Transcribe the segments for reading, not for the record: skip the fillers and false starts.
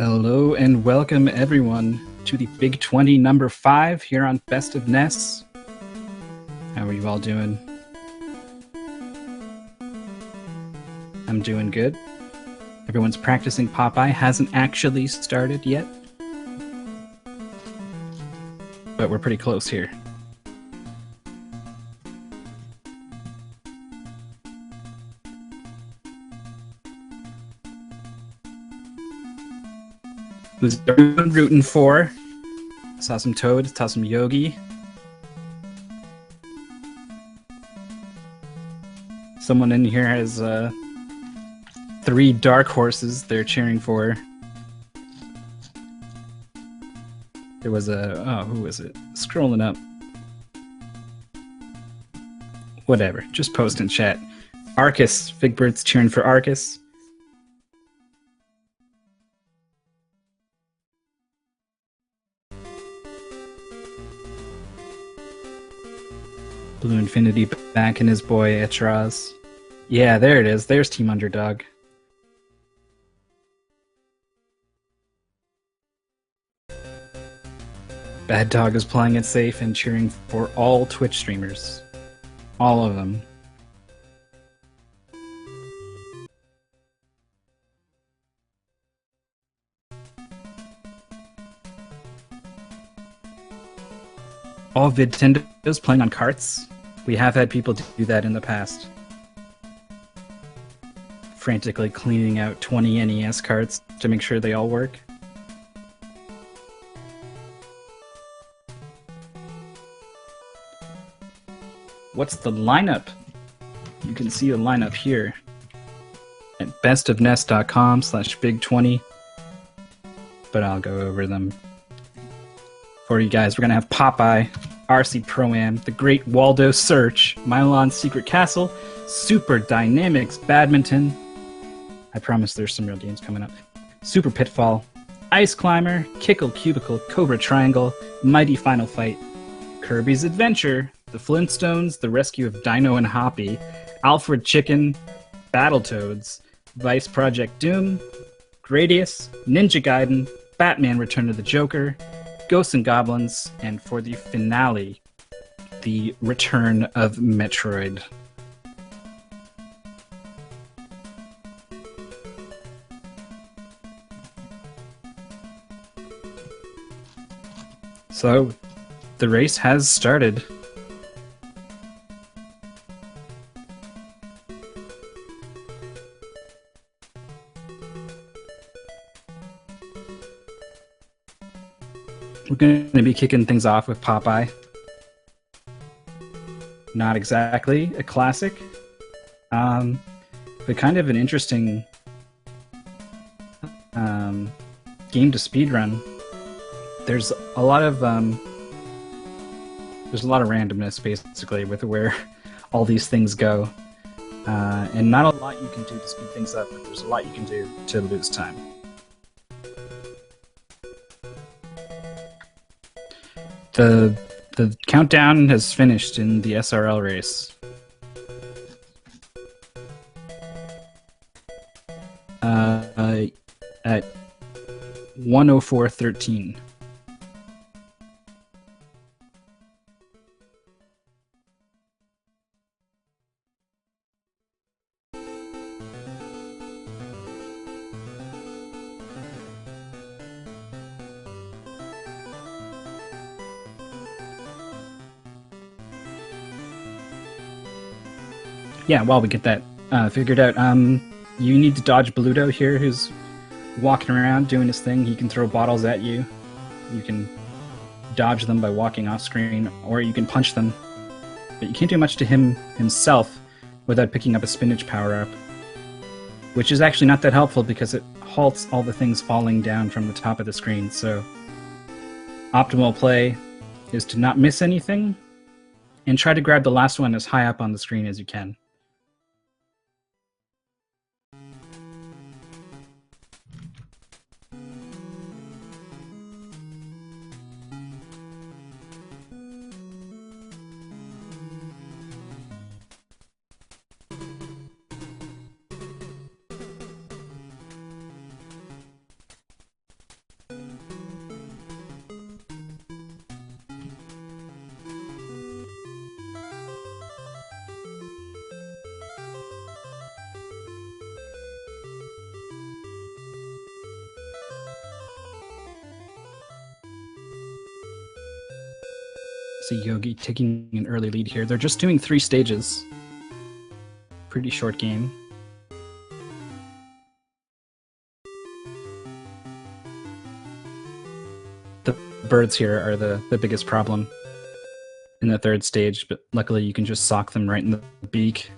Hello and welcome everyone to the Big 20 number 5 here on Best of Ness. How are you all doing? I'm doing good. Everyone's practicing Popeye. Hasn't actually started yet, but we're pretty close here. Who's everyone rooting for? Saw some Toad, saw some Yogi. Someone in here has 3 dark horses they're cheering for. There was who was it? Scrolling up. Whatever, just post in chat. Arcus, Figbird's cheering for Arcus. Blue Infinity back in his boy Etraz. Yeah, there it is. There's Team Underdog. Bad Dog is playing it safe and cheering for all Twitch streamers. All of them. All Vidtendo's playing on carts. We have had people do that in the past. Frantically cleaning out 20 NES carts to make sure they all work. What's the lineup? You can see the lineup here at bestofness.com/big20, but I'll go over them for you guys. We're gonna have Popeye, RC Pro-Am, The Great Waldo Search, Milon's Secret Castle, Super Dynamics Badminton. I promise there's some real games coming up. Super Pitfall, Ice Climber, Kickle Cubicle, Cobra Triangle, Mighty Final Fight, Kirby's Adventure, The Flintstones, The Rescue of Dino and Hoppy, Alfred Chicken, Battletoads, Vice Project Doom, Gradius, Ninja Gaiden, Batman Return of the Joker, Ghosts and Goblins, and for the finale, The Return of Metroid. So, the race has started. We're going to be kicking things off with Popeye. Not exactly a classic, but kind of an interesting game to speedrun. There's a lot of randomness basically with where all these things go, and not a lot you can do to speed things up, but there's a lot you can do to lose time. The countdown has finished in the SRL race. At 1:04:13. Yeah, while we get that figured out, you need to dodge Bluto here, who's walking around doing his thing. He can throw bottles at you. You can dodge them by walking off screen, or you can punch them. But you can't do much to him himself without picking up a spinach power-up, which is actually not that helpful because it halts all the things falling down from the top of the screen. So optimal play is to not miss anything and try to grab the last one as high up on the screen as you can. See Yogi taking an early lead here. They're just doing 3 stages. Pretty short game. The birds here are the biggest problem in the 3rd stage, but luckily you can just sock them right in the beak.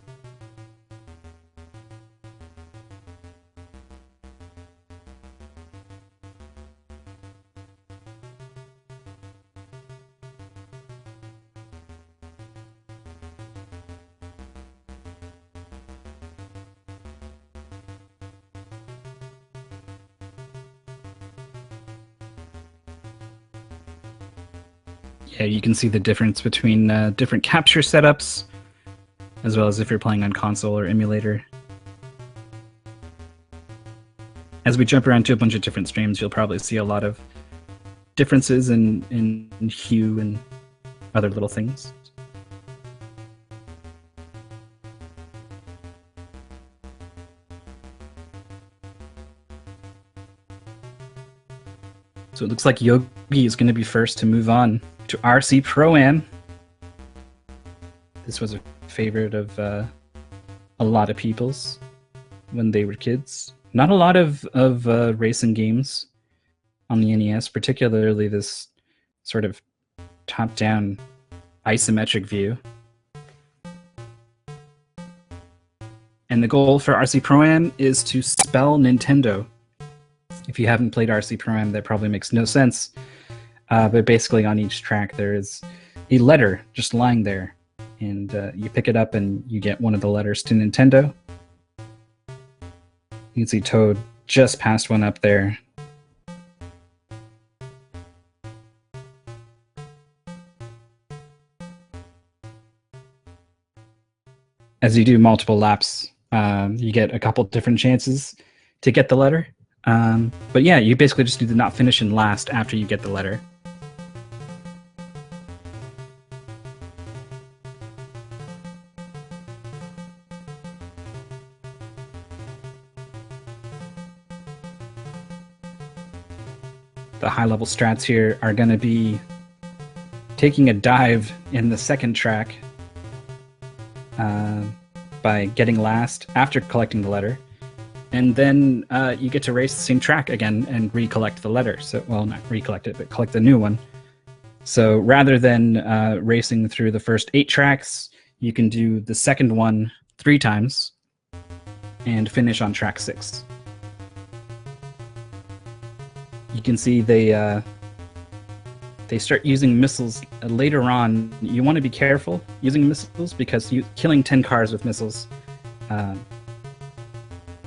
Yeah, you can see the difference between different capture setups, as well as if you're playing on console or emulator. As we jump around to a bunch of different streams, you'll probably see a lot of differences in hue and other little things. So it looks like Yogi is going to be first to move on to RC Pro-Am. This was a favorite of a lot of people's when they were kids. Not a lot of racing games on the NES, particularly this sort of top-down isometric view. And the goal for RC Pro-Am is to spell Nintendo. If you haven't played RC Pro-Am, that probably makes no sense. But basically on each track there is a letter just lying there. And you pick it up and you get one of the letters to Nintendo. You can see Toad just passed one up there. As you do multiple laps, you get a couple different chances to get the letter. But yeah, you basically just do the not finish in last after you get the letter. The high-level strats here are going to be taking a dive in the second track by getting last after collecting the letter. And then you get to race the same track again and recollect the letter. So, well, not recollect it, but collect a new one. So rather than racing through the first 8 tracks, you can do the second one 3 times and finish on track 6. You can see they start using missiles later on. You want to be careful using missiles because killing 10 cars with missiles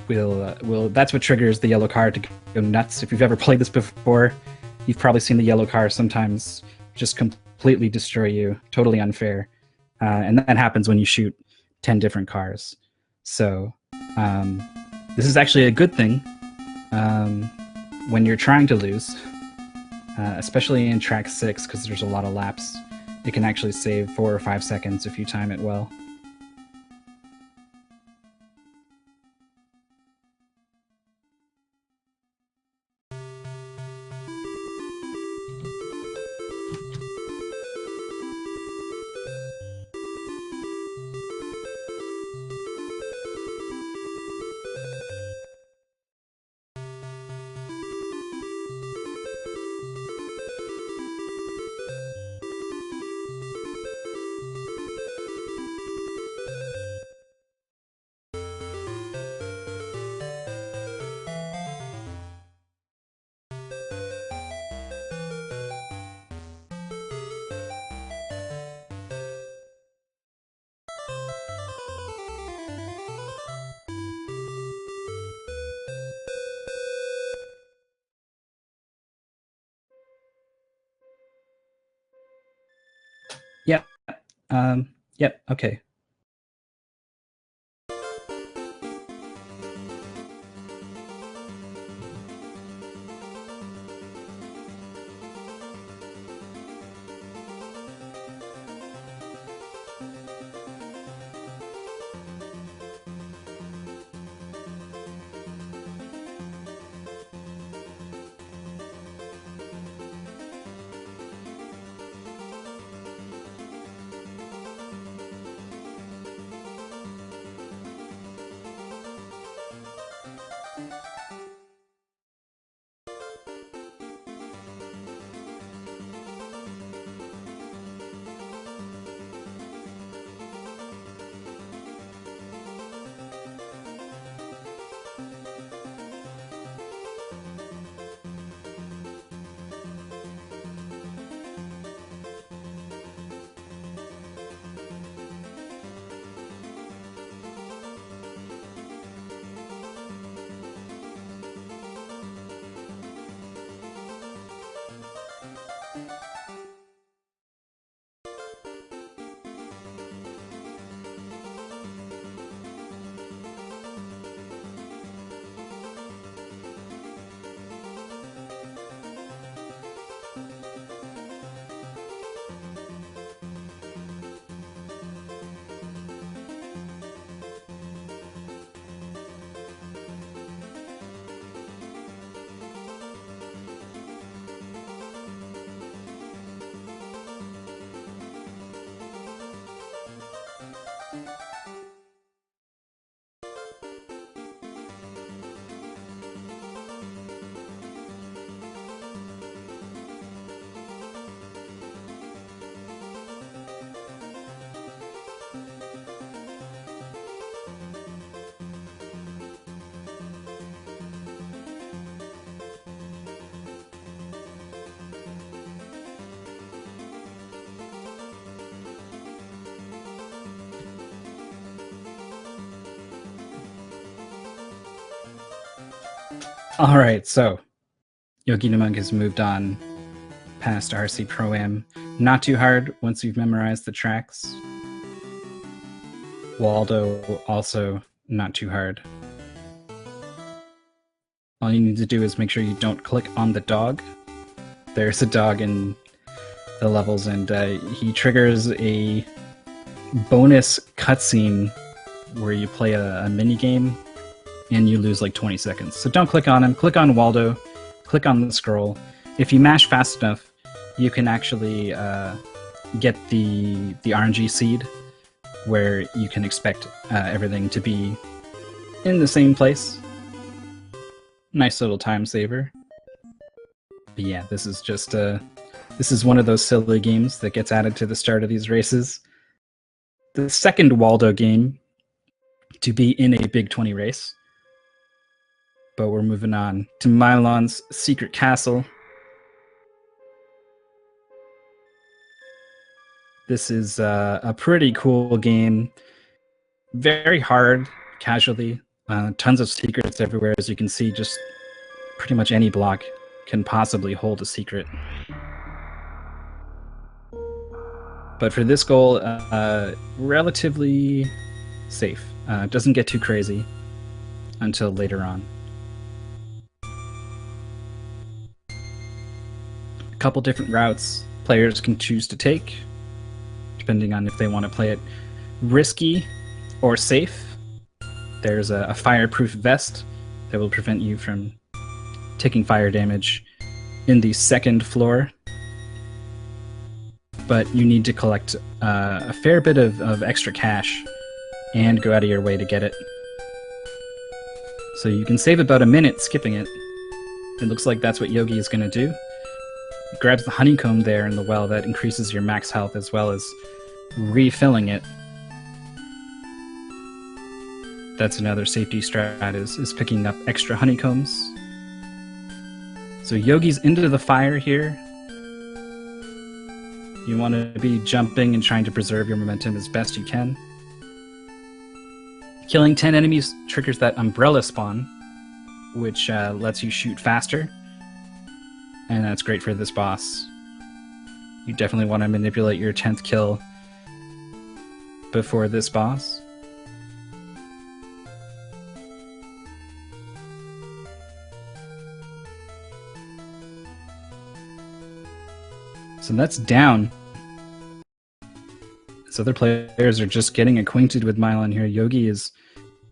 will that's what triggers the yellow car to go nuts. If you've ever played this before, you've probably seen the yellow car sometimes just completely destroy you. Totally unfair. And that happens when you shoot 10 different cars. So this is actually a good thing when you're trying to lose, especially in track 6 because there's a lot of laps. It can actually save 4 or 5 seconds if you time it well. Yep. Yep. Okay. All right, so Yogi the Monk has moved on past RC Pro-Am. Not too hard once you've memorized the tracks. Waldo also not too hard. All you need to do is make sure you don't click on the dog. There's a dog in the levels, and he triggers a bonus cutscene where you play a mini game and you lose like 20 seconds. So don't click on him. Click on Waldo. Click on the scroll. If you mash fast enough, you can actually get the RNG seed, where you can expect everything to be in the same place. Nice little time saver. But yeah, this is just this is one of those silly games that gets added to the start of these races. The second Waldo game to be in a Big 20 race. But we're moving on to Milon's Secret Castle. This is a pretty cool game. Very hard, casually. Tons of secrets everywhere. As you can see, just pretty much any block can possibly hold a secret. But for this goal, relatively safe. Doesn't get too crazy until later on. A couple different routes players can choose to take, depending on if they want to play it risky or safe. There's a fireproof vest that will prevent you from taking fire damage in the second floor. But you need to collect a fair bit of extra cash and go out of your way to get it. So you can save about a minute skipping it. It looks like that's what Yogi is going to do. He grabs the honeycomb there in the well. That increases your max health as well as refilling it. That's another safety strat, is picking up extra honeycombs. So Yogi's into the fire here. You want to be jumping and trying to preserve your momentum as best you can. Killing 10 enemies triggers that umbrella spawn, which lets you shoot faster. And that's great for this boss. You definitely want to manipulate your 10th kill before this boss. So that's down. So other players are just getting acquainted with Milon here. Yogi is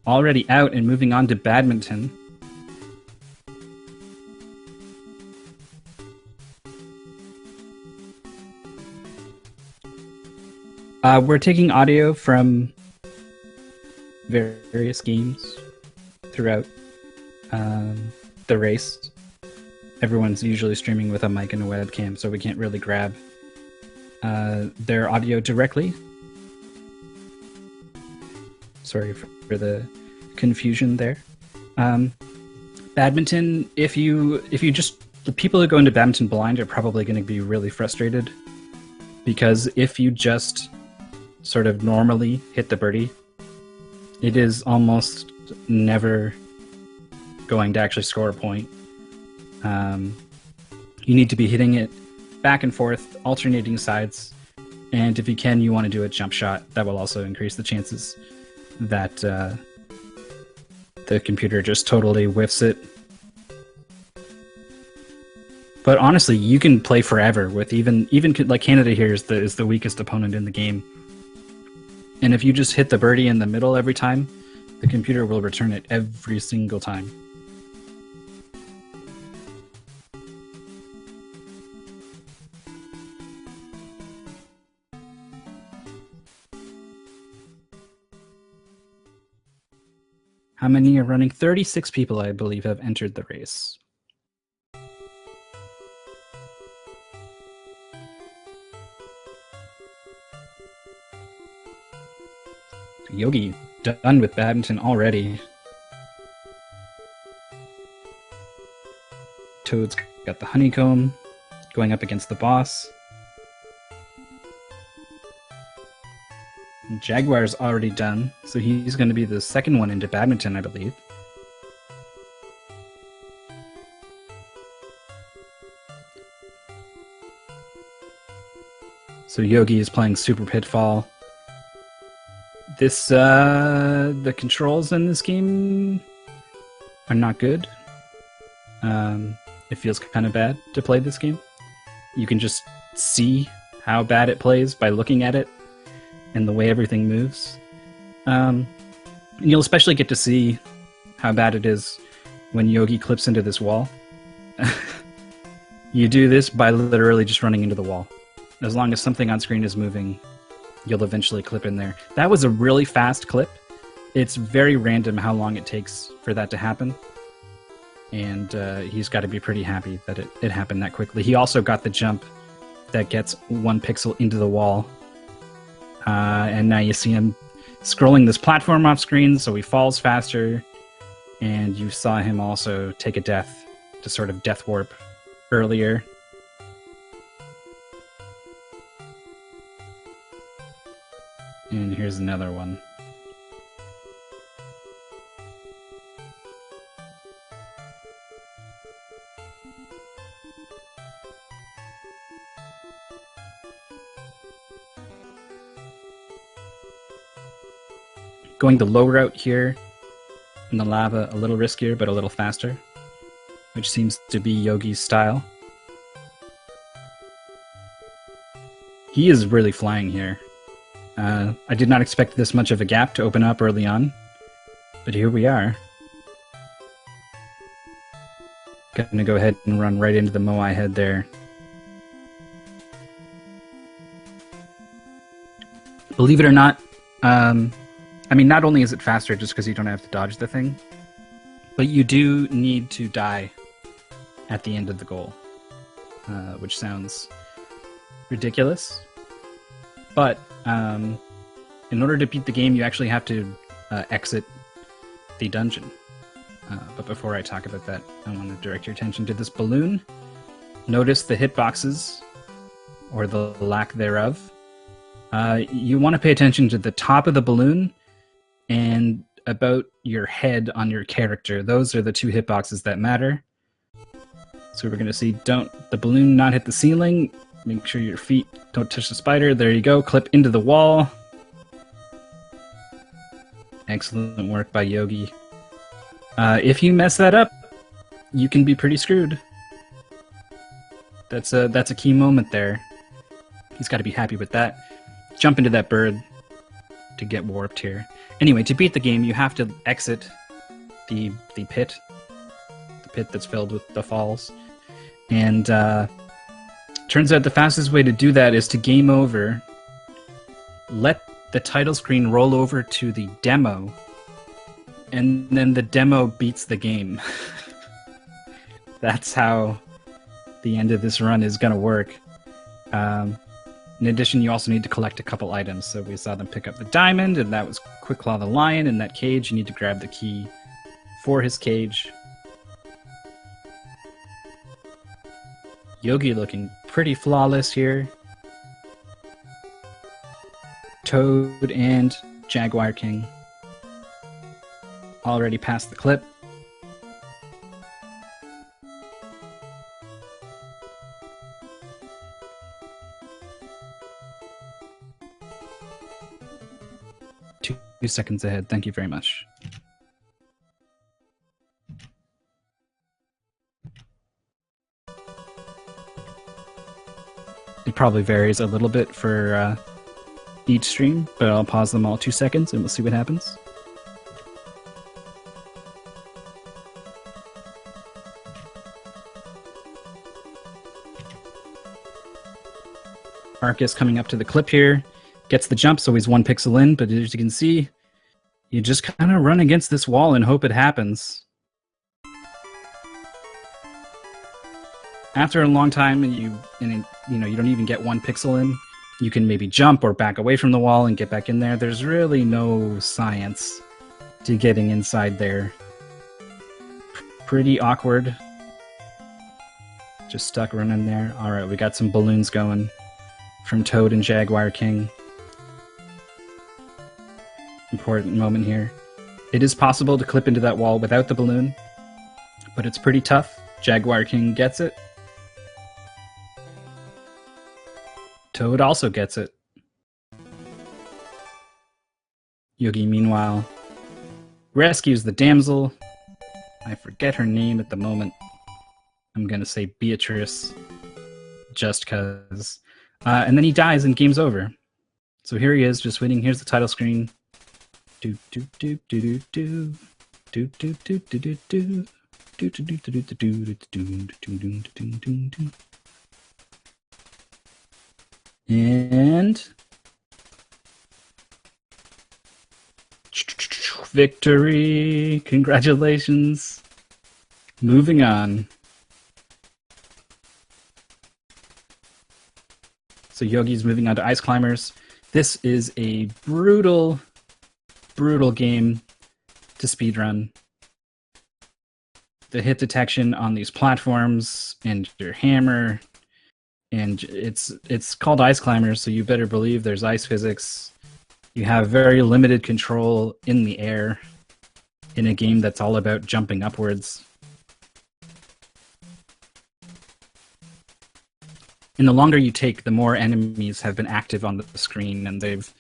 already out and moving on to badminton. We're taking audio from various games throughout the race. Everyone's usually streaming with a mic and a webcam, so we can't really grab their audio directly. Sorry for the confusion there. Badminton, if you just, the people who go into badminton blind are probably going to be really frustrated, because if you just sort of normally hit the birdie, it is almost never going to actually score a point. You need to be hitting it back and forth, alternating sides, and if you can, you want to do a jump shot. That will also increase the chances that the computer just totally whiffs it. But honestly, you can play forever with even like Canada here is the weakest opponent in the game. And if you just hit the birdie in the middle every time, the computer will return it every single time. How many are running? 36 people, I believe, have entered the race. Yogi done with badminton already. Toad's got the honeycomb, going up against the boss. Jaguar's already done, so he's going to be the second one into badminton, I believe. So Yogi is playing Super Pitfall. The controls in this game are not good. It feels kind of bad to play this game. You can just see how bad it plays by looking at it and the way everything moves. And you'll especially get to see how bad it is when Yogi clips into this wall. You do this by literally just running into the wall. As long as something on screen is moving, you'll eventually clip in there. That was a really fast clip. It's very random how long it takes for that to happen. And he's got to be pretty happy that it happened that quickly. He also got the jump that gets 1 pixel into the wall. And now you see him scrolling this platform off screen, so he falls faster. And you saw him also take a death to sort of death warp earlier. And here's another one. Going the low route here in the lava, a little riskier, but a little faster, which seems to be Yogi's style. He is really flying here. I did not expect this much of a gap to open up early on, but here we are. Gonna go ahead and run right into the Moai head there. Believe it or not, I mean, not only is it faster just because you don't have to dodge the thing, but you do need to die at the end of the goal, which sounds ridiculous. But in order to beat the game, you actually have to exit the dungeon. But before I talk about that, I want to direct your attention to this balloon. Notice the hitboxes, or the lack thereof. You want to pay attention to the top of the balloon and about your head on your character. Those are the 2 hitboxes that matter. So we're going to see the balloon not hit the ceiling. Make sure your feet don't touch the spider. There you go. Clip into the wall. Excellent work by Yogi. If you mess that up, you can be pretty screwed. That's a key moment there. He's got to be happy with that. Jump into that bird to get warped here. Anyway, to beat the game, you have to exit the pit. The pit that's filled with the falls. And turns out the fastest way to do that is to game over, let the title screen roll over to the demo, and then the demo beats the game. That's how the end of this run is going to work. In addition, you also need to collect a couple items. So we saw them pick up the diamond, and that was Quick Claw the lion in that cage. You need to grab the key for his cage. Yogi looking pretty flawless here. Toad and Jaguar King already passed the clip. Two seconds ahead. Thank you very much. It probably varies a little bit for each stream, but I'll pause them all 2 seconds and we'll see what happens. Arcus coming up to the clip here, gets the jump, so he's 1 pixel in, but as you can see, you just kind of run against this wall and hope it happens. After a long time, and you don't even get 1 pixel in, you can maybe jump or back away from the wall and get back in there. There's really no science to getting inside there. Pretty awkward. Just stuck running there. All right, we got some balloons going from Toad and Jaguar King. Important moment here. It is possible to clip into that wall without the balloon, but it's pretty tough. Jaguar King gets it. Toad also gets it. Yogi, meanwhile, rescues the damsel. I forget her name at the moment. I'm gonna say Beatrice, just cause. And then he dies and game's over. So here he is, just waiting. Here's the title screen. Do do do do do do do do do do do do. And victory! Congratulations! Moving on. So Yogi's moving on to Ice Climbers. This is a brutal, brutal game to speedrun. The hit detection on these platforms and your hammer, and it's called Ice Climbers, so you better believe there's ice physics. You have very limited control in the air in a game that's all about jumping upwards. And the longer you take, the more enemies have been active on the screen, and they've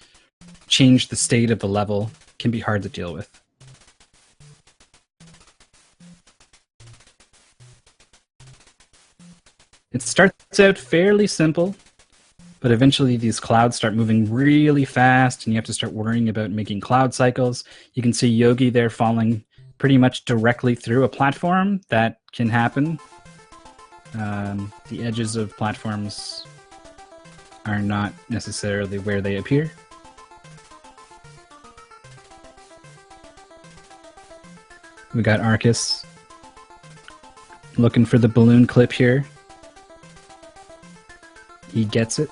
changed the state of the level. It can be hard to deal with. It starts out fairly simple, but eventually these clouds start moving really fast, and you have to start worrying about making cloud cycles. You can see Yogi there falling pretty much directly through a platform. That can happen. The edges of platforms are not necessarily where they appear. We got Arcus looking for the balloon clip here. He gets it.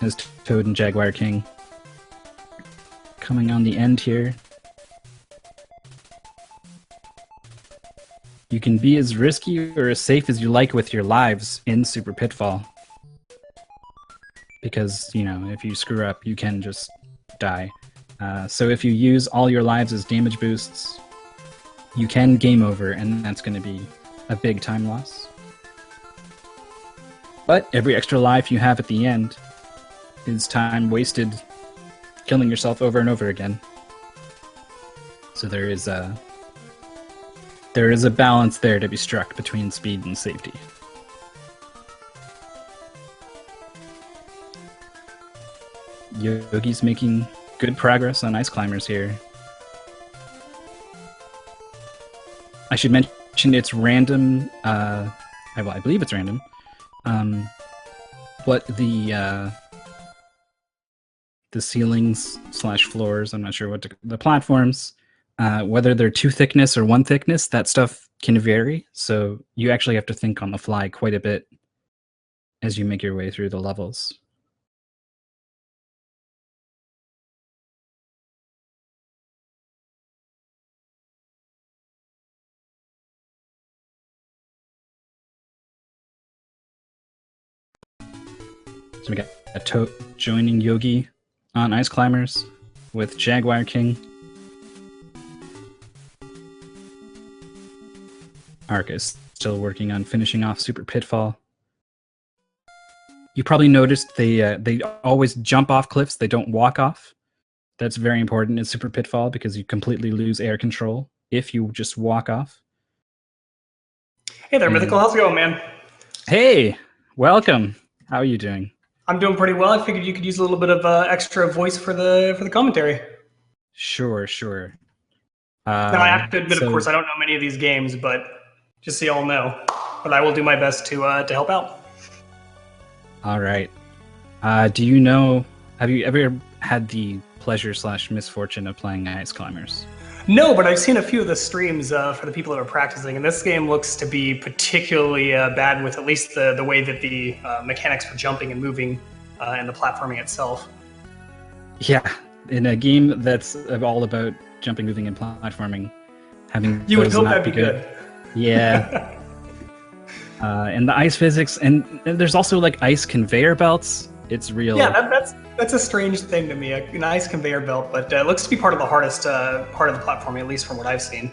As Toad and Jaguar King coming on the end here. You can be as risky or as safe as you like with your lives in Super Pitfall. Because, you know, if you screw up, you can just die. So if you use all your lives as damage boosts, you can game over, and that's going to be a big time loss. But every extra life you have at the end is time wasted killing yourself over and over again. So there is a balance there to be struck between speed and safety. Yogi's making good progress on Ice Climbers here. I should mention it's random. I believe it's random. What the ceilings / floors, I'm not sure what the platforms, whether they're 2 thickness or 1 thickness, that stuff can vary. So you actually have to think on the fly quite a bit as you make your way through the levels. So we got a Toad joining Yogi on Ice Climbers with Jaguar King. Arcus still working on finishing off Super Pitfall. You probably noticed they always jump off cliffs. They don't walk off. That's very important in Super Pitfall because you completely lose air control if you just walk off. Hey there, Mythical. How's it going, man? Hey, welcome. How are you doing? I'm doing pretty well. I figured you could use a little bit of extra voice for the commentary. Sure. Now, I have to admit, of course, I don't know many of these games, but just so you all know. But I will do my best to help out. All right. Do you know? Have you ever had the pleasure / misfortune of playing Ice Climbers? No, but I've seen a few of the streams for the people that are practicing, and this game looks to be particularly bad with at least the way that the mechanics for jumping and moving and the platforming itself. Yeah, in a game that's all about jumping, moving, and platforming, having you would hope that'd be good. Yeah. And the ice physics, and there's also like ice conveyor belts. It's real. Yeah, that's a strange thing to me. An ice conveyor belt, but it looks to be part of the hardest part of the platform, at least from what I've seen.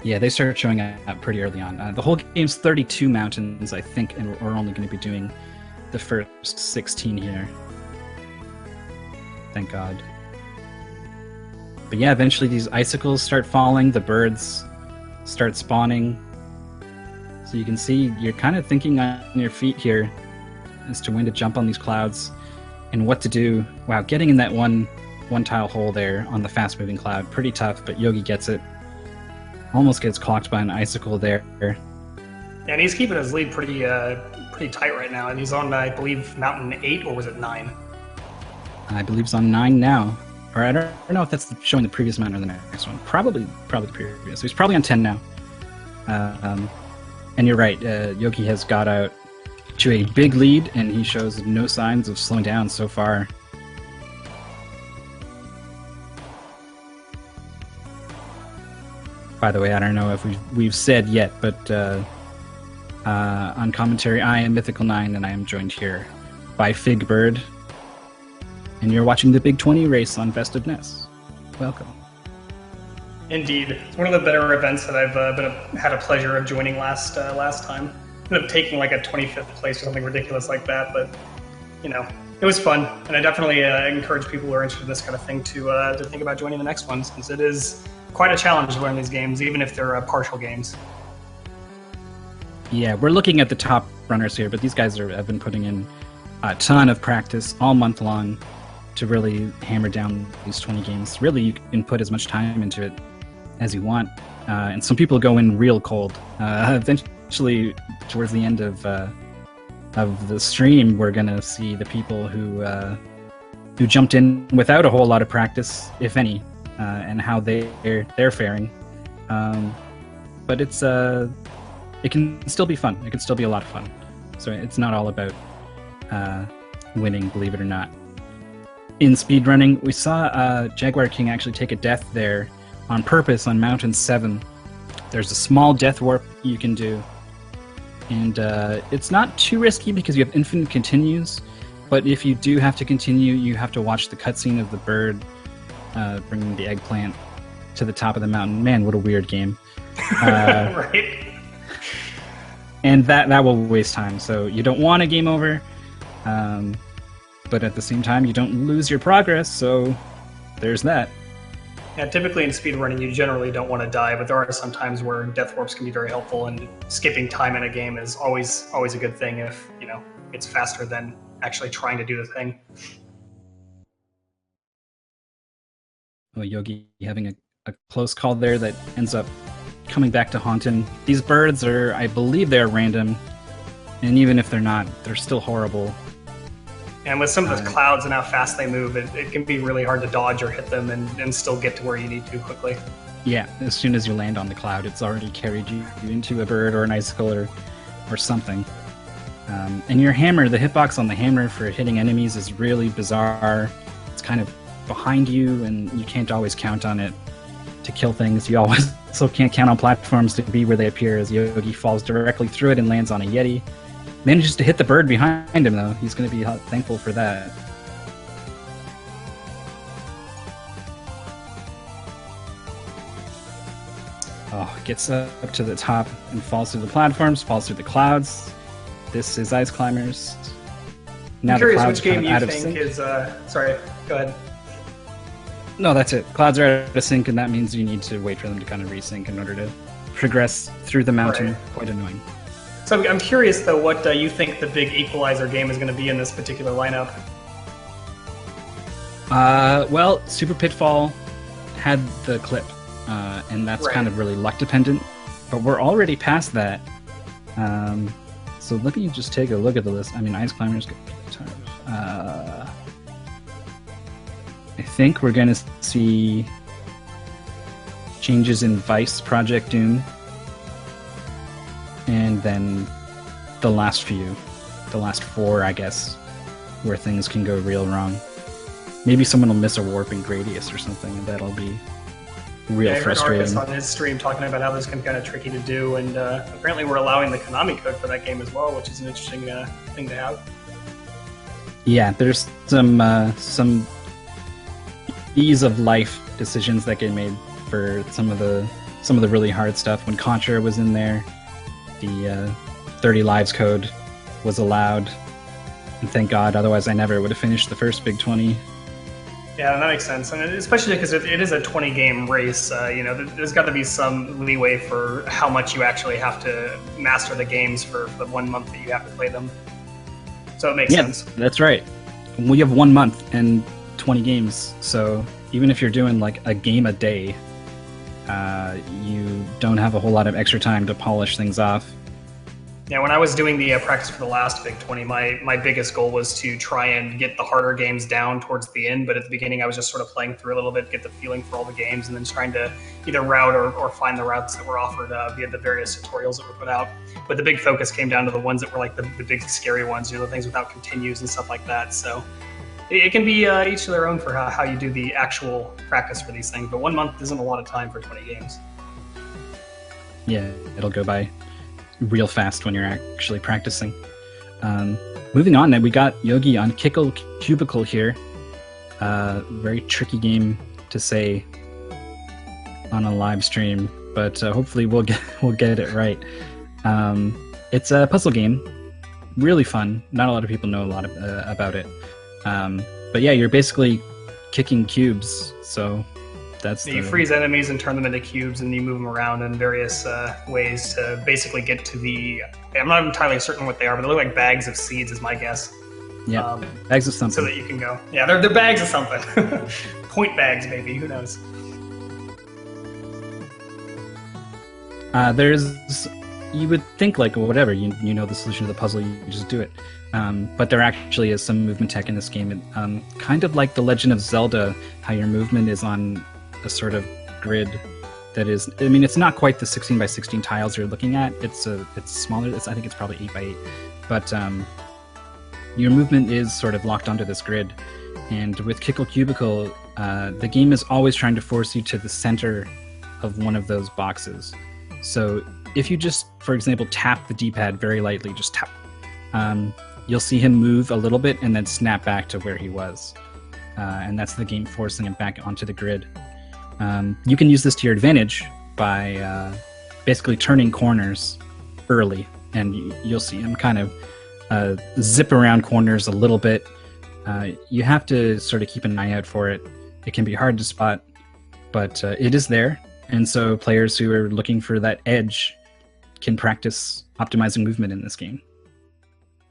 Yeah, they started showing up pretty early on. The whole game's 32 mountains, I think, and we're only going to be doing the first 16 here. Thank God. But yeah, eventually these icicles start falling, the birds start spawning. So you can see you're kind of thinking on your feet here as to when to jump on these clouds and what to do. Wow, getting in that one tile hole there on the fast moving cloud, pretty tough, but Yogi gets it. Almost gets clocked by an icicle there. And he's keeping his lead pretty tight right now, and he's on, I believe, Mountain 8, or was it 9? I believe it's on 9 now. Or I don't know if that's showing the previous mountain or the next one. Probably the previous. So he's probably on 10 now. And you're right, Yogi has got out to a big lead, and he shows no signs of slowing down so far. By the way, I don't know if we've said yet, but on commentary, I am Mythical9, and I am joined here by Figbird. And you're watching the Big 20 race on Best of Ness. Welcome. Indeed. It's one of the better events that I've had a pleasure of joining last time. Ended up taking like a 25th place or something ridiculous like that, but you know, it was fun. And I definitely encourage people who are interested in this kind of thing to think about joining the next ones, because it is quite a challenge to learn these games, even if they're partial games. Yeah, we're looking at the top runners here, but these guys have been putting in a ton of practice all month long to really hammer down these 20 games. Really, you can put as much time into it as you want. And some people go in real cold. Eventually, towards the end of the stream, we're going to see the people who jumped in without a whole lot of practice, if any, and how they're faring. But it can still be fun. It can still be a lot of fun. So it's not all about winning, believe it or not. In speedrunning, we saw Jaguar King actually take a death there on purpose on Mountain 7. There's a small death warp you can do. And it's not too risky because you have infinite continues. But if you do have to continue, you have to watch the cutscene of the bird bringing the eggplant to the top of the mountain. Man, what a weird game. Right. And that will waste time. So you don't want a game over. But at the same time, you don't lose your progress, so there's that. Yeah, typically in speedrunning, you generally don't want to die, but there are some times where death warps can be very helpful, and skipping time in a game is always a good thing if, you know, it's faster than actually trying to do the thing. Well, Yogi having a close call there that ends up coming back to haunt him. These birds are, I believe they're random, and even if they're not, they're still horrible. And with some of the clouds and how fast they move, it can be really hard to dodge or hit them and still get to where you need to quickly. Yeah, as soon as you land on the cloud, it's already carried you into a bird or an icicle or something. And your hammer, the hitbox on the hammer for hitting enemies is really bizarre. It's kind of behind you, and you can't always count on it to kill things. You also can't count on platforms to be where they appear, as Yogi falls directly through it and lands on a Yeti. Manages to hit the bird behind him, though. He's going to be thankful for that. Oh, gets up to the top and falls through the platforms, falls through the clouds. This is Ice Climbers. Now I'm curious the which game kind of you think is... sorry, go ahead. No, that's it. Clouds are out of sync, and that means you need to wait for them to kind of resync in order to progress through the mountain. Right. Quite annoying. So I'm curious, though, what you think the big equalizer game is going to be in this particular lineup. Well, Super Pitfall had the clip, and that's kind of really luck dependent. But we're already past that. So let me just take a look at the list. I mean, Ice Climbers. I think we're going to see changes in Vice Project Doom. And then the last four, I guess, where things can go real wrong. Maybe someone will miss a warp in Gradius or something, and that'll be real frustrating. I heard Arcus on his stream talking about how this can be kind of tricky to do, and apparently we're allowing the Konami code for that game as well, which is an interesting thing to have. Yeah, there's some ease of life decisions that get made for some of the really hard stuff. When Contra was in there, the 30 lives code was allowed. And thank God, otherwise I never would have finished the first Big 20. Yeah, that makes sense, and especially because it is a 20-game race. There's got to be some leeway for how much you actually have to master the games for the 1 month that you have to play them. So it makes sense. That's right. We have 1 month and 20 games, so even if you're doing like a game a day, you don't have a whole lot of extra time to polish things off. Yeah, when I was doing the practice for the last Big 20, my biggest goal was to try and get the harder games down towards the end. But at the beginning, I was just sort of playing through a little bit, get the feeling for all the games, and then trying to either route or find the routes that were offered via the various tutorials that were put out. But the big focus came down to the ones that were like the big scary ones, the things without continues and stuff like that. So it can be each to their own for how you do the actual practice for these things. But 1 month isn't a lot of time for 20 games. Yeah, it'll go by real fast when you're actually practicing. Moving on, then we got Yogi on Kickle Cubicle here. Very tricky game to say on a live stream, but hopefully we'll get it right. It's a puzzle game, really fun. Not a lot of people know a lot about it, but yeah, you're basically kicking cubes. So you freeze enemies and turn them into cubes, and you move them around in various ways to basically get to the... I'm not entirely certain what they are, but they look like bags of seeds is my guess. Yeah, bags of something. So that you can go. Yeah, they're bags of something. Point bags, maybe. Who knows? You would think like, well, whatever, you know the solution to the puzzle, you just do it. But there actually is some movement tech in this game. Kind of like The Legend of Zelda, how your movement is on a sort of grid that is, I mean, it's not quite the 16 by 16 tiles you're looking at. It's smaller. I think it's probably 8 by 8. But your movement is sort of locked onto this grid. And with Kickle Cubicle, the game is always trying to force you to the center of one of those boxes. So if you just, for example, tap the D-pad very lightly, just tap, you'll see him move a little bit and then snap back to where he was. And that's the game forcing him back onto the grid. You can use this to your advantage by basically turning corners early, and you'll see him kind of zip around corners a little bit. You have to sort of keep an eye out for it. It can be hard to spot, but it is there. And so players who are looking for that edge can practice optimizing movement in this game.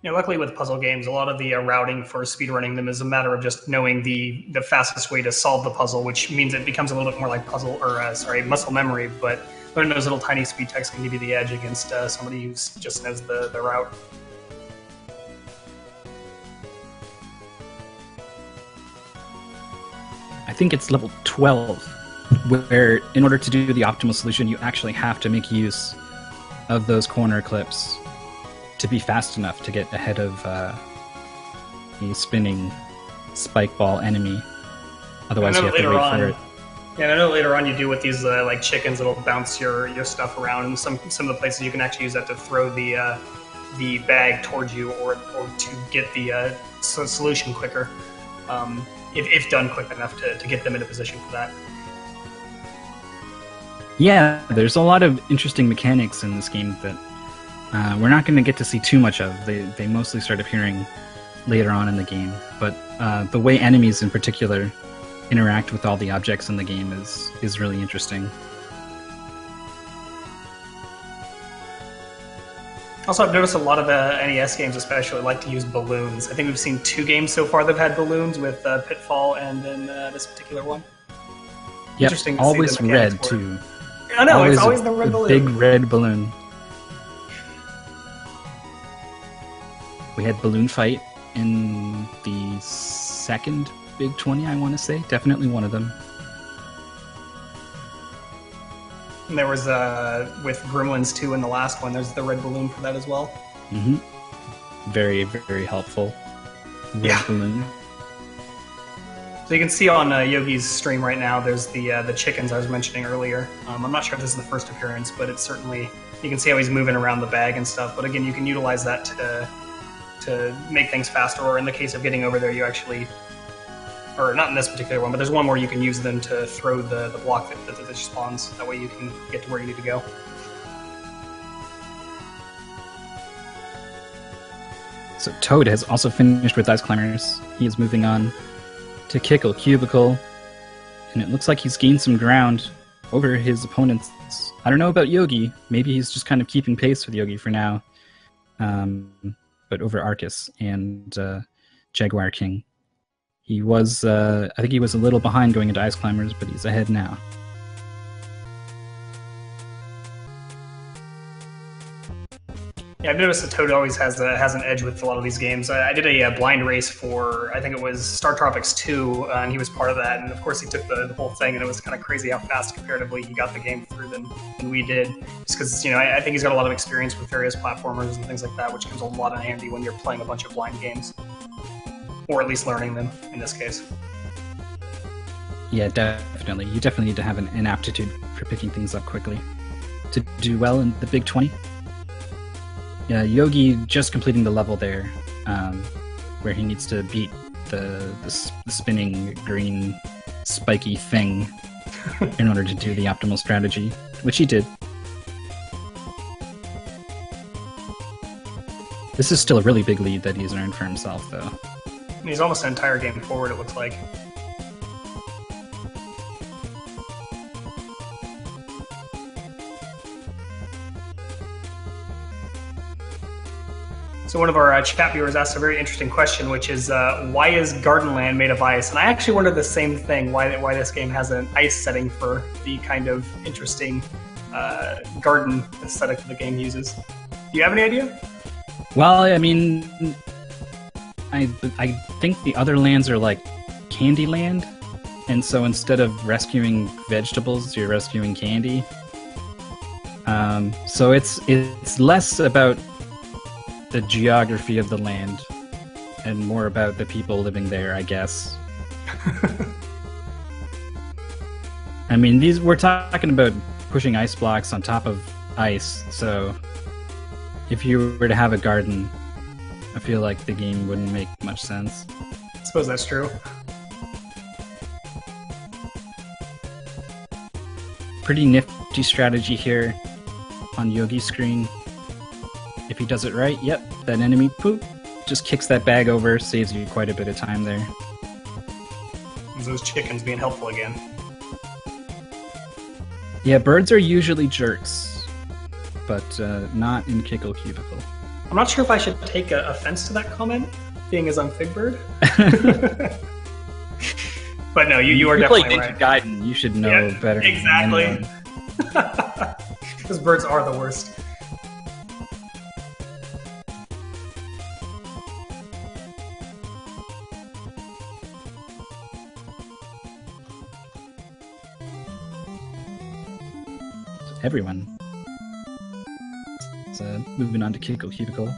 Yeah, luckily with puzzle games, a lot of the routing for speedrunning them is a matter of just knowing the fastest way to solve the puzzle, which means it becomes a little bit more like muscle memory, but learning those little tiny speed checks can give you the edge against somebody who just knows the route. I think it's level 12, where in order to do the optimal solution, you actually have to make use of those corner clips to be fast enough to get ahead of a spinning spike ball enemy. Otherwise, you have to wait for it. Yeah, and I know later on you do with these like chickens that'll bounce your stuff around, and some of the places you can actually use that to throw the bag towards you or to get the solution quicker, if done quick enough to get them in a position for that. Yeah, there's a lot of interesting mechanics in this game that we're not going to get to see too much of. They mostly start appearing later on in the game, but the way enemies in particular interact with all the objects in the game is really interesting. Also, I've noticed a lot of NES games especially like to use balloons. I think we've seen 2 games so far that have had balloons, with Pitfall and then this particular one. Yep, interesting to always see the red work. Too. I know, it's always the red balloon. Big red balloon. We had Balloon Fight in the second Big 20, I want to say. Definitely one of them. And there was, with Gremlins 2 in the last one, there's the red balloon for that as well. Mm-hmm. Very, very helpful. Red balloon. So you can see on Yogi's stream right now, there's the chickens I was mentioning earlier. I'm not sure if this is the first appearance, but it's certainly, you can see how he's moving around the bag and stuff. But again, you can utilize that to make things faster, or in the case of getting over there, you actually, or not in this particular one, but there's one where you can use them to throw the block that spawns. That way you can get to where you need to go. So Toad has also finished with Ice Climbers. He is moving on to Kickle Cubicle, and it looks like he's gained some ground over his opponents. I don't know about Yogi. Maybe he's just kind of keeping pace with Yogi for now. But over Arcus and Jaguar King. He was, I think he was a little behind going into Ice Climbers, but he's ahead now. Yeah, I've noticed that Toad always has an edge with a lot of these games. I did a blind race for, I think it was Star Tropics 2, and he was part of that. And of course, he took the whole thing, and it was kind of crazy how fast comparatively he got the game through than we did. Just because, I think he's got a lot of experience with various platformers and things like that, which comes a lot in handy when you're playing a bunch of blind games, or at least learning them in this case. Yeah, definitely. You definitely need to have an aptitude for picking things up quickly to do well in the Big 20. Yeah, Yogi just completing the level there, where he needs to beat the spinning green spiky thing in order to do the optimal strategy, which he did. This is still a really big lead that he's earned for himself, though. He's almost an entire game forward, it looks like. So one of our chat viewers asked a very interesting question, which is, why is Gardenland made of ice? And I actually wondered the same thing, why this game has an ice setting for the kind of interesting garden aesthetic that the game uses. Do you have any idea? Well, I mean, I think the other lands are like Candyland, and so instead of rescuing vegetables, you're rescuing candy. So it's less about the geography of the land and more about the people living there, I guess. I mean, we're talking about pushing ice blocks on top of ice, so if you were to have a garden, I feel like the game wouldn't make much sense. I suppose that's true. Pretty nifty strategy here on Yogi's screen. If he does it right, yep, that enemy poop just kicks that bag over, saves you quite a bit of time there. Those chickens being helpful again. Yeah, birds are usually jerks, but not in Kickle Cubicle. I'm not sure if I should take offense to that comment, being as I'm Figbird. But no, you are definitely right. Gaiden, you should know better. Exactly. Those birds are the worst. Everyone. So moving on to Kickle Cubicle.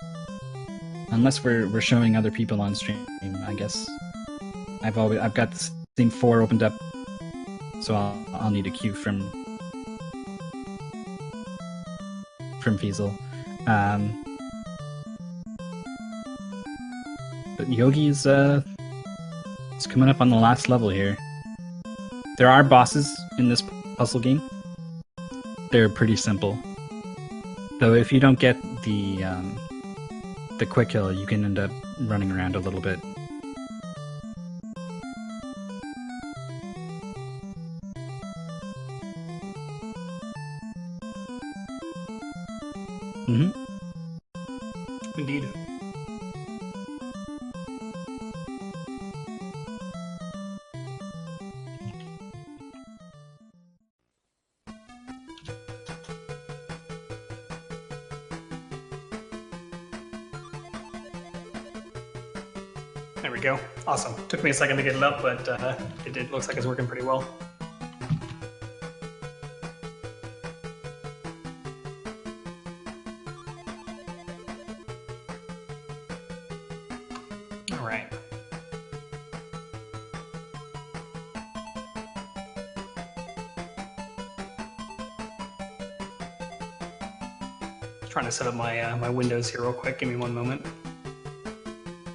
Unless we're showing other people on stream, I guess. I've got the same 4 opened up, so I'll need a cue from Fiesel. But Yogi's it's coming up on the last level here. There are bosses in this puzzle game. They're pretty simple. Though if you don't get the quick kill, you can end up running around a little bit. Indeed. There we go. Awesome. Took me a second to get it up, but it looks like it's working pretty well. All right. Trying to set up my windows here real quick. Give me one moment.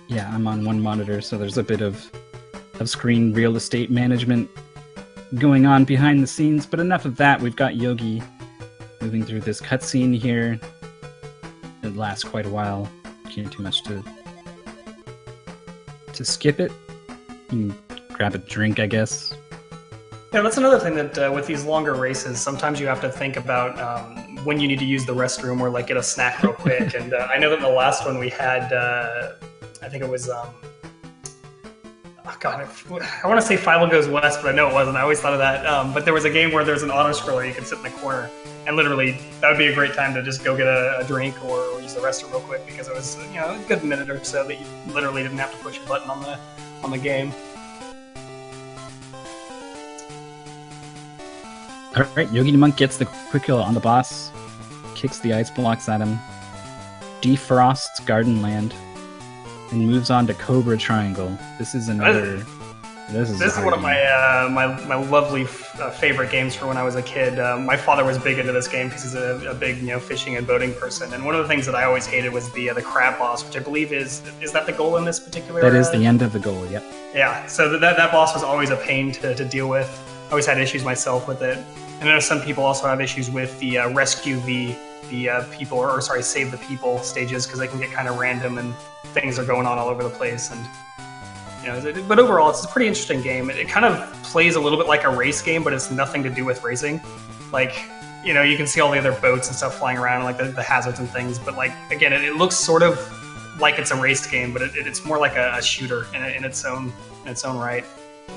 Yeah, I'm on one monitor, so there's a bit of screen real estate management going on behind the scenes, but enough of that. We've got Yogi moving through this cutscene here. It lasts quite a while. Can't do much to to skip it, you can grab a drink, I guess. Yeah, that's another thing that with these longer races, sometimes you have to think about when you need to use the restroom or like get a snack real quick. And I know that in the last one we had, I think it was, oh God, I want to say Fievel Goes West, but I know it wasn't. I always thought of that. But there was a game where there's an auto scroller you can sit in the corner, and literally that would be a great time to just go get a drink or use the restroom real quick, because it was a good minute or so that you literally didn't have to push a button on the game. Alright, Yogi Monk gets the quick kill on the boss, kicks the ice blocks at him, defrosts Garden Land, and moves on to Cobra Triangle. This is another... This is one of my lovely favorite games from when I was a kid. My father was big into this game because he's a big fishing and boating person. And one of the things that I always hated was the crab boss, which I believe is that the goal in this particular? That is the end of the goal. Yep. Yeah. So that boss was always a pain to deal with. I always had issues myself with it. And I know some people also have issues with the rescue the people, or sorry, save the people stages, because they can get kind of random and things are going on all over the place. And but overall, it's a pretty interesting game. It kind of plays a little bit like a race game, but it's nothing to do with racing. Like, you can see all the other boats and stuff flying around, and like the hazards and things. But like, again, it looks sort of like it's a race game, but it's more like a shooter in its own right.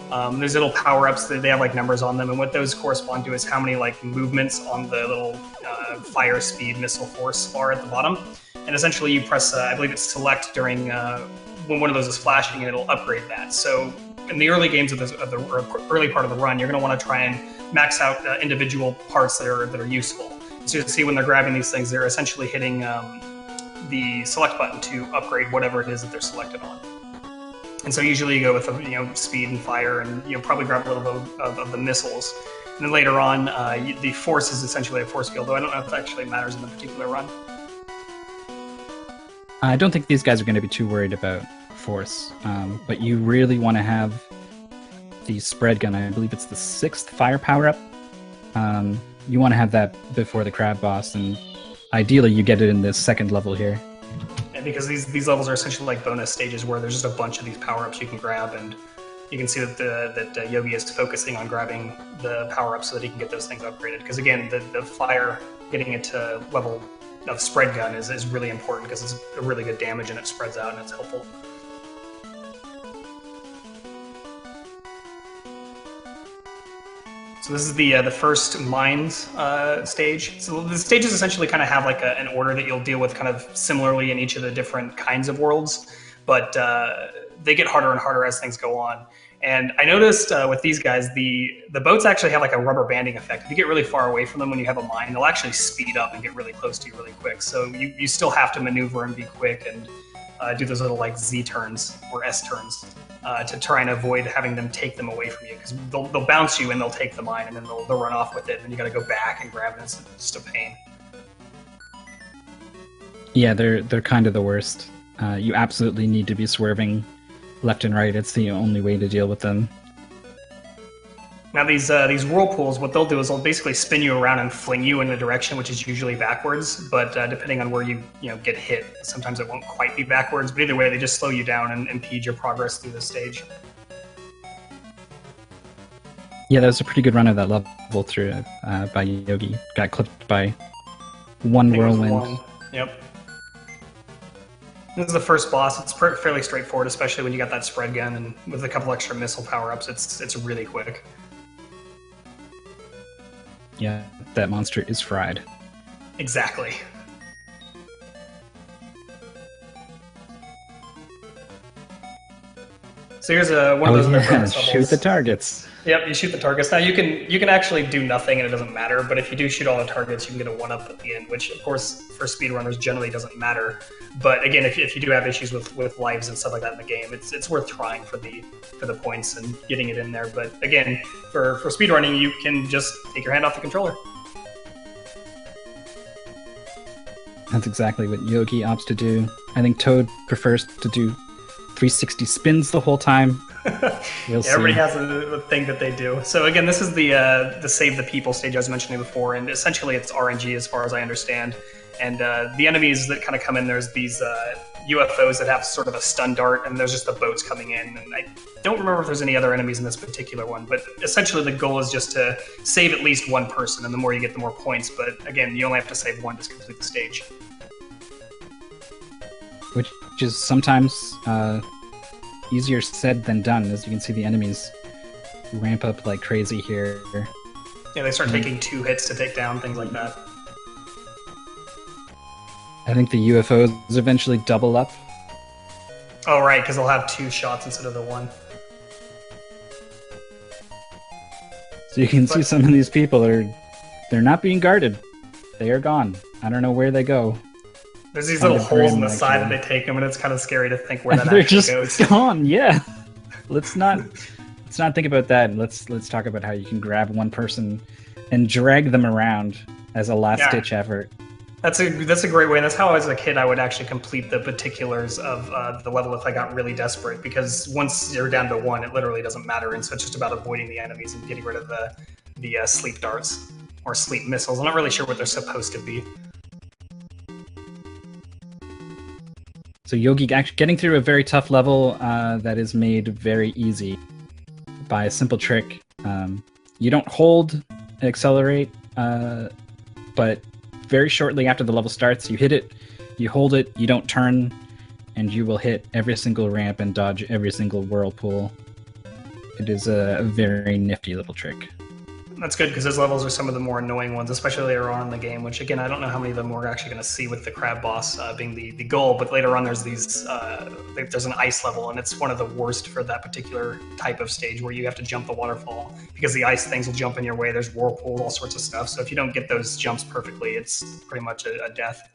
There's little power-ups that they have like numbers on them, and what those correspond to is how many like movements on the little fire speed missile force bar at the bottom. And essentially, you press I believe it's select during when one of those is flashing, and it'll upgrade that. So in the early games of the early part of the run, you're going to want to try and max out individual parts that are useful. So you see when they're grabbing these things, they're essentially hitting the select button to upgrade whatever it is that they're selected on. And so usually you go with speed and fire, and probably grab a little bit of the missiles. And then later on, the force is essentially a force field, though I don't know if that actually matters in the particular run. I don't think these guys are going to be too worried about force, but you really want to have the spread gun. I believe it's the 6th fire power-up. You want to have that before the crab boss, and ideally you get it in this 2nd level here. And because these levels are essentially like bonus stages where there's just a bunch of these power-ups you can grab, and you can see that Yogi is focusing on grabbing the power-ups so that he can get those things upgraded. Because again, the fire, getting it to level of spread gun is really important, because it's a really good damage and it spreads out and it's helpful. So this is the first mines stage. So the stages essentially kind of have like an order that you'll deal with kind of similarly in each of the different kinds of worlds, but they get harder and harder as things go on. And I noticed with these guys, the boats actually have like a rubber banding effect. If you get really far away from them when you have a mine, they'll actually speed up and get really close to you really quick. So you still have to maneuver and be quick and do those little like Z turns or S turns to try and avoid having them take them away from you, because they'll bounce you and they'll take the mine, and then they'll run off with it, and then you got to go back and grab it. It's just a pain. Yeah, they're kind of the worst. You absolutely need to be swerving left and right. It's the only way to deal with them. Now these whirlpools, what they'll do is they'll basically spin you around and fling you in a direction which is usually backwards, but depending on where you get hit, sometimes it won't quite be backwards, but either way they just slow you down and impede your progress through the stage. Yeah, that was a pretty good run of that level through by Yogi. Got clipped by one whirlwind. Yep. This is the first boss. It's fairly straightforward, especially when you got that spread gun, and with a couple extra missile power-ups, it's really quick. Yeah, that monster is fried. Exactly. So here's one of those levels. Shoot the targets. Yep, you shoot the targets. Now you can actually do nothing and it doesn't matter, but if you do shoot all the targets, you can get a 1-up at the end, which of course for speedrunners generally doesn't matter. But again, if you do have issues with lives and stuff like that in the game, it's worth trying for the points and getting it in there. But again, for speedrunning, you can just take your hand off the controller. That's exactly what Yogi opts to do. I think Toad prefers to do 360 spins the whole time. Everybody has a thing that they do. So again, this is the Save the People stage I was mentioning before, and essentially it's RNG as far as I understand. And the enemies that kind of come in, there's these UFOs that have sort of a stun dart, and there's just the boats coming in. And I don't remember if there's any other enemies in this particular one, but essentially the goal is just to save at least one person, and the more you get, the more points. But again, you only have to save one to complete the stage. Which is sometimes easier said than done. As you can see, the enemies ramp up like crazy here. Yeah, they start taking 2 hits to take down, things like that. I think the UFOs eventually double up. Oh, right, because they'll have 2 shots instead of the 1. So you can see some of these people they're not being guarded. They are gone. I don't know where they go. There's these little holes in the side that they take them, and it's kind of scary to think where that they're actually just goes. gone. Yeah. Let's not think about that. Let's talk about how you can grab one person and drag them around as a last-ditch effort. That's a great way, and that's how, as a kid, I would actually complete the particulars of the level if I got really desperate, because once you're down to 1, it literally doesn't matter, and so it's just about avoiding the enemies and getting rid of the sleep darts, or sleep missiles. I'm not really sure what they're supposed to be. So Yogi actually getting through a very tough level that is made very easy by a simple trick. You don't hold accelerate, but very shortly after the level starts, you hit it, you hold it, you don't turn, and you will hit every single ramp and dodge every single whirlpool. It is a very nifty little trick. That's good, because those levels are some of the more annoying ones, especially later on in the game, which, again, I don't know how many of them we're actually going to see with the crab boss being the goal, but later on there's there's an ice level, and it's one of the worst for that particular type of stage, where you have to jump the waterfall, because the ice things will jump in your way. There's whirlpools, all sorts of stuff, so if you don't get those jumps perfectly, it's pretty much a death.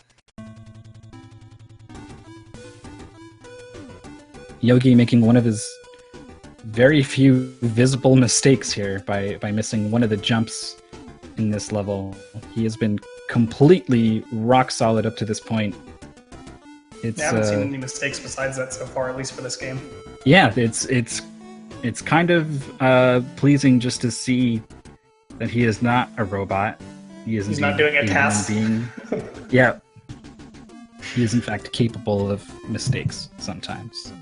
Yogi making one of his very few visible mistakes here by missing one of the jumps in this level. He has been completely rock solid up to this point. I haven't seen any mistakes besides that so far, at least for this game. Yeah, it's kind of pleasing just to see that he is not a robot. He's not doing a task. Yeah, he is in fact capable of mistakes sometimes.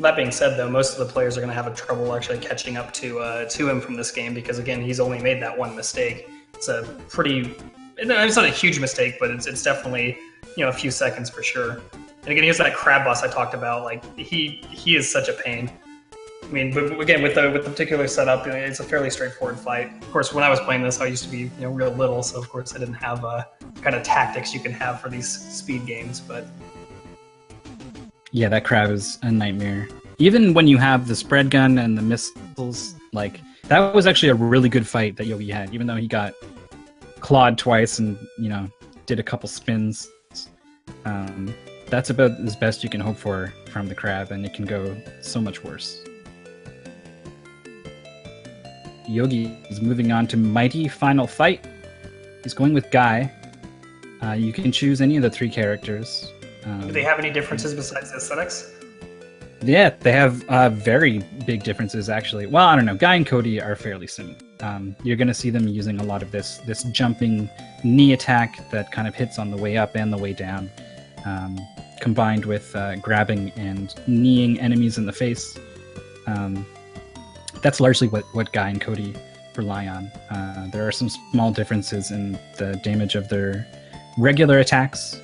That being said, though, most of the players are going to have trouble actually catching up to him from this game, because, again, he's only made that one mistake. It's a pretty... It's not a huge mistake, but it's definitely, a few seconds for sure. And again, here's that crab boss I talked about. Like, he is such a pain. I mean, but again, with the particular setup, it's a fairly straightforward fight. Of course, when I was playing this, I used to be real little, so of course I didn't have kind of tactics you can have for these speed games, but... Yeah, that crab is a nightmare. Even when you have the spread gun and the missiles, like, that was actually a really good fight that Yogi had, even though he got clawed twice and, did a couple spins. That's about as best you can hope for from the crab, and it can go so much worse. Yogi is moving on to Mighty Final Fight. He's going with Guy. You can choose any of the 3 characters. Do they have any differences besides the aesthetics? Yeah, they have very big differences, actually. Well, I don't know. Guy and Cody are fairly similar. You're going to see them using a lot of this jumping knee attack that kind of hits on the way up and the way down, combined with grabbing and kneeing enemies in the face. That's largely what Guy and Cody rely on. There are some small differences in the damage of their regular attacks.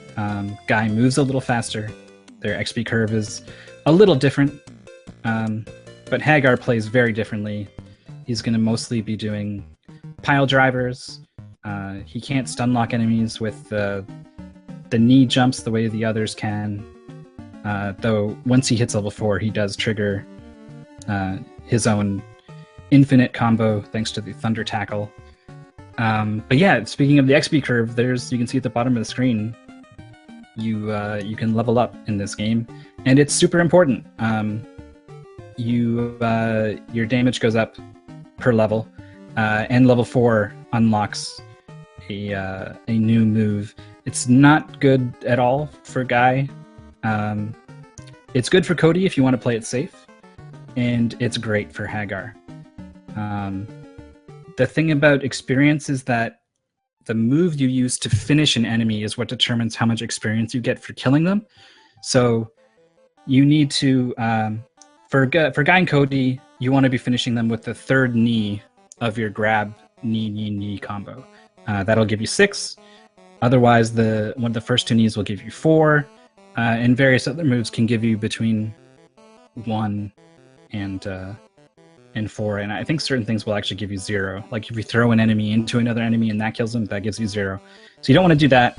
Guy moves a little faster. Their XP curve is a little different, but Hagar plays very differently. He's going to mostly be doing pile drivers. He can't stun lock enemies with the knee jumps the way the others can, though once he hits level 4, he does trigger his own infinite combo thanks to the Thunder Tackle. But yeah, speaking of the XP curve, you can see at the bottom of the screen, you can level up in this game, and it's super important. Your damage goes up per level, and level 4 unlocks a new move. It's not good at all for Guy. It's good for Cody if you want to play it safe, and it's great for Hagar. The thing about experience is that the move you use to finish an enemy is what determines how much experience you get for killing them. So you need to, for Guy and Cody, you want to be finishing them with the third knee of your grab knee combo. That'll give you 6. Otherwise, one of the first 2 knees will give you 4, and various other moves can give you between 1 and 4. And I think certain things will actually give you 0. Like if you throw an enemy into another enemy and that kills them, that gives you 0. So you don't want to do that.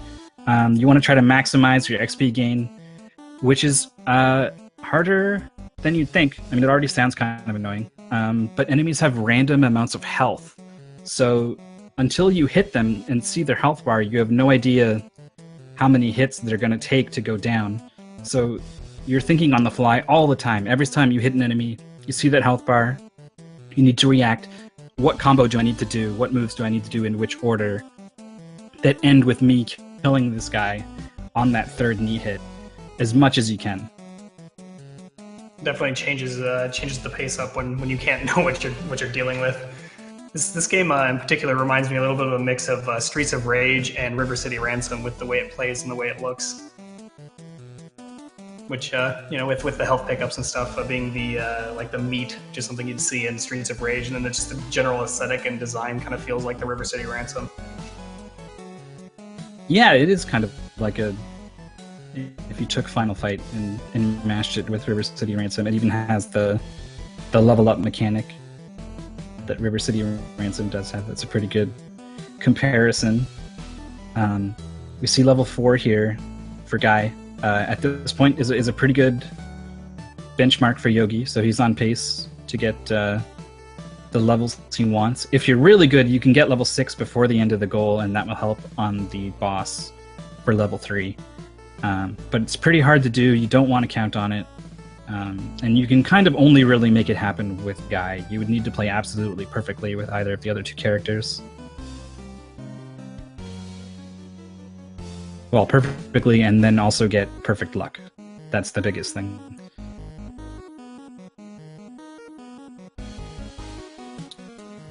You want to try to maximize your XP gain, which is harder than you'd think. I mean, it already sounds kind of annoying. But enemies have random amounts of health. So until you hit them and see their health bar, you have no idea how many hits they're going to take to go down. So you're thinking on the fly all the time. Every time you hit an enemy, you see that health bar, you need to react. What combo do I need to do? What moves do I need to do in which order that end with me killing this guy on that third knee hit as much as you can? Definitely changes the pace up when you can't know what you're dealing with. This game in particular reminds me a little bit of a mix of Streets of Rage and River City Ransom with the way it plays and the way it looks. Which with the health pickups and stuff being the like the meat, just something you'd see in Streets of Rage, and then just the general aesthetic and design kind of feels like the River City Ransom. Yeah, it is kind of like if you took Final Fight and mashed it with River City Ransom, it even has the level up mechanic that River City Ransom does have. That's a pretty good comparison. We see level 4 here for Guy. At this point is a pretty good benchmark for Yogi, so he's on pace to get the levels he wants. If you're really good, you can get level 6 before the end of the goal, and that will help on the boss for level 3. But it's pretty hard to do. You don't want to count on it. And you can kind of only really make it happen with Guy. You would need to play absolutely perfectly with either of the other 2 characters. Well, perfectly, and then also get perfect luck. That's the biggest thing.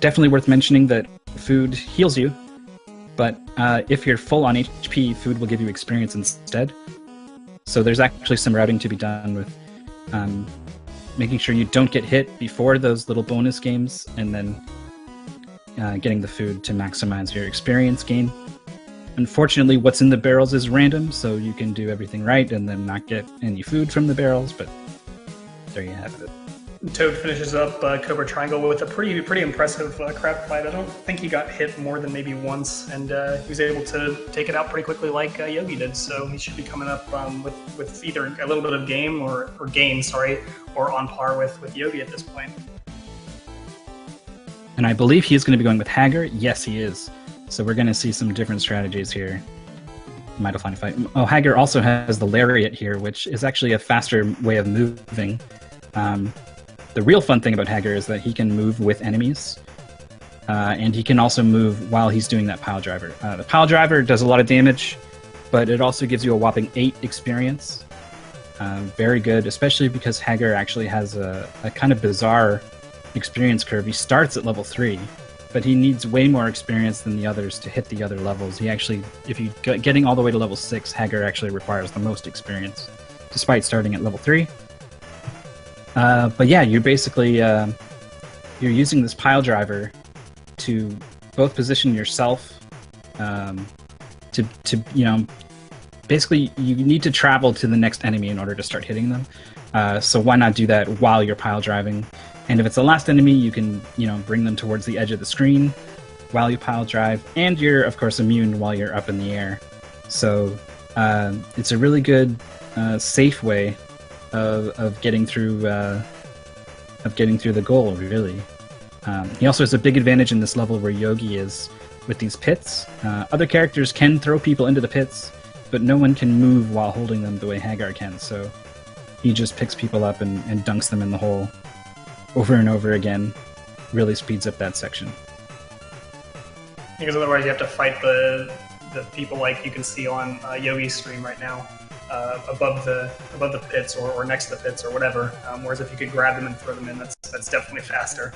Definitely worth mentioning that food heals you, but if you're full on HP, food will give you experience instead. So there's actually some routing to be done with making sure you don't get hit before those little bonus games, and then getting the food to maximize your experience gain. Unfortunately, what's in the barrels is random, so you can do everything right and then not get any food from the barrels, but there you have it. Toad finishes up Cobra Triangle with a pretty impressive crab fight. I don't think he got hit more than maybe once, and he was able to take it out pretty quickly like Yogi did, so he should be coming up with either a little bit of gain, or on par with Yogi at this point. And I believe he's going to be going with Hagar. Yes, he is. So we're going to see some different strategies here. Might have Final Fight. Oh, Hagar also has the Lariat here, which is actually a faster way of moving. The real fun thing about Hagar is that he can move with enemies, and he can also move while he's doing that pile driver. The pile driver does a lot of damage, but it also gives you a whopping 8 experience. Very good, especially because Hagar actually has a kind of bizarre experience curve. He starts at level 3, but he needs way more experience than the others to hit the other levels. He actually, if you getting all the way to level 6, Hagar actually requires the most experience, despite starting at level 3. But yeah, you're basically you're using this pile driver to both position yourself to basically you need to travel to the next enemy in order to start hitting them. So why not do that while you're pile driving? And if it's the last enemy, you can bring them towards the edge of the screen while you pile drive, and you're of course immune while you're up in the air. So it's a really good safe way of getting through the goal, really. He also has a big advantage in this level where Yogi is with these pits. Other characters can throw people into the pits, but no one can move while holding them the way Hagar can, so he just picks people up and dunks them in the hole over and over again. Really speeds up that section. Because otherwise you have to fight the people like you can see on Yogi's stream right now. Above the pits or next to the pits or whatever. Whereas if you could grab them and throw them in, that's definitely faster.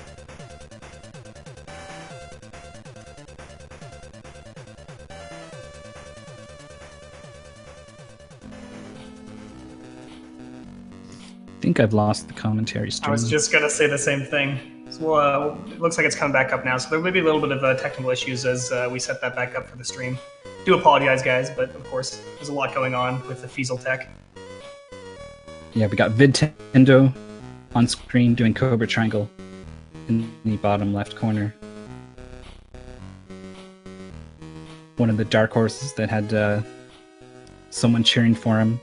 think I've lost the commentary stream. I was just gonna say the same thing. So, it looks like it's coming back up now, so there may be a little bit of technical issues as we set that back up for the stream. Do apologize, guys, but of course, there's a lot going on with the Fiesel tech. Yeah, we got Vidtendo on screen doing Cobra Triangle in the bottom left corner. One of the dark horses that had someone cheering for him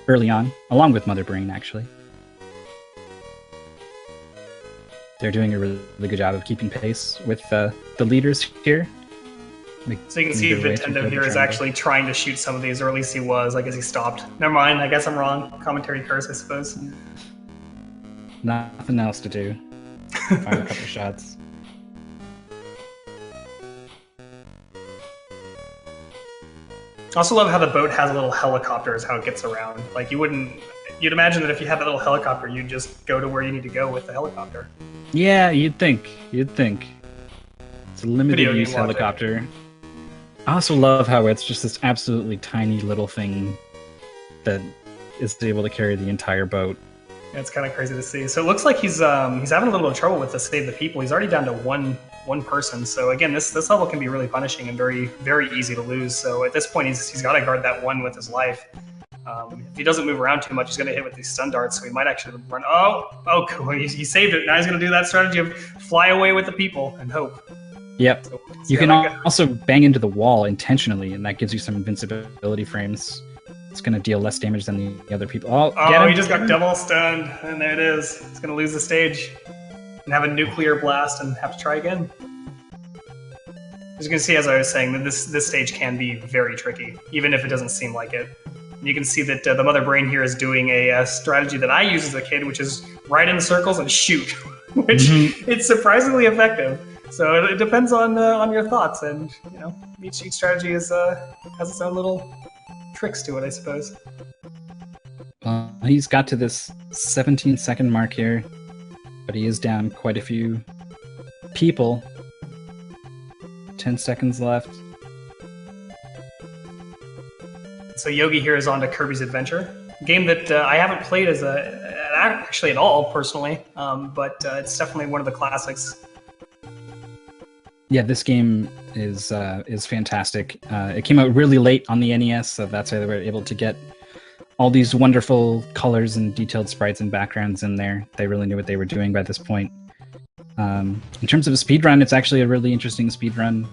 early on, along with Mother Brain, actually. They're doing a really good job of keeping pace with the leaders here. So you can see Vidtendo here is actually trying to shoot some of these, or at least he was. I guess he stopped. Never mind, I guess I'm wrong. Commentary curse, I suppose. Nothing else to do. Fire a couple shots. I also love how the boat has a little helicopter is how it gets around. Like, you'd imagine that if you had that little helicopter, you'd just go to where you need to go with the helicopter. Yeah, you'd think. It's a limited Video use game helicopter. I also love how it's just this absolutely tiny little thing that is able to carry the entire boat. Yeah, it's kind of crazy to see. So it looks like he's having a little bit of trouble with the Save the People. He's already down to one person. So again, this level can be really punishing and very, very easy to lose. So at this point, he's got to guard that one with his life. If he doesn't move around too much, he's going to hit with these stun darts. So he might actually run. Oh, cool. He saved it. Now he's going to do that strategy of fly away with the people and hope. Yep. So, you can also bang into the wall intentionally, and that gives you some invincibility frames. It's going to deal less damage than the other people. Oh, he just got double stunned, and there it is. He's going to lose the stage and have a nuclear blast and have to try again. As you can see, as I was saying, this stage can be very tricky, even if it doesn't seem like it. You can see that the Mother Brain here is doing a strategy that I used as a kid, which is ride in circles and shoot, which it's surprisingly effective. So it depends on your thoughts, and each strategy has its own little tricks to it, I suppose. He's got to this 17-second mark here, but he is down quite a few people. 10 seconds left. So Yogi here is on to Kirby's Adventure, a game that I haven't played actually at all personally, but it's definitely one of the classics. Yeah, this game is fantastic. It came out really late on the NES, so that's why they were able to get all these wonderful colors and detailed sprites and backgrounds in there. They really knew what they were doing by this point. In terms of a speedrun, it's actually a really interesting speedrun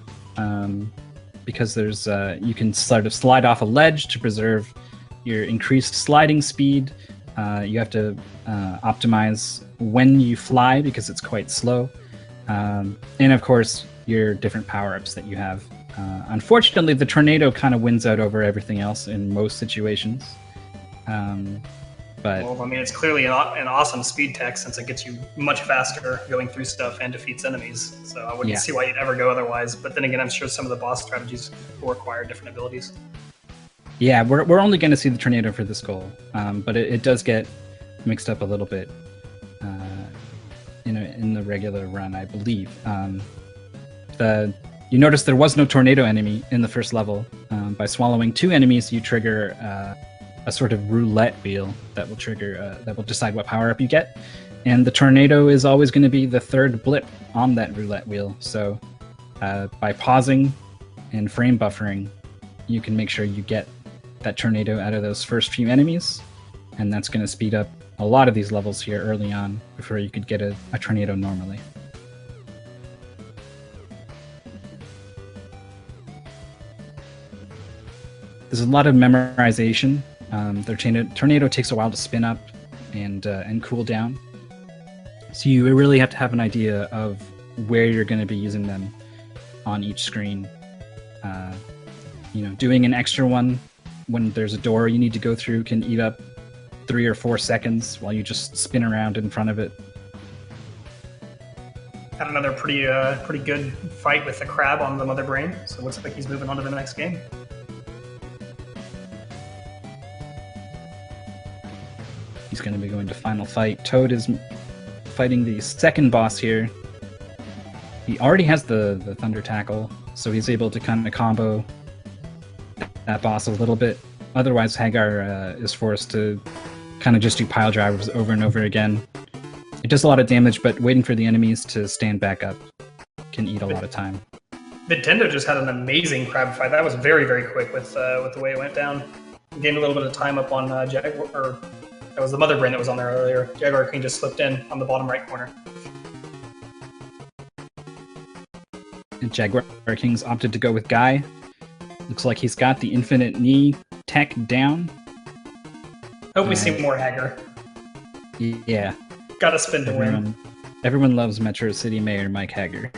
because there's you can sort of slide off a ledge to preserve your increased sliding speed. You have to optimize when you fly because it's quite slow. And of course, your different power-ups that you have. Unfortunately, the tornado kind of wins out over everything else in most situations. But well, I mean, it's clearly an awesome speed tech since it gets you much faster going through stuff and defeats enemies. So I wouldn't see why you'd ever go otherwise. But then again, I'm sure some of the boss strategies will require different abilities. Yeah, we're only going to see the tornado for this goal, but it does get mixed up a little bit in the regular run, I believe. You notice there was no tornado enemy in the first level. By swallowing 2 enemies, you trigger a sort of roulette wheel that will trigger that will decide what power up you get, and the tornado is always going to be the third blip on that roulette wheel. So by pausing and frame buffering, you can make sure you get that tornado out of those first few enemies, and that's going to speed up a lot of these levels here early on before you could get a tornado normally. There's a lot of memorization. The tornado takes a while to spin up and cool down, so you really have to have an idea of where you're going to be using them on each screen. Doing an extra one when there's a door you need to go through can eat up 3 or 4 seconds while you just spin around in front of it. Had another pretty good fight with the crab on the Mother Brain, so it looks like he's moving on to the next game. He's going to be going to final fight. Toad is fighting the second boss here. He already has the Thunder Tackle, so he's able to kind of combo that boss a little bit. Otherwise, Hagar is forced to kind of just do pile drivers over and over again. It does a lot of damage, but waiting for the enemies to stand back up can eat a lot of time. Nintendo just had an amazing crab fight. That was very, very quick with the way it went down. Gained a little bit of time up on Jaguar, or that was the Mother Brain that was on there earlier. Jaguar King just slipped in on the bottom right corner. And Jaguar King's opted to go with Guy. Looks like he's got the Infinite Knee tech down. Hope we see more Hager. Yeah. Gotta spin to win. Everyone loves Metro City Mayor Mike Hager.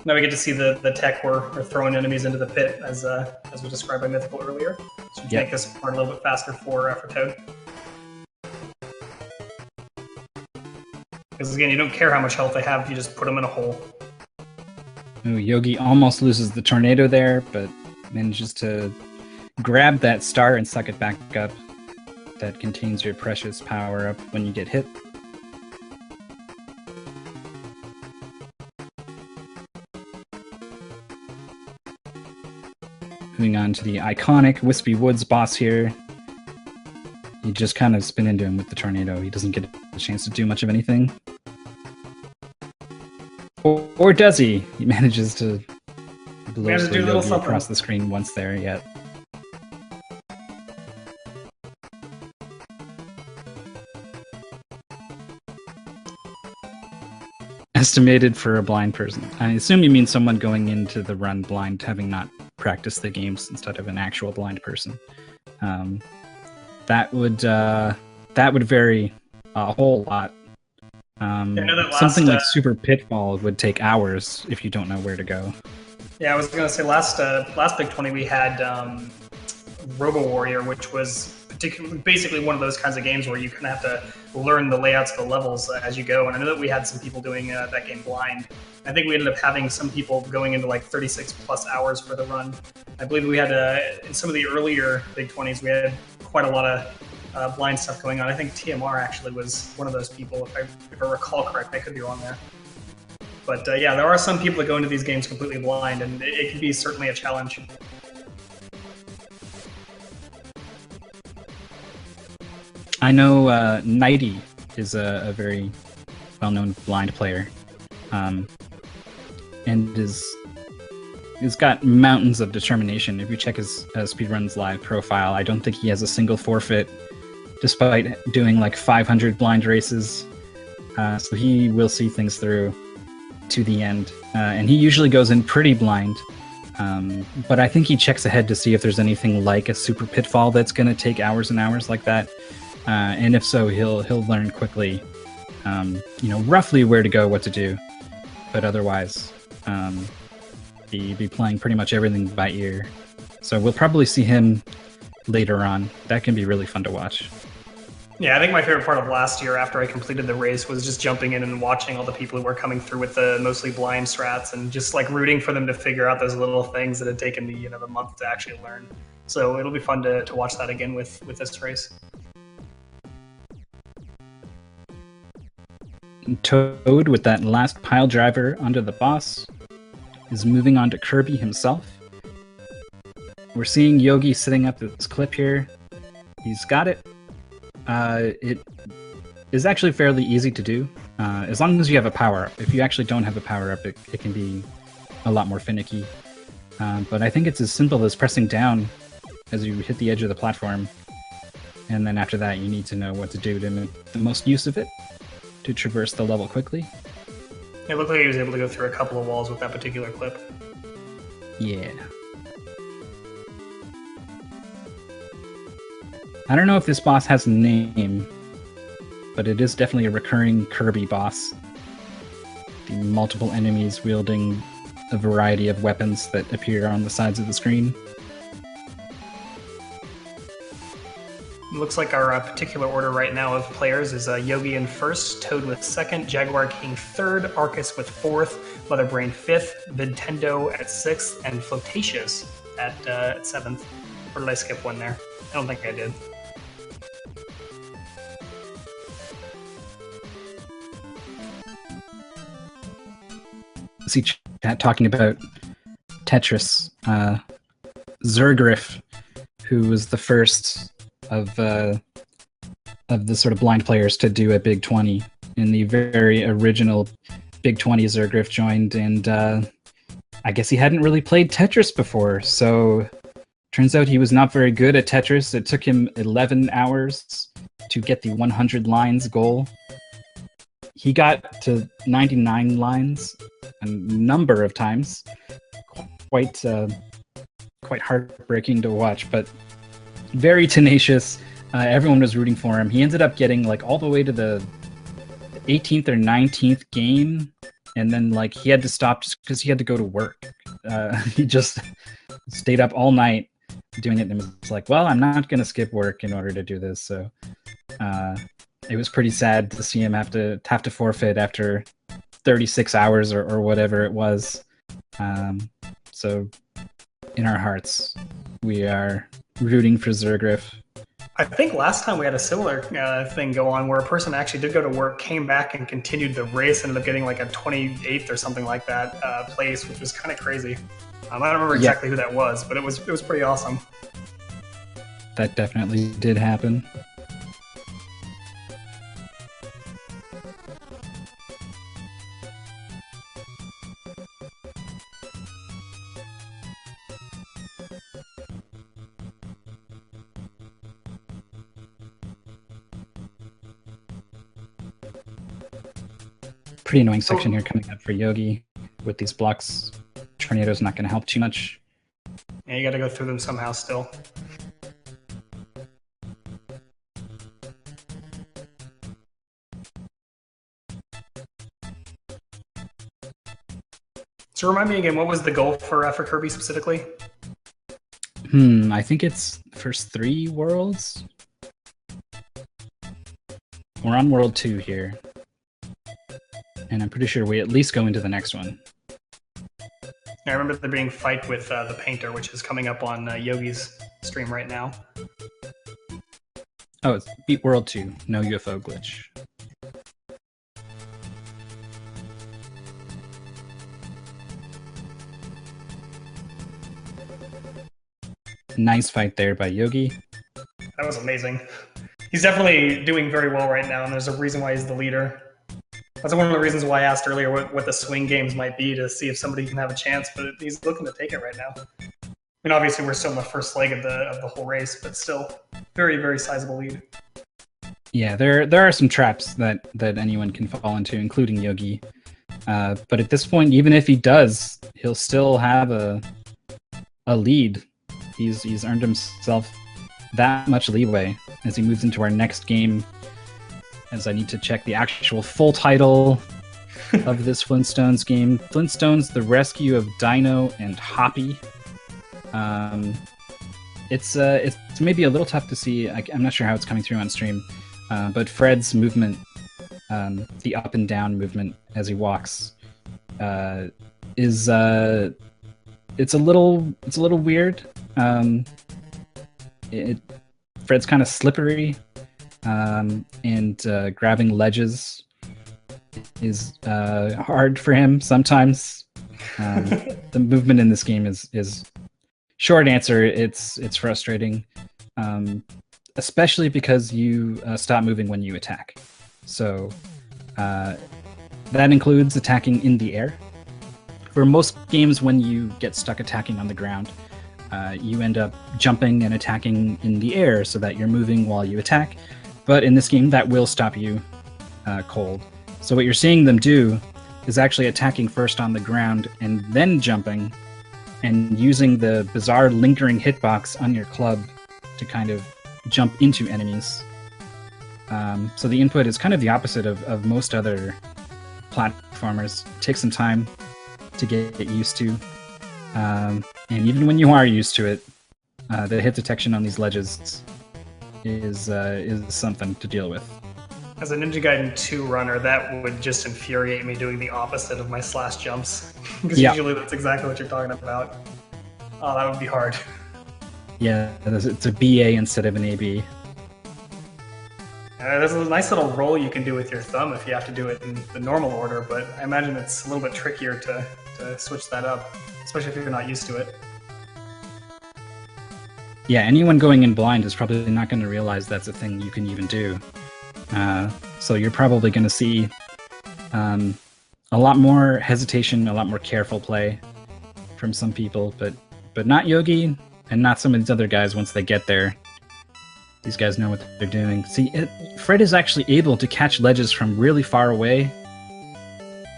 Now we get to see the tech where we're throwing enemies into the pit, as was described by Mythical earlier. So we make this part a little bit faster for Toad. Because again, you don't care how much health they have, you just put them in a hole. Ooh, Yogi almost loses the tornado there, but manages to grab that star and suck it back up. That contains your precious power-up when you get hit. Moving on to the iconic Wispy Woods boss here. You just kind of spin into him with the tornado. He doesn't get a chance to do much of anything. Or does he? He manages to blow Yogi across the screen once there, yet. Estimated for a blind person. I assume you mean someone going into the run blind, having not practiced the games instead of an actual blind person. That would vary a whole lot. Something like Super Pitfall would take hours if you don't know where to go. Yeah, I was going to say last Big 20 we had Robo Warrior, which was basically one of those kinds of games where you kind of have to learn the layouts of the levels as you go. And I know that we had some people doing that game blind. I think we ended up having some people going into like 36 plus hours for the run. I believe we had in some of the earlier Big 20s, we had quite a lot of blind stuff going on. I think TMR actually was one of those people, if I recall correctly. I could be wrong there. But yeah, there are some people that go into these games completely blind, and it can be certainly a challenge. I know Nighty is a very well-known blind player, and he's got mountains of determination. If you check his Speedruns Live profile, I don't think he has a single forfeit, despite doing like 500 blind races. So he will see things through to the end, and he usually goes in pretty blind. But I think he checks ahead to see if there's anything like a Super Pitfall that's going to take hours and hours like that. And if so, he'll learn quickly, roughly where to go, what to do. But otherwise, be playing pretty much everything by ear. So we'll probably see him later on. That can be really fun to watch. Yeah, I think my favorite part of last year after I completed the race was just jumping in and watching all the people who were coming through with the mostly blind strats and just like rooting for them to figure out those little things that had taken me, the month to actually learn. So it'll be fun to watch that again with this race. Toad, with that last pile driver onto the boss, is moving on to Kirby himself. We're seeing Yogi setting up this clip here. He's got it. It is actually fairly easy to do, as long as you have a power-up. If you actually don't have a power-up, it can be a lot more finicky. But I think it's as simple as pressing down as you hit the edge of the platform, and then after that you need to know what to do to make the most use of it, to traverse the level quickly. It looked like he was able to go through a couple of walls with that particular clip. Yeah. I don't know if this boss has a name, but it is definitely a recurring Kirby boss. The multiple enemies wielding a variety of weapons that appear on the sides of the screen. It looks like our particular order right now of players is Yogi in first, Toad with second, Jaguar King third, Arcus with fourth, Motherbrain fifth, Nintendo at sixth, and Flotatius at seventh. Or did I skip one there? I don't think I did. See chat talking about Tetris. Zergriff, who was the first of the sort of blind players to do a Big 20 in the very original Big 20. Zergriff joined, and I guess he hadn't really played Tetris before, so turns out he was not very good at Tetris. It took him 11 hours to get the 100 lines goal. He got to 99 lines a number of times. Quite heartbreaking to watch, but very tenacious. Everyone was rooting for him. He ended up getting like all the way to the 18th or 19th game, and then like he had to stop just because he had to go to work. He just stayed up all night doing it, and was like, well, I'm not going to skip work in order to do this. So it was pretty sad to see him have to forfeit after 36 hours or whatever it was. So in our hearts, we are rooting for Zergriff. I think last time we had a similar thing go on where a person actually did go to work, came back and continued the race, ended up getting like a 28th or something like that place, which was kind of crazy. I don't remember exactly who that was, but it was pretty awesome. That definitely did happen. Pretty annoying section here coming up for Yogi with these blocks. Tornado's not going to help too much. Yeah, you got to go through them somehow still. So remind me again, what was the goal for Kirby specifically? I think it's the first 3 worlds. We're on World 2 here. And I'm pretty sure we at least go into the next one. I remember there being a fight with the painter, which is coming up on Yogi's stream right now. Oh, it's beat World 2, no UFO glitch. Nice fight there by Yogi. That was amazing. He's definitely doing very well right now, and there's a reason why he's the leader. That's one of the reasons why I asked earlier what the swing games might be, to see if somebody can have a chance, but he's looking to take it right now. I mean, obviously we're still in the first leg of the whole race, but still very, very sizable lead. Yeah, there are some traps that anyone can fall into, including Yogi. But at this point, even if he does, he'll still have a lead. He's earned himself that much leeway as he moves into our next game. As I need to check the actual full title of this Flintstones game. Flintstones, The Rescue of Dino and Hoppy. It's maybe a little tough to see. I'm not sure how it's coming through on stream. But Fred's movement, the up and down movement as he walks, is it's a little weird. Fred's kind of slippery. And grabbing ledges is hard for him sometimes. The movement in this game is short answer. It's frustrating, especially because you stop moving when you attack. So that includes attacking in the air. For most games, when you get stuck attacking on the ground, you end up jumping and attacking in the air so that you're moving while you attack. But in this game, that will stop you cold. So what you're seeing them do is actually attacking first on the ground and then jumping and using the bizarre lingering hitbox on your club to kind of jump into enemies. So the input is kind of the opposite of most other platformers. It takes some time to get used to. And even when you are used to it, the hit detection on these ledges is something to deal with. As a Ninja Gaiden 2 runner, that would just infuriate me, doing the opposite of my slash jumps. Because usually that's exactly what you're talking about. Oh, that would be hard. Yeah, it's a BA instead of an AB. There's a nice little roll you can do with your thumb if you have to do it in the normal order, but I imagine it's a little bit trickier to switch that up, especially if you're not used to it. Yeah, anyone going in blind is probably not going to realize that's a thing you can even do. So you're probably going to see a lot more hesitation, a lot more careful play from some people, but not Yogi and not some of these other guys once they get there. These guys know what they're doing. See, Fred is actually able to catch ledges from really far away,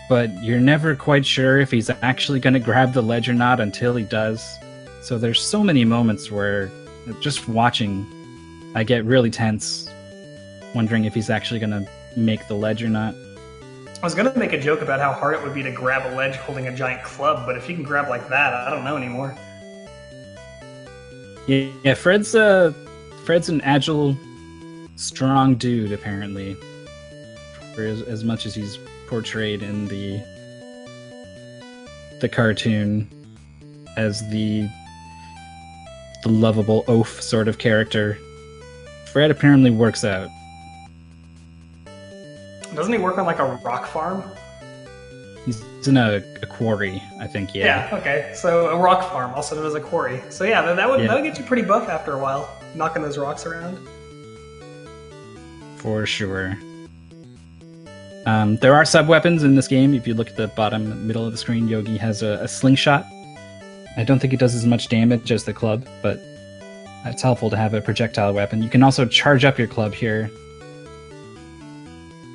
but you're never quite sure if he's actually going to grab the ledge or not until he does. So there's so many moments where, just watching, I get really tense, wondering if he's actually going to make the ledge or not. I was going to make a joke about how hard it would be to grab a ledge holding a giant club, but if you can grab like that, I don't know anymore. Yeah, Fred's an agile, strong dude, apparently, for as much as he's portrayed in the cartoon as the lovable oaf sort of character. Fred apparently works out. Doesn't he work on like a rock farm? He's in a quarry, I think, yeah. Yeah, okay. So a rock farm, also known as a quarry. So yeah, that would get you pretty buff after a while, knocking those rocks around. For sure. There are sub-weapons in this game. If you look at the bottom middle of the screen, Yogi has a slingshot. I don't think it does as much damage as the club, but it's helpful to have a projectile weapon. You can also charge up your club here.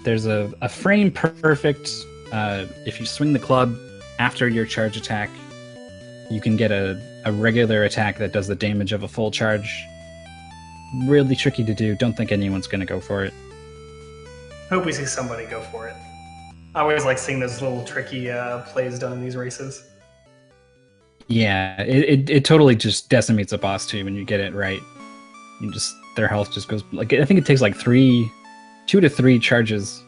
There's a frame perfect. If you swing the club after your charge attack, you can get a regular attack that does the damage of a full charge. Really tricky to do. Don't think anyone's going to go for it. Hope we see somebody go for it. I always like seeing those little tricky plays done in these races. Yeah, it totally just decimates a boss too when you get it right. Their health just goes, like, I think it takes like 2 to 3 charges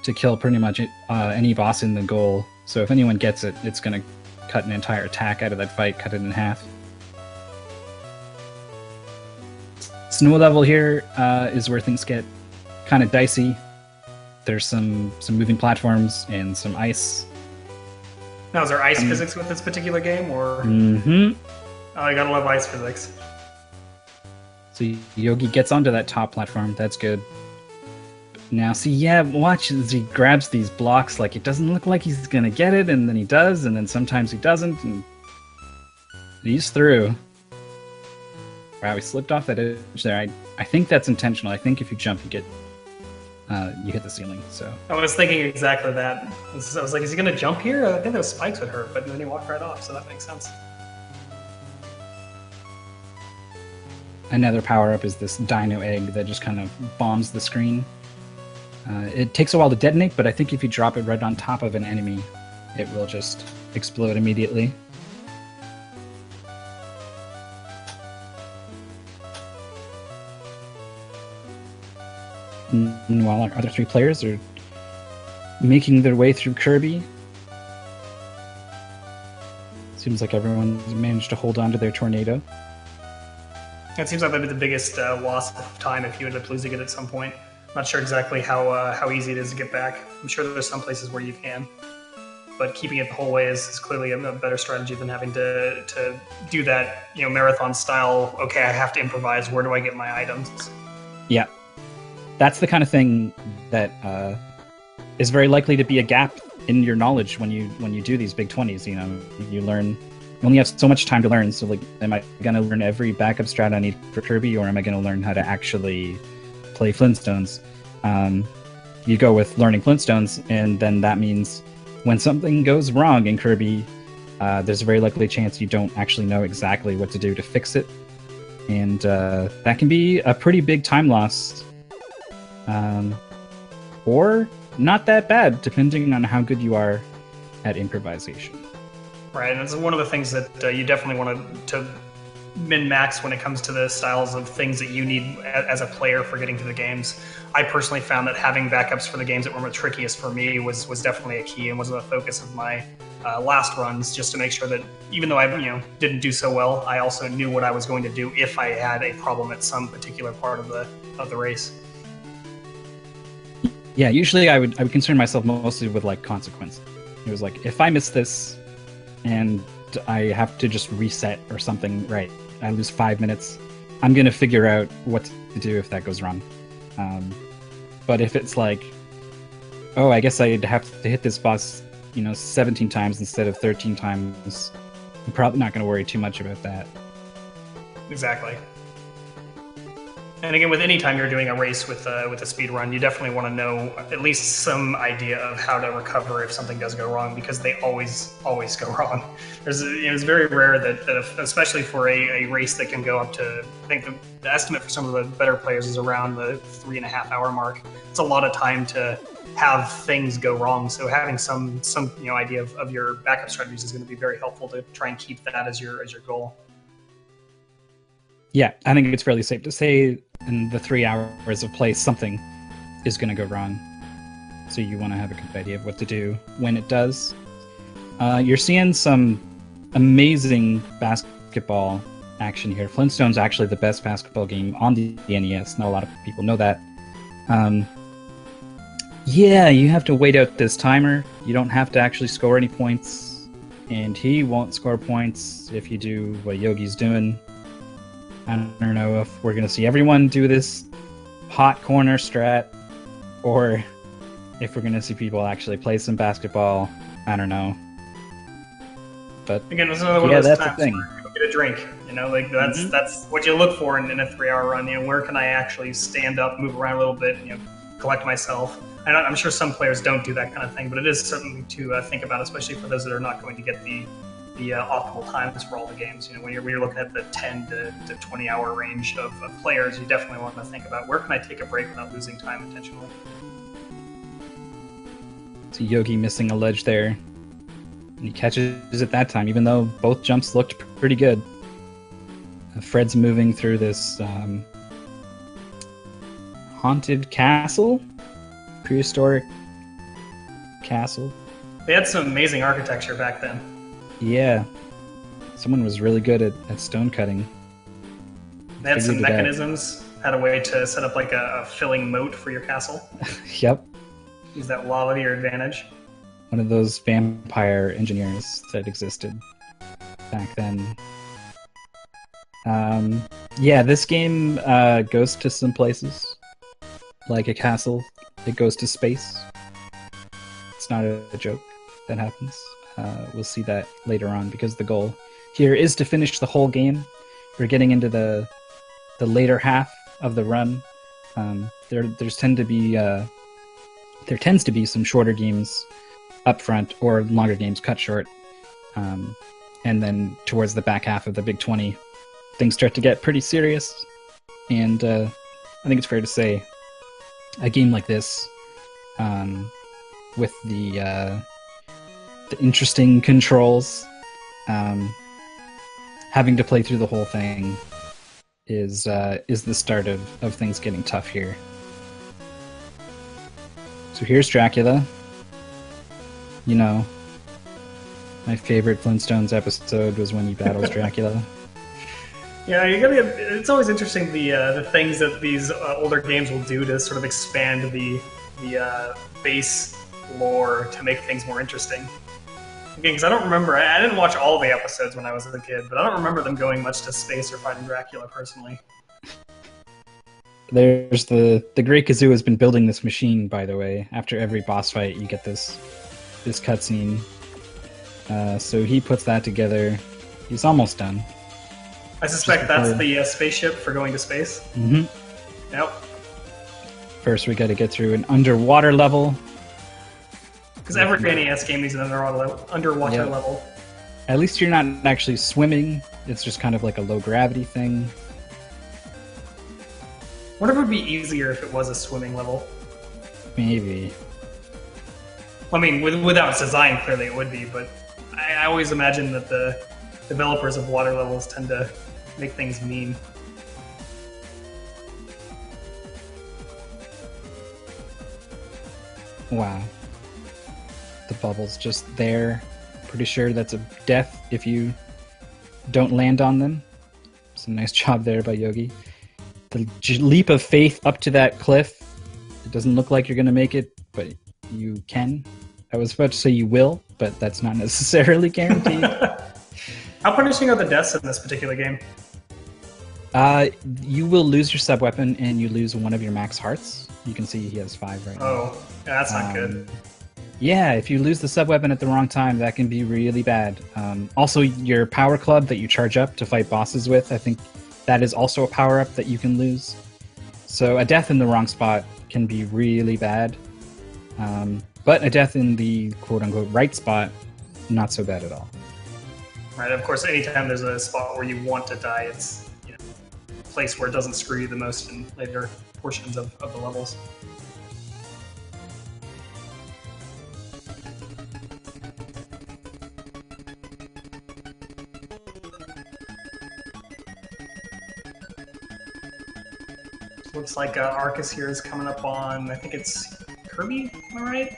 to kill pretty much any boss in the goal. So if anyone gets it, it's gonna cut an entire attack out of that fight, cut it in half. Snow level here is where things get kind of dicey. There's some moving platforms and some ice. Now, is there ice physics with this particular game, or? Mm-hmm. Oh, you gotta love ice physics. So Yogi gets onto that top platform. That's good. Now, see, yeah, watch as he grabs these blocks. Like, it doesn't look like he's gonna get it, and then he does, and then sometimes he doesn't, and he's through. Wow, he slipped off that edge there. I think that's intentional. I think if you jump, you hit the ceiling. So I was thinking exactly that. I was like, is he gonna jump here? I think those spikes would hurt, but then he walked right off, so that makes sense. Another power-up is this dino egg that just kind of bombs the screen. It takes a while to detonate, but I think if you drop it right on top of an enemy, it will just explode immediately. Meanwhile, our other 3 players are making their way through Kirby. Seems like everyone's managed to hold on to their tornado. It seems like that'd be the biggest loss of time if you end up losing it at some point. Not sure exactly how easy it is to get back. I'm sure there's some places where you can, but keeping it the whole way is clearly a better strategy than having to do that, marathon style. Okay, I have to improvise. Where do I get my items? Yeah, that's the kind of thing that is very likely to be a gap in your knowledge when you do these big 20s. You learn. You only have so much time to learn. So, like, am I going to learn every backup strat I need for Kirby, or am I going to learn how to actually play Flintstones? You go with learning Flintstones, and then that means when something goes wrong in Kirby, there's a very likely chance you don't actually know exactly what to do to fix it, and that can be a pretty big time loss, or not that bad, depending on how good you are at improvisation. Right, and it's one of the things that you definitely want to min-max when it comes to the styles of things that you need as a player for getting to the games. I personally found that having backups for the games that were the trickiest for me was definitely a key and was the focus of my last runs, just to make sure that even though I didn't do so well, I also knew what I was going to do if I had a problem at some particular part of the race. Yeah, usually I would concern myself mostly with like consequences. It was like if I miss this and I have to just reset or something, right? I lose 5 minutes. I'm gonna figure out what to do if that goes wrong. But if it's like, oh, I guess I'd have to hit this boss, 17 times instead of 13 times, I'm probably not gonna worry too much about that. Exactly. And again, with any time you're doing a race with a speed run, you definitely want to know at least some idea of how to recover if something does go wrong, because they always go wrong. It's very rare that especially for a race that can go up to, I think the estimate for some of the better players is around the 3.5 hour mark. It's a lot of time to have things go wrong. So having some idea of your backup strategies is going to be very helpful to try and keep that as your goal. Yeah, I think it's fairly safe to say in the 3 hours of play, something is going to go wrong. So you want to have a good idea of what to do when it does. You're seeing some amazing basketball action here. Flintstone's actually the best basketball game on the NES. Not a lot of people know that. Yeah, you have to wait out this timer. You don't have to actually score any points. And he won't score points if you do what Yogi's doing. I don't know if we're going to see everyone do this hot corner strat, or if we're going to see people actually play some basketball. I don't know. But again, it's another one of those times where you get a drink. That's what you look for in a 3 hour run. Where can I actually stand up, move around a little bit, collect myself? And I'm sure some players don't do that kind of thing, but it is something to think about, especially for those that are not going to get the optimal times for all the games. When you're looking at the 10 to 20 hour range of players, you definitely want to think about where can I take a break without losing time intentionally. So Yogi missing a ledge there, and he catches it that time, even though both jumps looked pretty good. Fred's moving through this haunted castle, prehistoric castle. They had some amazing architecture back then. Yeah, someone was really good at stone cutting. They had some mechanisms, had a way to set up like a filling moat for your castle. Yep. Use that lava to your advantage. One of those vampire engineers that existed back then. Yeah, this game goes to some places, like a castle. It goes to space. It's not a joke that happens. We'll see that later on, because the goal here is to finish the whole game. We're getting into the later half of the run. There tends to be some shorter games up front, or longer games cut short. And then towards the back half of the Big 20, things start to get pretty serious. And I think it's fair to say a game like this, with the interesting controls, having to play through the whole thing is the start of things getting tough here. So here's Dracula. My favorite Flintstones episode was when he battles Dracula. Yeah, it's always interesting the things that these older games will do to sort of expand the base lore to make things more interesting. Again, because I don't remember, I didn't watch all the episodes when I was a kid, but I don't remember them going much to space or fighting Dracula personally. There's the Great Kazoo has been building this machine, by the way. After every boss fight, you get this cutscene. So he puts that together. He's almost done. I suspect that's the spaceship for going to space. Mm-hmm. Yep. First, we got to get through an underwater level. Because every NES game needs an underwater level. At least you're not actually swimming. It's just kind of like a low gravity thing. I wonder if it would be easier if it was a swimming level. Maybe. I mean, without its design, clearly it would be, but I always imagine that the developers of water levels tend to make things mean. Wow. The bubble's just there. Pretty sure that's a death if you don't land on them. It's a nice job there by Yogi. The leap of faith up to that cliff, Doesn't look like you're going to make it, but you can. I was about to say you will, but that's not necessarily guaranteed. How punishing are the deaths in this particular game? You will lose your sub-weapon, and you lose one of your max hearts. You can see he has 5 right now. Oh, yeah, that's not good. Yeah, if you lose the sub-weapon at the wrong time, that can be really bad. Also, your power club that you charge up to fight bosses with, I think that is also a power-up that you can lose. So a death in the wrong spot can be really bad. But a death in the quote-unquote right spot, not so bad at all. Right, of course, anytime there's a spot where you want to die, it's a place where it doesn't screw you the most in later portions of the levels. Looks like Arcus here is coming up on, I think it's Kirby, am I right?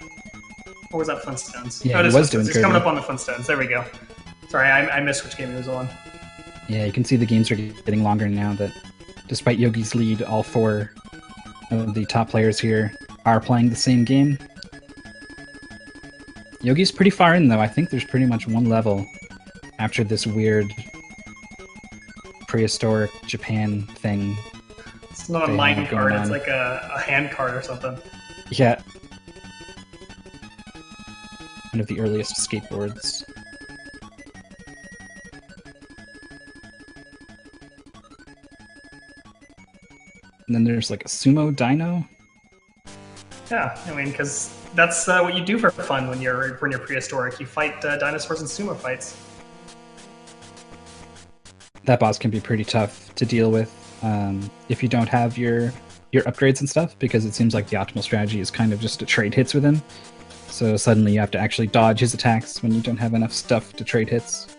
Or was that Flintstones? Yeah, it he was doing He's Kirby. coming up on the Flintstones. There we go. Sorry, I missed which game he was on. Yeah, you can see the games are getting longer now that despite Yogi's lead, all 4 of the top players here are playing the same game. Yogi's pretty far in though. I think there's pretty much one level after this weird prehistoric Japan thing. It's not a mine card, it's like a hand card or something. Yeah. One of the earliest skateboards. And then there's like a sumo dino. Yeah, I mean, because that's what you do for fun when you're prehistoric. You fight dinosaurs in sumo fights. That boss can be pretty tough to deal with if you don't have your upgrades and stuff, because it seems like the optimal strategy is kind of just to trade hits with him. So suddenly you have to actually dodge his attacks when you don't have enough stuff to trade hits.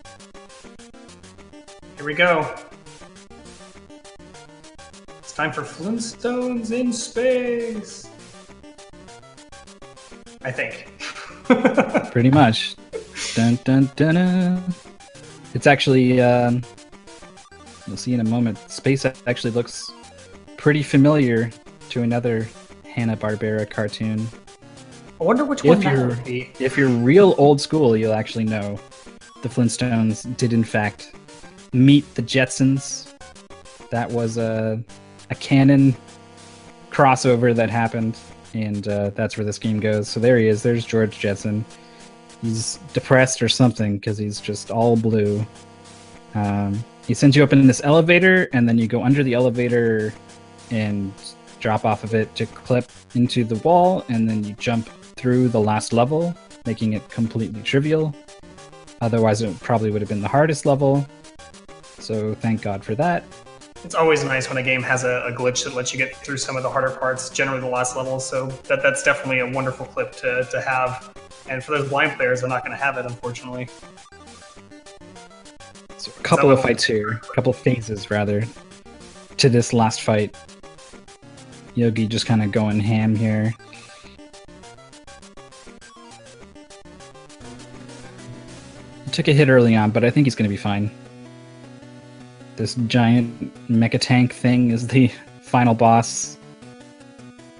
Here we go. It's time for Flintstones in space. I think. Pretty much. Dun dun dun dun. It's actually, you'll see in a moment, space actually looks pretty familiar to another Hanna-Barbera cartoon. I wonder which one that would be. If you're real old school, you'll actually know the Flintstones did in fact meet the Jetsons. That was a canon crossover that happened, and that's where this game goes. So there he is. There's George Jetson. He's depressed or something because he's just all blue. He sends you up in this elevator, and then you go under the elevator and drop off of it to clip into the wall, and then you jump through the last level, making it completely trivial. Otherwise, it probably would have been the hardest level. So thank God for that. It's always nice when a game has a glitch that lets you get through some of the harder parts, generally the last level, so that's definitely a wonderful clip to have. And for those blind players, they're not going to have it, unfortunately. So a couple of fights here, a couple of phases, rather, to this last fight. Yogi just kind of going ham here. He took a hit early on, but I think he's going to be fine. This giant mecha tank thing is the final boss.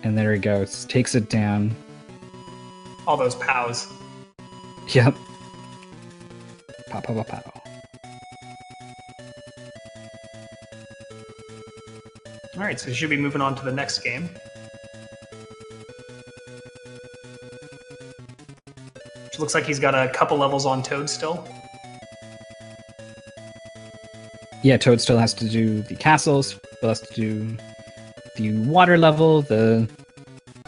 And there he goes. Takes it down. All those pows. Yep. Pow, pow, pow, pow. Alright, so we should be moving on to the next game. Which looks like he's got a couple levels on Toad still. Yeah, Toad still has to do the castles, still has to do the water level, the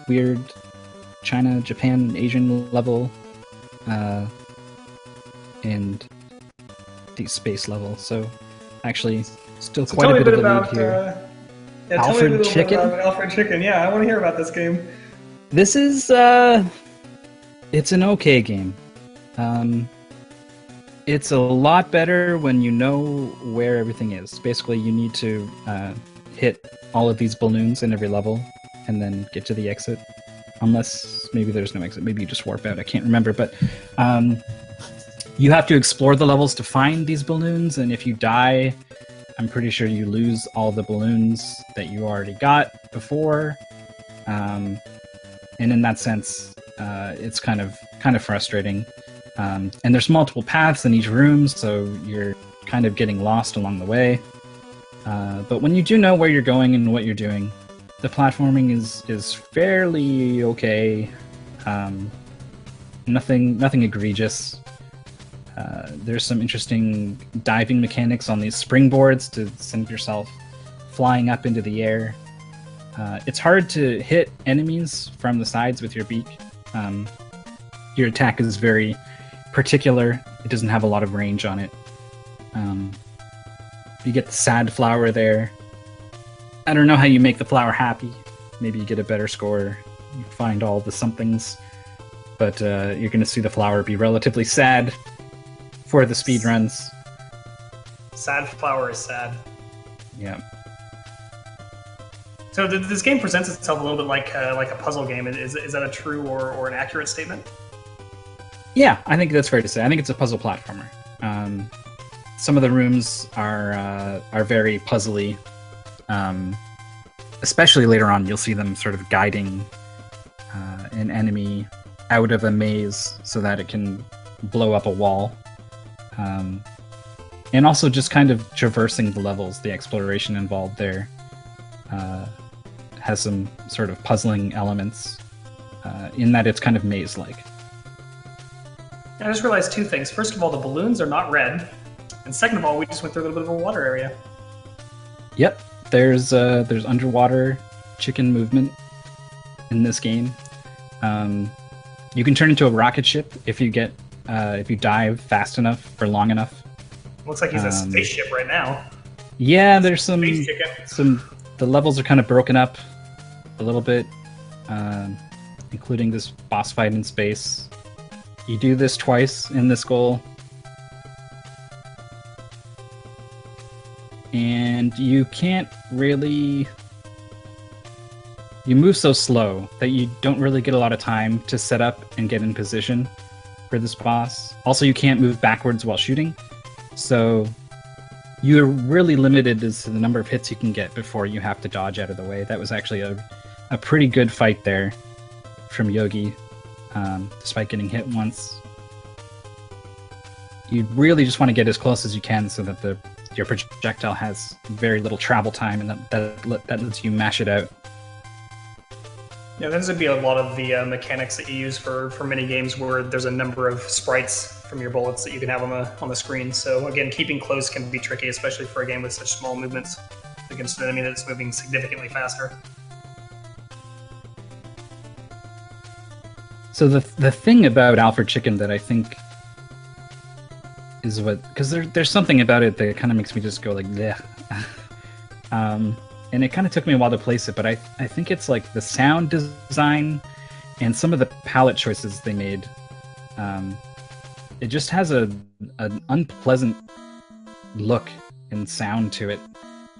weird China, Japan, Asian level, and the space level. So, actually, still quite a bit of a lead here. Alfred Chicken? Alfred Chicken, yeah, I want to hear about this game. This is, it's an okay game. It's a lot better when you know where everything is. Basically, you need to hit all of these balloons in every level and then get to the exit. Unless maybe there's no exit. Maybe you just warp out. I can't remember. But you have to explore the levels to find these balloons. And if you die, I'm pretty sure you lose all the balloons that you already got before. and in that sense, it's kind of frustrating. And there's multiple paths in each room, so you're kind of getting lost along the way. But when you do know where you're going and what you're doing, the platforming is fairly okay. Nothing egregious. There's some interesting diving mechanics on these springboards to send yourself flying up into the air. It's hard to hit enemies from the sides with your beak. Your attack is very particular. It doesn't have a lot of range on it. You get the sad flower there. I don't know how you make the flower happy. Maybe you get a better score. You find all the somethings. But you're going to see the flower be relatively sad for the speedruns. Sad flower is sad. Yeah. So this game presents itself a little bit like a puzzle game. Is that a true or an accurate statement? Yeah, I think that's fair to say. I think it's a puzzle platformer. Some of the rooms are very puzzly. Especially later on, you'll see them sort of guiding an enemy out of a maze so that it can blow up a wall. And also just kind of traversing the levels, the exploration involved there has some sort of puzzling elements in that it's kind of maze-like. I just realized two things. First of all, the balloons are not red. And second of all, we just went through a little bit of a water area. Yep, there's underwater chicken movement in this game. You can turn into a rocket ship if you dive fast enough for long enough. Looks like he's a spaceship right now. Yeah, there's some. Space The levels are kind of broken up a little bit, including this boss fight in space. You do this twice in this goal. And you can't really... You move so slow that you don't really get a lot of time to set up and get in position for this boss. Also, you can't move backwards while shooting, so you're really limited as to the number of hits you can get before you have to dodge out of the way. That was actually a pretty good fight there from Yogi, despite getting hit once. You really just want to get as close as you can so that your projectile has very little travel time, and that lets you mash it out. Yeah, there's would be a lot of the mechanics that you use for mini games where there's a number of sprites from your bullets that you can have on the screen. So again, keeping close can be tricky, especially for a game with such small movements against an enemy that's moving significantly faster. So the thing about Alfred Chicken that I think is because there's something about it that kind of makes me just go like, bleh. And it kind of took me a while to place it, but I think it's like the sound design and some of the palette choices they made. It just has an unpleasant look and sound to it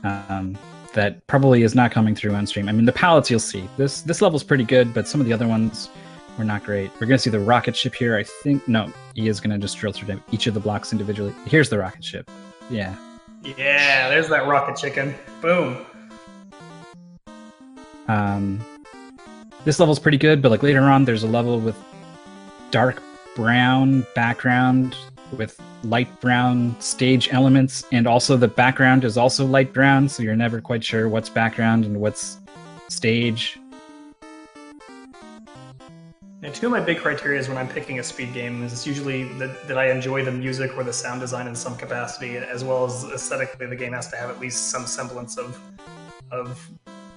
that probably is not coming through on stream. I mean, the palettes you'll see. This level's pretty good, but some of the other ones were not great. We're going to see the rocket ship here, I think. No, he is going to just drill through each of the blocks individually. Here's the rocket ship. Yeah. Yeah, there's that rocket chicken. Boom. This level's pretty good, but like later on, there's a level with dark brown background with light brown stage elements, and also the background is also light brown, so you're never quite sure what's background and what's stage. And two of my big criteria when I'm picking a speed game is usually that I enjoy the music or the sound design in some capacity, as well as aesthetically the game has to have at least some semblance of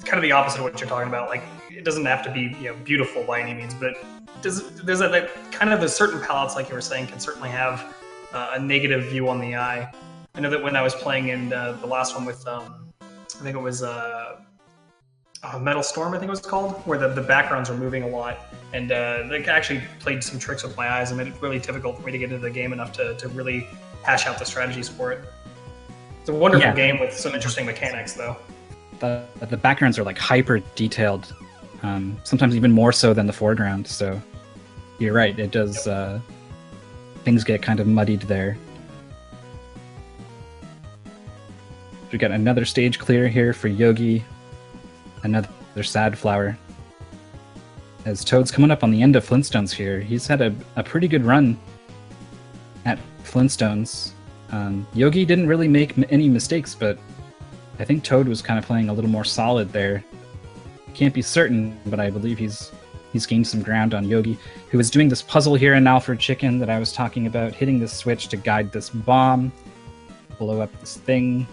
kind of the opposite of what you're talking about. Like, it doesn't have to be beautiful by any means, but there's a kind of the certain palettes, like you were saying, can certainly have a negative view on the eye. I know that when I was playing in the last one with, I think it was Metal Storm, I think it was called, where the backgrounds were moving a lot, and they actually played some tricks with my eyes and made it really difficult for me to get into the game enough to really hash out the strategies for it. It's a wonderful game with some interesting mechanics, though. The backgrounds are like hyper detailed, sometimes even more so than the foreground. So you're right, it does. Things get kind of muddied there. We got another stage clear here for Yogi. Another sad flower. as Toad's coming up on the end of Flintstones here. He's had a pretty good run at Flintstones. Yogi didn't really make any mistakes, but I think Toad was kind of playing a little more solid there. Can't be certain, but I believe he's gained some ground on Yogi, who is doing this puzzle here in Alfred Chicken that I was talking about, hitting this switch to guide this bomb, blow up this thing.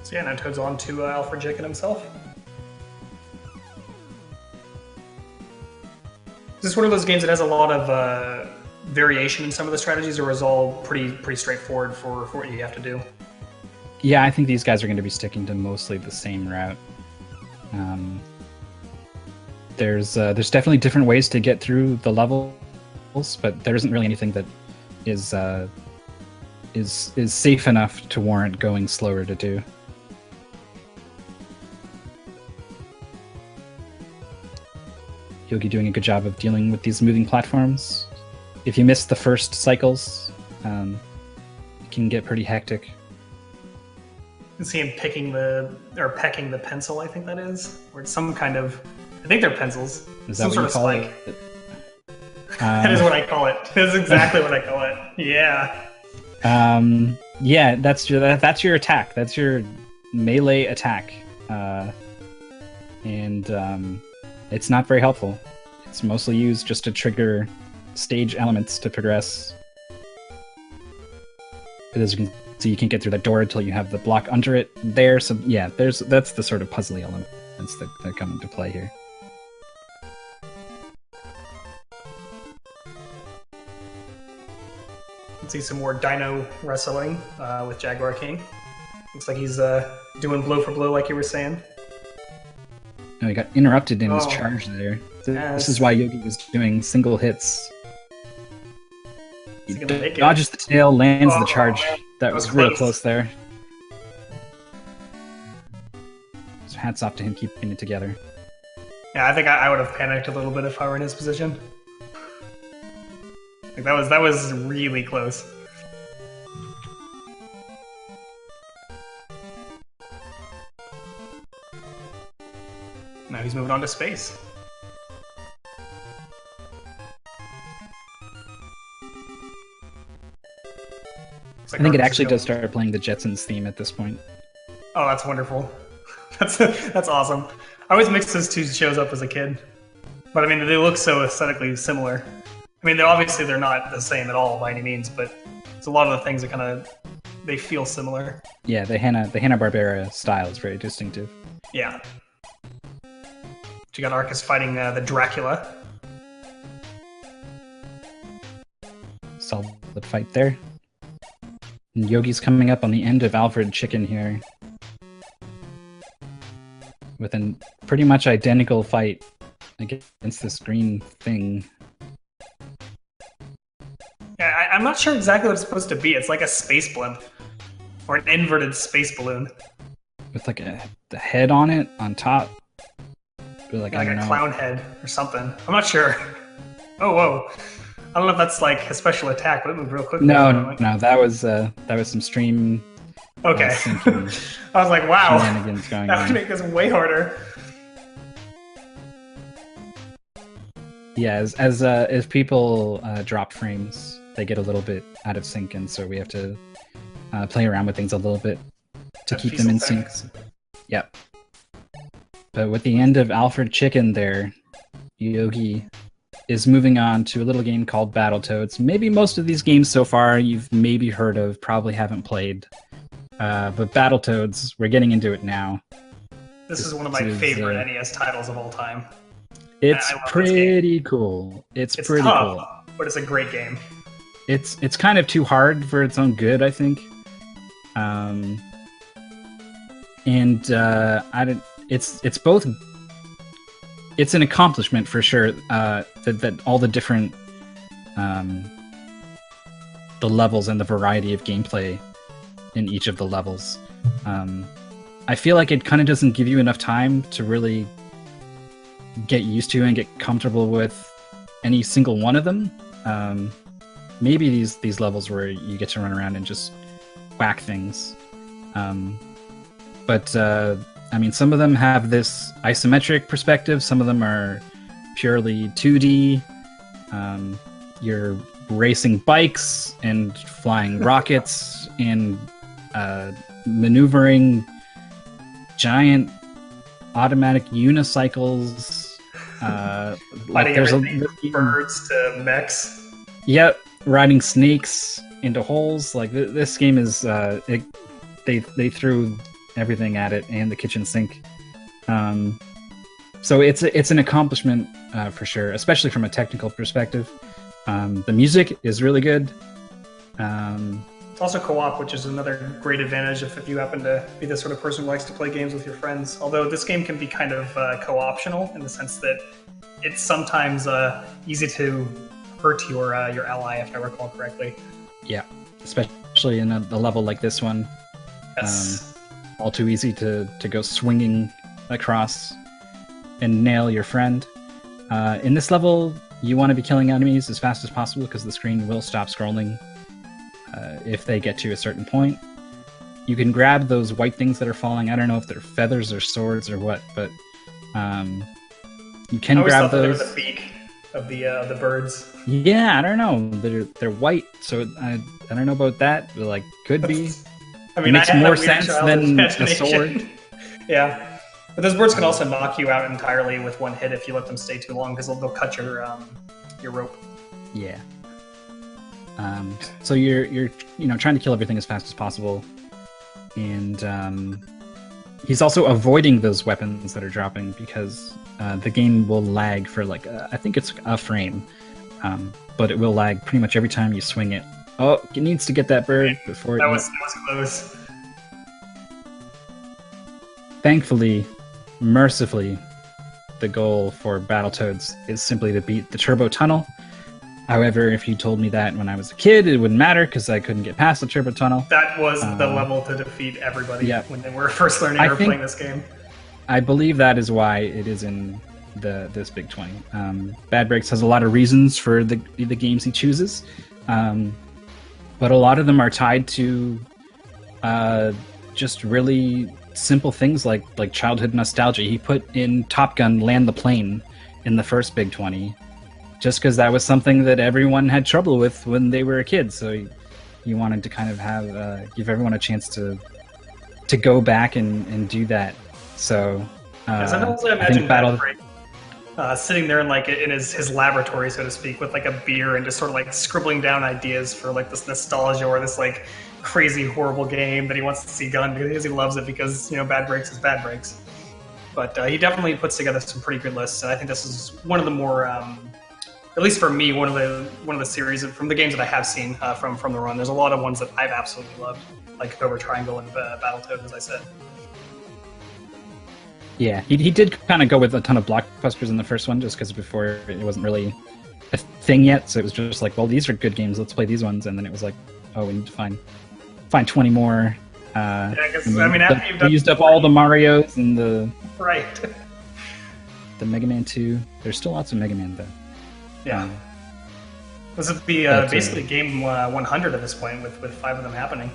So yeah, now Toad's on to Alfred Chicken himself. Is this one of those games that has a lot of variation in some of the strategies, or is all pretty straightforward for what you have to do? Yeah, I think these guys are going to be sticking to mostly the same route. There's definitely different ways to get through the levels, but there isn't really anything that is safe enough to warrant going slower to do. Yogi doing a good job of dealing with these moving platforms. If you miss the first cycles, it can get pretty hectic. You can see him pecking the pencil, I think that is. Or it's some kind of, I think they're pencils. Is that what you call it? That is what I call it. That's exactly what I call it. Yeah. Yeah, that's your attack. That's your melee attack. And it's not very helpful. It's mostly used just to trigger stage elements to progress. But as you can see, you can't get through that door until you have the block under it there. So yeah, that's the sort of puzzly elements that come into play here. You can see some more dino wrestling with Jaguar King. Looks like he's doing blow for blow, like you were saying. No, he got interrupted in his charge there. This is why Yogi was doing single hits. He dodges the tail, lands the charge. That was real close there. So hats off to him keeping it together. Yeah, I think I would have panicked a little bit if I were in his position. Like that was really close. Now he's moving on to space. I think it actually does start playing the Jetsons theme at this point. Oh, that's wonderful. That's awesome. I always mixed those two shows up as a kid. But I mean, they look so aesthetically similar. I mean, they're not the same at all by any means, but it's a lot of the things that they feel similar. Yeah, the Hanna-Barbera style is very distinctive. Yeah. You got Arcus fighting the Dracula. Solid fight there. And Yogi's coming up on the end of Alfred Chicken here. With a pretty much identical fight against this green thing. Yeah, I'm not sure exactly what it's supposed to be. It's like a space blimp. Or an inverted space balloon. With like the head on it, on top. Like a clown head or something. I'm not sure. Oh, whoa. I don't know if that's like a special attack, but it moved real quickly. No, that was some stream. Okay. I was like, wow. That would make this way harder. Yeah, as people drop frames, they get a little bit out of sync, and so we have to play around with things a little bit to keep them in sync. Yep. But with the end of Alfred Chicken there, Yogi is moving on to a little game called Battletoads. Maybe most of these games so far you've maybe heard of, probably haven't played. But Battletoads, we're getting into it now. This is one of my favorite NES titles of all time. It's pretty cool. It's pretty tough, cool. But it's a great game. It's kind of too hard for its own good, I think. It's both. It's an accomplishment for sure. That all the different the levels and the variety of gameplay in each of the levels. I feel like it kind of doesn't give you enough time to really get used to and get comfortable with any single one of them. Maybe these levels where you get to run around and just whack things. But I mean, some of them have this isometric perspective. Some of them are purely 2D. You're racing bikes and flying rockets and maneuvering giant automatic unicycles. Like there's birds to mechs. Yep, riding snakes into holes. Like this game is, they threw everything at it and the kitchen sink. So it's an accomplishment for sure, especially from a technical perspective. The music is really good. It's also co-op, which is another great advantage if you happen to be the sort of person who likes to play games with your friends. Although this game can be kind of co-optional in the sense that it's sometimes easy to hurt your ally, if I recall correctly. Yeah, especially in a level like this one. Yes. All too easy to go swinging across and nail your friend. In this level, you want to be killing enemies as fast as possible because the screen will stop scrolling if they get to a certain point. You can grab those white things that are falling. I don't know if they're feathers or swords or what, but you can grab those. They were the beak of the birds. Yeah, I don't know. They're white, so I don't know about that. But like, could be. I mean, it makes more sense than a sword. Yeah, but those birds can also knock you out entirely with one hit if you let them stay too long because they'll cut your rope. Yeah. So you're trying to kill everything as fast as possible, and he's also avoiding those weapons that are dropping because the game will lag for like I think it's a frame, but it will lag pretty much every time you swing it. Oh, it needs to get that bird before that was close. Thankfully, mercifully, the goal for Battletoads is simply to beat the Turbo Tunnel. However, if you told me that when I was a kid, it wouldn't matter because I couldn't get past the Turbo Tunnel. That was the level to defeat everybody when they were first learning or playing this game. I believe that is why it is in this Big 20. Bad Breaks has a lot of reasons for the games he chooses, but a lot of them are tied to just really simple things like childhood nostalgia. He put in Top Gun Land the Plane in the first Big 20. Just because that was something that everyone had trouble with when they were a kid, so you wanted to kind of have give everyone a chance to go back and do that. So I also imagine sitting there in his laboratory, so to speak, with like a beer and just sort of like scribbling down ideas for like this nostalgia or this like crazy horrible game that he wants to see done because he loves it because Bad Breaks is Bad Breaks. But he definitely puts together some pretty good lists, and I think this is one of the more at least for me, one of the series from the games that I have seen from the run. There's a lot of ones that I've absolutely loved, like Cobra Triangle and Battletoads, as I said. Yeah, he did kind of go with a ton of blockbusters in the first one, just because before it wasn't really a thing yet. So it was just like, well, these are good games. Let's play these ones. And then it was like, oh, we need to find 20 more. Yeah, because after you've done used up all the Marios and the Mega Man 2. There's still lots of Mega Man though. Yeah. This would be basically game 100 at this point, with 5 of them happening.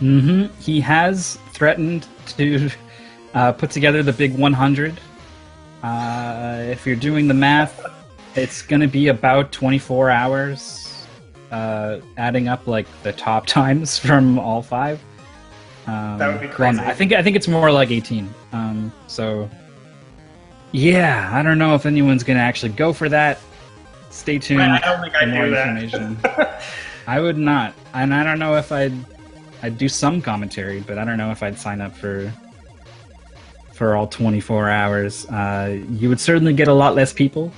Mm-hmm. He has threatened to put together the big 100. If you're doing the math, it's going to be about 24 hours, adding up like the top times from all 5. That would be crazy. Well, I think it's more like 18. So, yeah, I don't know if anyone's going to actually go for that. Stay tuned. I don't think I'd do information. that. I would not, and I don't know if I'd do some commentary, but I don't know if I'd sign up for all 24 hours. You would certainly get a lot less people.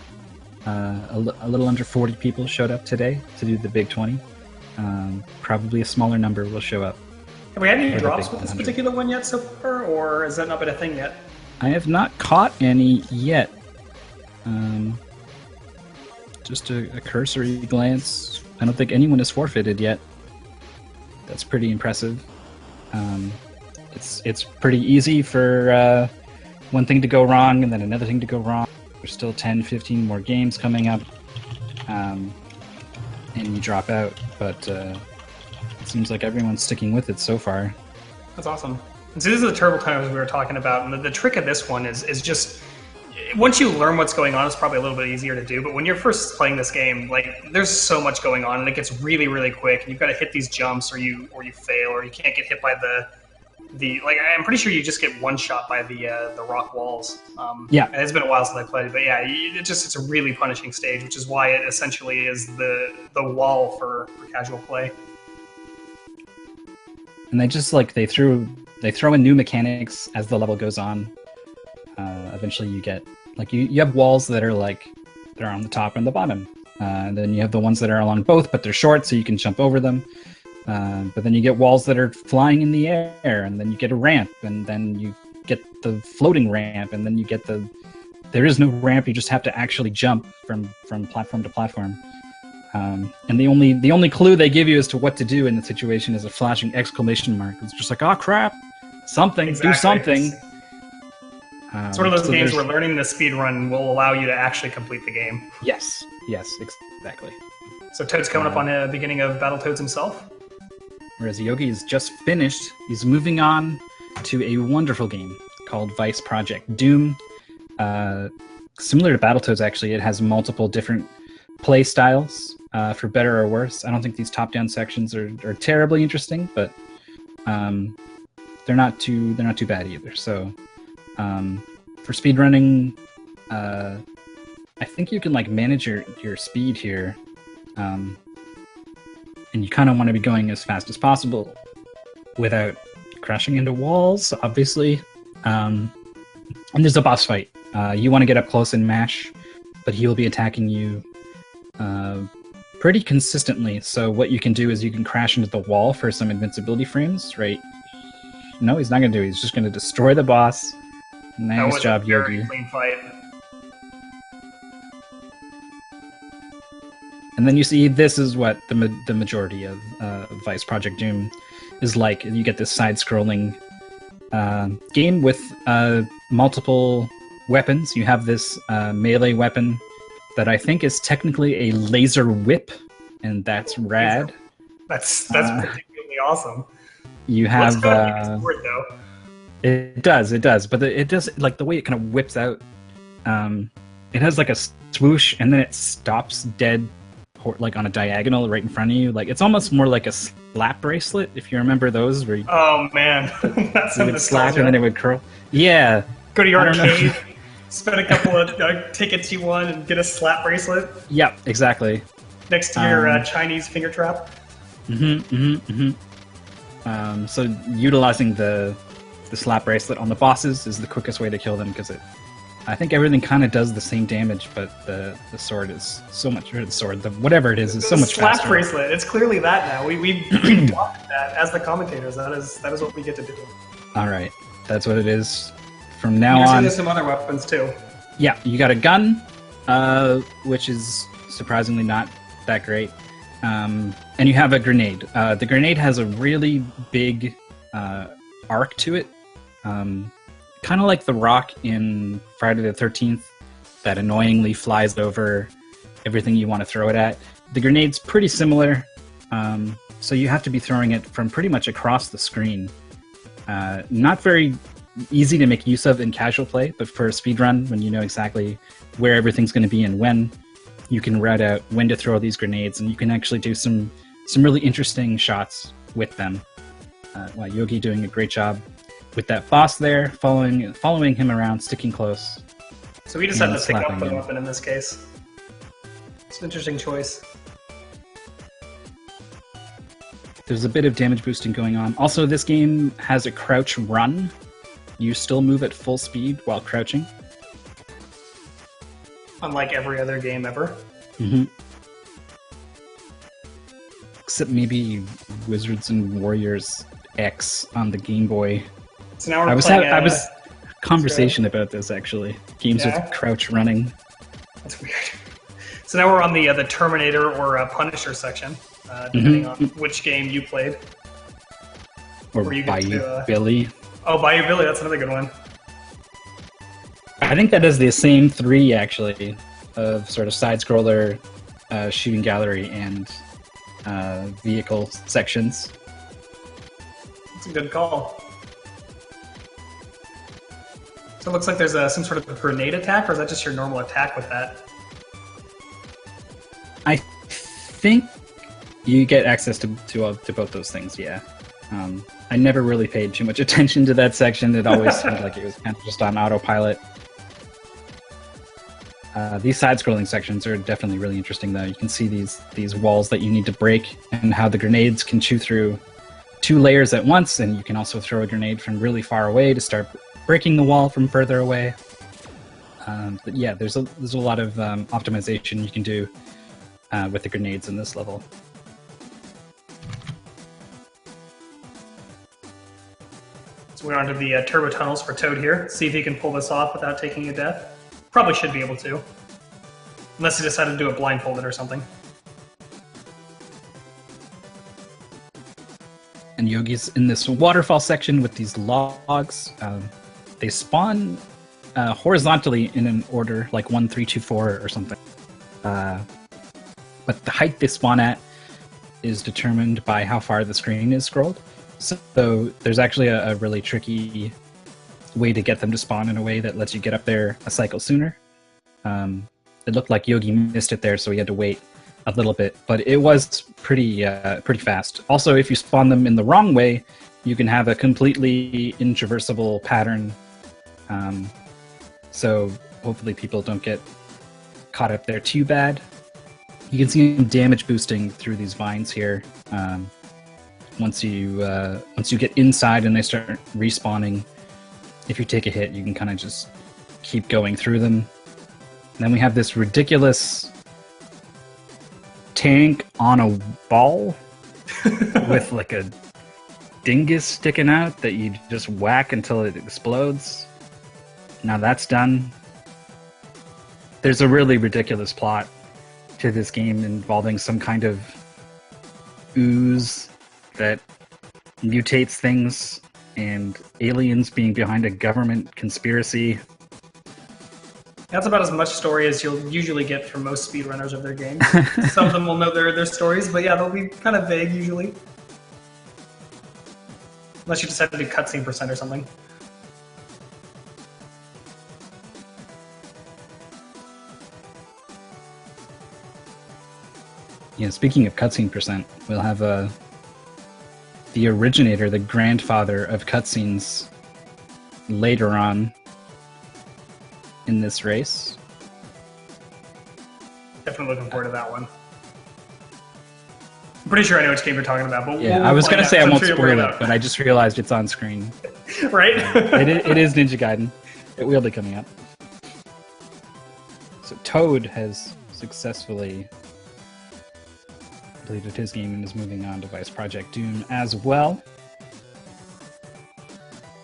A little under 40 people showed up today to do the Big 20. Probably a smaller number will show up. Have we had any drops with this particular one yet so far, or has that not been a thing yet? I have not caught any yet. Just a cursory glance. I don't think anyone has forfeited yet. That's pretty impressive. It's pretty easy for one thing to go wrong and then another thing to go wrong. There's still 10, 15 more games coming up, and you drop out. But it seems like everyone's sticking with it so far. That's awesome. And so this is the turbo timers we were talking about, and the trick of this one is just once you learn what's going on, it's probably a little bit easier to do. But when you're first playing this game, like there's so much going on, and it gets really, really quick. And you've got to hit these jumps, or you fail, or you can't get hit by the like. I'm pretty sure you just get one shot by the rock walls. Yeah, and it's been a while since I played, but yeah, it's a really punishing stage, which is why it essentially is the wall for casual play. And they just like they throw in new mechanics as the level goes on. Eventually, you get like you have walls that are like they're on the top and the bottom, and then you have the ones that are along both, but they're short, so you can jump over them. But then you get walls that are flying in the air, and then you get a ramp, and then you get the floating ramp, and then you get there is no ramp. You just have to actually jump from platform to platform. And the only clue they give you as to what to do in the situation is a flashing exclamation mark. It's just like, oh crap, something, exactly. Do something. It's one of those games where learning the speed run will allow you to actually complete the game. Yes, exactly. So Toad's coming up on the beginning of Battletoads himself. Whereas Yogi is just finished. He's moving on to a wonderful game called Vice Project Doom. Similar to Battletoads, actually, it has multiple different play styles, for better or worse. I don't think these top-down sections are terribly interesting, but they're not too bad either. So for speedrunning, I think you can like manage your speed here, and you kind of want to be going as fast as possible without crashing into walls, obviously. And there's a boss fight. You want to get up close and mash, but he will be attacking you pretty consistently. So what you can do is you can crash into the wall for some invincibility frames, right? No, he's not going to do it. He's just going to destroy the boss. Nice job, Yogi. Clean fight. And then you see this is what the majority of Vice Project Doom is like. You get this side-scrolling game with multiple weapons. You have this melee weapon that I think is technically a laser whip, and that's rad. That's particularly awesome. You have sword, though. It does, but it does like the way it kind of whips out. It has like a swoosh, and then it stops dead, like on a diagonal right in front of you. Like it's almost more like a slap bracelet, if you remember those. Where oh man, that's you would slap and then it would curl. Yeah. Go to your arcade, spend a couple of tickets you won, and get a slap bracelet. Yep, exactly. Next to your Chinese finger trap. So utilizing the slap bracelet on the bosses is the quickest way to kill them, because I think everything kind of does the same damage, but the sword is so much, or the sword, whatever it is so much slap faster. Bracelet, it's clearly that now. We talked that as the commentators. That is what we get to do. All right, that's what it is from now on. There's some other weapons too. Yeah, you got a gun, which is surprisingly not that great, and you have a grenade. The grenade has a really big arc to it. Kind of like the rock in Friday the 13th that annoyingly flies over everything you want to throw it at. The grenade's pretty similar, so you have to be throwing it from pretty much across the screen. Not very easy to make use of in casual play, but for a speedrun, when you know exactly where everything's going to be and when, you can route out when to throw these grenades, and you can actually do some really interesting shots with them. Yogi doing a great job with that boss there, following him around, sticking close. So we just had to pick up the weapon in this case. It's an interesting choice. There's a bit of damage boosting going on. Also, this game has a crouch run. You still move at full speed while crouching. Unlike every other game ever. Mm-hmm. Except maybe Wizards and Warriors X on the Game Boy. So now I was conversation about this actually. Games with crouch running. That's weird. So now we're on the Terminator or Punisher section, depending on which game you played. Or Bayou Billy. Oh, Bayou Billy, that's another good one. I think that is the same three actually, of sort of side scroller, shooting gallery, and vehicle sections. That's a good call. So it looks like there's some sort of grenade attack, or is that just your normal attack with that? I think you get access to both those things, yeah. I never really paid too much attention to that section. It always seemed like it was kind of just on autopilot. These side-scrolling sections are definitely really interesting, though. You can see these walls that you need to break and how the grenades can chew through 2 layers at once, and you can also throw a grenade from really far away to start breaking the wall from further away. But yeah, there's a lot of optimization you can do with the grenades in this level. So we're onto the turbo tunnels for Toad here. See if he can pull this off without taking a death. Probably should be able to. Unless he decided to do it blindfolded or something. And Yogi's in this waterfall section with these logs. They spawn horizontally in an order, like 1, 3, 2, 4 or something. But the height they spawn at is determined by how far the screen is scrolled. So there's actually a really tricky way to get them to spawn in a way that lets you get up there a cycle sooner. It looked like Yogi missed it there, so he had to wait a little bit, but it was pretty fast. Also, if you spawn them in the wrong way, you can have a completely intraversable pattern. So hopefully people don't get caught up there too bad. You can see damage boosting through these vines here. Once you get inside and they start respawning, if you take a hit, you can kind of just keep going through them. And then we have this ridiculous tank on a ball with like a dingus sticking out that you just whack until it explodes. Now that's done. There's a really ridiculous plot to this game involving some kind of ooze that mutates things and aliens being behind a government conspiracy. That's about as much story as you'll usually get from most speedrunners of their games. Some of them will know their stories, but yeah, they'll be kind of vague usually. Unless you decide to do cutscene % or something. Yeah, speaking of cutscene %, we'll have the originator, the grandfather of cutscenes later on in this race. Definitely looking forward to that one. I'm pretty sure I know which game you're talking about, but yeah, we'll I was gonna say I won't spoil it, but I just realized it's on screen. Right? It is Ninja Gaiden. It will be coming up. So Toad has successfully completed his game and is moving on to Vice Project Doom as well.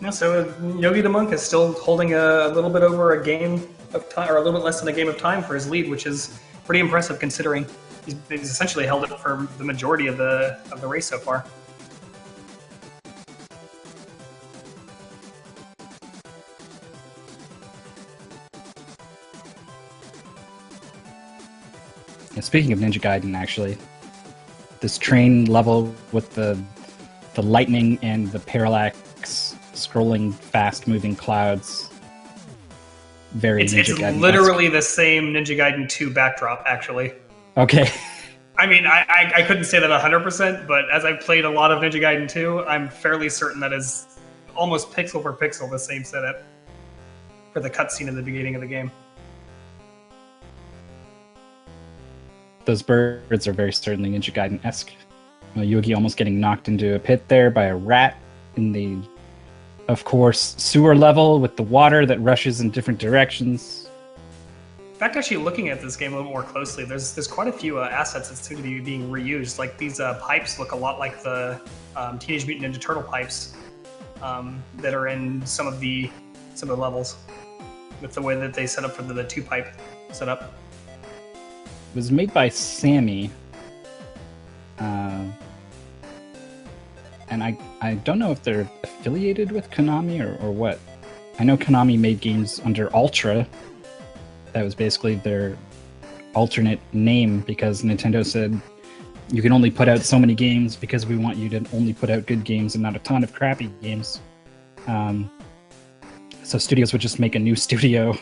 Yeah, so Yogi the Monk is still holding a little bit over a game of time, or a little bit less than a game of time for his lead, which is pretty impressive considering he's essentially held it for the majority of the race so far. And speaking of Ninja Gaiden, actually, this train level with the lightning and the parallax scrolling fast-moving clouds. Very it's Ninja Gaiden. It's literally the same Ninja Gaiden 2 backdrop, actually. Okay. I mean, I couldn't say that 100%, but as I've played a lot of Ninja Gaiden 2, I'm fairly certain that is almost pixel for pixel the same setup for the cutscene in the beginning of the game. Those birds are very certainly Ninja Gaiden-esque. Yogi almost getting knocked into a pit there by a rat in the, of course, sewer level with the water that rushes in different directions. In fact, actually looking at this game a little more closely, there's quite a few assets that seem to be being reused. Like these pipes look a lot like the Teenage Mutant Ninja Turtle pipes that are in some of the levels, with the way that they set up for the 2-pipe setup. It was made by Sammy. And I don't know if they're affiliated with Konami or what. I know Konami made games under Ultra. That was basically their alternate name because Nintendo said you can only put out so many games because we want you to only put out good games and not a ton of crappy games. So studios would just make a new studio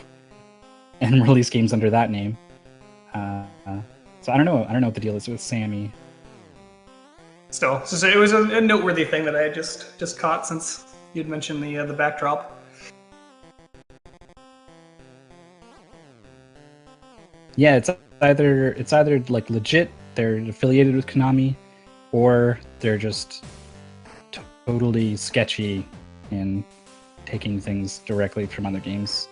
and release games under that name. So I don't know. I don't know what the deal is with Sammy. Still, so it was a noteworthy thing that I had just caught since you'd mentioned the backdrop. Yeah, it's either like legit, they're affiliated with Konami, or they're just totally sketchy in taking things directly from other games.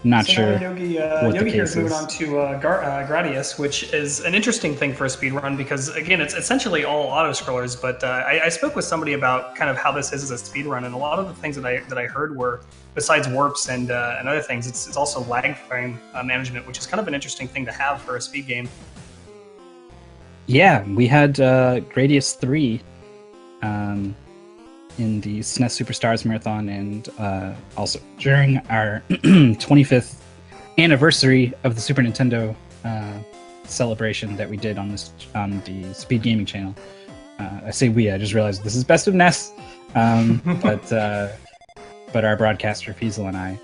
Not sure. Yogi what the here is case moving is. on to Gradius, which is an interesting thing for a speedrun because, again, it's essentially all auto-scrollers, but I spoke with somebody about kind of how this is as a speedrun, and a lot of the things that I heard were, besides warps and other things, it's also lag frame management, which is kind of an interesting thing to have for a speed game. Yeah, we had Gradius 3 in the SNES Superstars Marathon, and also during our 25th anniversary of the Super Nintendo celebration that we did on the Speed Gaming channel. I say we, I just realized this is Best of NES, but our broadcaster Fiesel and I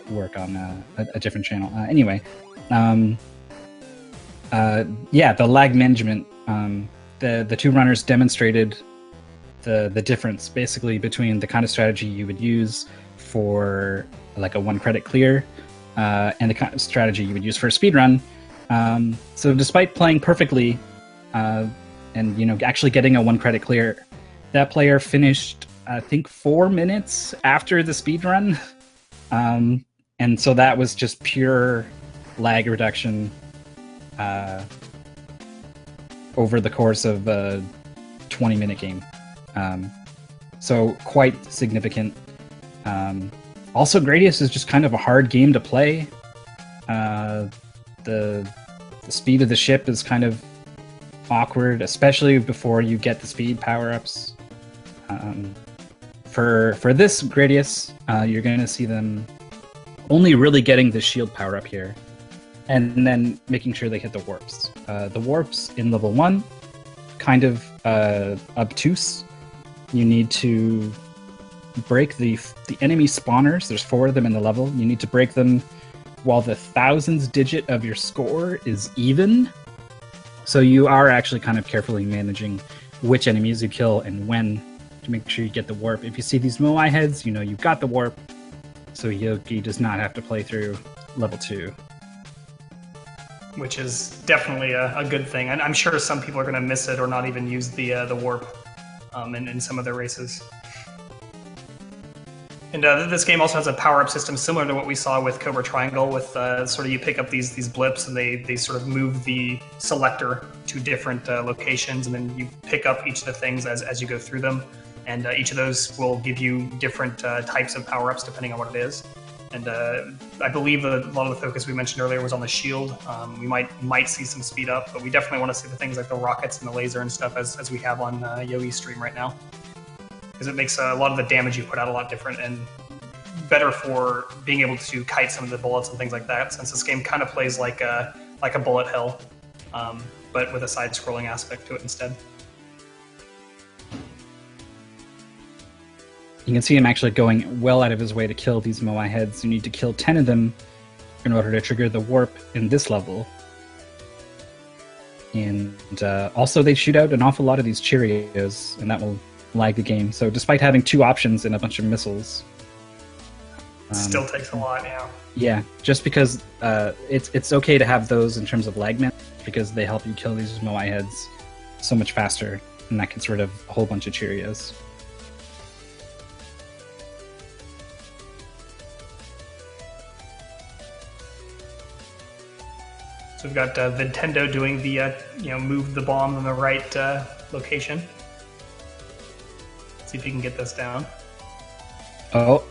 work on a different channel. Anyway, yeah, the lag management. The two runners demonstrated the difference basically between the kind of strategy you would use for like a 1 credit clear and the kind of strategy you would use for a speedrun. So despite playing perfectly and actually getting a 1 credit clear, that player finished I think 4 minutes after the speedrun. And so that was just pure lag reduction over the course of a 20-minute game. So quite significant. Also, Gradius is just kind of a hard game to play. The speed of the ship is kind of awkward, especially before you get the speed power-ups. For this Gradius, you're going to see them only really getting the shield power-up here, and then making sure they hit the warps. The warps in level 1, kind of obtuse. You need to break the enemy spawners. There's 4 of them in the level. You need to break them while the thousands digit of your score is even. So you are actually kind of carefully managing which enemies you kill and when to make sure you get the warp. If you see these Moai heads, you know you've got the warp. So Yogi does not have to play through level 2. Which is definitely a good thing. And I'm sure some people are going to miss it or not even use the warp in some of their races. And this game also has a power-up system similar to what we saw with Cobra Triangle, with sort of you pick up these blips and they sort of move the selector to different locations, and then you pick up each of the things as you go through them. And each of those will give you different types of power-ups depending on what it is. And I believe a lot of the focus we mentioned earlier was on the shield. We might see some speed up, but we definitely want to see the things like the rockets and the laser and stuff as we have on Yogi's stream right now. Because it makes a lot of the damage you put out a lot different and better for being able to kite some of the bullets and things like that, since this game kind of plays like a bullet hell, but with a side-scrolling aspect to it instead. You can see him actually going well out of his way to kill these Moai heads. You need to kill 10 of them in order to trigger the warp in this level. And also they shoot out an awful lot of these Cheerios, and that will lag the game. So despite having 2 options and a bunch of missiles... still takes a lot, yeah. Yeah, just because it's okay to have those in terms of lag man, because they help you kill these Moai heads so much faster, and that gets rid of a whole bunch of Cheerios. So we've got Nintendo doing the move the bomb in the right location. See if you can get this down. Oh.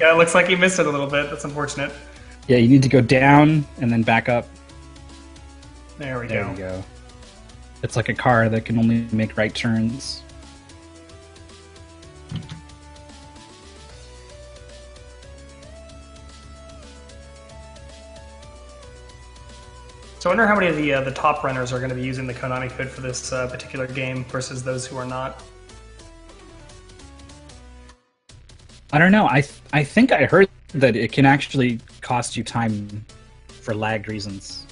Looks like he missed it a little bit. That's unfortunate. Yeah, you need to go down and then back up. There we There you go. It's like a car that can only make right turns. So I wonder how many of the top runners are going to be using the Konami code for this particular game versus those who are not. I don't know. I think I heard that it can actually cost you time for lag reasons.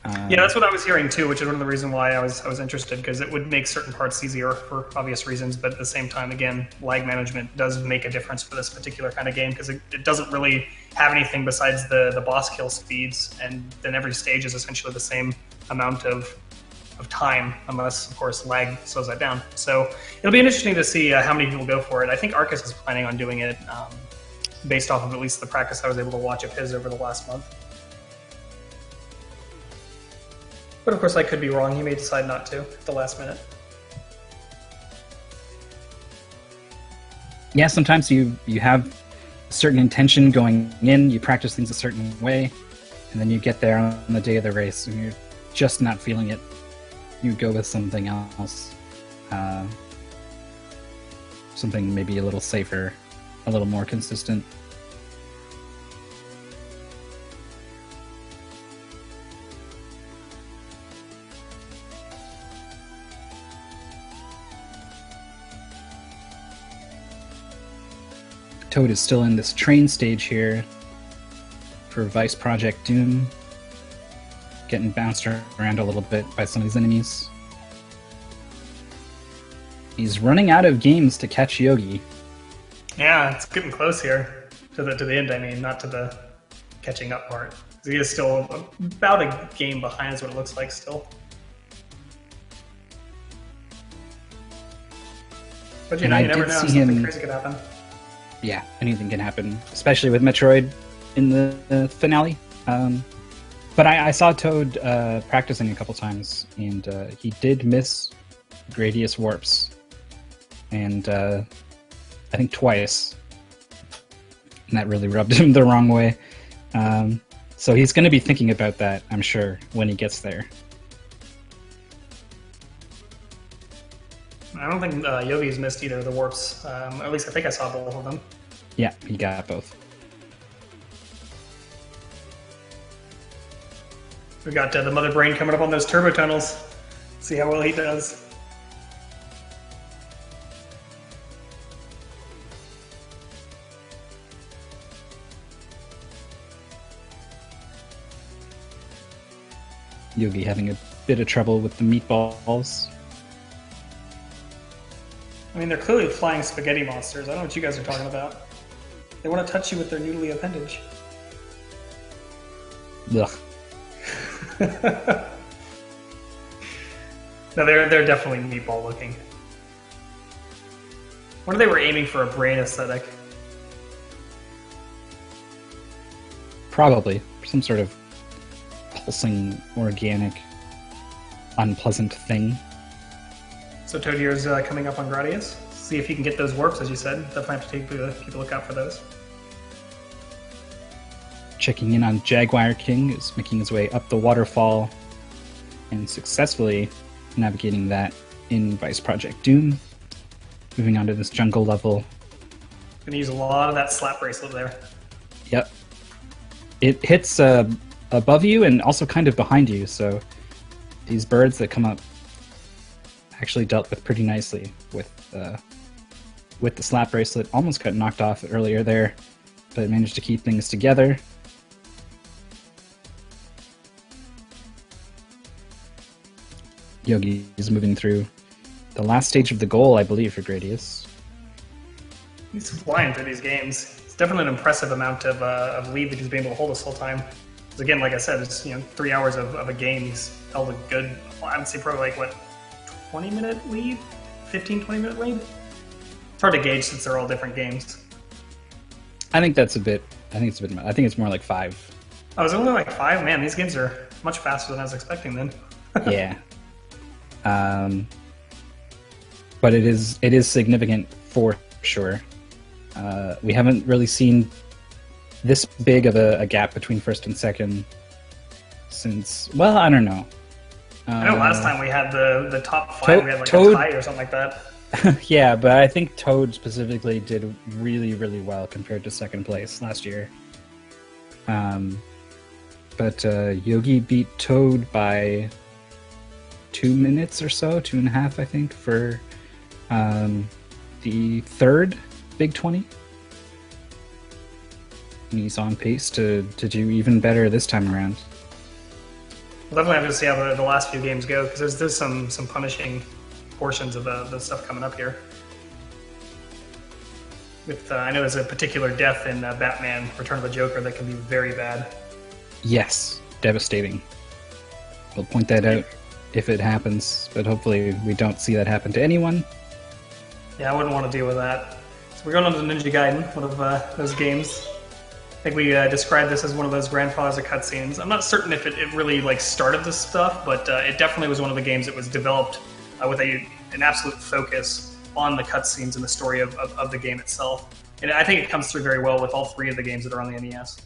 Yeah, that's what I was hearing too, which is one of the reasons why I was interested, because it would make certain parts easier for obvious reasons, but at the same time, again, lag management does make a difference for this particular kind of game, because it doesn't really have anything besides the boss kill speeds, and then every stage is essentially the same amount of time, unless, of course, lag slows that down. So it'll be interesting to see how many people go for it. I think Arcus is planning on doing it based off of at least the practice I was able to watch of his over the last month. But of course, I could be wrong. He may decide not to at the last minute. Yeah, sometimes you have a certain intention going in, you practice things a certain way, and then you get there on the day of the race and you're just not feeling it. You go with something else. Something maybe a little safer, a little more consistent. Toad is still in this train stage here for Vice Project Doom. Getting bounced around a little bit by some of these enemies. He's running out of games to catch Yogi. Yeah, it's getting close here to the end. I mean, not to the catching up part. He is still about a game behind, is what it looks like still. But you never know. Something crazy could happen. Yeah, anything can happen, especially with Metroid in the finale. But I saw Toad practicing a couple times, and he did miss Gradius warps. And I think twice. And that really rubbed him the wrong way. So he's going to be thinking about that, I'm sure, when he gets there. I don't think Yogi's missed either of the warps. At least I think I saw both of them. Yeah, he got both. We got the Mother Brain coming up on those turbo tunnels. See how well he does. Yogi having a bit of trouble with the meatballs. I mean, they're clearly flying spaghetti monsters. I don't know what you guys are talking about. They want to touch you with their noodly appendage. Ugh. No, they're definitely meatball looking. I wonder if they were aiming for a brain aesthetic. Probably. Some sort of pulsing, organic, unpleasant thing. So Toadier's coming up on Gradius. See if he can get those warps, as you said. Definitely have to keep a lookout for those. Checking in on Jaguar King, is making his way up the waterfall and successfully navigating that in Vice Project Doom. Moving on to this jungle level. Gonna use a lot of that slap bracelet there. Yep. It hits above you and also kind of behind you, so these birds that come up actually dealt with pretty nicely with the slap bracelet. Almost got knocked off earlier there, but managed to keep things together. Yogi is moving through the last stage of the goal, I believe, for Gradius. He's flying through these games. It's definitely an impressive amount of lead that he's been able to hold this whole time. Because again, like I said, it's 3 hours of a game. He's held a good, I would say probably 20-minute lead? 15-20-minute lead? It's hard to gauge since they're all different games. I think it's more like 5. Oh, is it only 5? Man, these games are much faster than I was expecting then. Yeah. But it is significant for sure. We haven't really seen this big of a gap between first and second since, well, I don't know. I know last time we had the top 5, we had Toad, a tie or something like that. Yeah, but I think Toad specifically did really, really well compared to second place last year. But Yogi beat Toad by 2 minutes or so, 2.5, I think, for the third Big 20. and he's on pace to do even better this time around. We'll definitely have to see how the last few games go, because there's some punishing portions of the stuff coming up here. With I know there's a particular death in Batman: Return of the Joker that can be very bad. Yes, devastating. We'll point that out if it happens, but hopefully we don't see that happen to anyone. Yeah, I wouldn't want to deal with that. So we're going on to Ninja Gaiden, one of those games. I think we described this as one of those grandfathers of cutscenes. I'm not certain if it really like started this stuff, but it definitely was one of the games that was developed with an absolute focus on the cutscenes and the story of the game itself. And I think it comes through very well with all three of the games that are on the NES.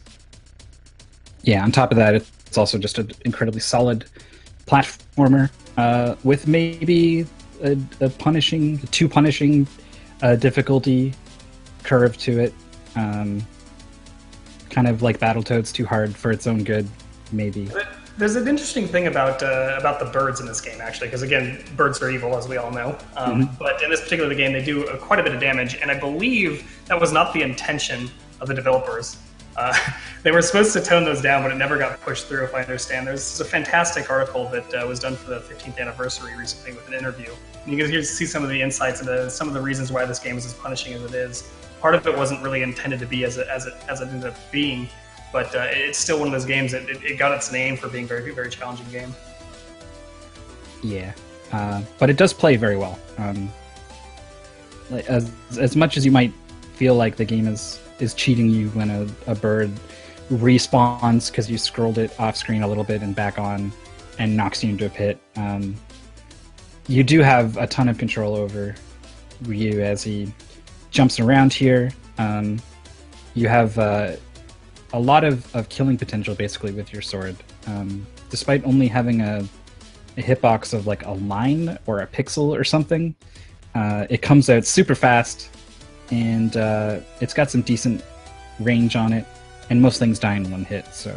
Yeah, on top of that, it's also just an incredibly solid platformer with maybe a too punishing difficulty curve to it. Kind of like Battletoads, too hard for its own good, maybe. There's an interesting thing about the birds in this game, actually, because again, birds are evil, as we all know. But in this particular game, they do quite a bit of damage, and I believe that was not the intention of the developers. They were supposed to tone those down, but it never got pushed through, if I understand. There's a fantastic article that was done for the 15th anniversary recently with an interview. And you can see some of the insights into some of the reasons why this game is as punishing as it is. Part of it wasn't really intended to be as it ended up being, but it's still one of those games that it got its name for being a very, very challenging game. Yeah, but it does play very well. As much as you might feel like the game is cheating you when a bird respawns because you scrolled it off screen a little bit and back on and knocks you into a pit, you do have a ton of control over Ryu as he jumps around here. You have a lot of killing potential basically with your sword. Despite only having a hitbox of like a line or a pixel or something, it comes out super fast, and it's got some decent range on it, and most things die in one hit. So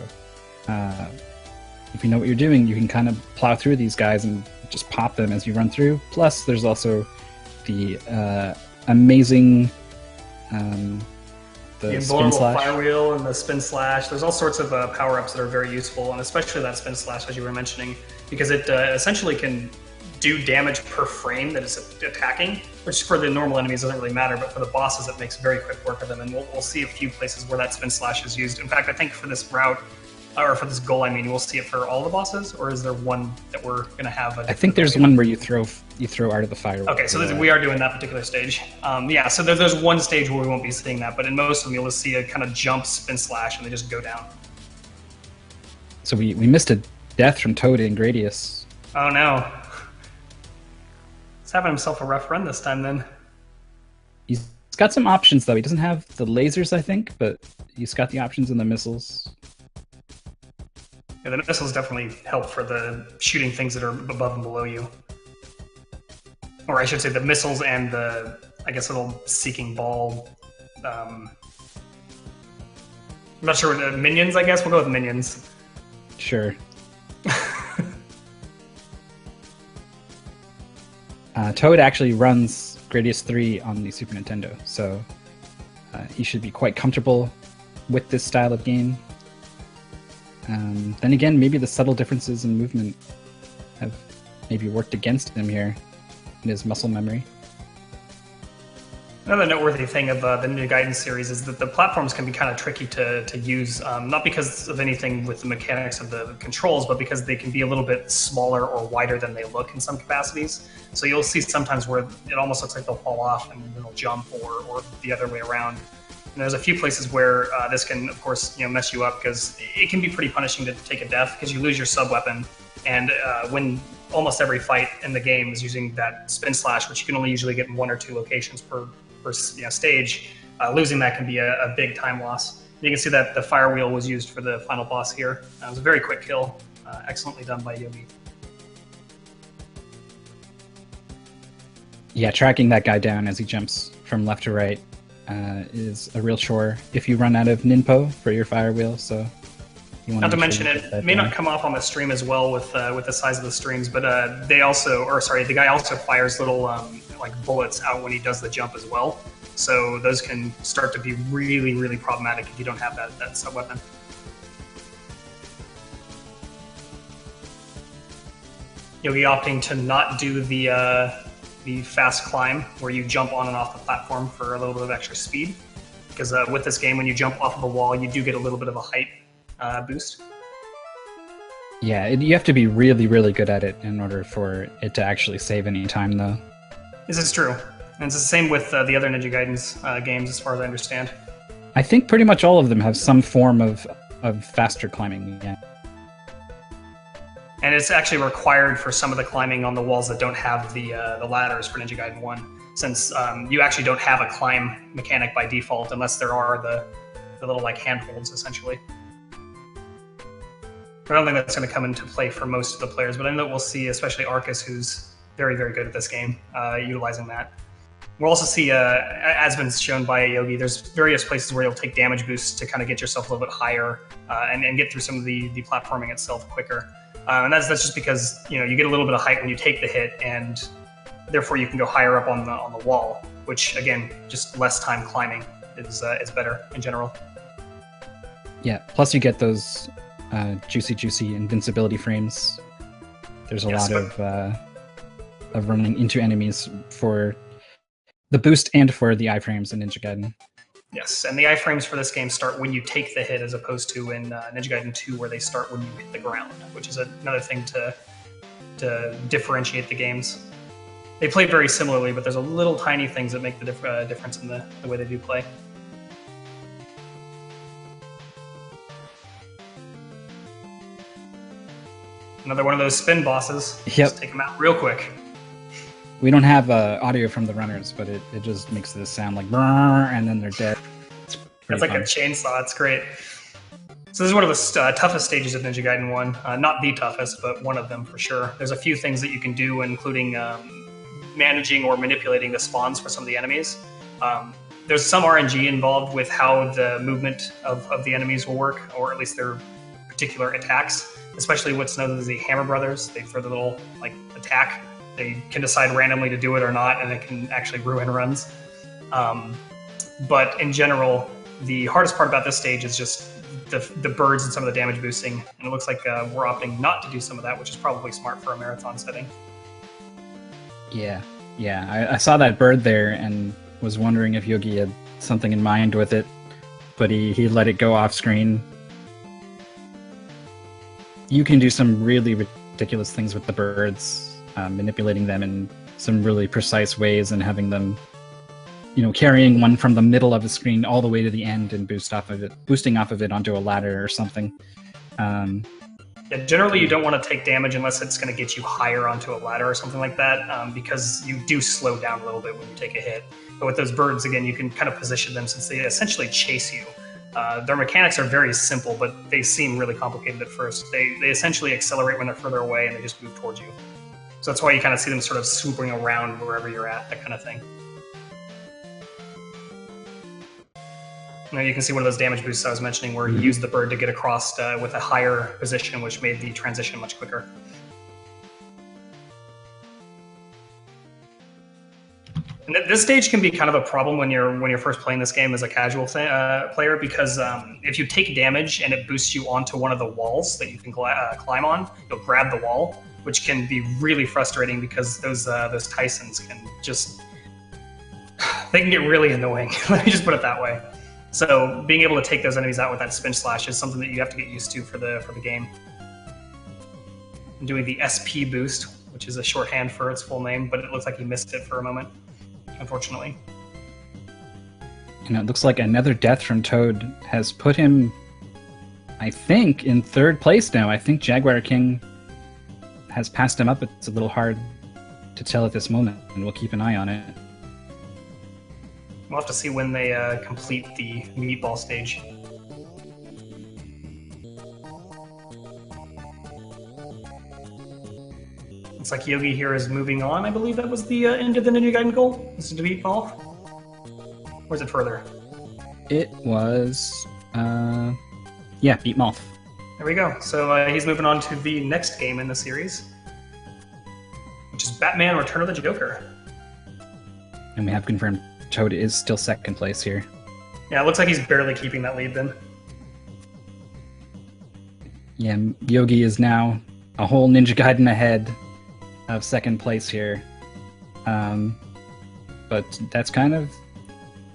if you know what you're doing, you can kind of plow through these guys and just pop them as you run through. Plus, there's also the amazing the invulnerable fire wheel and the spin slash. There's all sorts of power-ups that are very useful, and especially that spin slash, as you were mentioning, because it essentially can do damage per frame that it's attacking, which for the normal enemies doesn't really matter, but for the bosses it makes very quick work of them, and we'll see a few places where that spin slash is used. In fact, I think for this route, or for this goal, I mean, we'll see it for all the bosses, or is there one that we're going to have? I think there's one where you throw out of the fire. Okay, so we are doing that particular stage. Yeah, so there's one stage where we won't be seeing that, but in most of them you'll just see a kind of jump, spin slash, and they just go down. So we missed a death from Toad and Gradius. Oh no. He's having himself a rough run this time then. He's got some options though. He doesn't have the lasers, I think, but he's got the options in the missiles. Yeah, the missiles definitely help for the shooting things that are above and below you. Or I should say the missiles and the, I guess, little seeking ball. I'm not sure what the minions, I guess. We'll go with minions. Sure. Toad actually runs Gradius 3 on the Super Nintendo, so he should be quite comfortable with this style of game. Then again, maybe the subtle differences in movement have maybe worked against him here in his muscle memory. Another noteworthy thing of the Ninja Gaiden series is that the platforms can be kind of tricky to use, not because of anything with the mechanics of the controls, but because they can be a little bit smaller or wider than they look in some capacities. So you'll see sometimes where it almost looks like they'll fall off and then they'll jump, or the other way around. And there's a few places where this can, of course, mess you up, because it can be pretty punishing to take a death because you lose your sub-weapon. And when almost every fight in the game is using that spin slash, which you can only usually get in 1 or 2 locations per stage, losing that can be a big time loss. You can see that the fire wheel was used for the final boss here. It was a very quick kill, excellently done by Yogi. Yeah, tracking that guy down as he jumps from left to right is a real chore if you run out of Ninpo for your fire wheel. So, not to mention, it may not come off on the stream as well with the size of the streams, but the guy also fires little like bullets out when he does the jump as well. So those can start to be really, really problematic if you don't have that sub-weapon. You'll be opting to not do the fast climb where you jump on and off the platform for a little bit of extra speed. Because with this game, when you jump off of a wall, you do get a little bit of a height boost. Yeah, you have to be really, really good at it in order for it to actually save any time, though. This is true. And it's the same with the other Ninja Gaiden's games, as far as I understand. I think pretty much all of them have some form of faster climbing, yeah. And it's actually required for some of the climbing on the walls that don't have the ladders for Ninja Gaiden 1, since you actually don't have a climb mechanic by default unless there are the little like handholds, essentially. I don't think that's going to come into play for most of the players, but I know we'll see, especially Arcus, who's very, very good at this game, utilizing that. We'll also see, as been shown by Yogi, there's various places where you'll take damage boosts to kind of get yourself a little bit higher and get through some of the platforming itself quicker. And that's just because you get a little bit of height when you take the hit, and therefore you can go higher up on the wall, which again, just less time climbing is better in general. Yeah. Plus, you get those juicy invincibility frames. There's a lot of running into enemies for the boost and for the iframes in Ninja Gaiden. Yes, and the iframes for this game start when you take the hit, as opposed to in Ninja Gaiden 2, where they start when you hit the ground, which is another thing to differentiate the games. They play very similarly, but there's a little tiny things that make the difference in the way they do play. Another one of those spin bosses. Yep. Just take them out real quick. We don't have audio from the runners, but it just makes this sound like brrr, and then they're dead. It's like fun. a chainsaw. It's great. So this is one of the toughest stages of Ninja Gaiden 1. Not the toughest, but one of them for sure. There's a few things that you can do, including managing or manipulating the spawns for some of the enemies. There's some RNG involved with how the movement of the enemies will work, or at least their particular attacks, especially what's known as the Hammer Brothers. They throw the little attack. They can decide randomly to do it or not, and it can actually ruin runs. But in general, the hardest part about this stage is just the birds and some of the damage boosting, and it looks like we're opting not to do some of that, which is probably smart for a marathon setting. Yeah. I saw that bird there and was wondering if Yogi had something in mind with it, but he let it go off screen. You can do some really ridiculous things with the birds. Manipulating them in some really precise ways and having them, carrying one from the middle of the screen all the way to the end and boosting off of it onto a ladder or something. Yeah, generally you don't want to take damage unless it's going to get you higher onto a ladder or something like that, because you do slow down a little bit when you take a hit. But with those birds, again, you can kind of position them since they essentially chase you. Their mechanics are very simple, but they seem really complicated at first. They essentially accelerate when they're further away and they just move towards you. So that's why you kind of see them sort of swooping around wherever you're at, that kind of thing. Now you can see one of those damage boosts I was mentioning where you use the bird to get across with a higher position, which made the transition much quicker. And this stage can be kind of a problem when you're first playing this game as a casual player, because if you take damage and it boosts you onto one of the walls that you can climb on, you'll grab the wall, which can be really frustrating because those Tysons can they can get really annoying. Let me just put it that way. So being able to take those enemies out with that spin slash is something that you have to get used to for the game. I'm doing the SP boost, which is a shorthand for its full name, but it looks like he missed it for a moment, unfortunately. And it looks like another death from Toad has put him, I think, in third place now. I think Jaguar King has passed him up. It's a little hard to tell at this moment, and we'll keep an eye on it. We'll have to see when they complete the meatball stage. Looks like Yogi here is moving on. I believe that was the end of the Ninja Gaiden goal. This is to beat Moth. Or is it further? It was, beat Moth. There we go. So he's moving on to the next game in the series, which is Batman Return of the Joker. And we have confirmed Toad is still second place here. Yeah, it looks like he's barely keeping that lead then. Yeah, Yogi is now a whole Ninja Gaiden ahead of second place here. But that's kind of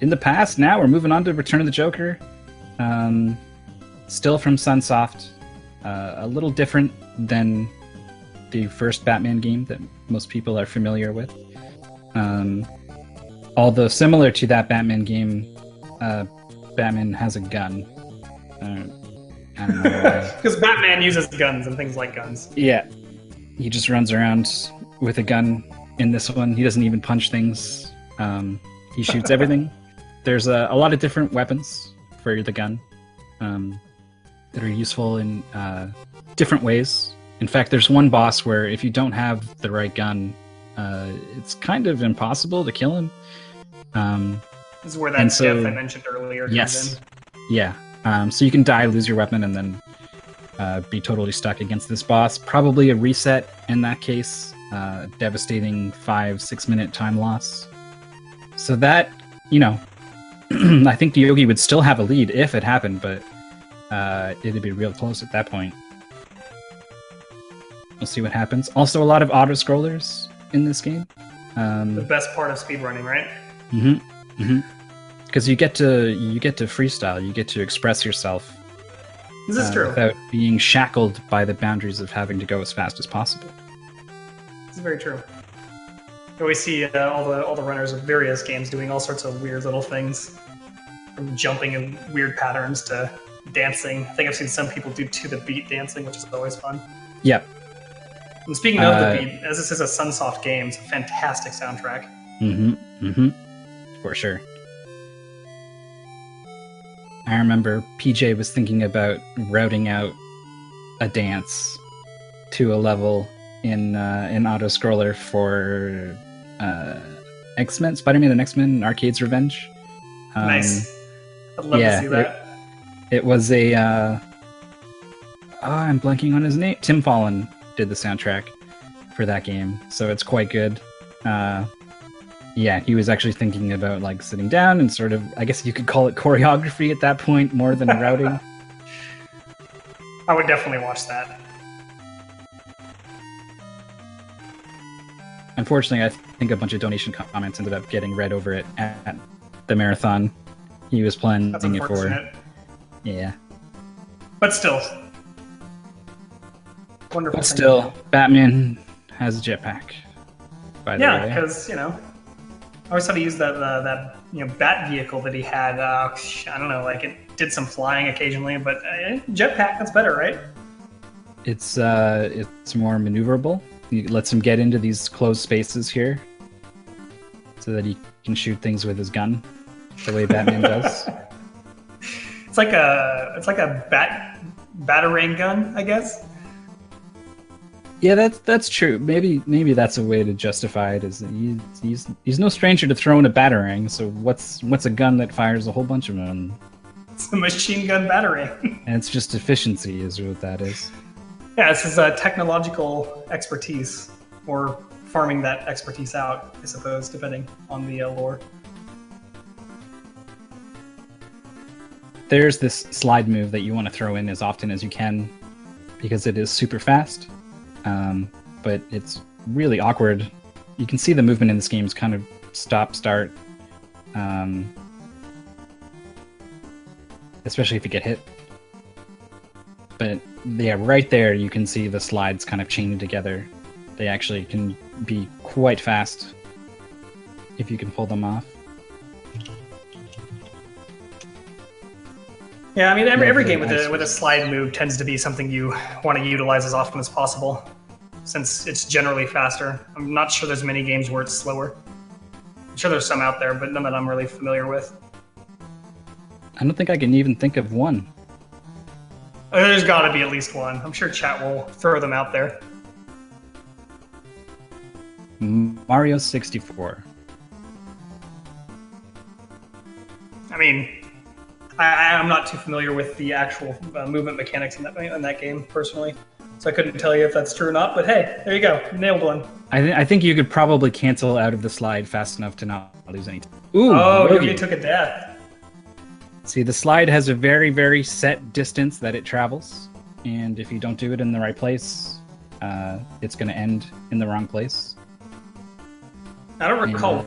in the past now. We're moving on to Return of the Joker. Still from Sunsoft. A little different than the first Batman game that most people are familiar with. Although similar to that Batman game, Batman has a gun. I don't know why. Because Batman uses guns and things like guns. Yeah. He just runs around with a gun in this one. He doesn't even punch things. He shoots everything. There's a lot of different weapons for the gun that are useful in different ways. In fact, there's one boss where if you don't have the right gun, it's kind of impossible to kill him. This is where that death I mentioned earlier comes in. Yeah. So you can die, lose your weapon, and then be totally stuck against this boss. Probably a reset in that case. Devastating 5-6 minute time loss. So that, I think Yogi would still have a lead if it happened, but it'd be real close at that point. We'll see what happens. Also, a lot of auto-scrollers in this game. The best part of speedrunning, right? Because you get to freestyle, you get to express yourself. This is true. Without being shackled by the boundaries of having to go as fast as possible. This is very true. You always see all the runners of various games doing all sorts of weird little things, from jumping in weird patterns to dancing. I think I've seen some people do to the beat dancing, which is always fun. Yep. And speaking of the beat, as this is a Sunsoft game, it's a fantastic soundtrack. For sure. I remember PJ was thinking about routing out a dance to a level in auto-scroller for X-Men, Spider-Man and X-Men Arcade's Revenge. Nice. I'd love to see that. It was I'm blanking on his name. Tim Fallon did the soundtrack for that game, so it's quite good. Yeah, he was actually thinking about like sitting down and sort of, I guess you could call it choreography at that point more than routing. I would definitely watch that. Unfortunately, I think a bunch of donation comments ended up getting read over it at the marathon he was planning it for. Yeah. But still. Wonderful. But still, Batman has a jetpack. By the way. Yeah, because, I always thought he used that bat vehicle that he had. I don't know, like it did some flying occasionally, but jetpack, that's better, right? It's more maneuverable. It lets him get into these closed spaces here, so that he can shoot things with his gun, the way Batman does. It's like a batarang gun, I guess. Yeah, that's true. Maybe that's a way to justify it. Is that he's no stranger to throwing a batarang. So what's a gun that fires a whole bunch of them? It's a machine gun batarang. And it's just efficiency, is what that is. Yeah, this is technological expertise, or farming that expertise out, I suppose, depending on the lore. There's this slide move that you want to throw in as often as you can, because it is super fast. But it's really awkward. You can see the movement in this game is kind of stop-start, especially if you get hit. But yeah, right there you can see the slides kind of chained together. They actually can be quite fast if you can pull them off. Yeah, I mean, every game with a slide move tends to be something you want to utilize as often as possible, since it's generally faster. I'm not sure there's many games where it's slower. I'm sure there's some out there, but none that I'm really familiar with. I don't think I can even think of one. There's got to be at least one. I'm sure chat will throw them out there. Mario 64. I mean, I'm not too familiar with the actual movement mechanics in that game, personally. So I couldn't tell you if that's true or not, but hey, there you go. Nailed one. I think you could probably cancel out of the slide fast enough to not lose any time. Ooh, Oh, Yogi. you took a death. See, the slide has a very, very set distance that it travels. And if you don't do it in the right place, it's going to end in the wrong place. I don't recall.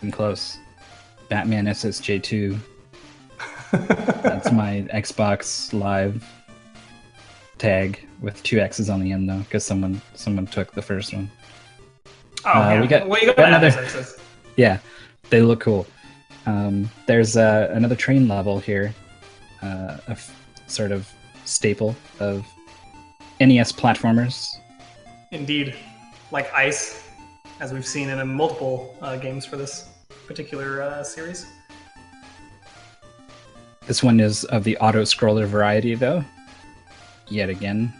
I'm close. Batman SSJ2. That's my Xbox Live tag with 2 X's on the end though, because someone took the first one. Oh, yeah. We got another. Yeah, they look cool. There's another train level here, sort of staple of NES platformers. Indeed, like Ice, as we've seen in multiple games for this particular series. This one is of the auto-scroller variety, though. Yet again.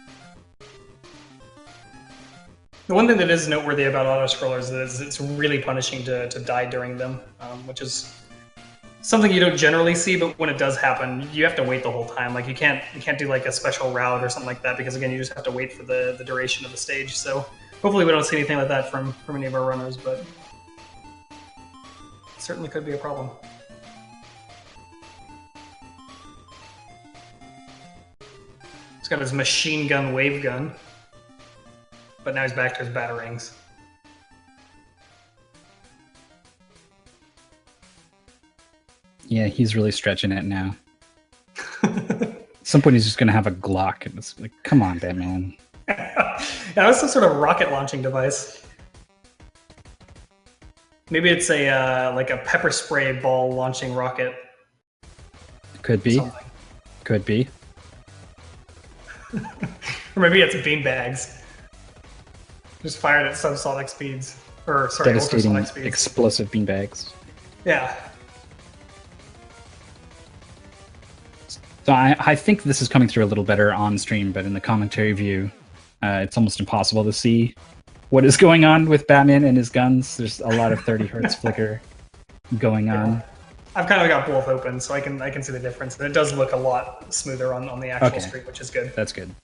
The one thing that is noteworthy about auto-scrollers is it's really punishing to die during them, which is something you don't generally see, but when it does happen, you have to wait the whole time. Like you can't do like a special route or something like that, because again, you just have to wait for the duration of the stage. So hopefully we don't see anything like that from any of our runners, but it certainly could be a problem. He's got his machine gun wave gun, but now he's back to his batarangs. Yeah, he's really stretching it now. At some point, he's just going to have a Glock. And it's like, come on, Batman. Yeah, that's some sort of rocket launching device. Maybe it's a like a pepper spray ball launching rocket. Could be. Something. Could be. Or maybe it's beanbags. Just fired at subsonic speeds. Or, sorry, Devastating, ultrasonic speeds. explosive beanbags. Yeah. So I think this is coming through a little better on stream, but in the commentary view, it's almost impossible to see what is going on with Batman and his guns. There's a lot of 30 hertz flicker going on. I've kind of got both open, so I can see the difference. And it does look a lot smoother on the actual screen, which is good. That's good.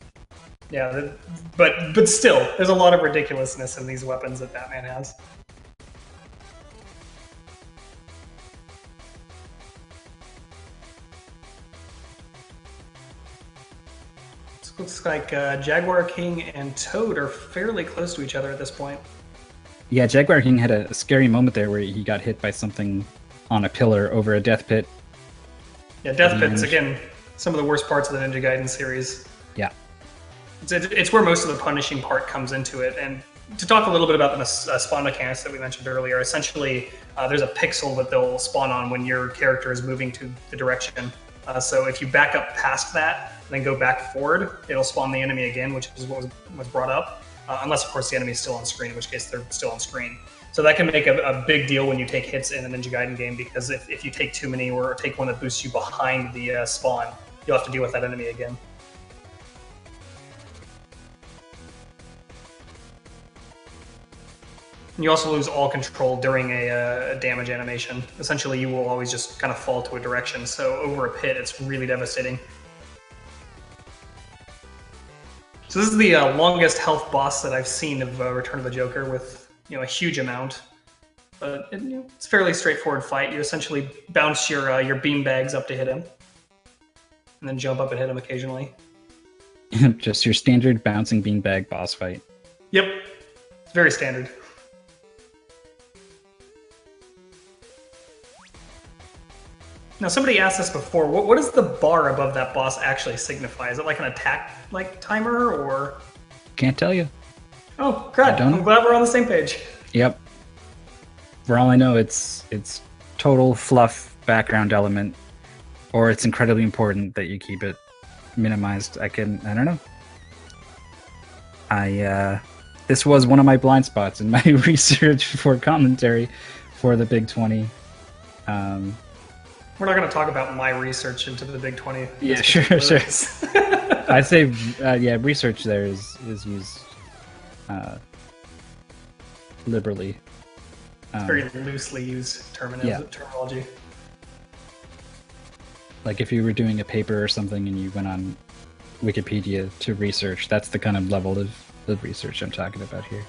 Yeah, but still, there's a lot of ridiculousness in these weapons that Batman has. This looks like Jaguar King and Toad are fairly close to each other at this point. Yeah, Jaguar King had a scary moment there where he got hit by something on a pillar over a death pit. Yeah, death pits, again, some of the worst parts of the Ninja Gaiden series. Yeah. It's where most of the punishing part comes into it. And to talk a little bit about the spawn mechanics that we mentioned earlier, essentially there's a pixel that they'll spawn on when your character is moving to the direction. So if you back up past that and then go back forward, it'll spawn the enemy again, which is what was brought up. Unless, of course, the enemy is still on screen, in which case they're still on screen. So that can make a big deal when you take hits in a Ninja Gaiden game, because if you take too many or take one that boosts you behind the spawn, you'll have to deal with that enemy again. And you also lose all control during a damage animation. Essentially, you will always just kind of fall to a direction. So over a pit, it's really devastating. So this is the longest health boss that I've seen of Return of the Joker, with a huge amount. But it's a fairly straightforward fight. You essentially bounce your beanbags up to hit him, and then jump up and hit him occasionally. Just your standard bouncing beanbag boss fight. Yep, it's very standard. Now, somebody asked this before. What does the bar above that boss actually signify? Is it like an attack timer, or? Can't tell you. Oh, God! I'm glad we're on the same page. Yep. For all I know, it's total fluff background element, or it's incredibly important that you keep it minimized. I don't know. This was one of my blind spots in my research for commentary for the Big 20. We're not going to talk about my research into the Big 20. Yeah, sure. I'd say, research there is used liberally. It's very loosely used terminology. Like if you were doing a paper or something and you went on Wikipedia to research, that's the kind of level of research I'm talking about here.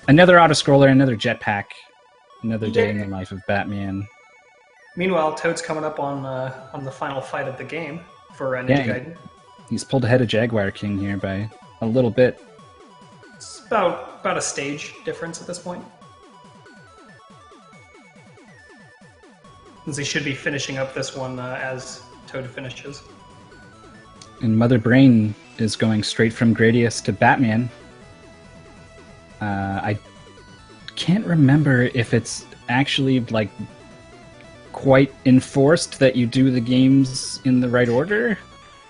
Another auto-scroller, another jetpack, another day in the life of Batman. Meanwhile, Toad's coming up on the final fight of the game for Ninja Gaiden. He's pulled ahead of Jaguar King here by a little bit. It's about a stage difference at this point. Since he should be finishing up this one as Toad finishes. And Mother Brain is going straight from Gradius to Batman. I can't remember if it's actually quite enforced that you do the games in the right order.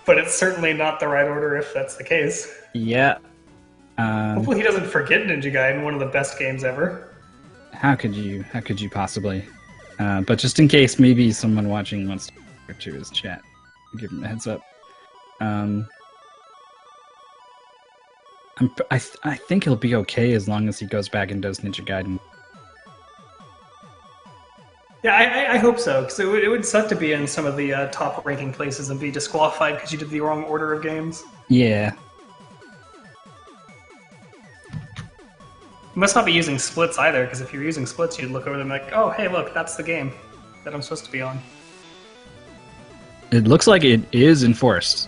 But it's certainly not the right order if that's the case. Yeah. Hopefully he doesn't forget Ninja Gaiden, one of the best games ever. How could you possibly? But just in case, maybe someone watching wants to go to his chat. Give him a heads up. I think he'll be okay as long as he goes back and does Ninja Gaiden. Yeah, I hope so, because it would suck to be in some of the top ranking places and be disqualified because you did the wrong order of games. Yeah. You must not be using splits either, because if you're using splits, you'd look over them like, oh, hey, look, that's the game that I'm supposed to be on. It looks like it is enforced.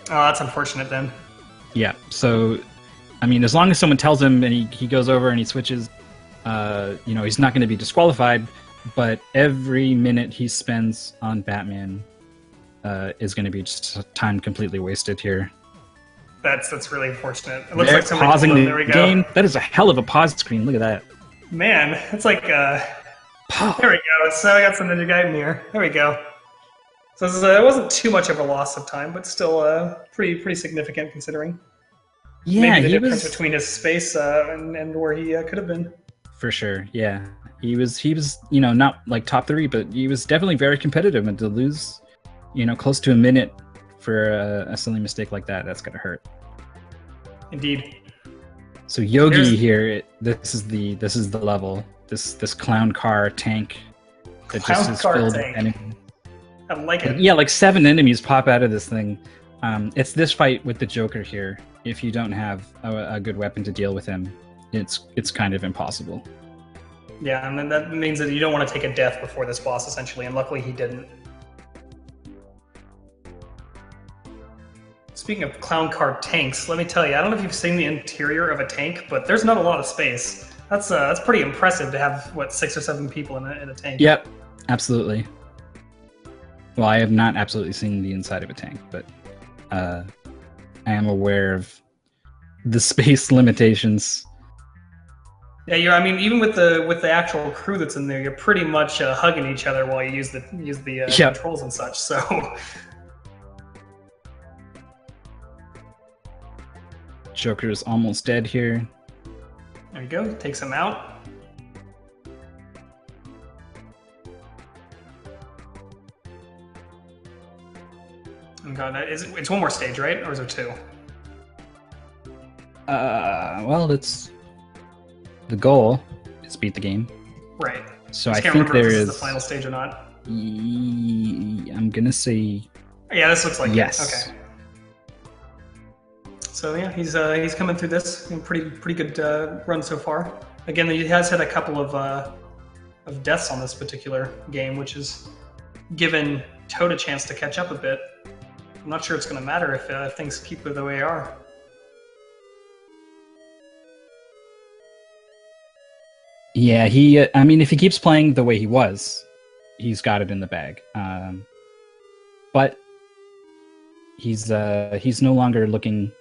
Oh, that's unfortunate then. Yeah, so, I mean, as long as someone tells him and he goes over and he switches, he's not going to be disqualified. But every minute he spends on Batman is going to be just time completely wasted here. That's really unfortunate. It looks like somebody pausing the game. That is a hell of a pause screen. Look at that. Man, it's like there we go. So I got some Ninja Gaiden here. There we go. So it wasn't too much of a loss of time, but still pretty significant considering. Yeah, maybe the difference between his space and where he could have been. For sure, yeah. He was, not like top 3, but he was definitely very competitive, and to lose, close to a minute for a silly mistake like that, that's gonna hurt. Indeed. So Yogi here, this is the level. This clown car tank that just is filled with enemies. I like it. Yeah, like 7 enemies pop out of this thing. It's this fight with the Joker here. If you don't have a good weapon to deal with him, it's kind of impossible. Yeah, and then that means that you don't want to take a death before this boss, essentially, and luckily he didn't. Speaking of clown car tanks, let me tell you, I don't know if you've seen the interior of a tank, but there's not a lot of space. That's pretty impressive to have, 6 or 7 people in a tank. Yep, absolutely. Well, I have not absolutely seen the inside of a tank, but I am aware of the space limitations. Yeah, I mean, even with the actual crew that's in there, you're pretty much hugging each other while you use the controls and such. So, Joker is almost dead here. There you go. Takes him out. Oh God, it's one more stage, right? Or is there 2? Well, it's the goal has beat the game. Right. So I I can't think remember there if this is. is the final stage or not. I'm gonna say Yeah, this looks like yes. it. Okay. So yeah, he's coming through this. Pretty good run so far. Again, he has had a couple of deaths on this particular game, which has given Toad a chance to catch up a bit. I'm not sure it's going to matter if things keep the way they are. Yeah, I mean, if he keeps playing the way he was, he's got it in the bag. But he's no longer looking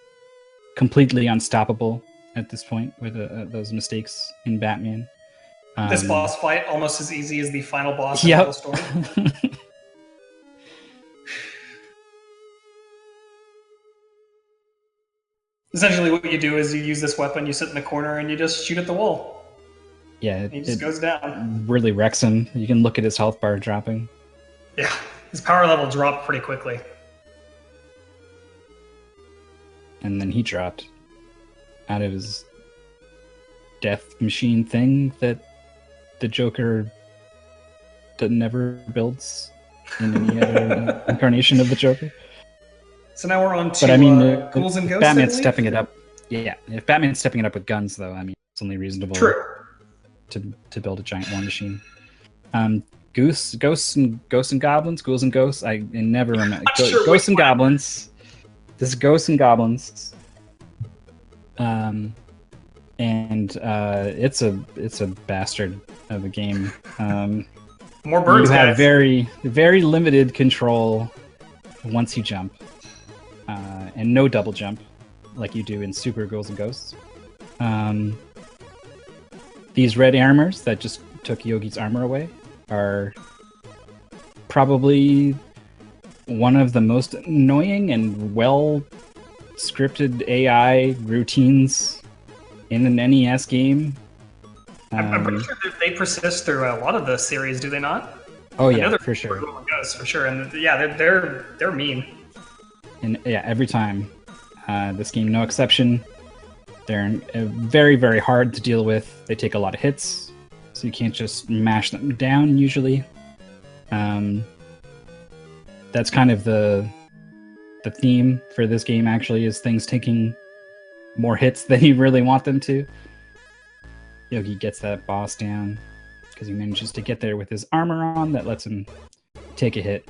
completely unstoppable at this point with those mistakes in Batman. This boss fight almost as easy as the final boss Yep. in the story. Essentially, what you do is you use this weapon, you sit in the corner, and you just shoot at the wall. Yeah, he just goes down. Really wrecks him. You can look at his health bar dropping. Yeah, his power level dropped pretty quickly. And then he dropped out of his death machine thing that the Joker never builds in any other incarnation of the Joker. So now we're on to but I mean, Ghouls and Ghosts. Batman's stepping it up. Yeah, if Batman's stepping it up with guns, though, I mean, it's only reasonable to build a giant war machine. Ghosts and Goblins, Ghouls and Ghosts. I never remember. Ghosts and Goblins. This is Ghosts and Goblins. And it's a bastard of a game. More birds. You have very limited control once you jump, and no double jump like you do in Super Ghouls and Ghosts. These red armors that just took Yogi's armor away are probably one of the most annoying and well scripted AI routines in an NES game. I'm pretty sure that they persist through a lot of the series, do they not? Oh yeah, for sure. For sure, and yeah, they're mean. And yeah, every time, this game no exception. They're very, very hard to deal with. They take a lot of hits, so you can't just mash them down usually. That's kind of the theme for this game, actually, is things taking more hits than you really want them to. Yogi gets that boss down because he manages to get there with his armor on that lets him take a hit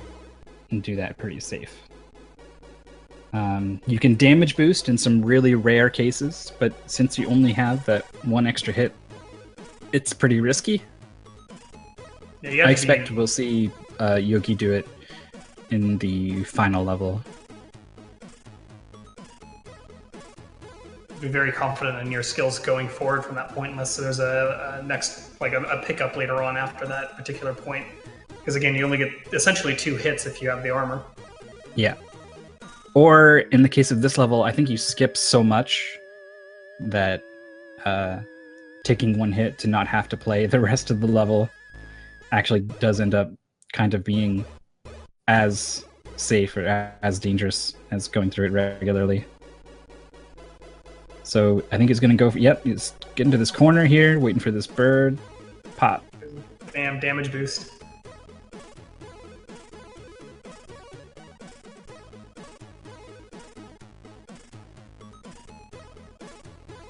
and do that pretty safe. You can damage boost in some really rare cases, but since you only have that one extra hit, it's pretty risky. Yeah, I expect we'll see Yogi do it in the final level. Be very confident in your skills going forward from that point, unless there's a next, like a pickup later on after that particular point. Because again, you only get essentially 2 hits if you have the armor. Yeah. Or in the case of this level, I think you skip so much that taking one hit to not have to play the rest of the level actually does end up kind of being as safe or as dangerous as going through it regularly. So I think he's going to go for... Yep, he's getting to this corner here, waiting for this bird. Pop. Bam, damage boost.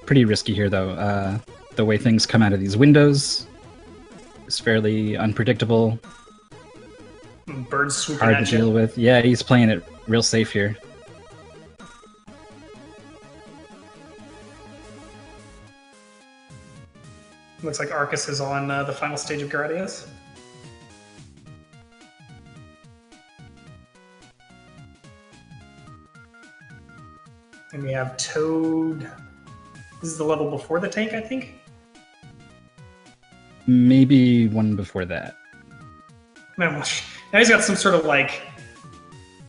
Pretty risky here, though. The way things come out of these windows is fairly unpredictable. Birds swooping hard at to deal with. Yeah, he's playing it real safe here. Looks like Arcus is on the final stage of Gradius. And we have Toad. This is the level before the tank, I think? Maybe one before that. Now he's got some sort of, like,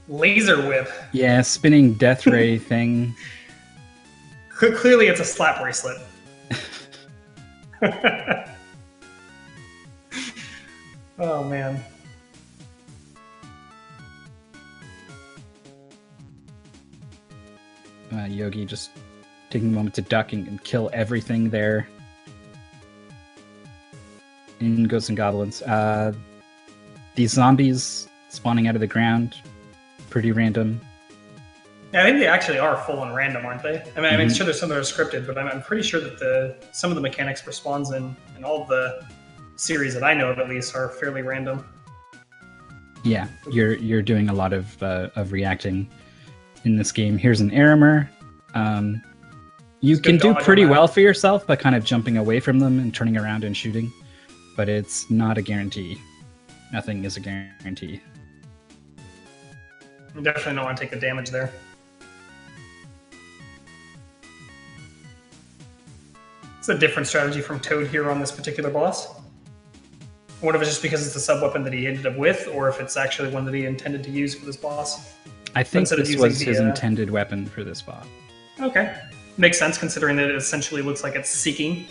laser whip. Yeah, spinning death ray thing. Clearly it's a slap bracelet. Oh, man. Yogi just taking a moment to duck and kill everything there. in Ghosts and Goblins. These zombies spawning out of the ground, pretty random. Yeah, I think they actually are full and random, aren't they? I mean, sure, there's some that are scripted, but I'm pretty sure that some of the mechanics for spawns in all the series that I know of, at least, are fairly random. Yeah, you're doing a lot of reacting in this game. Here's an Aramer. You can do pretty well for yourself by kind of jumping away from them and turning around and shooting, but it's not a guarantee. Nothing is a guarantee. You definitely don't want to take the damage there. It's a different strategy from Toad here on this particular boss. I wonder if it's just because it's the sub-weapon that he ended up with, or if it's actually one that he intended to use for this boss. I think this was his intended weapon for this boss. Okay. Makes sense, considering that it essentially looks like it's seeking.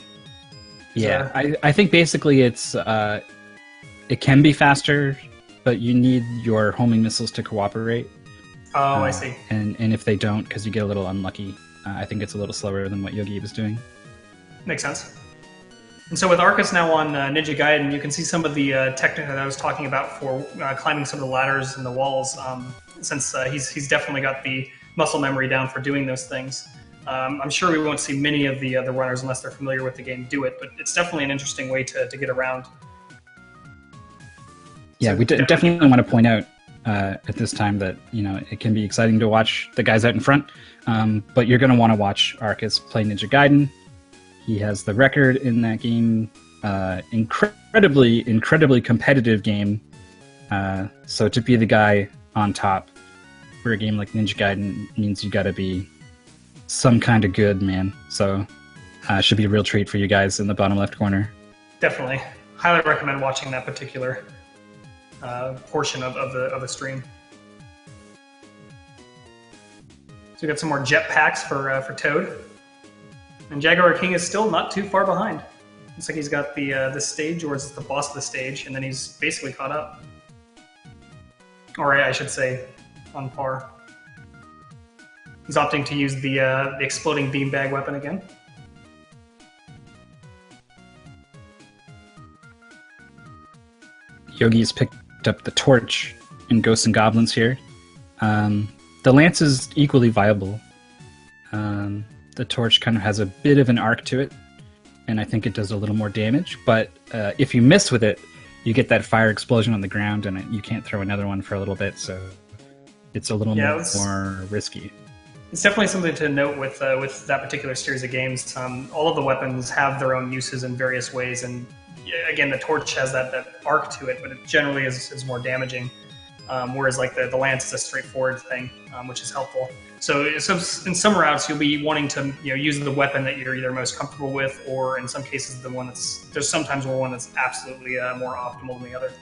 Yeah, I think basically it's... it can be faster, but you need your homing missiles to cooperate. Oh, I see. And if they don't, because you get a little unlucky, I think it's a little slower than what Yogi was doing. Makes sense. And so with Arcus now on Ninja Gaiden, you can see some of the technique that I was talking about for climbing some of the ladders and the walls, since he's definitely got the muscle memory down for doing those things. I'm sure we won't see many of the runners, unless they're familiar with the game, do it, but it's definitely an interesting way to get around. Yeah, we definitely want to point out at this time that, you know, it can be exciting to watch the guys out in front, but you're going to want to watch Arcus play Ninja Gaiden. He has the record in that game, incredibly competitive game. So to be the guy on top for a game like Ninja Gaiden means you got to be some kind of good, man. So should be a real treat for you guys in the bottom left corner. Definitely, highly recommend watching that particular portion of the stream. So we got some more jetpacks for Toad. And Jaguar King is still not too far behind. Looks like he's got the stage, or it's the boss of the stage, and then he's basically caught up. Or I should say, on par. He's opting to use the exploding beanbag weapon again. Yogi's picked up the torch in Ghosts and Goblins here. The lance is equally viable. The torch kind of has a bit of an arc to it, and I think it does a little more damage, but if you miss with it, you get that fire explosion on the ground, and you can't throw another one for a little bit, so it's a little more risky. It's definitely something to note with that particular series of games. All of the weapons have their own uses in various ways, and again, the torch has that arc to it, but it generally is more damaging, whereas like the lance is a straightforward thing, which is helpful. So in some routes, you'll be wanting to use the weapon that you're either most comfortable with, or in some cases, there's sometimes one that's absolutely more optimal than the other.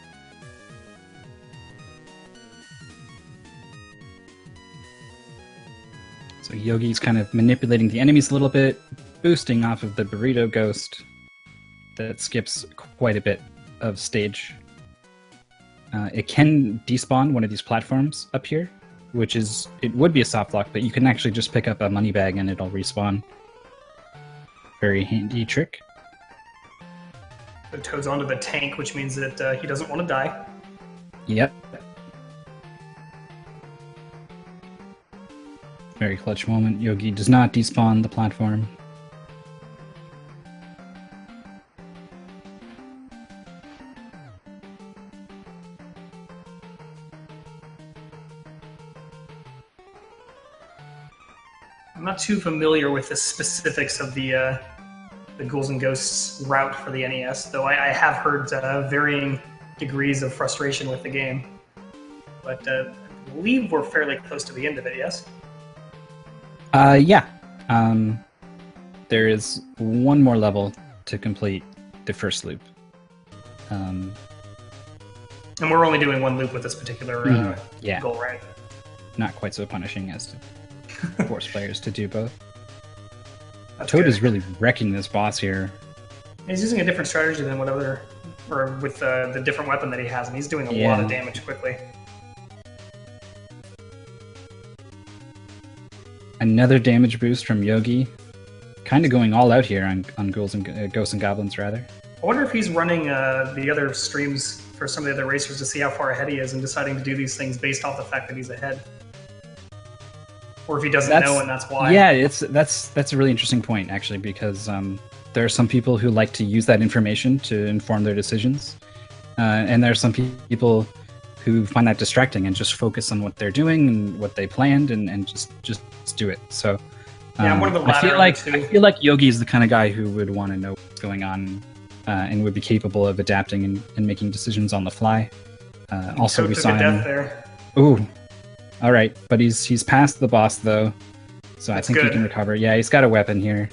So Yogi's kind of manipulating the enemies a little bit, boosting off of the burrito ghost that skips quite a bit of stage. It can despawn one of these platforms up here, which it would be a soft lock, but you can actually just pick up a money bag and it'll respawn. Very handy trick. The Toad's onto the tank, which means that he doesn't want to die. Yep. Very clutch moment. Yogi does not despawn the platform. I'm not too familiar with the specifics of the Ghouls and Ghosts route for the NES, though I have heard varying degrees of frustration with the game. But I believe we're fairly close to the end of it, yes? Yeah. There is one more level to complete the first loop. And we're only doing one loop with this particular goal, right? Not quite so punishing as to force players to do both. That's Toad good. is really wrecking this boss here. He's using a different strategy than with the different weapon that he has, and he's doing a lot of damage quickly. Another damage boost from Yogi. Kind of going all out here on Ghosts and Goblins, rather. I wonder if he's running the other streams for some of the other racers to see how far ahead he is and deciding to do these things based off the fact that he's ahead. Or if he doesn't know and that's why. Yeah, that's a really interesting point, actually, because there are some people who like to use that information to inform their decisions. And there are some people who find that distracting and just focus on what they're doing and what they planned and just do it. So yeah, I'm one of the latter. I feel like Yogi is the kind of guy who would want to know what's going on and would be capable of adapting and making decisions on the fly. Also, we saw him. There. Ooh, all right, but he's past the boss though, so I think he can recover. Yeah, he's got a weapon here.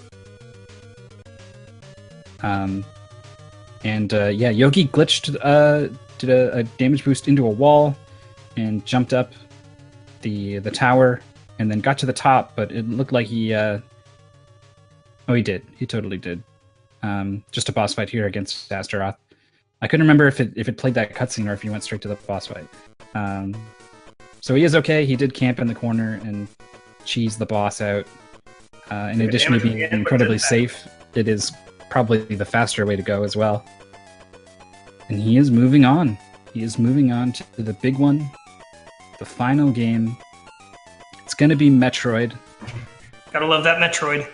Yeah, Yogi glitched, did a damage boost into a wall, and jumped up the tower, and then got to the top. But it looked like he, oh, he did. He totally did. Just a boss fight here against Astaroth. I couldn't remember if it played that cutscene or if he went straight to the boss fight. So he is okay. He did camp in the corner and cheese the boss out. In addition to being incredibly safe, it is probably the faster way to go as well. And he is moving on. He is moving on to the big one, the final game. It's going to be Metroid. Gotta love that Metroid.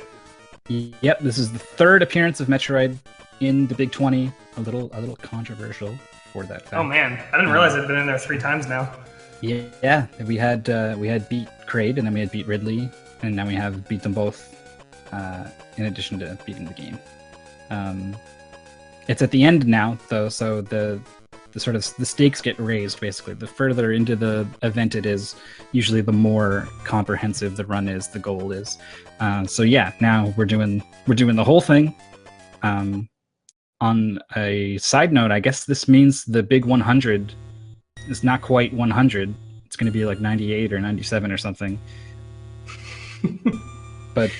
Yep, this is the third appearance of Metroid in the Big 20. A little controversial for that fact. Oh man, I didn't realize it had been in there 3 times now. Yeah, we had beat Kraid, and then we had beat Ridley, and now we have beat them both. In addition to beating the game. It's at the end now, though, so the sort of the stakes get raised. Basically, the further into the event it is, usually the more comprehensive the run is, the goal is. So yeah, now we're doing the whole thing. On a side note, I guess this means the big 100 is not quite 100. It's going to be like 98 or 97 or something. But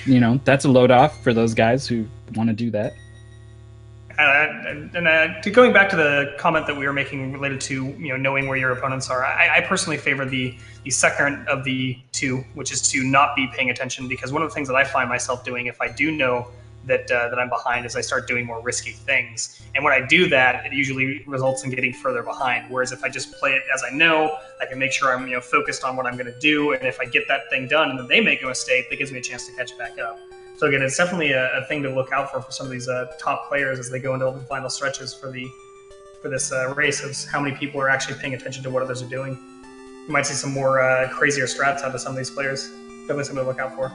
that's a load off for those guys who want to do that. To going back to the comment that we were making related to knowing where your opponents are, I personally favor the second of the two, which is to not be paying attention, because one of the things that I find myself doing if I do know that I'm behind is I start doing more risky things, and when I do that, it usually results in getting further behind. Whereas if I just play it as I know, I can make sure I'm focused on what I'm going to do, and if I get that thing done and then they make a mistake, that gives me a chance to catch back up. So again, it's definitely a thing to look out for some of these top players as they go into the final stretches for this race, of how many people are actually paying attention to what others are doing. You might see some more crazier strats out of some of these players. Definitely something to look out for.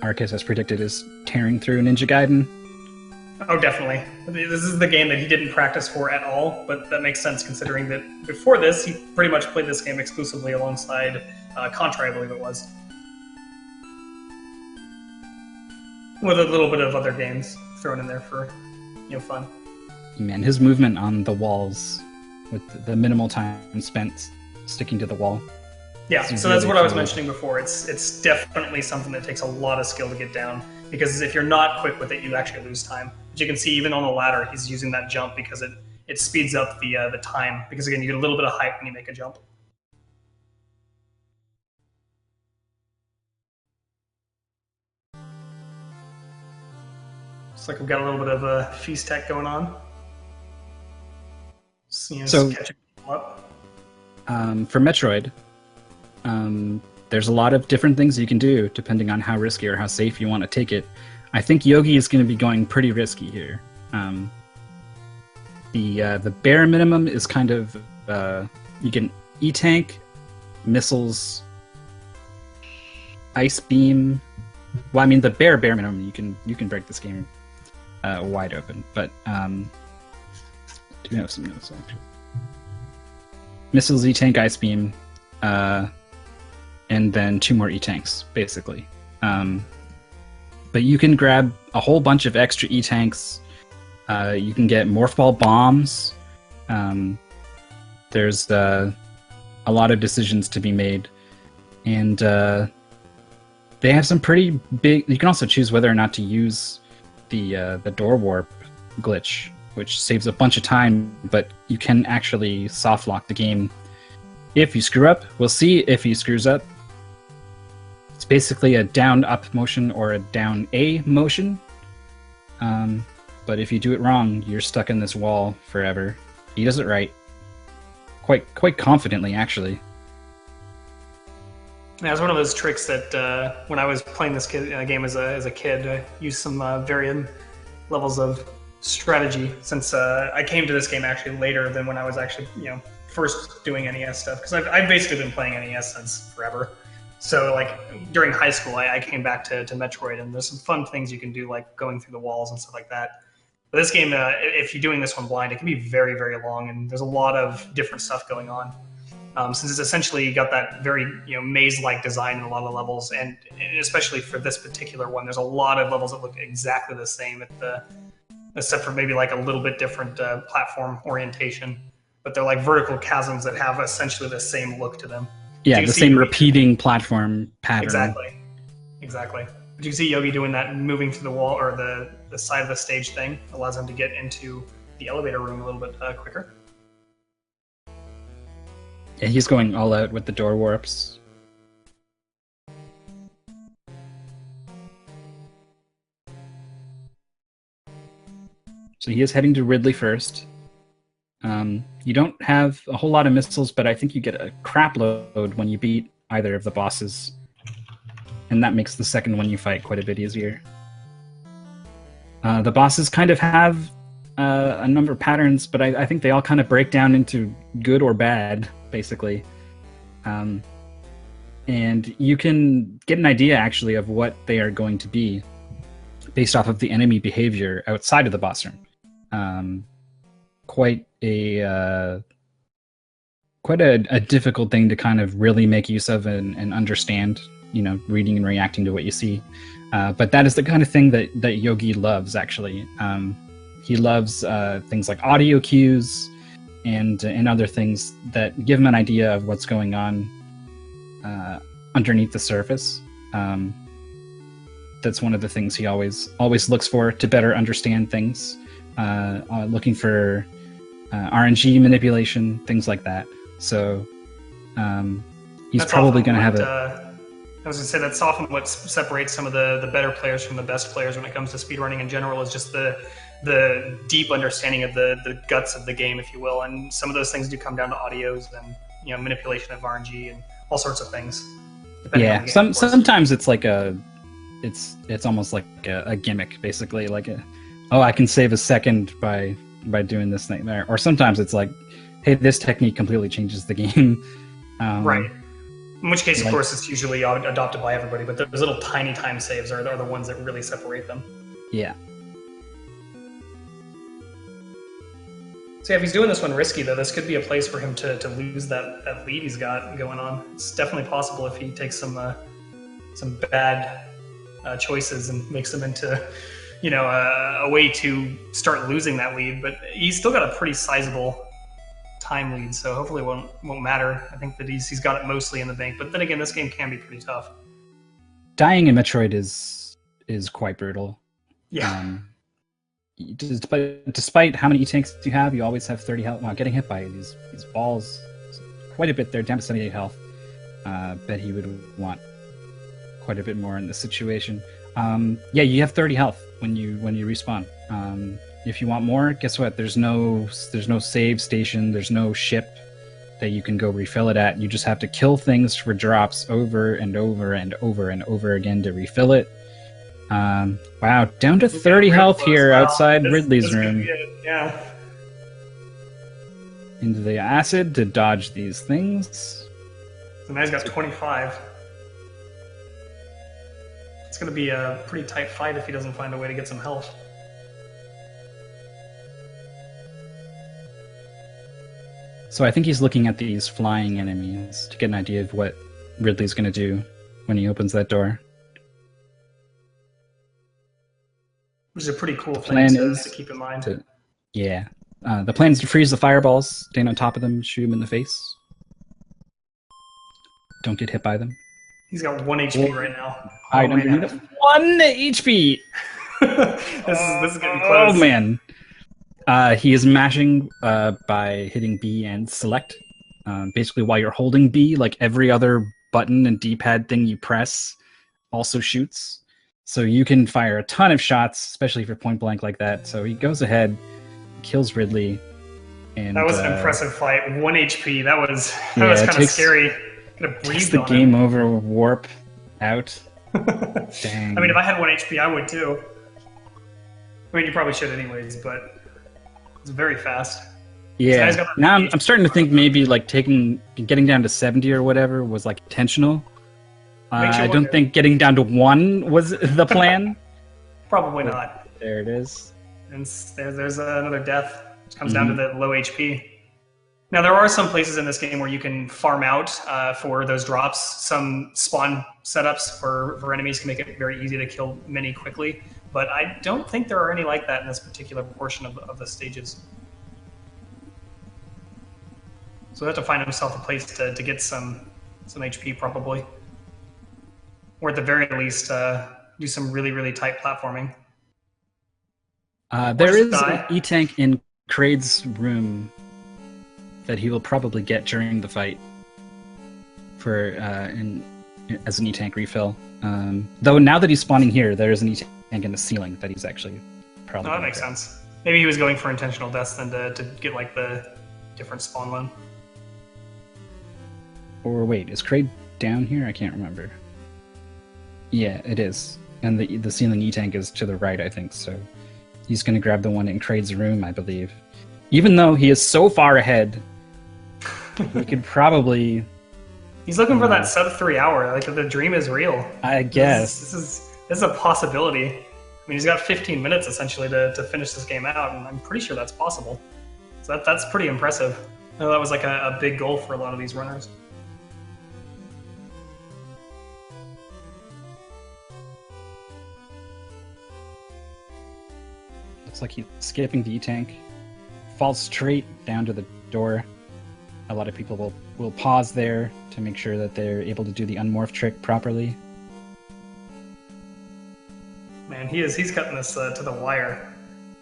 Arcus, as predicted, is tearing through Ninja Gaiden. Oh, definitely. This is the game that he didn't practice for at all, but that makes sense considering that before this, he pretty much played this game exclusively alongside Contra, I believe it was. With a little bit of other games thrown in there for fun. Man, his movement on the walls with the minimal time spent sticking to the wall. Yeah, so that's what I was mentioning before. It's definitely something that takes a lot of skill to get down, because if you're not quick with it, you actually lose time. But you can see even on the ladder, he's using that jump because it speeds up the time, because again, you get a little bit of height when you make a jump. Looks like we've got a little bit of a feast tech going on. So catching up. For Metroid, there's a lot of different things you can do depending on how risky or how safe you want to take it. I think Yogi is going to be going pretty risky here. The bare minimum is kind of you can E-Tank, missiles, Ice Beam. Well, I mean the bare minimum you can break this game wide open, but do have some notes actually. Missiles, E-Tank, Ice Beam, and then 2 more E-Tanks, basically. But you can grab a whole bunch of extra E-Tanks. You can get Morph Ball bombs. There's a lot of decisions to be made. And they have some pretty big... You can also choose whether or not to use the door warp glitch, which saves a bunch of time, but you can actually soft lock the game if you screw up. We'll see if he screws up. It's basically a down-up motion or a down-A motion. But if you do it wrong, you're stuck in this wall forever. He does it right. Quite confidently, actually. Yeah, it was one of those tricks that when I was playing this game as a kid, I used some varying levels of strategy. Since I came to this game actually later than when I was actually first doing NES stuff, because I've basically been playing NES since forever. So like during high school, I came back to Metroid, and there's some fun things you can do, like going through the walls and stuff like that. But this game, if you're doing this one blind, it can be very, very long, and there's a lot of different stuff going on. Since it's essentially got that very maze-like design in a lot of levels, and especially for this particular one, there's a lot of levels that look exactly the same, except for maybe like a little bit different platform orientation. But they're like vertical chasms that have essentially the same look to them. Yeah, the same repeating platform pattern. Exactly. But you can see Yogi doing that, moving through the wall or the side of the stage thing allows him to get into the elevator room a little bit quicker. Yeah, he's going all out with the door warps. So he is heading to Ridley first. You don't have a whole lot of missiles, but I think you get a crap load when you beat either of the bosses. And that makes the second one you fight quite a bit easier. The bosses kind of have a number of patterns, but I think they all kind of break down into good or bad, basically. And you can get an idea, actually, of what they are going to be based off of the enemy behavior outside of the boss room. Quite a difficult thing to kind of really make use of and understand, reading and reacting to what you see. But that is the kind of thing that Yogi loves, actually. He loves things like audio cues and other things that give him an idea of what's going on underneath the surface. That's one of the things he always looks for to better understand things. Looking for RNG manipulation, things like that. So he's probably going to have it. I was going to say that's often what separates some of the better players from the best players when it comes to speedrunning in general, is just the deep understanding of the guts of the game, if you will. And some of those things do come down to audios and manipulation of RNG and all sorts of things. Yeah, sometimes it's like it's almost like a gimmick, basically. Like I can save a second by doing this thing there. Or sometimes it's like, hey, this technique completely changes the game. Right. In which case, of course, it's usually adopted by everybody, but those little tiny time saves are the ones that really separate them. Yeah. So yeah, if he's doing this one risky, though, this could be a place for him to lose that lead he's got going on. It's definitely possible if he takes some bad choices and makes them into a way to start losing that lead. But he's still got a pretty sizable time lead, so hopefully it won't matter. I think that he's got it mostly in the bank, but then again, this game can be pretty tough. Dying in Metroid is quite brutal. Yeah. Despite how many E-tanks you have, you always have 30 health. Wow, getting hit by these balls, quite a bit there, down to 78 health. Bet he would want quite a bit more in this situation. Yeah, you have 30 health when you respawn. If you want more, guess what? There's no save station. There's no ship that you can go refill it at. You just have to kill things for drops over and over and over and over again to refill it. Wow, down to 30 health here outside Ridley's room. Yeah. Into the acid to dodge these things. So now he's got 25. It's going to be a pretty tight fight if he doesn't find a way to get some health. So I think he's looking at these flying enemies to get an idea of what Ridley's going to do when he opens that door. Which is a pretty cool thing to keep in mind. The plan is to freeze the fireballs, stand on top of them, shoot them in the face. Don't get hit by them. He's got 1 HP right now. Hide underneath it. 1 HP! This is getting close. Oh, man. He is mashing by hitting B and select. Basically, while you're holding B, like every other button and D-pad thing you press also shoots. So you can fire a ton of shots, especially for point blank like that. So he goes ahead, kills Ridley. And, that was an impressive fight. 1 HP. That was kind of scary. Could have takes breathed the on game him. over warp out. Dang. I mean, if I had 1 HP, I would too. I mean, you probably should anyways, but it's very fast. Yeah. Now I'm starting to think maybe like getting down to 70 or whatever was like intentional. I don't think getting down to 1 was the plan. Probably not. There it is. And there's another death, which comes down to the low HP. Now, there are some places in this game where you can farm out for those drops. Some spawn setups for enemies can make it very easy to kill many quickly. But I don't think there are any like that in this particular portion of the stages. So he'll have to find himself a place to get some HP probably. Or at the very least, do some really, really tight platforming. There is an E-Tank in Kraid's room that he will probably get during the fight for as an E-Tank refill. Though now that he's spawning here, there is an E-Tank in the ceiling that he's actually probably... Oh, that makes sense. Maybe he was going for intentional deaths then to get like the different spawn one. Or wait, is Kraid down here? I can't remember. Yeah, it is. And the ceiling E-Tank is to the right, I think, so he's going to grab the one in Kraid's room, I believe. Even though he is so far ahead, he could probably... He's looking for that sub 3 hour, like the dream is real. I guess. This is a possibility. I mean, he's got 15 minutes, essentially, to finish this game out, and I'm pretty sure that's possible. So that's pretty impressive. I know that was like a big goal for a lot of these runners. Looks like he's skipping the E-Tank. Falls straight down to the door. A lot of people will pause there to make sure that they're able to do the unmorph trick properly. Man, he's cutting this to the wire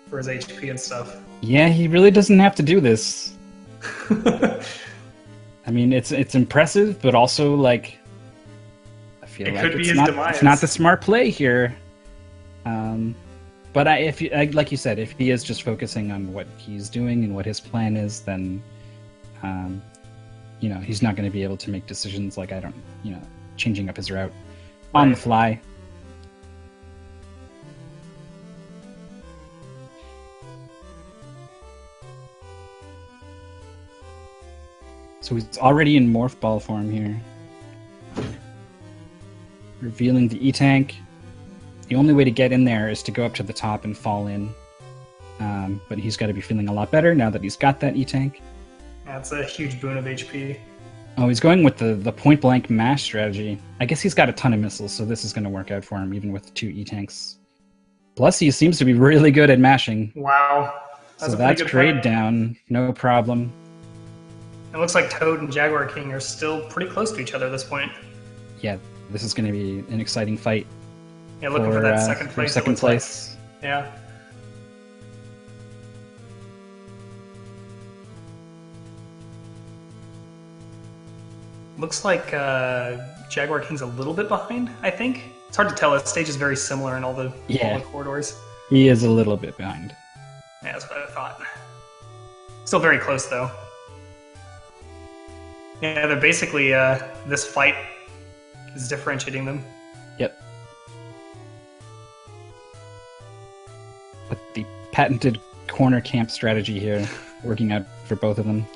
for his HP and stuff. Yeah, he really doesn't have to do this. I mean, it's impressive, but also like I feel it like could be his demise. It's not the smart play here. But like you said, if he is just focusing on what he's doing and what his plan is, then he's not going to be able to make decisions like changing up his route on the fly. So he's already in morph ball form here. Revealing the E-Tank. The only way to get in there is to go up to the top and fall in. But he's got to be feeling a lot better now that he's got that E-Tank. That's a huge boon of HP. Oh, he's going with the point-blank mash strategy. I guess he's got a ton of missiles, so this is going to work out for him, even with 2 E-Tanks. Plus, he seems to be really good at mashing. Wow. So that's Kraid down, no problem. It looks like Toad and Jaguar King are still pretty close to each other at this point. Yeah, this is going to be an exciting fight. Yeah, looking for that second place. Second place. Like. Yeah. Looks like Jaguar King's a little bit behind, I think. It's hard to tell. The stage is very similar in all the corridors. He is a little bit behind. Yeah, that's what I thought. Still very close, though. Yeah, they're basically, this fight is differentiating them. Yep. With the patented corner camp strategy here, working out for both of them.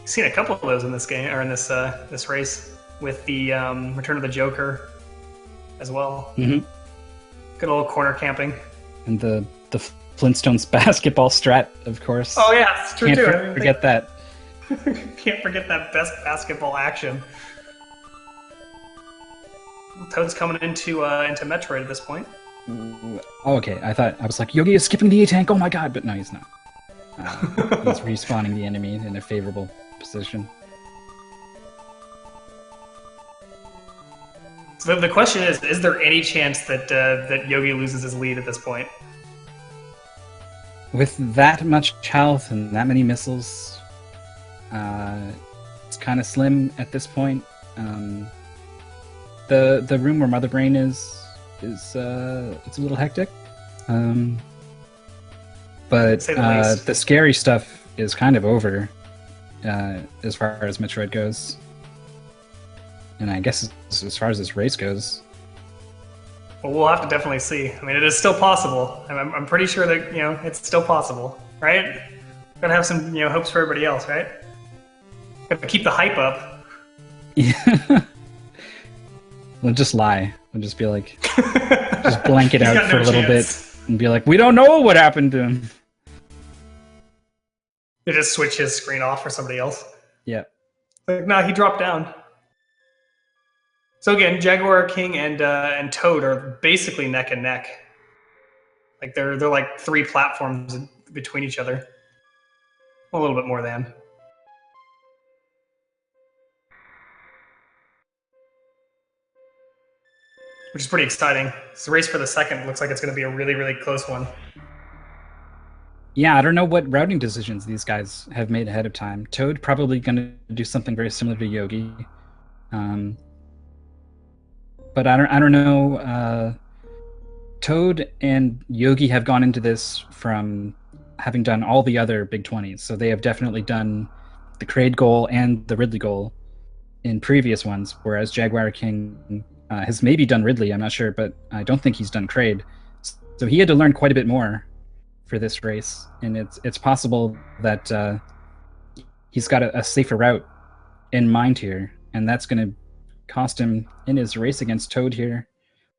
I've seen a couple of those in this game, or in this this race, with the Return of the Joker as well. Mm-hmm. Good old corner camping. And the Flintstones basketball strat, of course. Oh yeah, it's true too. Can't forget that. Can't forget that best basketball action. Toad's coming into Metroid at this point. Oh, okay. I was like, Yogi is skipping the E-Tank. Oh my god, but no, he's not. He's respawning the enemy in a favorable position. So the question is there any chance that that Yogi loses his lead at this point? With that much health and that many missiles, it's kind of slim at this point. The room where Mother Brain is is it's a little hectic. But Say the least. the scary stuff is kind of over as far as Metroid goes. And I guess as far as this race goes. Well, we'll have to definitely see. I mean, it is still possible. I'm pretty sure that, it's still possible, right? Gotta have some, hopes for everybody else, right? Gotta keep the hype up. Yeah. We'll just lie. We'll just be like, just blank it He's out got for no a little chance. bit and be like, we don't know what happened to him. They just switch his screen off for somebody else. Yeah. Like, no, he dropped down. So again, Jaguar King and Toad are basically neck and neck. Like they're like 3 platforms between each other. A little bit more than. Which is pretty exciting. It's the race for the second. Looks like it's going to be a really, really close one. Yeah, I don't know what routing decisions these guys have made ahead of time. Toad probably going to do something very similar to Yogi. But I don't know. Toad and Yogi have gone into this from having done all the other Big 20s. So they have definitely done the Kraid goal and the Ridley goal in previous ones, whereas Jaguar King has maybe done Ridley, I'm not sure, but I don't think he's done Kraid. So he had to learn quite a bit more for this race, and it's possible that he's got a safer route in mind here, and that's going to cost him in his race against Toad here,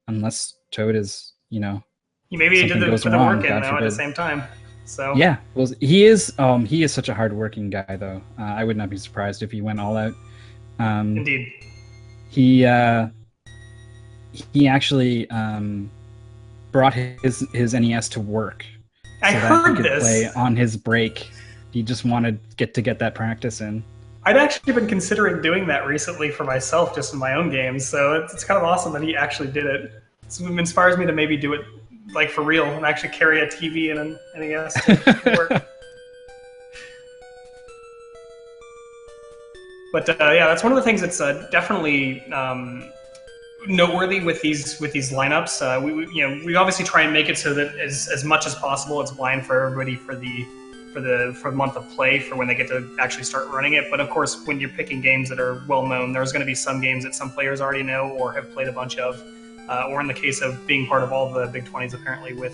unless Toad is, Maybe he did something goes put the wrong, work in God now at forbid. the same time. So Yeah, well, he is such a hard-working guy, though. I would not be surprised if he went all out. indeed. He actually brought his NES to work I so that heard he could this. play on his break. He just wanted to get that practice in. I'd actually been considering doing that recently for myself, just in my own games. So it's kind of awesome that he actually did it. So it inspires me to maybe do it like for real and actually carry a TV and an NES to work. But yeah, that's one of the things that's definitely noteworthy with these lineups. We obviously try and make it so that as much as possible, it's blind for everybody for the month of play for when they get to actually start running it. But of course, when you're picking games that are well known, there's going to be some games that some players already know or have played a bunch of, or in the case of being part of all the Big 20s, apparently with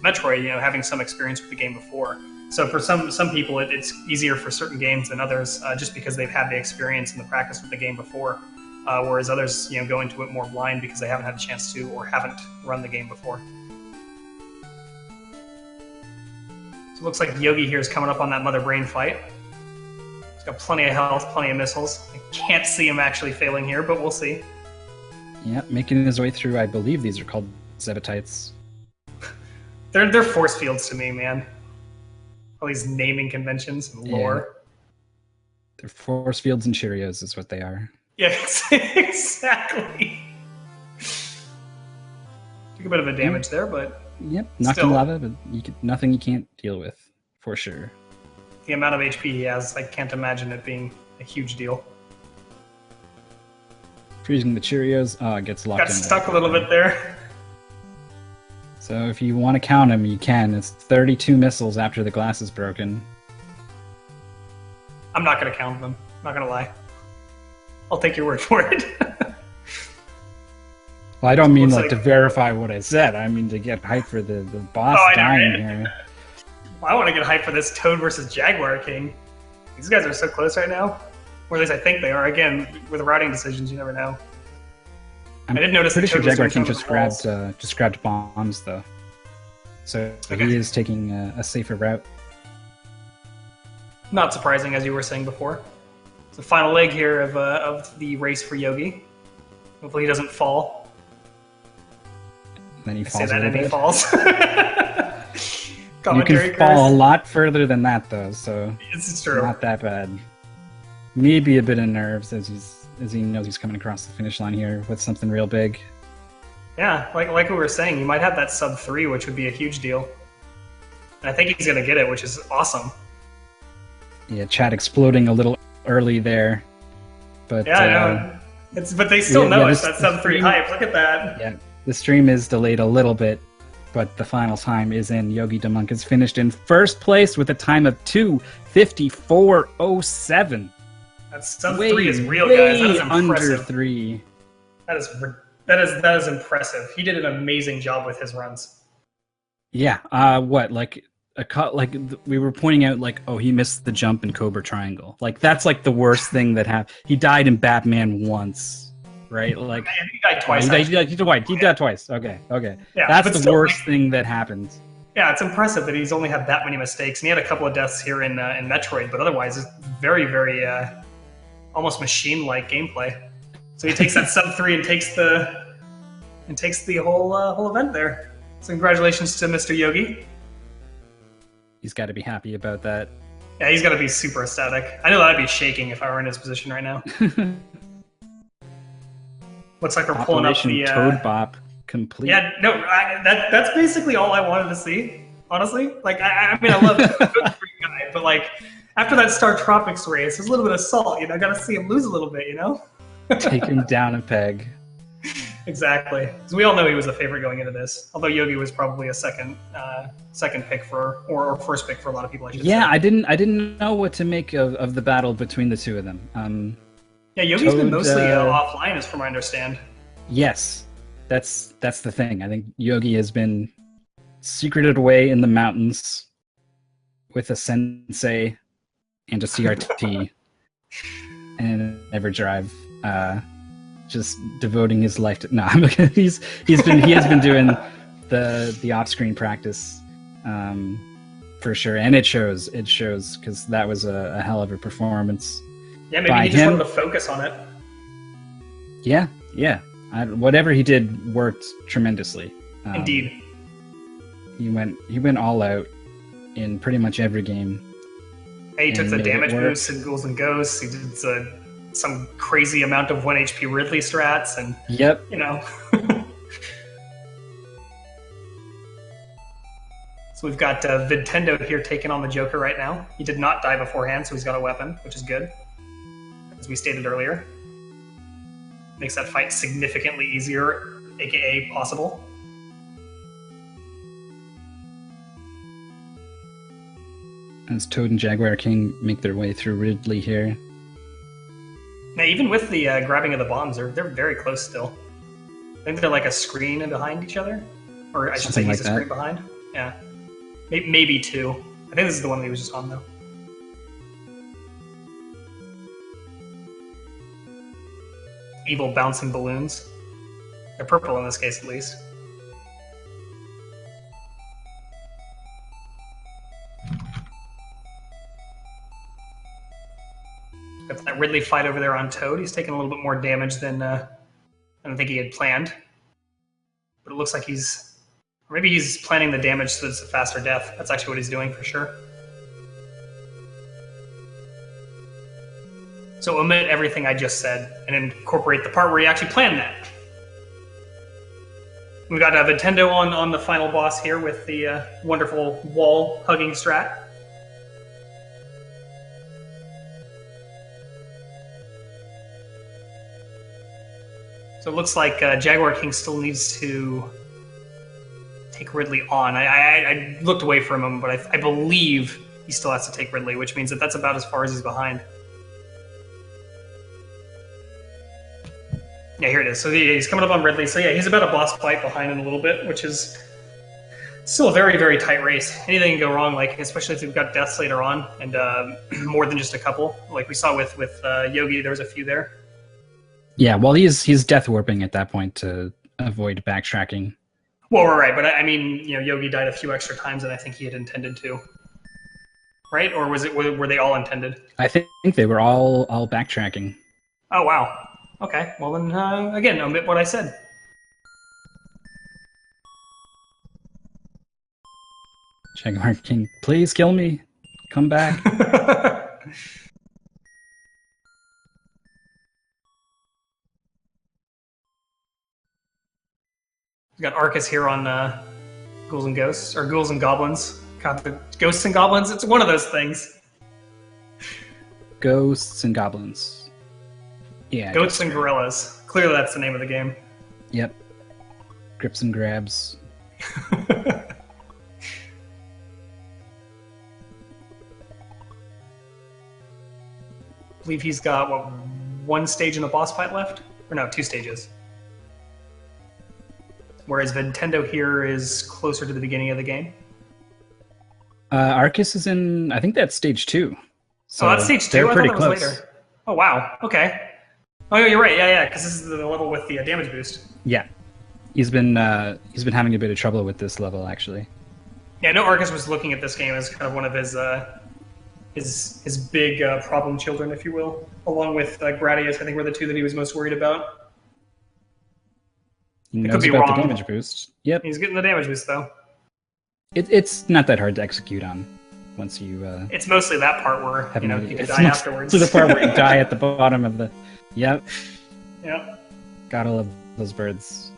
Metroid, having some experience with the game before. So for some people, it's easier for certain games than others, just because they've had the experience and the practice with the game before. Whereas others, go into it more blind because they haven't had a chance to or haven't run the game before. So it looks like Yogi here is coming up on that Mother Brain fight. He's got plenty of health, plenty of missiles. I can't see him actually failing here, but we'll see. Yeah, making his way through, I believe these are called Zebatites. They're force fields to me, man. All these naming conventions and lore. They're force fields and Cheerios is what they are. Yeah, exactly. Took a bit of a damage there, but Yep, knocking Still. lava, but nothing you can't deal with, for sure. the amount of HP he has, I can't imagine it being a huge deal. Freezing the Cheerios, it gets locked Got in. stuck a little bit there. So if you want to count them, you can. It's 32 missiles after the glass is broken. I'm not going to count them. I'm not going to lie. I'll take your word for it. Well, I don't mean Looks like like- to verify what I said. I mean to get hype for the boss Oh, I know, dying right? here. I want to get hyped for this Toad versus Jaguar King. These guys are so close right now. Or at least I think they are. Again, with routing decisions, you never know. I'm I did notice pretty that sure Toad was Jaguar doing King some of the walls. just grabbed bombs though, so Okay. he is taking a safer route. Not surprising, as you were saying before. It's the final leg here of the race for Yogi. Hopefully he doesn't fall. Then he I say falls a that little and he bit. falls. You Commentary can fall a curse. lot further than that though, so It's it's true. not that bad. Maybe a bit of nerves as he knows he's coming across the finish line here with something real big. Yeah, like we were saying, you might have that sub 3, which would be a huge deal. And I think he's going to get it, which is awesome. Yeah, chat exploding a little early there, but Yeah, I know. But they still yeah, know yeah, it's this- that sub 3 this- hype. Look at that. yeah, The stream is delayed a little bit, but the final time is in. Yogi Demunk has finished in first place with a time of 2:54:07. That's sub 3 is real, guys. That is under impressive. 3. That is impressive. He did an amazing job with his runs. Yeah. We were pointing out, like, oh, he missed the jump in Cobra Triangle. Like, that's like the worst thing that happened. He died in Batman once, right? Like, he died twice. He died twice. Okay. Yeah, that's the still, worst thing that happened. Yeah, it's impressive that he's only had that many mistakes, and he had a couple of deaths here in Metroid, but otherwise, it's very, very almost machine-like gameplay. So he takes that sub 3 and takes the whole event there. So congratulations to Mr. Yogi. He's got to be happy about that. Yeah, he's got to be super ecstatic. I know that I'd be shaking if I were in his position right now. Looks like we're pulling up the Toad Bop complete. Yeah, no, that's basically all I wanted to see. Honestly, like I mean, I love the guy, but like after that Star Tropics race, there's a little bit of salt. You know, got to see him lose a little bit. You know, take him down a peg. Exactly. So we all know he was the favorite going into this. Although Yogi was probably a second pick or first pick for a lot of people. I should say. I didn't know what to make of the battle between the two of them. Yeah, Yogi's been mostly offline, as from I understand. Yes, that's the thing. I think Yogi has been secreted away in the mountains with a sensei and a CRT and an EverDrive. Just devoting his life to he has been doing the off-screen practice for sure, and it shows because that was a hell of a performance. Yeah, maybe he just wanted to focus on it. Yeah. Whatever he did worked tremendously. Indeed. He went all out in pretty much every game. He took the damage boosts in Ghouls and Ghosts. He did some crazy amount of 1 HP Ridley strats, and yep. You know. So we've got Nintendo here taking on the Joker right now. He did not die beforehand, so he's got a weapon, which is good. As we stated earlier. Makes that fight significantly easier, aka possible. As Toad and Jaguar King make their way through Ridley here. Now, even with the grabbing of the bombs, they're very close still. I think they're like a screen behind each other. Or I should say he's a screen behind. Yeah. Maybe 2. I think this is the one that he was just on, though. Evil bouncing balloons. They're purple in this case, at least. Got that Ridley fight over there on Toad. He's taking a little bit more damage than I think he had planned. But it looks like maybe he's planning the damage so it's a faster death. That's actually what he's doing for sure. So omit everything I just said and incorporate the part where he actually planned that. We've got Nintendo on the final boss here with the wonderful wall-hugging strat. So it looks like Jaguar King still needs to take Ridley on. I looked away from him, but I believe he still has to take Ridley, which means that's about as far as he's behind. Yeah, here it is. So he's coming up on Ridley. So yeah, he's about a boss fight behind him a little bit, which is still a very, very tight race. Anything can go wrong, like especially if you've got deaths later on, and more than just a couple. Like we saw with Yogi, there was a few there. Yeah, well, he's death warping at that point to avoid backtracking. Well, we're right, but I mean, Yogi died a few extra times than I think he had intended to. Right? Or were they all intended? I think they were all backtracking. Oh wow. Okay, well then, again, omit what I said. Jaguar King, please kill me. Come back. We've got Arcus here on Ghouls and Ghosts, or Ghouls and Goblins. God, the Ghosts and Goblins, it's one of those things. Ghosts and Goblins. Yeah. Goats and Gorillas. Clearly that's the name of the game. Yep. grips and grabs. I believe he's got, what, one stage in the boss fight left? Or no, 2 stages. Whereas Nintendo here is closer to the beginning of the game. Arcus is in, I think that's stage 2. So oh, that's stage 2? They're I pretty thought that was close. later. Oh, wow. Okay. Oh, yeah, you're right. Yeah, because this is the level with the damage boost. Yeah. He's been having a bit of trouble with this level, actually. Yeah, I know Arcus was looking at this game as kind of one of his big problem children, if you will, along with Gradius. I think were the 2 that he was most worried about. He could knows be about wrong. the damage boost. Yep. He's getting the damage boost, though. It's not that hard to execute on once you... It's mostly that part where, have you know, an- you can it's die most- afterwards. To the part where you die at the bottom of the... Yep. Yep. Gotta love those birds.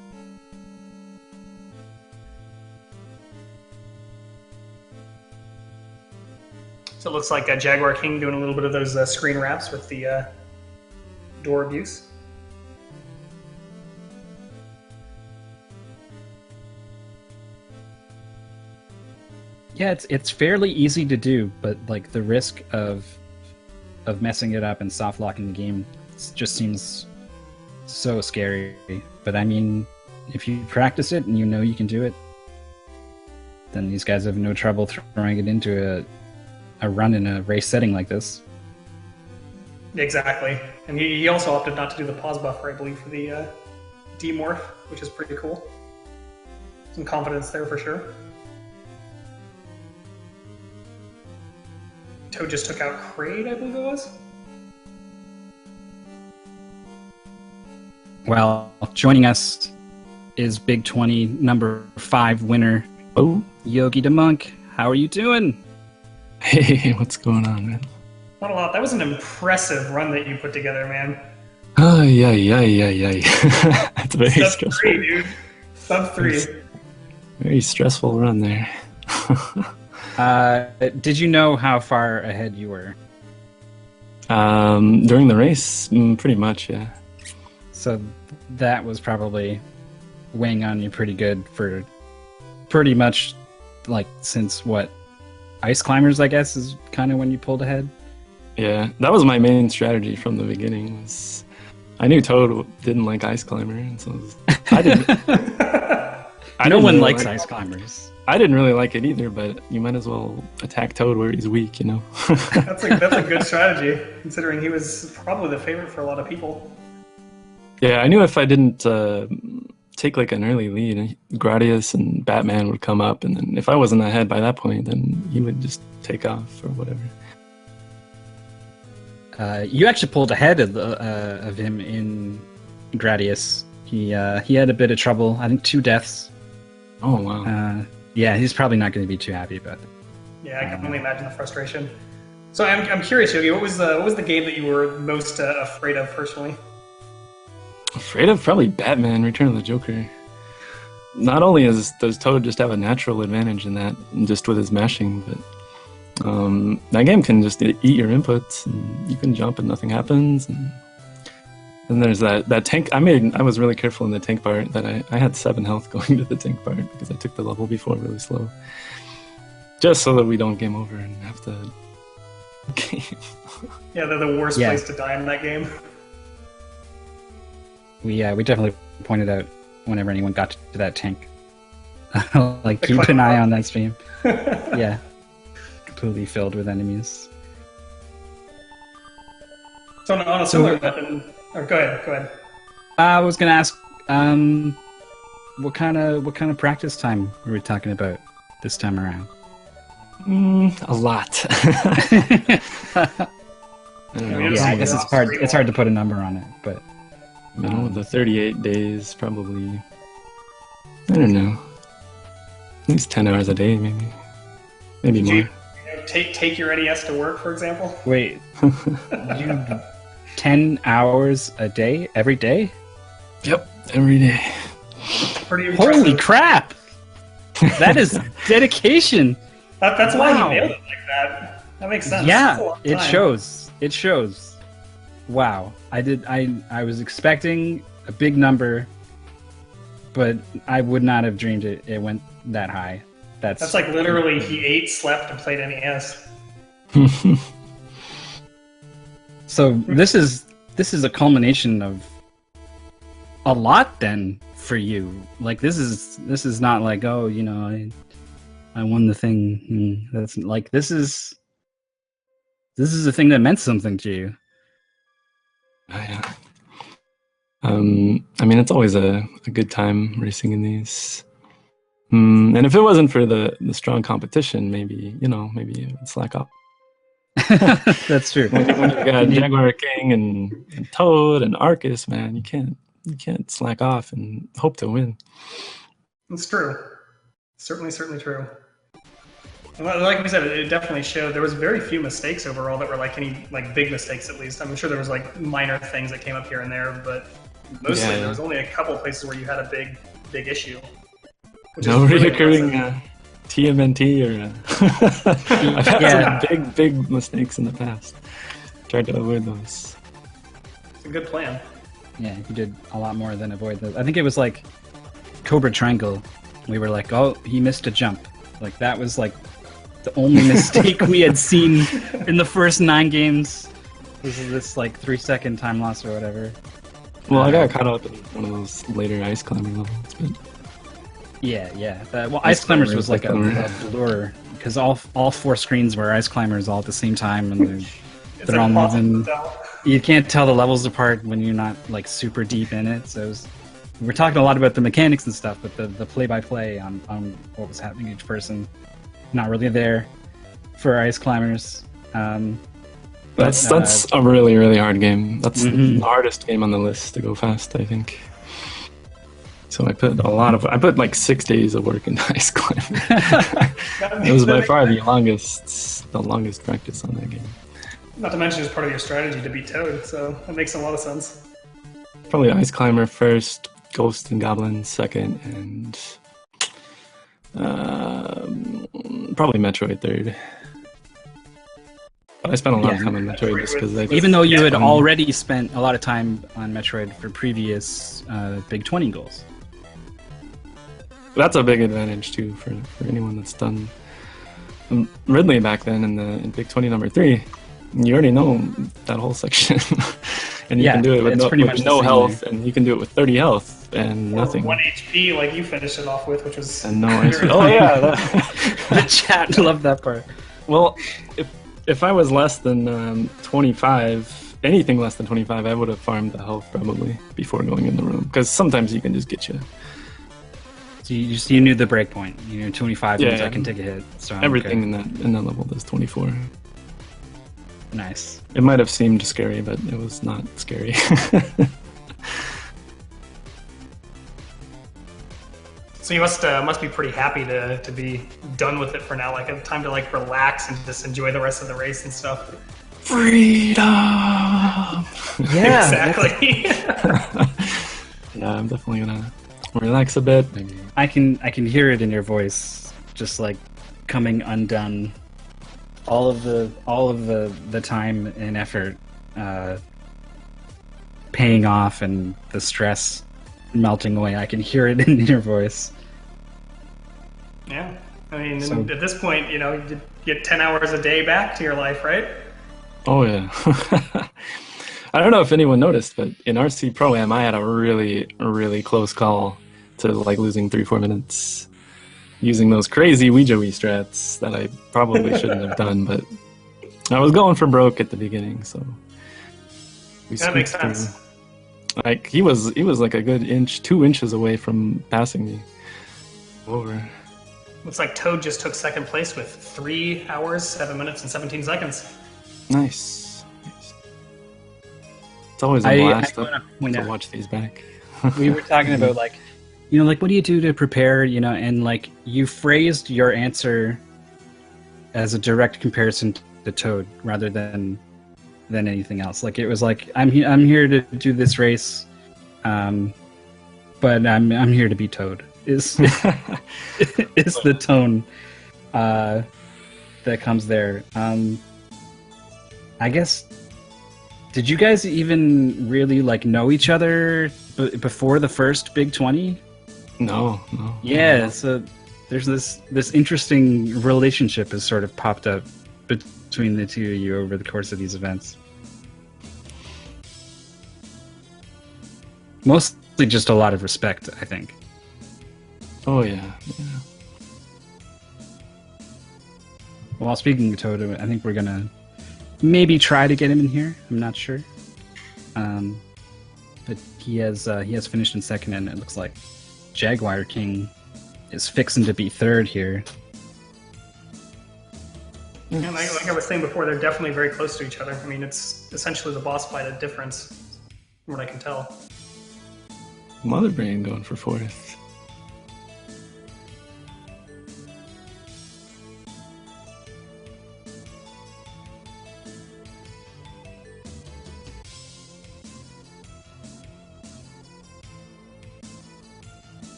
So it looks like Jaguar King doing a little bit of those screen wraps with the door abuse. Yeah, it's fairly easy to do, but like the risk of messing it up and soft locking the game just seems so scary. But I mean, if you practice it and you know you can do it, then these guys have no trouble throwing it into a run in a race setting like this. Exactly. And he also opted not to do the pause buffer, I believe, for the demorph, which is pretty cool. Some confidence there for sure. Toad just took out Kraid, I believe it was. Well, joining us is Big 20 number 5 winner, Yogi the Monk. How are you doing? Hey, what's going on, man? Not a lot. That was an impressive run that you put together, man. Oh, yeah. That's a very Sub stressful, 3, dude. Sub 3. very stressful run there. Did you know how far ahead you were? During the race, pretty much, yeah. So that was probably weighing on you pretty good for pretty much like since what? Ice Climbers, I guess, is kind of when you pulled ahead. Yeah, that was my main strategy from the beginning. Was I knew Toad didn't like Ice Climber, and so I didn't. No one really likes like- Ice Climbers. I didn't really like it either, but you might as well attack Toad where he's weak, you know. That's a good strategy, considering he was probably the favorite for a lot of people. Yeah, I knew if I didn't take like an early lead, Gradius and Batman would come up, and then if I wasn't ahead by that point, then he would just take off or whatever. You actually pulled ahead of him in Gradius. He had a bit of trouble. I think 2 deaths. Oh wow! Yeah, he's probably not going to be too happy about it. Yeah, I can only imagine the frustration. So I'm curious, Yogi. What was the game that you were most afraid of personally? Afraid of probably Batman: Return of the Joker. Not only does Toad just have a natural advantage in that, just with his mashing, but that game can just eat your inputs, and you can jump and nothing happens. And there's that tank. I was really careful in the tank part. That I had 7 health going to the tank part because I took the level before really slow, just so that we don't game over and have to game. Yeah, they're the worst Yeah. place to die in that game. We definitely pointed out whenever anyone got to that tank. Like, keep an eye on that stream. Yeah. Completely filled with enemies. So on a similar weapon, or go ahead. I was gonna ask, what kind of practice time were we talking about this time around? A lot. I don't know. Yeah, I guess it's hard. It's hard to put a number on it, but The 38 days, probably. I don't know. At least 10 hours a day, maybe. Maybe Did more. you take your NES to work, for example? wait, you 10 hours a day every day? Yep, every day. Pretty impressive. Holy crap! That is dedication. That's why Wow. he nailed it like that. That makes sense. That's a Yeah, long it time. shows. It shows. Wow, I was expecting a big number, but I would not have dreamed it went that high. That's like literally he ate, slept, and played NES. So this is a culmination of a lot then for you. Like this is not like, oh, you know, I won the thing. That's like this is a thing that meant something to you. Yeah. I mean, it's always a good time racing in these. And if it wasn't for the strong competition, maybe it would slack off. That's true. When you got Jaguar King and Toad and Arcus, man, you can't slack off and hope to win. It's true. Certainly true. Well, like we said, it definitely showed. There was very few mistakes overall that were like any like big mistakes. At least I'm sure there was like minor things that came up here and there, but mostly there was only a couple of places where you had a big issue. No reoccurring TMNT or I've had some big mistakes in the past. Tried to avoid those. It's a good plan. Yeah, you did a lot more than avoid those. I think it was like Cobra Triangle. We were like, oh, he missed a jump. Like that was like the only mistake we had seen in the first 9 games. This like 3-second time loss or whatever. Well, I got caught up in one of those later ice climbing levels, but yeah. Well, Ice Climbers was like a blur because all 4 screens were Ice Climbers all at the same time, and they're all moving. You can't tell the levels apart when you're not like super deep in it. So we're talking a lot about the mechanics and stuff, but the play-by-play on what was happening to each person, not really there for Ice Climbers. That's a really, really hard game. That's the hardest game on the list to go fast, I think. So I put like 6 days of work into Ice Climber. It was by far the longest practice on that game. Not to mention it's part of your strategy to beat Toad, so that makes a lot of sense. Probably Ice Climber first, Ghost and Goblin second, and probably Metroid third. But I spent a lot of time on Metroid just because even though you had already spent a lot of time on Metroid for previous Big 20 goals. That's a big advantage too for anyone that's done Ridley back then in Big 20 number 3. You already know that whole section, and you can do it with no health, and you can do it with 30 health and nothing. 1 HP, like you finished it off with, which was and no HP. Oh yeah, the chat loved that part. Well, if I was less than 25, anything less than 25, I would have farmed the health probably before going in the room, because sometimes you can just get you. So you knew the break point. You knew 25 means I can take a hit. So everything in that level does 24. Nice. It might have seemed scary, but it was not scary. So you must be pretty happy to be done with it for now. Like, a time to like relax and just enjoy the rest of the race and stuff. Freedom. Yeah, exactly. Yeah, I'm definitely gonna relax a bit. Maybe. I can hear it in your voice, just like coming undone. All of the time and effort paying off, and the stress melting away. I can hear it in your voice. Yeah, I mean, at this point, you get 10 hours a day back to your life, right? Oh yeah. I don't know if anyone noticed, but in RC Pro-Am, I had a really, really close call to like losing 3-4 minutes using those crazy Ouija strats that I probably shouldn't have done, but I was going for broke at the beginning, so that makes sense. Like he was like a good 2 inches away from passing me over. Looks like Toad just took second place with 3 hours, 7 minutes, and 17 seconds. Nice. It's always a blast to watch these back. We were talking about like what do you do to prepare, and like you phrased your answer as a direct comparison to Toad rather than anything else. Like it was like I'm here to do this race, but I'm here to be Toad. Is the tone that comes there. I guess, did you guys even really like know each other before the first Big 20? No, no. Yeah, so there's this interesting relationship has sort of popped up between the two of you over the course of these events. Mostly just a lot of respect, I think. Oh yeah. Well, speaking of Toto, I think we're gonna maybe try to get him in here. I'm not sure, but he has finished in second, and it looks like Jaguar King is fixing to be third here. And like I was saying before, they're definitely very close to each other. I mean, it's essentially the boss fight at difference, from what I can tell. Mother Brain going for fourth.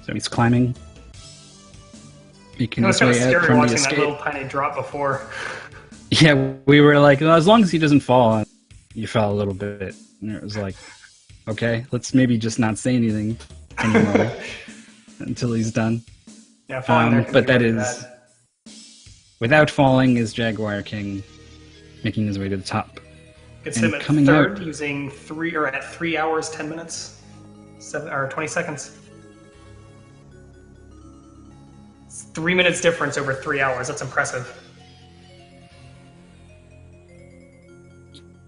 So he's climbing, making It was his kind of way out scary from the watching that escape. little tiny drop before. Yeah, we were like, well, as long as he doesn't fall, you fell a little bit. And it was like, okay, let's maybe just not say anything anymore until he's done. Yeah, falling there can But be that really is, bad. without falling, is Jaguar King making his way to the top. Gets and him at coming third out- using 3 hours 10 minutes, 20 seconds. It's 3 minutes difference over 3 hours. That's impressive.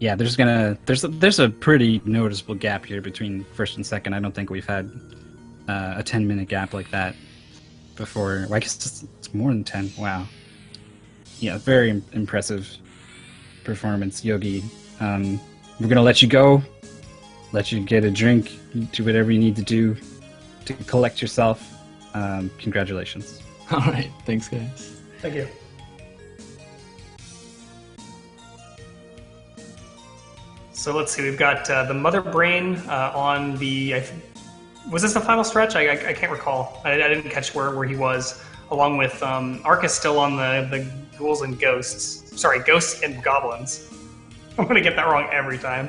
Yeah, there's a pretty noticeable gap here between first and second. I don't think we've had a 10-minute gap like that before. Well, I guess it's more than 10. Wow. Yeah, very impressive performance, Yogi. We're gonna let you go, let you get a drink, do whatever you need to do to collect yourself. Congratulations. All right, thanks guys. Thank you. So let's see, we've got the Mother Brain on the... was this the final stretch? I can't recall. I didn't catch where he was, along with Arcus still on the Ghouls and Ghosts. Sorry, Ghosts and Goblins. I'm going to get that wrong every time.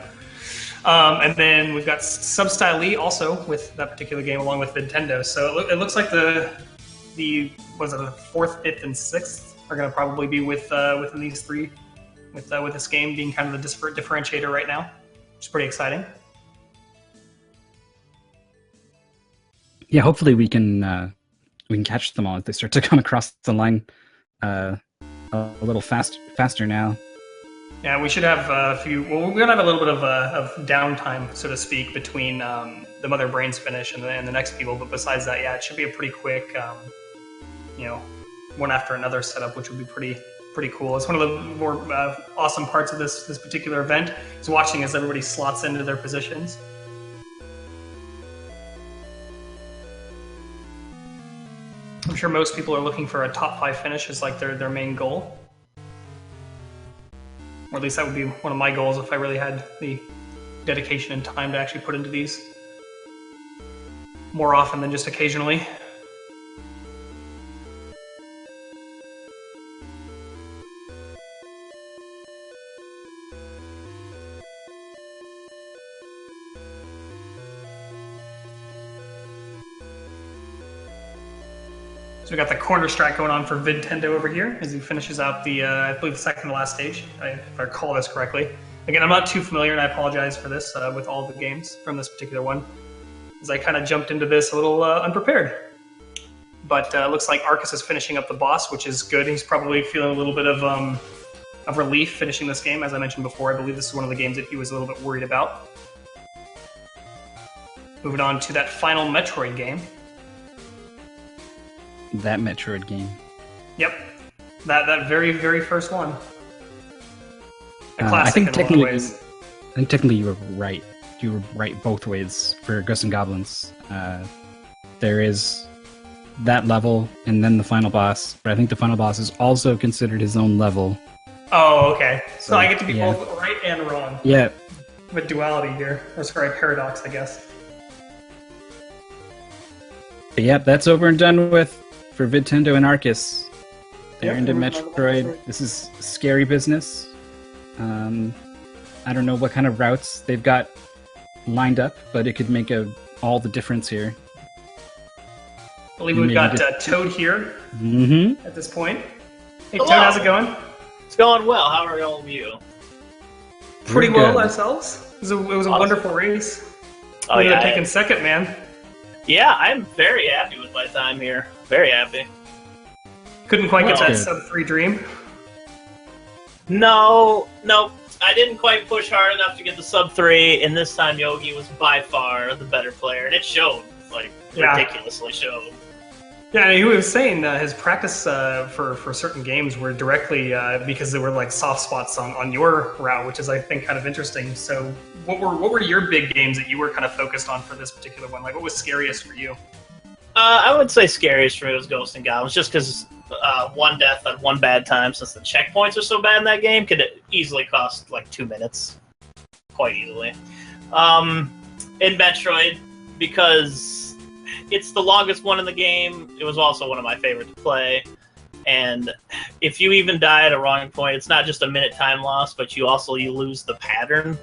And then we've got Substyle Lee also with that particular game, along with Nintendo. So it looks like the was it the 4th, 5th, and 6th are going to probably be within these three, with this game being kind of the differentiator right now, which is pretty exciting. Yeah, hopefully we can catch them all if they start to come across the line a little faster now. Yeah, we should have a few. Well, we're gonna have a little bit of downtime, so to speak, between the Mother Brain's finish and the next people. But besides that, yeah, it should be a pretty quick, one after another setup, which would be pretty cool. It's one of the more awesome parts of this particular event is watching as everybody slots into their positions. I'm sure most people are looking for a top 5 finish as like their main goal. Or at least that would be one of my goals if I really had the dedication and time to actually put into these more often than just occasionally. So we got the corner strat going on for Nintendo over here as he finishes out the, I believe, the second to last stage, if I recall this correctly. Again, I'm not too familiar, and I apologize for this with all the games from this particular one, as I kind of jumped into this a little unprepared. But it looks like Arcus is finishing up the boss, which is good. He's probably feeling a little bit of relief finishing this game. As I mentioned before, I believe this is one of the games that he was a little bit worried about. Moving on to that final Metroid game. That Metroid game. Yep, that very, very first one. A classic I think in a lot of technically, ways. I think technically you were right. You were right both ways for Ghosts and Goblins. There is that level and then the final boss, but I think the final boss is also considered his own level. Oh, okay. So I get to be Yeah. both right and wrong. Yeah, With duality here. Or sorry, paradox, I guess. but yep, that's over and done with for Nintendo and Arcus. They're Yep, into we're done with Metroid. Metroid. This is scary business. I don't know what kind of routes they've got lined up, but it could make all the difference here. believe we've got Toad here Mm-hmm. at this point. Hey, Hello. Toad, how's it going? It's going well. How are all of you? Pretty We're well good. ourselves. It was a Awesome. wonderful race. Oh, We ended yeah. up taking second, man. Yeah, I'm very happy with my time here. Very happy. Couldn't quite get Well, that good. sub-3 dream. No, I didn't quite push hard enough to get the sub-3, and this time Yogi was by far the better player, and it showed, like, Yeah. ridiculously showed. Yeah, he was saying his practice for certain games were directly because there were like soft spots on your route, which is I think kind of interesting. So, what were your big games that you were kind of focused on for this particular one? Like, what was scariest for you? I would say scariest for me was Ghosts and Goblins, just because one death at one bad time, since the checkpoints are so bad in that game, could easily cost like 2 minutes, quite easily. In Metroid, because it's the longest one in the game, it was also one of my favorite to play. And if you even die at a wrong point, it's not just a minute time loss, but you lose the pattern.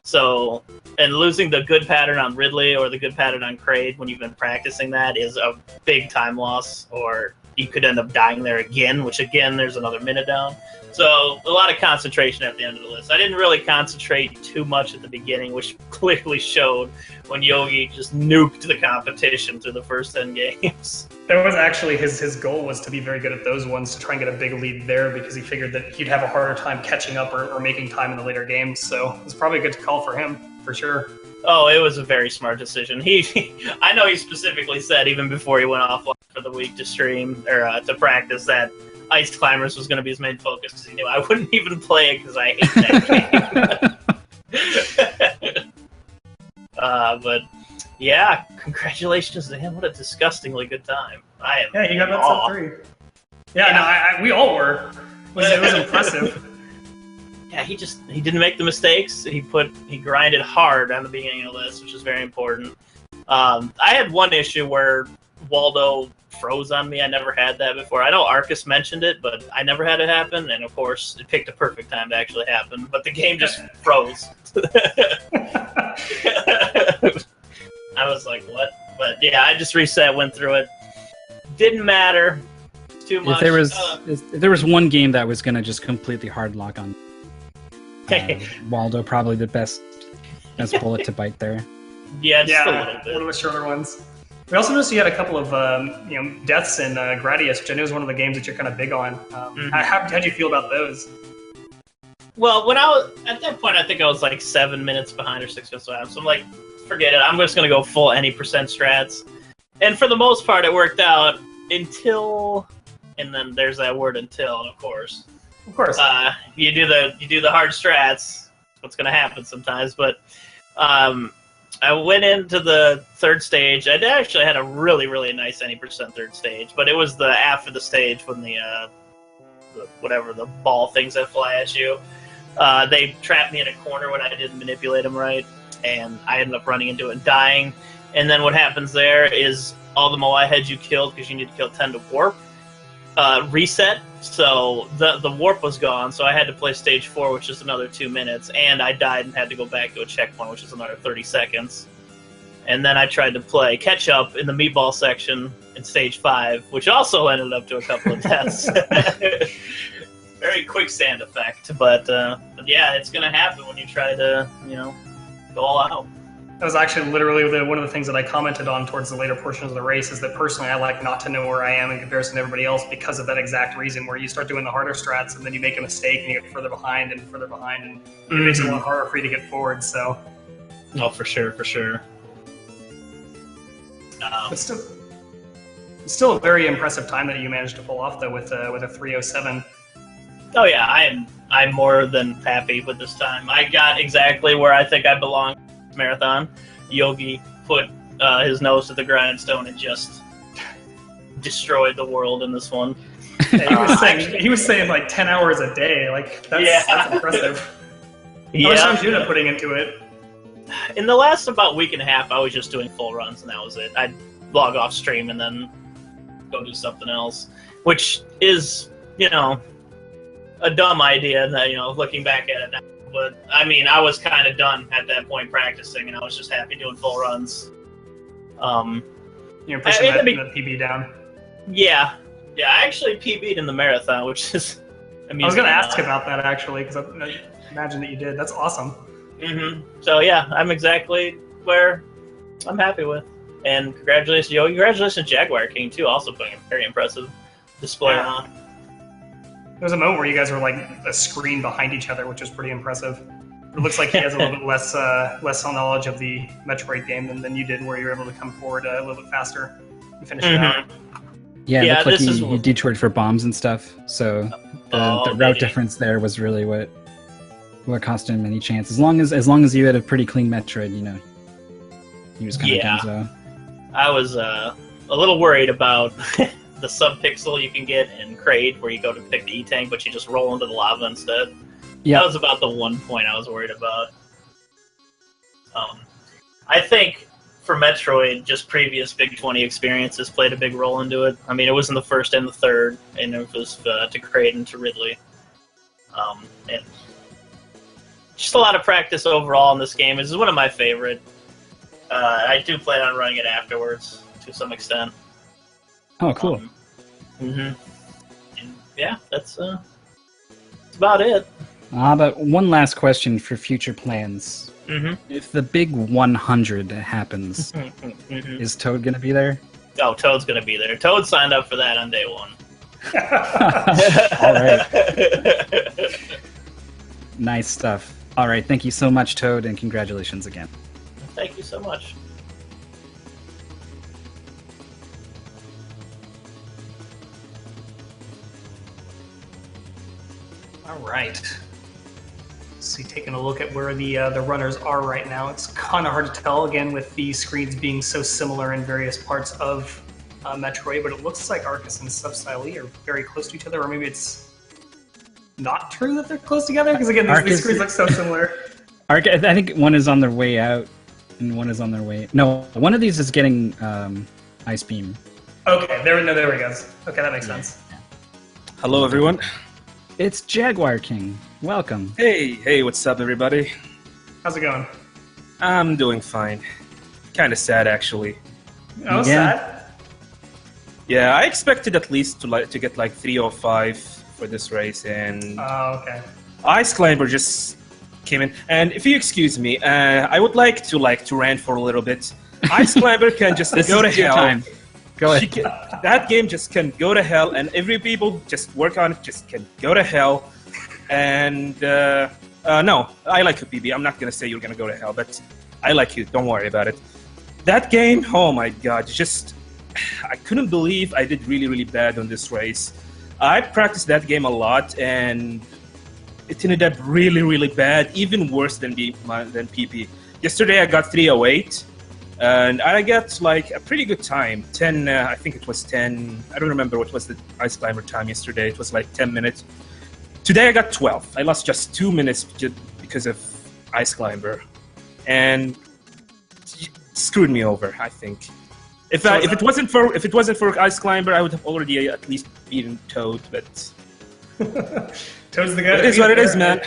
So, and losing the good pattern on Ridley or the good pattern on Kraid when you've been practicing that is a big time loss, or you could end up dying there again, which again, there's another minute down. So, a lot of concentration at the end of the list. I didn't really concentrate too much at the beginning, which clearly showed when Yogi just nuked the competition through the first 10 games. That was actually his goal, was to be very good at those ones, to try and get a big lead there, because he figured that he'd have a harder time catching up or making time in the later games. So it was probably a good call for him, for sure. Oh, it was a very smart decision. I know he specifically said, even before he went off for the week to stream, or to practice, that Ice Climbers was going to be his main focus, because he knew I wouldn't even play it because I hate that game. But yeah, congratulations to him. What a disgustingly good time. I am Yeah, he got in that awe. sub-3. Yeah, no, we all were. It was impressive. Yeah, he didn't make the mistakes. He grinded hard on the beginning of the list, which is very important. I had one issue where Waldo froze on me. I never had that before. I know Arcus mentioned it, but I never had it happen. And of course, it picked a perfect time to actually happen. But the game just froze. I was like, what? But yeah, I just reset, went through it. Didn't matter too much. If there was one game that was going to just completely hard lock on Waldo, probably the best bullet to bite there. Yeah, just a little one bit. of the shorter ones. We also noticed you had a couple of deaths in Gradius, which I know is one of the games that you're kind of big on. How'd you feel about those? Well, when I was at that point, I think I was like 7 minutes behind or 6 minutes behind. So I'm like, forget it. I'm just going to go full any percent strats. And for the most part, it worked out until, and then there's that word until, of course. Of course. You do the hard strats. What's going to happen sometimes, but I went into the third stage. I actually had a really, really nice any percent third stage, but it was the after the stage when the ball things that fly at you. They trapped me in a corner when I didn't manipulate them right, and I ended up running into it and dying. And then what happens there is all the Moai heads you killed, because you need to kill 10 to warp, reset. So the warp was gone, so I had to play stage 4, which is another 2 minutes, and I died and had to go back to a checkpoint, which is another 30 seconds. And then I tried to play catch up in the meatball section in stage 5, which also ended up to a couple of deaths. Very quicksand effect, but yeah, it's gonna happen when you try to, go all out. That was actually literally one of the things that I commented on towards the later portions of the race, is that personally I like not to know where I am in comparison to everybody else, because of that exact reason, where you start doing the harder strats and then you make a mistake and you get further behind, and it makes it a lot harder for you to get forward. So, Oh, for sure. but still a very impressive time that you managed to pull off, though, with a 3:07. Oh yeah, I'm more than happy with this time. I got exactly where I think I belong. Marathon. Yogi put his nose to the grindstone and just destroyed the world in this one. He was saying like 10 hours a day. Like that's impressive. How much time did you end up putting into it? In the last about week and a half, I was just doing full runs, and that was it. I'd log off stream and then go do something else, which is, a dumb idea. That, looking back at it now. But, I mean, I was kind of done at that point practicing, and I was just happy doing full runs. You're pushing I- that, I- that PB down. Yeah, I actually PB'd in the marathon, which is amusing. I was going to ask about that actually, because I imagine that you did. That's awesome. So yeah, I'm exactly where I'm happy with. And congratulations, Yo! Congratulations, Jaguar King too. Also putting a very impressive display Yeah. on. There was a moment where you guys were like a screen behind each other, which was pretty impressive. It looks like he has a little bit less knowledge of the Metroid game than you did, where you were able to come forward a little bit faster and finish it out. Yeah, Yeah, it looked like this is he detoured for bombs and stuff. So the route difference there was really what cost him any chance. As long as you had a pretty clean Metroid, you know, he was kind of done. So I was a little worried about the sub-pixel you can get in Kraid, where you go to pick the E-Tank, but you just roll into the lava instead. yeah, That was about the one point I was worried about. I think for Metroid, just previous Big 20 experiences played a big role into it. I mean, it was in the first and the third, and it was to Kraid and to Ridley. And just a lot of practice overall in this game. This is one of my favorite. I do plan on running it afterwards to some extent. oh cool. And yeah, that's about it. But one last question for future plans. If the big 100 happens, is Toad gonna be there? Oh, Toad's gonna be there. Toad signed up for that on day one. All right, nice stuff. All right, thank you so much, Toad, and congratulations again. Thank you so much. All right. See, taking a look at where the runners are right now, it's kind of hard to tell, again, with the screens being so similar in various parts of Metroid, but it looks like Arcus and Substyle are very close to each other, or maybe it's not true that they're close together, because again, these Arcus- screens look so similar. I think one is on their way out, and one is on their way. No, one of these is getting Ice Beam. Okay, there we go. Okay, that makes sense. Hello, everyone. It's Jaguar King. Welcome. Hey, what's up, everybody? How's it going? I'm doing fine. Kind of sad, actually. Oh, Yeah. sad. Yeah, I expected at least to get like 305 for this race, and Oh, okay. Ice Climber just came in. And if you excuse me, I would like to rant for a little bit. Ice Climber can just This go to is your hell. time. Go She ahead. can, that game just can go to hell, and every people just work on it just can go to hell. And no, I like you, PB. I'm not gonna say you're gonna go to hell, but I like you. Don't worry about it. That game, oh my god, just I couldn't believe I did really, really bad on this race. I practiced that game a lot, and it ended up really, really bad, even worse than PP. Yesterday I got 308. And I got like a pretty good time. 10, I think it was 10. I don't remember what was the Ice Climber time yesterday. It was like 10 minutes. Today I got 12. I lost just 2 minutes because of Ice Climber, and it screwed me over. I think if it wasn't for Ice Climber, I would have already at least beaten Toad. But Toad's the guy. it is what it is, man.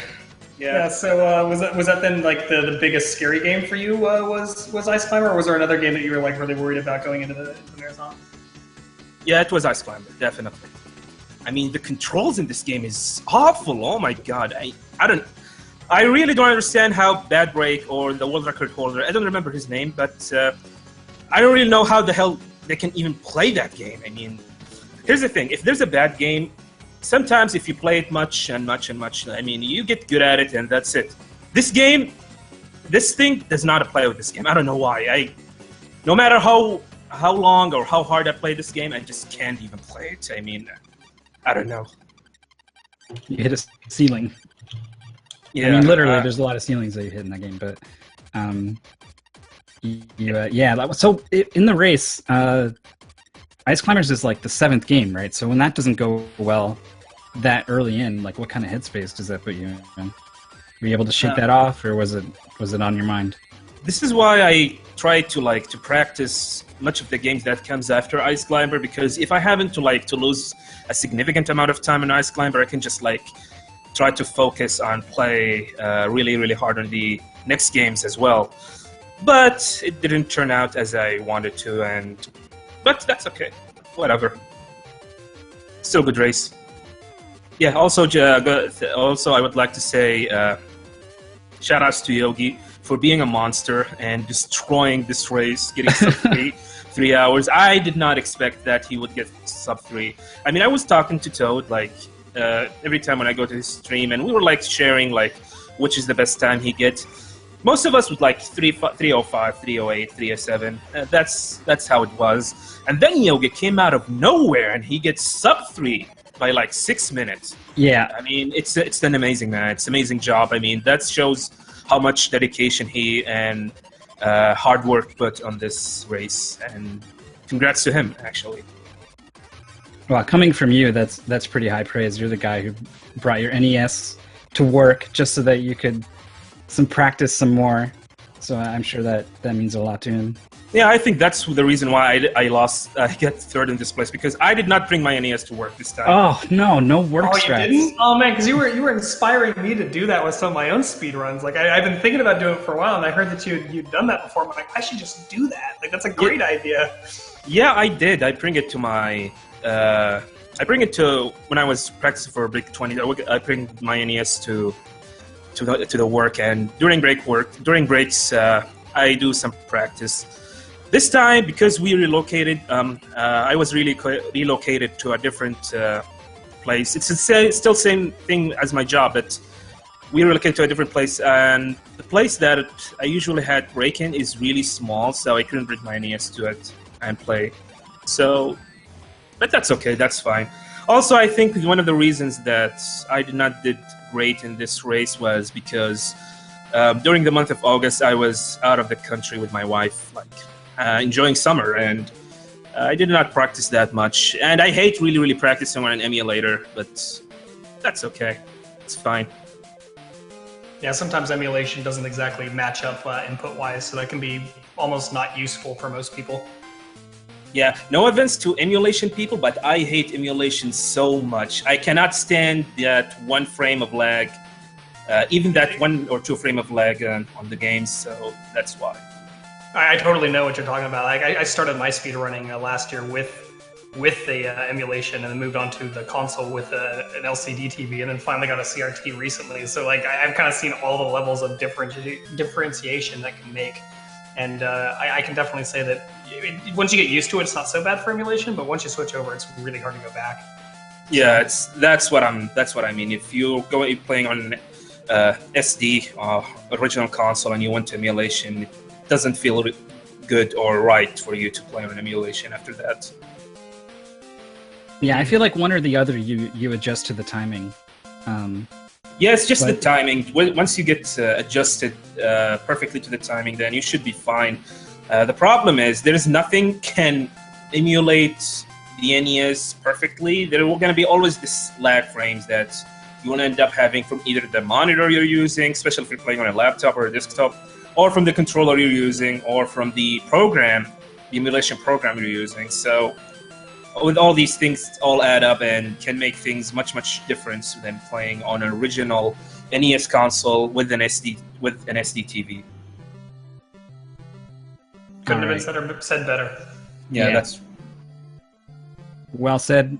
Yeah. So was that then like the biggest scary game for you? Was Ice Climber, or was there another game that you were like really worried about going into the marathon? Yeah, it was Ice Climber, definitely. I mean, the controls in this game is awful. Oh my god, I really don't understand how Bad Break or the world record holder, I don't remember his name, but I don't really know how the hell they can even play that game. I mean, here's the thing: if there's a bad game, sometimes if you play it much and much and much, I mean, you get good at it and that's it. This thing does not apply with this game. I don't know why. No matter how long or how hard I play this game, I just can't even play it. I mean, I don't know. You hit a ceiling. Yeah, I mean, literally, there's a lot of ceilings that you hit in that game. But so in the race, Ice Climbers is like the 7th game, right? So when that doesn't go well that early in, like what kind of headspace does that put you in? Were you able to shake that off, or was it on your mind? This is why I try to practice much of the games that comes after Ice Climber, because if I happen to lose a significant amount of time in Ice Climber, I can just try to focus on play really, really hard on the next games as well. But it didn't turn out as I wanted to, and but that's okay. Whatever. Still good race. Yeah. Also, I would like to say shout outs to Yogi for being a monster and destroying this race, getting sub 3 hours. I did not expect that he would get sub 3. I mean, I was talking to Toad like every time when I go to his stream, and we were like sharing like which is the best time he gets. Most of us would like 305, 308, 307. That's how it was. And then Yogi came out of nowhere and he gets sub 3 by like 6 minutes. Yeah. I mean, it's an amazing man. It's an amazing job. I mean, that shows how much dedication he and hard work put on this race. And congrats to him, actually. Well, coming from you, that's pretty high praise. You're the guy who brought your NES to work just so that you could practice some more. So I'm sure that means a lot to him. Yeah, I think that's the reason why I lost. I get third in this place because I did not bring my NES to work this time. Oh no work strats. You didn't? Oh man, because you were inspiring me to do that with some of my own speed runs. Like I've been thinking about doing it for a while, and I heard that you'd done that before. I'm like, I should just do that. Like that's a great idea. Yeah, I did. I bring it to my. I bring it to when I was practicing for Break 20. I bring my NES to the work, and during breaks, I do some practice. This time, because we relocated, I was really relocated to a different place. It's still same thing as my job, but we relocated to a different place, and the place that I usually had break-in is really small, so I couldn't bring my NES to it and play. So, but that's okay, that's fine. Also, I think one of the reasons that I did great in this race was because during the month of August, I was out of the country with my wife, enjoying summer, and I did not practice that much. And I hate really practicing on an emulator, but that's okay. It's fine. Yeah, sometimes emulation doesn't exactly match up input-wise, so that can be almost not useful for most people. Yeah, no offense to emulation people, but I hate emulation so much. I cannot stand that one frame of lag, even that 1 or 2 frame of lag on the games, so that's why. I totally know what you're talking about. Like, I started my speedrunning last year with the emulation, and then moved on to the console with an LCD TV, and then finally got a CRT recently. So like I've kind of seen all the levels of differentiation that can make, and I can definitely say that once you get used to it, it's not so bad for emulation. But once you switch over, it's really hard to go back. Yeah, that's what I mean. If you're playing on SD original console and you want to emulation, it doesn't feel good or right for you to play on emulation after that. Yeah, I feel like one or the other you adjust to the timing. Yeah, it's just the timing. Once you get adjusted perfectly to the timing, then you should be fine. The problem is there's nothing can emulate the NES perfectly. There are going to be always this lag frames that you want to end up having from either the monitor you're using, especially if you're playing on a laptop or a desktop, or from the controller you're using, or from the program, the emulation program you're using. So with all these things, all add up and can make things much different than playing on an original NES console with an SD TV. Couldn't have been said better. Yeah, that's well said.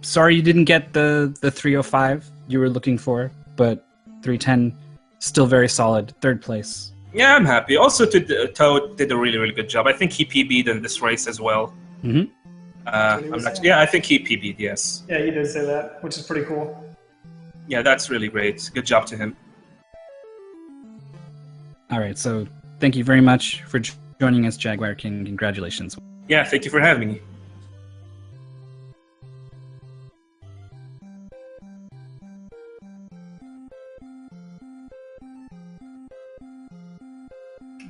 Sorry you didn't get the 305 you were looking for, but 310 still very solid. Third place. Yeah, I'm happy. Also, Toad did a really good job. I think he PB'd in this race as well. Mm-hmm. I think he PB'd, yes. Yeah, he did say that, which is pretty cool. Yeah, that's really great. Good job to him. All right, so thank you very much for joining us, Jaguar King. Congratulations. Yeah, thank you for having me.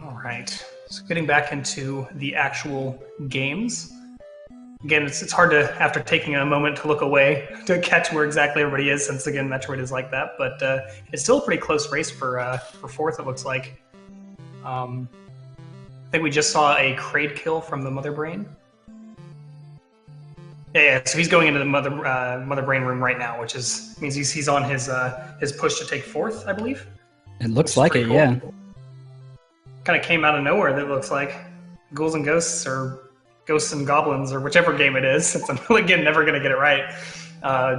All right, so getting back into the actual games. Again, it's hard to, after taking a moment to look away, to catch where exactly everybody is, since, again, Metroid is like that. But it's still a pretty close race for fourth, it looks like. I think we just saw a Kraid kill from the Mother Brain. Yeah, so he's going into the Mother Brain room right now, which means he's on his push to take fourth, I believe. It looks like it, cool. Yeah. Kind of came out of nowhere, that looks like. Ghouls and Ghosts are Ghosts and Goblins, or whichever game it is, since I'm again never going to get it right,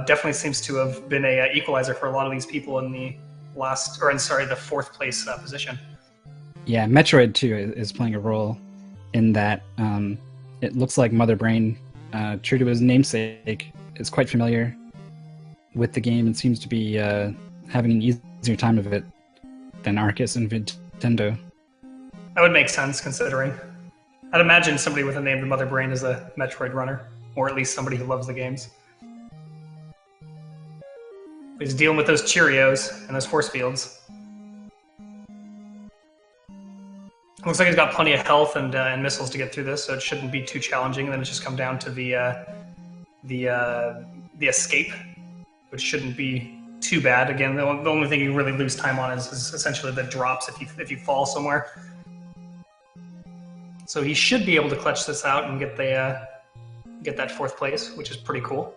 definitely seems to have been a equalizer for a lot of these people in the the fourth place position. Yeah, Metroid 2 is playing a role in that. It looks like Mother Brain, true to his namesake, is quite familiar with the game and seems to be having an easier time of it than Arcus and Nintendo. That would make sense, considering. I'd imagine somebody with a name to Mother Brain is a Metroid runner, or at least somebody who loves the games. He's dealing with those Cheerios and those force fields. Looks like he's got plenty of health and missiles to get through this, so it shouldn't be too challenging. And then it's just come down to the escape, which shouldn't be too bad. Again, the only thing you really lose time on is essentially the drops if you fall somewhere. So he should be able to clutch this out and get that fourth place, which is pretty cool.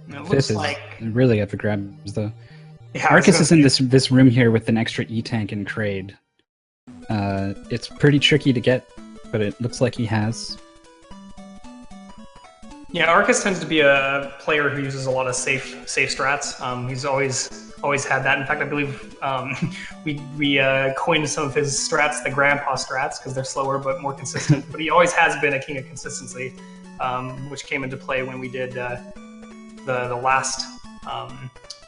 It Fifth looks is like really up for grabs, though. yeah, I was Arcus gonna is in this room here with an extra E-Tank and Kraid. It's pretty tricky to get, but it looks like he has. Yeah, Arcus tends to be a player who uses a lot of safe strats. He's always had that. In fact, I believe we coined some of his strats the grandpa strats because they're slower but more consistent. But he always has been a king of consistency, which came into play when we did the last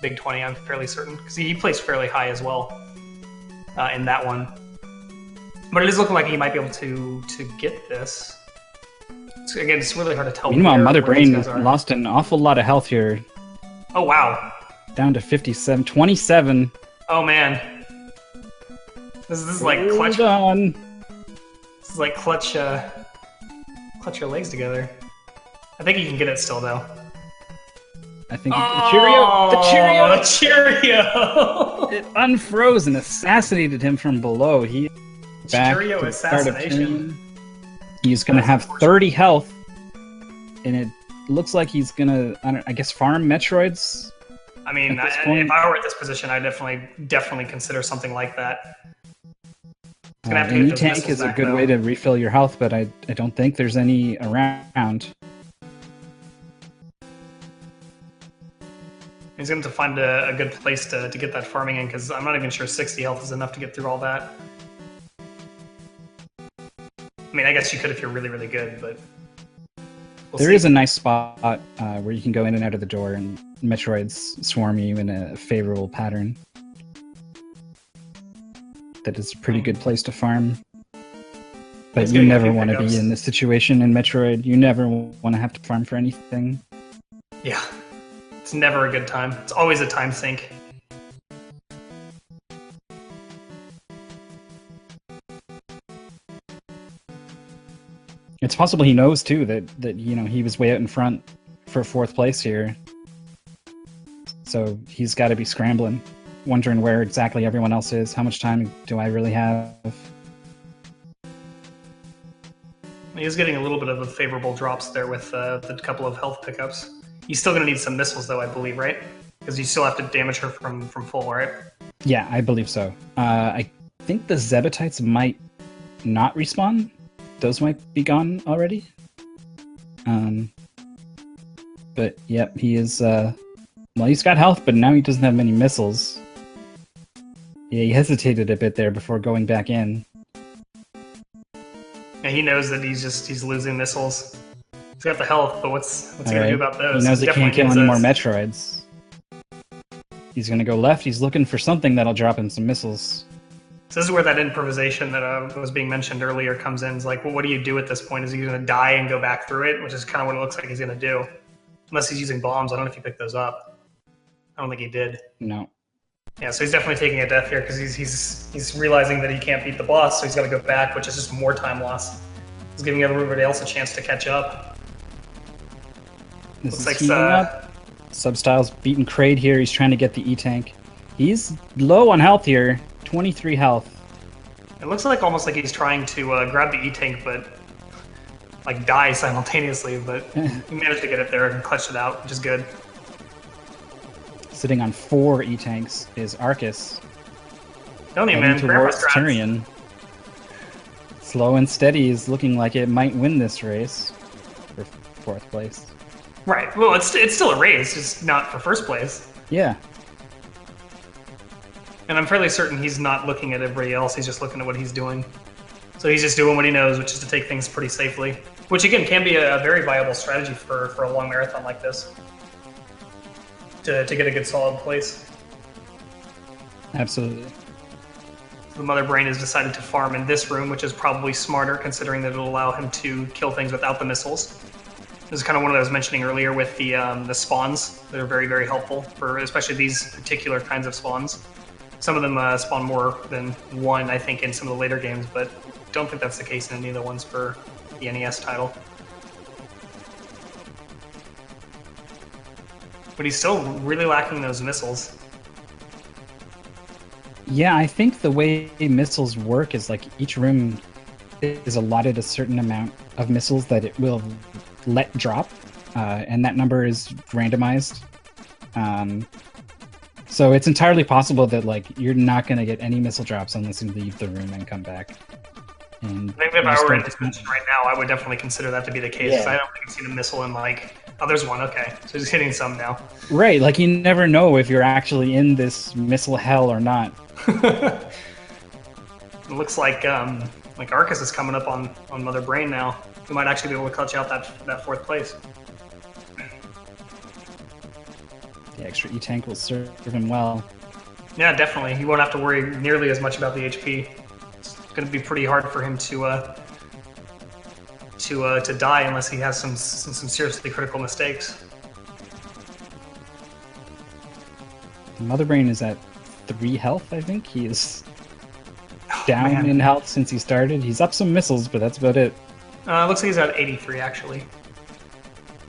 Big 20. I'm fairly certain because he placed fairly high as well in that one. But it is looking like he might be able to get this. Again, it's really hard to tell. Meanwhile, Mother where these Brain guys are. lost an awful lot of health here, Oh wow! down to 57, 27. Oh man, this is like clutch. Hold on. This is like clutch your legs together. I think you can get it still though. I think the Cheerio. The Cheerio. It unfroze and assassinated him from below. He back Cheerio to the start of assassination. turn. He's gonna have 30 health, and it looks like he's gonna, I guess, farm Metroids. I mean, At this point- if I were at this position, I'd definitely consider something like that. Gonna have to An get those E-Tank missiles is a back, good though. way to refill your health, but I don't think there's any around. He's going to have to find a good place to get that farming in, because I'm not even sure 60 health is enough to get through all that. I mean, I guess you could if you're really, really good, but... There is a nice spot where you can go in and out of the door, and Metroids swarm you in a favorable pattern. That is a pretty good place to farm. But It's you getting a never few want to pickups. be in this situation in Metroid. You never want to have to farm for anything. Yeah. It's never a good time. It's always a time sink. It's possible he knows too that he was way out in front for fourth place here. So he's got to be scrambling, wondering where exactly everyone else is. How much time do I really have? He's getting a little bit of a favorable drops there with the couple of health pickups. He's still going to need some missiles, though, I believe, right? Because you still have to damage her from full, right? Yeah, I believe so. I think the Zebatites might not respawn. Those might be gone already. But yep, he is. Well, he's got health, but now he doesn't have many missiles. Yeah, he hesitated a bit there before going back in. And he knows that he's losing missiles. He's got the health, but what's he going to Alright. do about those? He knows he can't kill definitely any more needs those. Metroids. He's gonna go left. He's looking for something that'll drop him some missiles. So this is where that improvisation that was being mentioned earlier comes in. It's like, well, what do you do at this point? Is he going to die and go back through it? Which is kind of what it looks like he's going to do. Unless he's using bombs. I don't know if he picked those up. I don't think he did. No. Yeah, so he's definitely taking a death here because he's realizing that he can't beat the boss, so he's got to go back, which is just more time loss. He's giving everybody else a chance to catch up. This Looks is like heating up. Substyle's beating Kraid here. He's trying to get the E-Tank. He's low on health here. 23 health. It looks like almost like he's trying to grab the E-Tank, but like die simultaneously. But he managed to get it there and clutched it out, which is good. Sitting on 4 E-Tanks is Arcus. Don't you, heading man? Grandpa towards strats. Tyrion. Slow and Steady is looking like it might win this race for 4th place. Right. Well, it's still a race, just not for first place. Yeah. And I'm fairly certain he's not looking at everybody else. He's just looking at what he's doing. So he's just doing what he knows, which is to take things pretty safely. Which, again, can be a very viable strategy for a long marathon like this. To get a good solid place. Absolutely. The Mother Brain has decided to farm in this room, which is probably smarter, considering that it'll allow him to kill things without the missiles. This is kind of one that I was mentioning earlier with the spawns that are very, very helpful for especially these particular kinds of spawns. Some of them spawn more than one, I think, in some of the later games, but don't think that's the case in any of the ones for the NES title. But he's still really lacking those missiles. Yeah, I think the way missiles work is like each room is allotted a certain amount of missiles that it will let drop, and that number is randomized. So it's entirely possible that like you're not going to get any missile drops unless you leave the room and come back. And I think if I were in this position right now, I would definitely consider that to be the case. Yeah. I don't think I've seen a missile in like, oh, there's one, okay. So just hitting some now. Right, like you never know if you're actually in this missile hell or not. It looks like Arcus is coming up on Mother Brain now. We might actually be able to clutch out that 4th place. The extra E-Tank will serve him well. Yeah, definitely. He won't have to worry nearly as much about the HP. It's going to be pretty hard for him to die unless he has some seriously critical mistakes. Mother Brain is at 3 health, I think. He is down man. in health since he started. He's up some missiles, but that's about it. Looks like he's at 83 actually.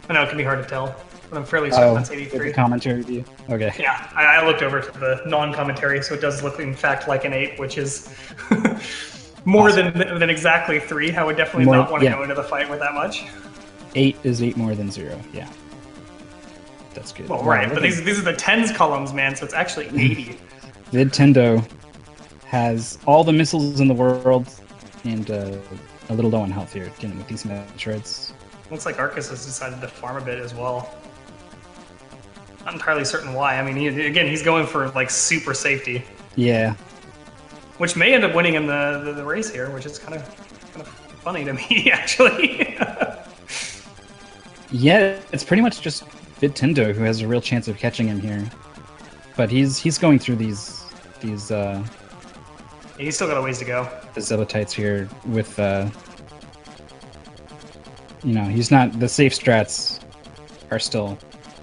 I know it can be hard to tell, but I'm fairly certain that's with 83. the commentary view. Okay. Yeah, I looked over to the non-commentary, so it does look in fact like an 8, which is more than exactly 3. I would definitely More- not want to yeah. go into the fight with that much. 8 is 8 more than 0. Yeah. That's good. Well, Wow, right, look but at- these are the tens columns, man, so it's actually 80. Nintendo has all the missiles in the world and a little low on health here, dealing with these Metroids. Looks like Arcus has decided to farm a bit as well. Not entirely certain why. I mean, he's going for like super safety, Yeah. which may end up winning him the race here, which is kind of funny to me actually. Yeah, it's pretty much just Nintendo who has a real chance of catching him here. But he's going through these He's still got a ways to go. the Zealotites here with he's not, the safe strats are still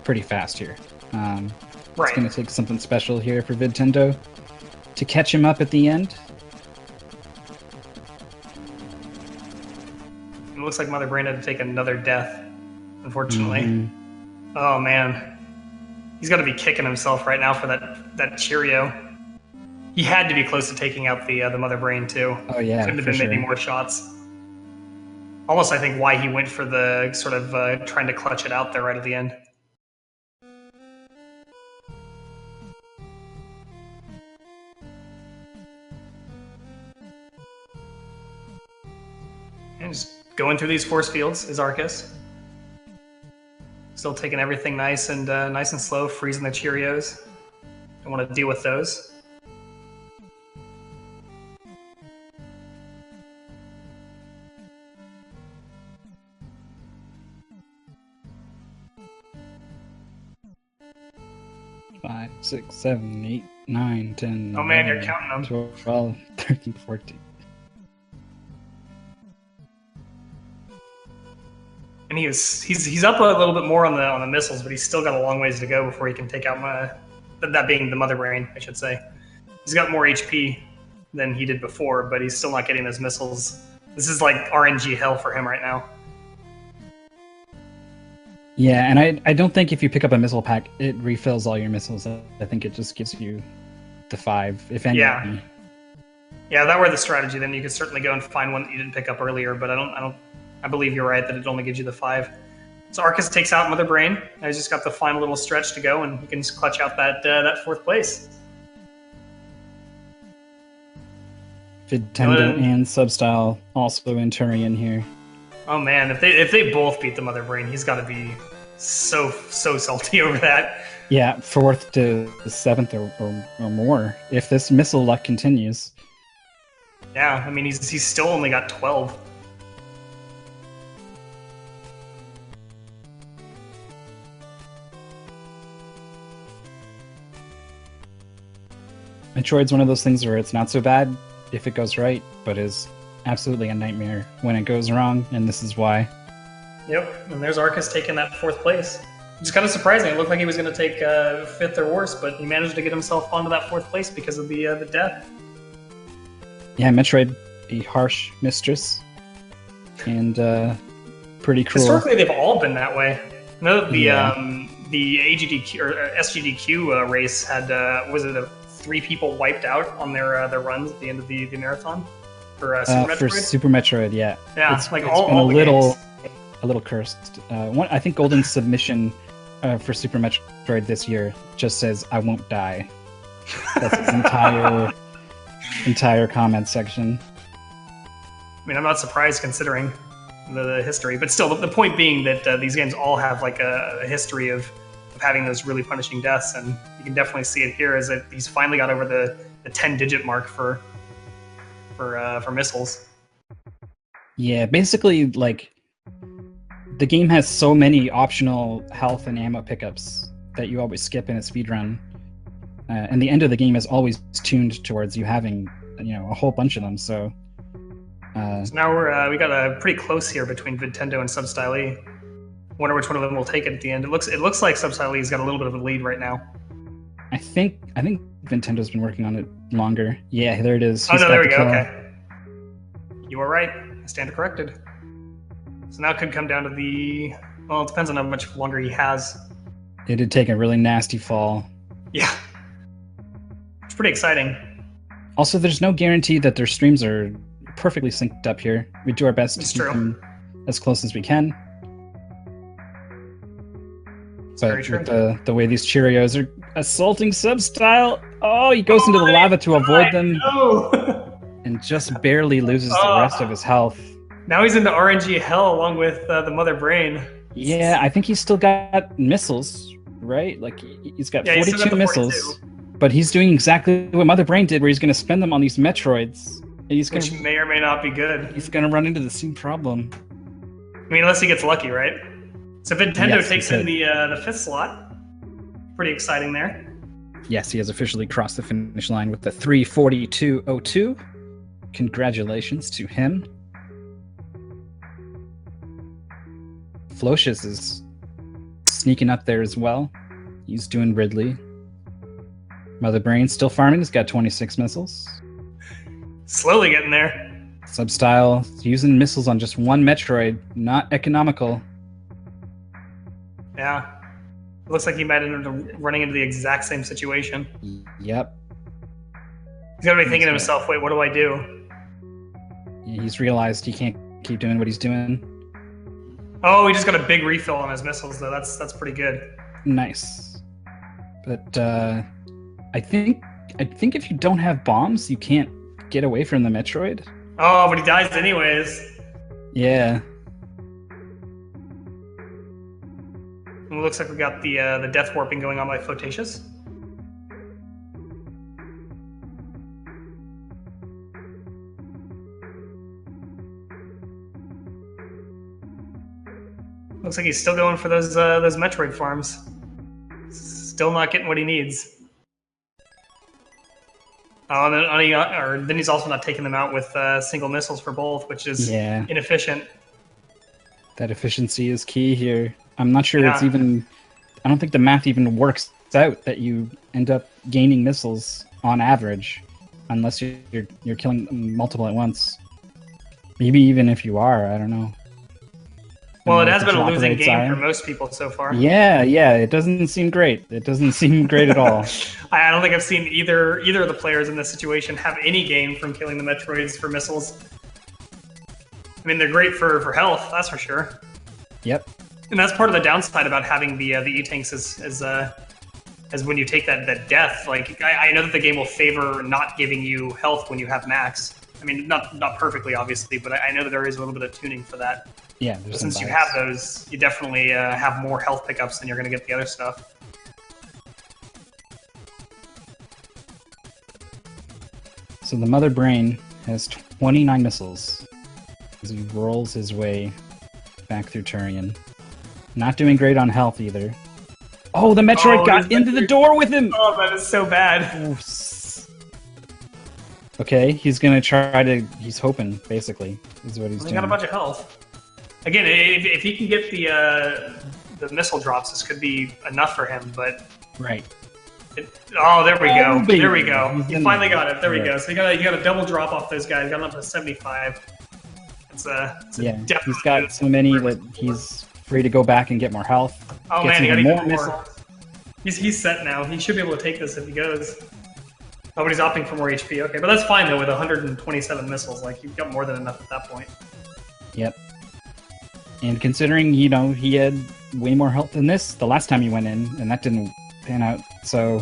pretty fast here. It's Right. going to take something special here for Nintendo to catch him up at the end. It looks like Mother Brain had to take another death, unfortunately. Mhm. Oh man, he's got to be kicking himself right now for that Cheerio. He had to be close to taking out the Mother Brain too. Oh yeah, Couldn't have for been sure. many more shots. Almost, I think, why he went for the sort of trying to clutch it out there right at the end. And just going through these force fields is Arcus. Still taking everything nice and slow, freezing the Cheerios. Don't want to deal with those. Five, 6, 7, 8, 9, 10. Oh, man, you're 11, counting them. 12, 13, 14. And he's up a little bit more on the missiles, but he's still got a long ways to go before he can take out that being the Mother Brain, I should say. He's got more HP than he did before, but he's still not getting those missiles. This is like RNG hell for him right now. Yeah, and I don't think if you pick up a missile pack, it refills all your missiles. I think it just gives you the 5, if any. Yeah. Yeah, if that were the strategy, then you could certainly go and find one that you didn't pick up earlier, but I believe you're right that it only gives you the 5. So Arcus takes out Mother Brain. Now he's just got the final little stretch to go, and he can just clutch out that 4th place. Nintendo Good. and Substyle also in Turian here. Oh man, if they both beat the Mother Brain, he's got to be so salty over that. Yeah, 4th to 7th or more if this missile luck continues. Yeah, I mean he's still only got 12. Metroid's one of those things where it's not so bad if it goes right, but is absolutely a nightmare when it goes wrong, and this is why. Yep, and there's Arcus taking that 4th place. It's kind of surprising. It looked like he was going to take 5th or worse, but he managed to get himself onto that 4th place because of the death. Yeah, Metroid, a harsh mistress, and pretty cruel. Historically, they've all been that way. I know that Yeah. the AGDQ or SGDQ race had was it 3 people wiped out on their runs at the end of the marathon for Super for Metroid? Super Metroid, yeah. Yeah, it's like been all the games. a little cursed. I think Golden's submission for Super Metroid this year just says "I won't die." That's his entire comment section. I mean, I'm not surprised considering the history, but still, the point being that these games all have like a history of having those really punishing deaths, and you can definitely see it here as that he's finally got over the 10-digit mark for missiles. Yeah, basically, like, the game has so many optional health and ammo pickups that you always skip in a speedrun. And the end of the game is always tuned towards you having, a whole bunch of them, so... So now we got a pretty close here between Nintendo and Substyle E. Wonder which one of them will take it at the end. It looks like Substyle E's got a little bit of a lead right now. I think Nintendo's been working on it longer. Yeah, there it is. Oh He's no, got there we the go. kill. Okay, you were right. I stand corrected. So now it could come down to the. Well, it depends on how much longer he has. It did take a really nasty fall. Yeah, it's pretty exciting. Also, there's no guarantee that their streams are perfectly synced up here. We do our best It's to keep true. them as close as we can. very But true. with the way these Cheerios are assaulting Substyle, he goes into the lava to avoid them No. and just barely loses the rest of his health. Now he's into RNG hell along with the Mother Brain. Yeah, I think he's still got missiles, right? Like, he's got Yeah, he's still got 42 the missiles. 42. But he's doing exactly what Mother Brain did, where he's going to spend them on these Metroids. And he's going Which may or may not be good. to run into the same problem. I mean, unless he gets lucky, right? So if Nintendo Yes, he takes in could. the 5th slot, pretty exciting there. Yes, he has officially crossed the finish line with the 3:42.02. Congratulations to him. Flocious is sneaking up there as well. He's doing Ridley. Mother Brain still farming. He's got 26 missiles. Slowly getting there. Substyle using missiles on just one Metroid. Not economical. Yeah. Looks like he might end up running into the exact same situation. Yep. He's got to be thinking to That's himself, wait, what do I do? He's realized he can't keep doing what he's doing. Oh, he just got a big refill on his missiles, though. That's pretty good. Nice. But I think if you don't have bombs, you can't get away from the Metroid. Oh, but he dies anyways. Yeah. It looks like we got the death warping going on by Flotatious. Looks like he's still going for those Metroid farms. Still not getting what he needs. Oh, and then he's also not taking them out with single missiles for both, which is Yeah. inefficient. That efficiency is key here. I'm not sure it's Yeah. even... I don't think the math even works out that you end up gaining missiles on average, unless you're killing multiple at once. Maybe even if you are, I don't know. Well, I it don't know has if been a it's losing operates game iron. for most people so far. Yeah, it doesn't seem great. It doesn't seem great at all. I don't think I've seen either of the players in this situation have any gain from killing the Metroids for missiles. I mean, they're great for health, that's for sure. Yep. And that's part of the downside about having the E-Tanks is when you take that death. Like, I know that the game will favor not giving you health when you have max. I mean, not perfectly, obviously, but I know that there is a little bit of tuning for that. Yeah, there's some Since you bias. have those, you definitely have more health pickups than you're going to get the other stuff. So the Mother Brain has 29 missiles as he rolls his way back through Turian. Not doing great on health either. Oh, the Metroid Oh, got this into the Metroid- door with him! Oh, that is so bad. Oof. Okay, he's gonna try to. He's hoping, basically, is what he's He doing. got a bunch of health. Again, if he can get the missile drops, this could be enough for him. But Right. oh, there we Oh, go. baby. There we go. He's He in finally there. got it. There we Yeah. go. So you got a double drop off those guys. Got him up to 75. It's a Yeah, definitely he's got so many that he's free to go back and get more health. Oh Gets man, he got even even more more. He's set now. He should be able to take this if he goes. Oh, but he's opting for more HP. Okay, but that's fine though with 127 missiles. Like you've got more than enough at that point. Yep. And considering, he had way more health than this the last time he went in, and that didn't pan out, so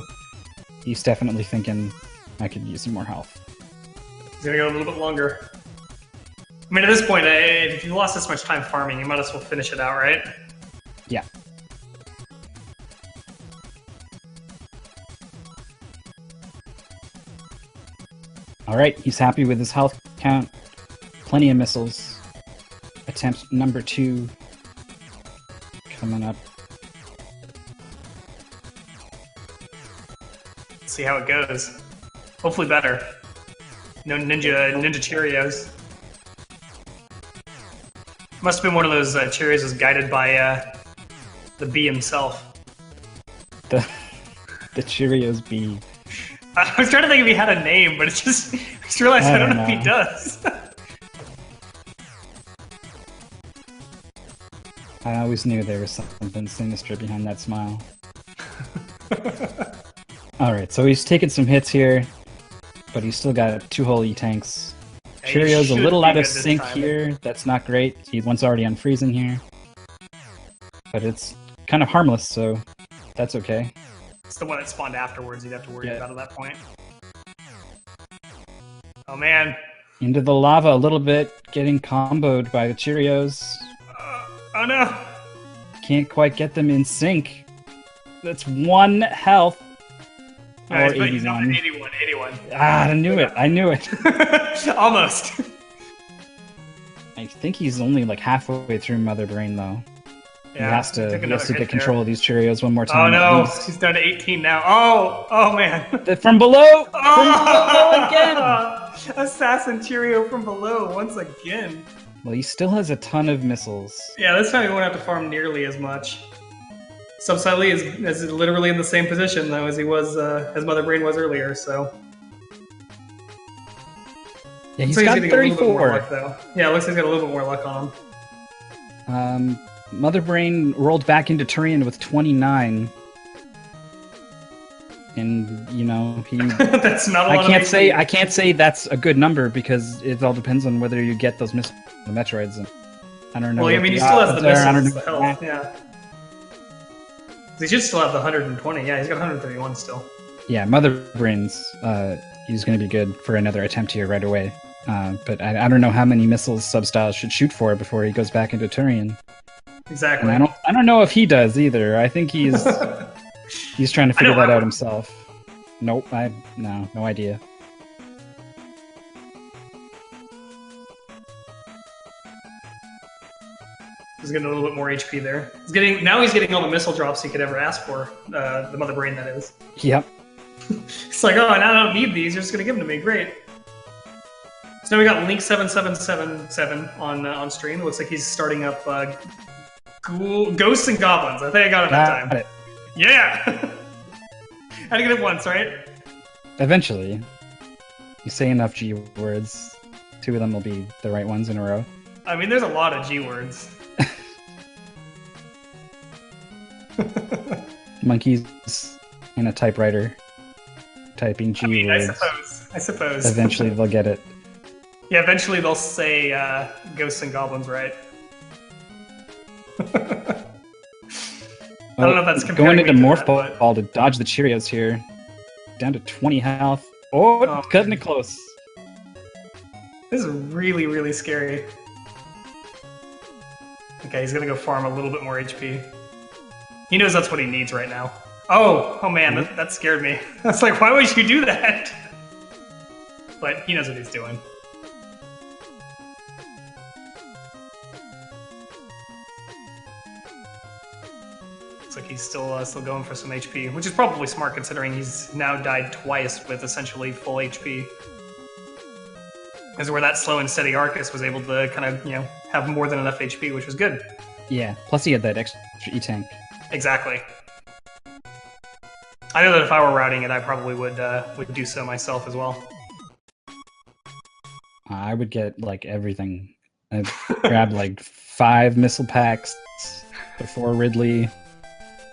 he's definitely thinking, I could use some more health. He's gonna go a little bit longer. I mean, at this point, if you lost this much time farming, you might as well finish it out, right? Yeah. Alright, he's happy with his health count. Plenty of missiles. Attempt number 2 coming up. Let's see how it goes. Hopefully better. No Ninja Cheerios. Must have been one of those Cheerios was guided by the bee himself. The Cheerios bee. I was trying to think if he had a name, but it's just I just realized I don't know if he does. I always knew there was something sinister behind that smile. Alright, so he's taking some hits here, but he's still got 2 whole E-tanks. He Cheerios a should little be out of good this sync time. here. That's not great. One's already unfreezing here. But it's kind of harmless, so that's okay. It's the one that spawned afterwards. You'd have to worry Yeah. about at that point. Oh man. Into the lava a little bit, getting comboed by the Cheerios. Oh no. Can't quite get them in sync. That's 1 health. No, Or he's not 81. 81. Ah, I knew it. Almost. I think he's only like halfway through Mother Brain, though. Yeah, he has to took another hit get control there. of these Cheerios one more Oh time. at no, least. he's down to 18 now. Oh man. From below! From Oh, below again! Assassin Cheerio from below once again. Well, he still has a ton of missiles. Yeah, this time he won't have to farm nearly as much. Subsidely is literally in the same position though as he was as Mother Brain was earlier. So Yeah, he's looks like got getting a little bit more 34. luck though. Yeah, it looks like he's got a little bit more luck on him. Mother Brain rolled back into Turian with 29. And, he... That's not a lot. I can't say that's a good number because it all depends on whether you get those missiles from the Metroids. And I don't know. Well, I what mean, he the still has the odds are. I don't missiles, the know. health. Yeah. He should still have the 120. Yeah, he's got 131 still. Yeah, Mother Brain's he's going to be good for another attempt here right away. But I don't know how many missiles Substyle should shoot for before he goes back into Turian. Exactly. And I don't know if he does either. I think he's he's trying to figure know that I out would. himself. Nope, no idea. He's getting a little bit more HP there. He's getting all the missile drops he could ever ask for. The Mother Brain, that is. Yep. It's like, oh, and I don't need these. You're just gonna give them to me. Great. So now we got Link 7777 on stream. It looks like he's starting up Ghosts and Goblins. I think I got it that Got time. it. Yeah. Had to get it once, right? Eventually, you say enough G words, 2 of them will be the right ones in a row. I mean, there's a lot of G words. Monkeys in a typewriter typing G I mean, words. I suppose. Eventually, they'll get it. Yeah, eventually they'll say Ghosts and Goblins, right? I don't know if that's comparing going into me to Morph that, but- Ball to dodge the Cheerios here. Down to 20 health. Oh, Oh. cutting it close. This is really, really scary. Okay, he's gonna go farm a little bit more HP. He knows that's what he needs right now. Oh man, that scared me. I was like, why would you do that? But he knows what he's doing. Looks like he's still going for some HP, which is probably smart considering he's now died twice with essentially full HP. This is where that slow and steady Arcus was able to kind of, have more than enough HP, which was good. Yeah, plus he had that extra E-tank. Exactly. I know that if I were routing it, I probably would do so myself as well. I would get, like, everything. I'd grab, like, 5 missile packs before Ridley.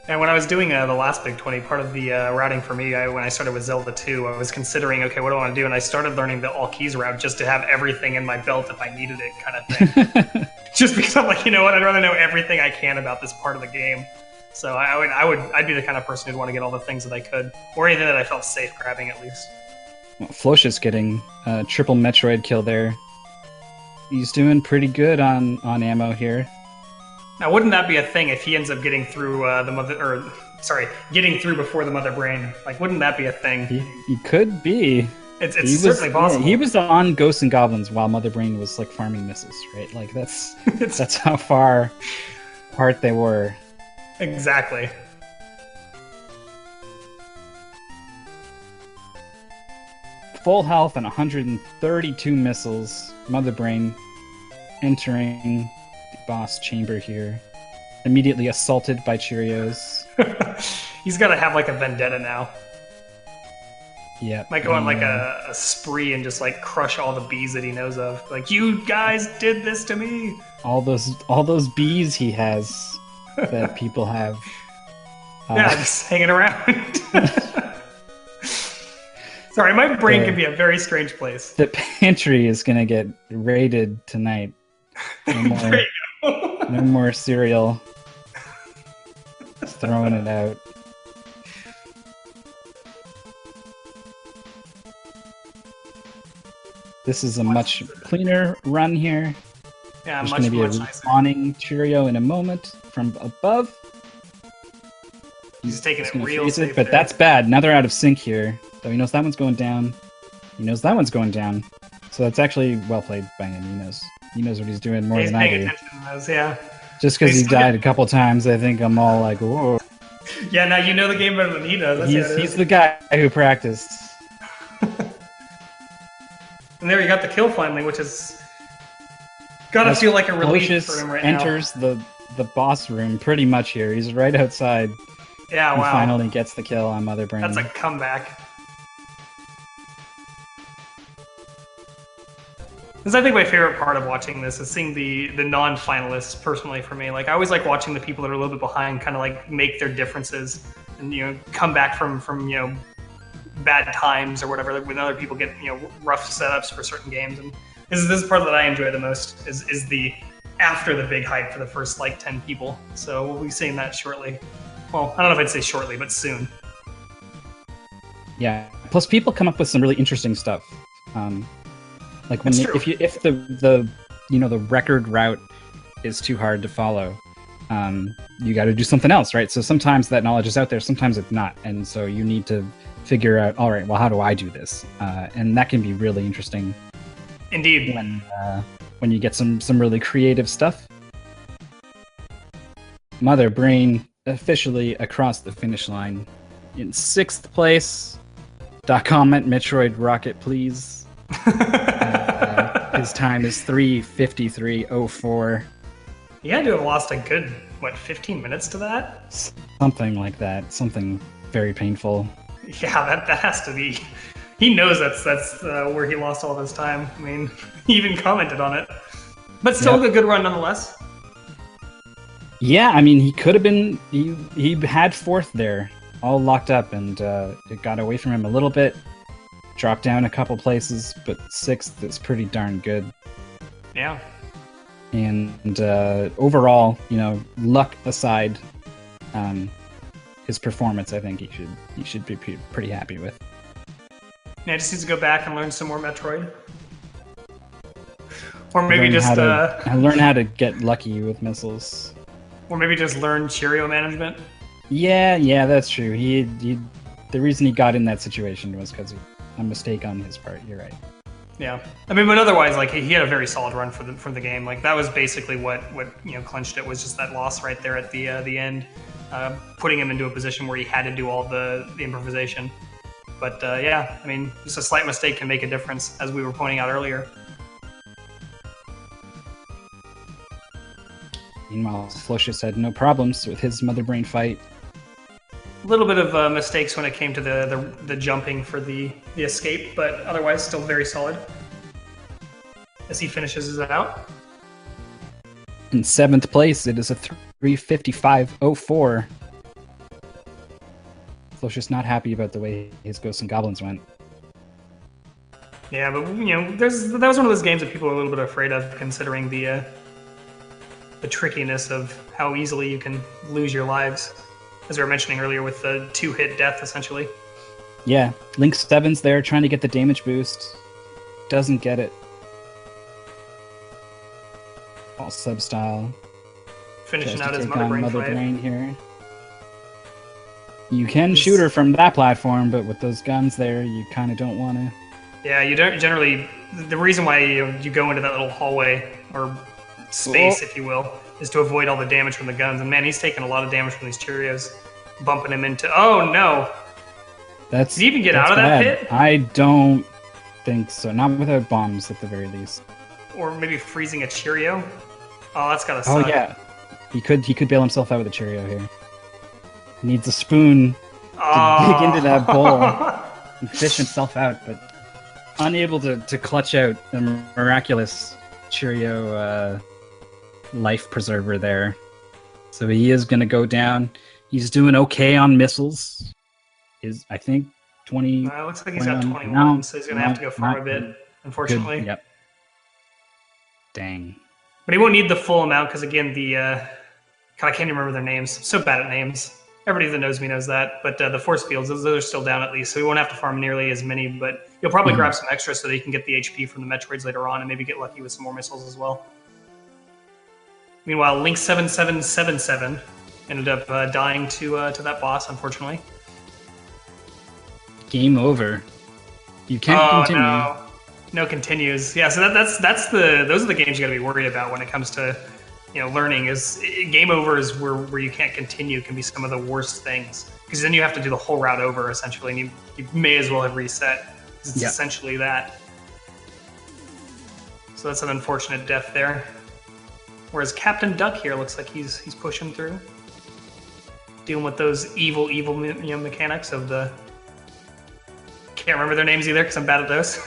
And when I was doing the last Big 20, part of the routing for me, when I started with Zelda 2, I was considering, okay, what do I want to do? And I started learning the all keys route just to have everything in my belt if I needed it, kind of thing. Just because I'm like, you know what? I'd rather know everything I can about this part of the game. So I'd be the kind of person who'd want to get all the things that I could, or anything that I felt safe grabbing at least. Well, Flocious getting a triple Metroid kill there. He's doing pretty good on ammo here. Now, wouldn't that be a thing if he ends up getting through getting through before the Mother Brain? Like, wouldn't that be a thing? He could be. It's certainly possible. Yeah, he was on Ghosts and Goblins while Mother Brain was like farming missiles, right? Like that's how far apart they were. Exactly. Full health and 132 missiles. Mother Brain entering the boss chamber here. Immediately assaulted by Cheerios. He's got to have like a vendetta now. Yeah. Might go on like a spree and just like crush all the bees that he knows of. Like, you guys did this to me. All those bees he has that people have. Yeah, just hanging around. Sorry, my brain can be a very strange place. The pantry is gonna get raided tonight. No more cereal. Just throwing it out. This is a much cleaner run here. Yeah, There's much, going to be a much nicer. respawning Cheerio in a moment from above. He's taking Just it gonna real freeze safe it, but there. that's bad. Now they're out of sync here. So he knows that one's going down. He knows that one's going down. So that's actually well played by him. He knows what he's doing more He's than I paying do. attention to those, yeah. Just because He's he still died a couple times, I think I'm all like, whoa. Yeah, now you know the game better than he does. That's how it He's is. the guy who practiced. And there you got the kill finally, which is gotta feel like a relief for him right enters the boss room pretty much here. He's right outside. now. Yeah, He wow. finally gets the kill on Mother Brain. That's a comeback. This is, I think, my favorite part of watching this is seeing the non-finalists. Personally, for me, like I always like watching the people that are a little bit behind, kind of like make their differences and come back from bad times or whatever. When other people get rough setups for certain games, and this is part that I enjoy the most is the after the big hype for the first like 10 people. So we'll be seeing that shortly. Well, I don't know if I'd say shortly, but soon. Yeah. Plus, people come up with some really interesting stuff. Like when That's true. if the record route is too hard to follow, you got to do something else, right? So sometimes that knowledge is out there, sometimes it's not, and so you need to figure out, all right, well, how do I do this? And that can be really interesting Indeed. when you get some really creative stuff. Mother Brain officially across the finish line in 6th place. Comment Metroid Rocket, please. His time is 3:53:04. He had to have lost a good, 15 minutes to that? Something like that. Something very painful. Yeah, that has to be. He knows that's where he lost all of his time. I mean, he even commented on it. But still Yep. a good run nonetheless. Yeah, I mean, he could have been. He had 4th there, all locked up, and it got away from him a little bit. Dropped down a couple places, but 6th is pretty darn good. Yeah. And overall, luck aside, his performance, I think he should be pretty happy with. Yeah, just needs to go back and learn some more Metroid. Or maybe just learn how to get lucky with missiles. or maybe just learn Cheerio management. Yeah, that's true. The reason he got in that situation was because of a mistake on his part. You're right. Yeah, I mean, but otherwise, like he had a very solid run for the game. Like that was basically what clinched it, was just that loss right there at the end, putting him into a position where he had to do all the improvisation. But yeah, I mean, just a slight mistake can make a difference, as we were pointing out earlier. Meanwhile, Flocius had no problems with his Mother Brain fight. A little bit of mistakes when it came to the jumping for the escape, but otherwise still very solid. As he finishes it out. In 7th place, it is a 3:55.04. Flocius not happy about the way his Ghosts and Goblins went. Yeah, but that was one of those games that people are a little bit afraid of, considering the trickiness of how easily you can lose your lives, as we were mentioning earlier with the 2-hit death, essentially. Yeah, Link 7's there trying to get the damage boost. Doesn't get it. All sub-style. Finishing Tries out to his take Mother on Brain Mother fight. Brain here. You can shoot her from that platform, but with those guns there, you kind of don't want to. Yeah, you don't generally. The reason why you go into that little hallway, or space, if you will, is to avoid all the damage from the guns. And man, he's taking a lot of damage from these Cheerios, bumping him into. Oh no! Did he even get out of that pit? I don't think so. Not without bombs, at the very least. Or maybe freezing a Cheerio. Oh, that's gotta Oh suck. yeah, he could bail himself out with a Cheerio here. He needs a spoon to dig into that bowl and fish himself out, but unable to clutch out a miraculous Cheerio life preserver there. So he is going to go down. He's doing okay on missiles. I think 20. It looks like he's got 21, No, so he's gonna have to go farm a bit, unfortunately. Good. Yep. Dang. But he won't need the full amount because, again, God, I can't even remember their names. I'm so bad at names. Everybody that knows me knows that. But the force fields, those are still down at least, so he won't have to farm nearly as many. But you'll probably grab some extra so that he can get the HP from the Metroids later on and maybe get lucky with some more missiles as well. Meanwhile, Link 7777 ended up dying to that boss, unfortunately. Game over. You can't continue. No continues. Yeah, so those are the games you got to be worried about when it comes to learning. Is game over is where you can't continue can be some of the worst things, because then you have to do the whole route over essentially, and you may as well have reset. It's essentially that. So that's an unfortunate death there. Whereas Captain Duck here looks like he's pushing through, dealing with those evil mechanics of the. Can't remember their names either because I'm bad at those.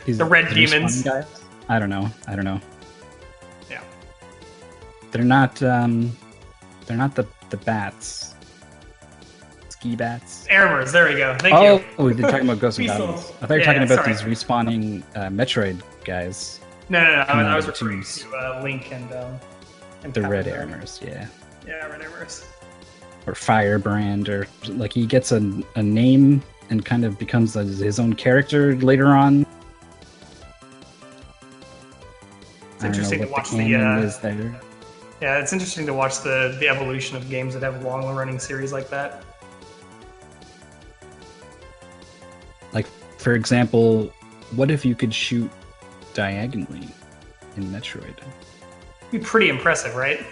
The red demons. Guys? I don't know. Yeah. They're not the bats. Ski bats. Airmers, there we go. Thank you. Oh, they're talking about Ghosts and Goblins. I thought you were talking about these respawning Metroid guys. No. I was the referring teams. to Link and The red Captain Duck. Airmers, yeah. Yeah, red Airmers. Or Firebrand, or like he gets a name and kind of becomes his own character later on. It's interesting to watch is there. Yeah, it's interesting to watch the evolution of games that have long-running series like that. Like, for example, what if you could shoot diagonally in Metroid? It'd be pretty impressive, right?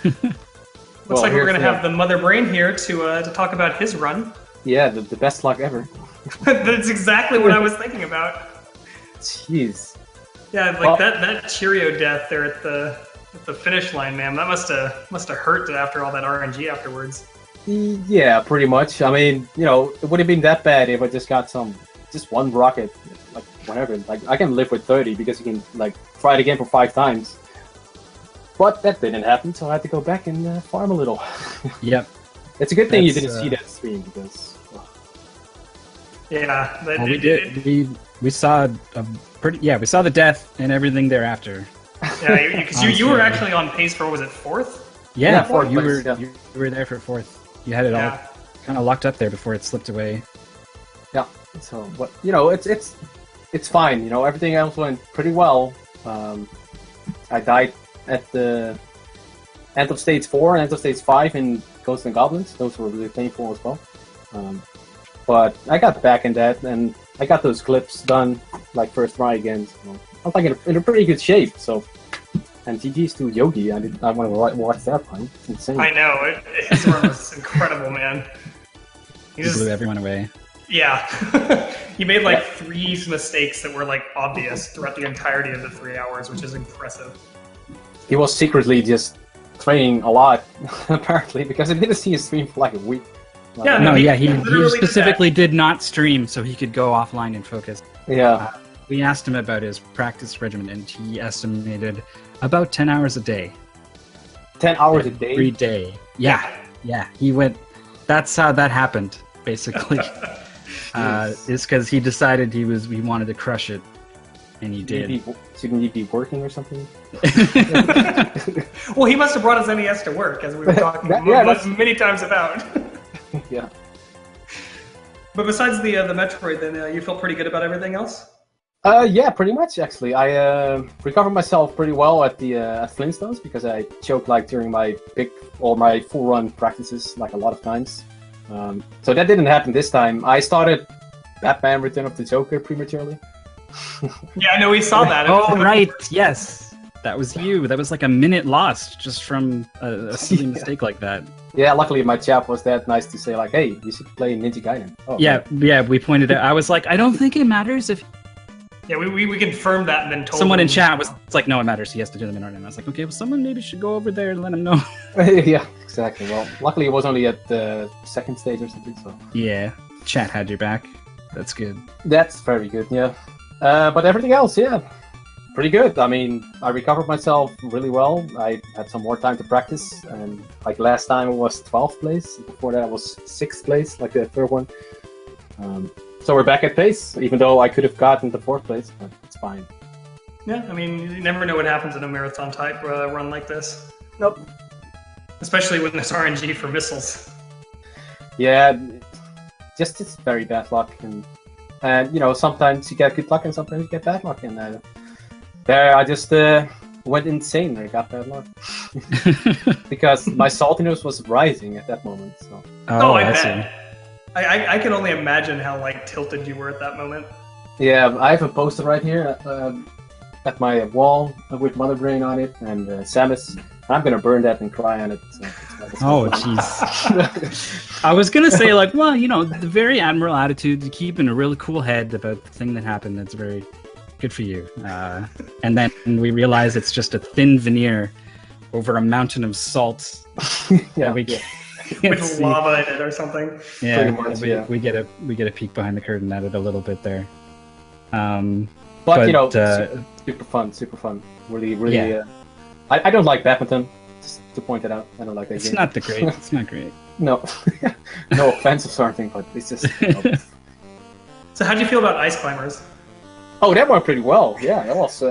Well, Looks like we're here's going to have the Mother Brain here to talk about his run. Yeah, the best luck ever. That's exactly what I was thinking about. Jeez. Yeah, like that Cheerio death there at the finish line, man. That must have hurt after all that RNG afterwards. Yeah, pretty much. I mean, it wouldn't have been that bad if I just got just one rocket, like whatever. Like I can live with 30 because you can like try it again for 5 times. But that didn't happen, so I had to go back and farm a little. Yep. It's a good thing you That's, didn't see that stream because. Yeah, Well, we did. We saw we saw the death and everything thereafter. Yeah, because you were actually on pace for, what was it, 4th? Yeah, fourth you place, were you were there for 4th. You had it all kind of locked up there before it slipped away. Yeah. So, but it's it's fine. You know, everything else went pretty well. I died at the end of stage 4 and end of stage 5 in Ghosts and Goblins. Those were really painful as well. But I got back in that, and I got those clips done like first try again. So I was like in a pretty good shape. So, and GG's to Yogi. I want to watch that one. It's insane. I know. His run was incredible, man. He blew everyone away. Yeah. He made like 3 mistakes that were like obvious throughout the entirety of the 3 hours, which is impressive. He was secretly just training a lot, apparently, because I didn't see his stream for like a week. Like, Yeah, No, he yeah, he literally did specifically did not stream so he could go offline and focus. yeah. We asked him about his practice regimen, and he estimated about 10 hours a day. 10 hours a day. Every day. Yeah. He went. That's how that happened, basically. Is because he decided he wanted to crush it, and he did. Shouldn't he be working or something? Well, he must have brought his NES to work, as we were talking many times about. Yeah. But besides the Metroid, then you feel pretty good about everything else? Yeah, pretty much actually. I recovered myself pretty well at the at Flintstones because I choked like during my my full run practices like a lot of times. So that didn't happen this time. I started Batman: Return of the Joker prematurely. Yeah, I know we saw that. Oh, right. Yes. That was you. That was like a minute lost just from a silly mistake like that. Yeah, luckily my chat was that nice to say like, hey, you should play Ninja Gaiden. Oh, Yeah, we pointed out. I was like, I don't think it matters if Yeah, we confirmed that and then told someone him. in chat was like, no, it matters. He has to do them in order. And I was like, okay, well, someone maybe should go over there and let him know. Yeah, exactly. Well, luckily it was only at the second stage or something, so. Yeah, chat had your back. That's good. That's very good, yeah. But everything else, yeah, pretty good. I mean, I recovered myself really well. I had some more time to practice, and like last time it was 12th place. Before that it was 6th place, like the third one. So we're back at pace, even though I could have gotten the 4th place, but it's fine. Yeah, I mean, you never know what happens in a marathon type run like this. Nope. Especially when there's RNG for missiles. Yeah, just it's very bad luck, and you know, sometimes you get good luck and sometimes you get bad luck, and there I just went insane. I got bad luck because my saltiness was rising at that moment. So I see. bet. I can only imagine how like tilted you were at that moment. yeah, I have a poster right here at my wall with Mother Brain on it and Samus. I'm gonna burn that and cry on it. So Oh, jeez. I was gonna say, like, well, you know, the very admirable attitude to keep in a really cool head about the thing that happened. That's very good for you. And then we realize it's just a thin veneer over a mountain of salt. yeah, we yeah. can't With see. lava in it or something. Yeah, Pretty much, we, yeah. we get a peek behind the curtain at it a little bit there. But you know, uh, super fun. Really. Yeah. I don't like badminton. Just to point it out, I don't like that it's game. not the great. It's not great. No, no offense or something, but it's just. So how'd you feel about Ice Climbers? Oh, that went pretty well. Yeah, that was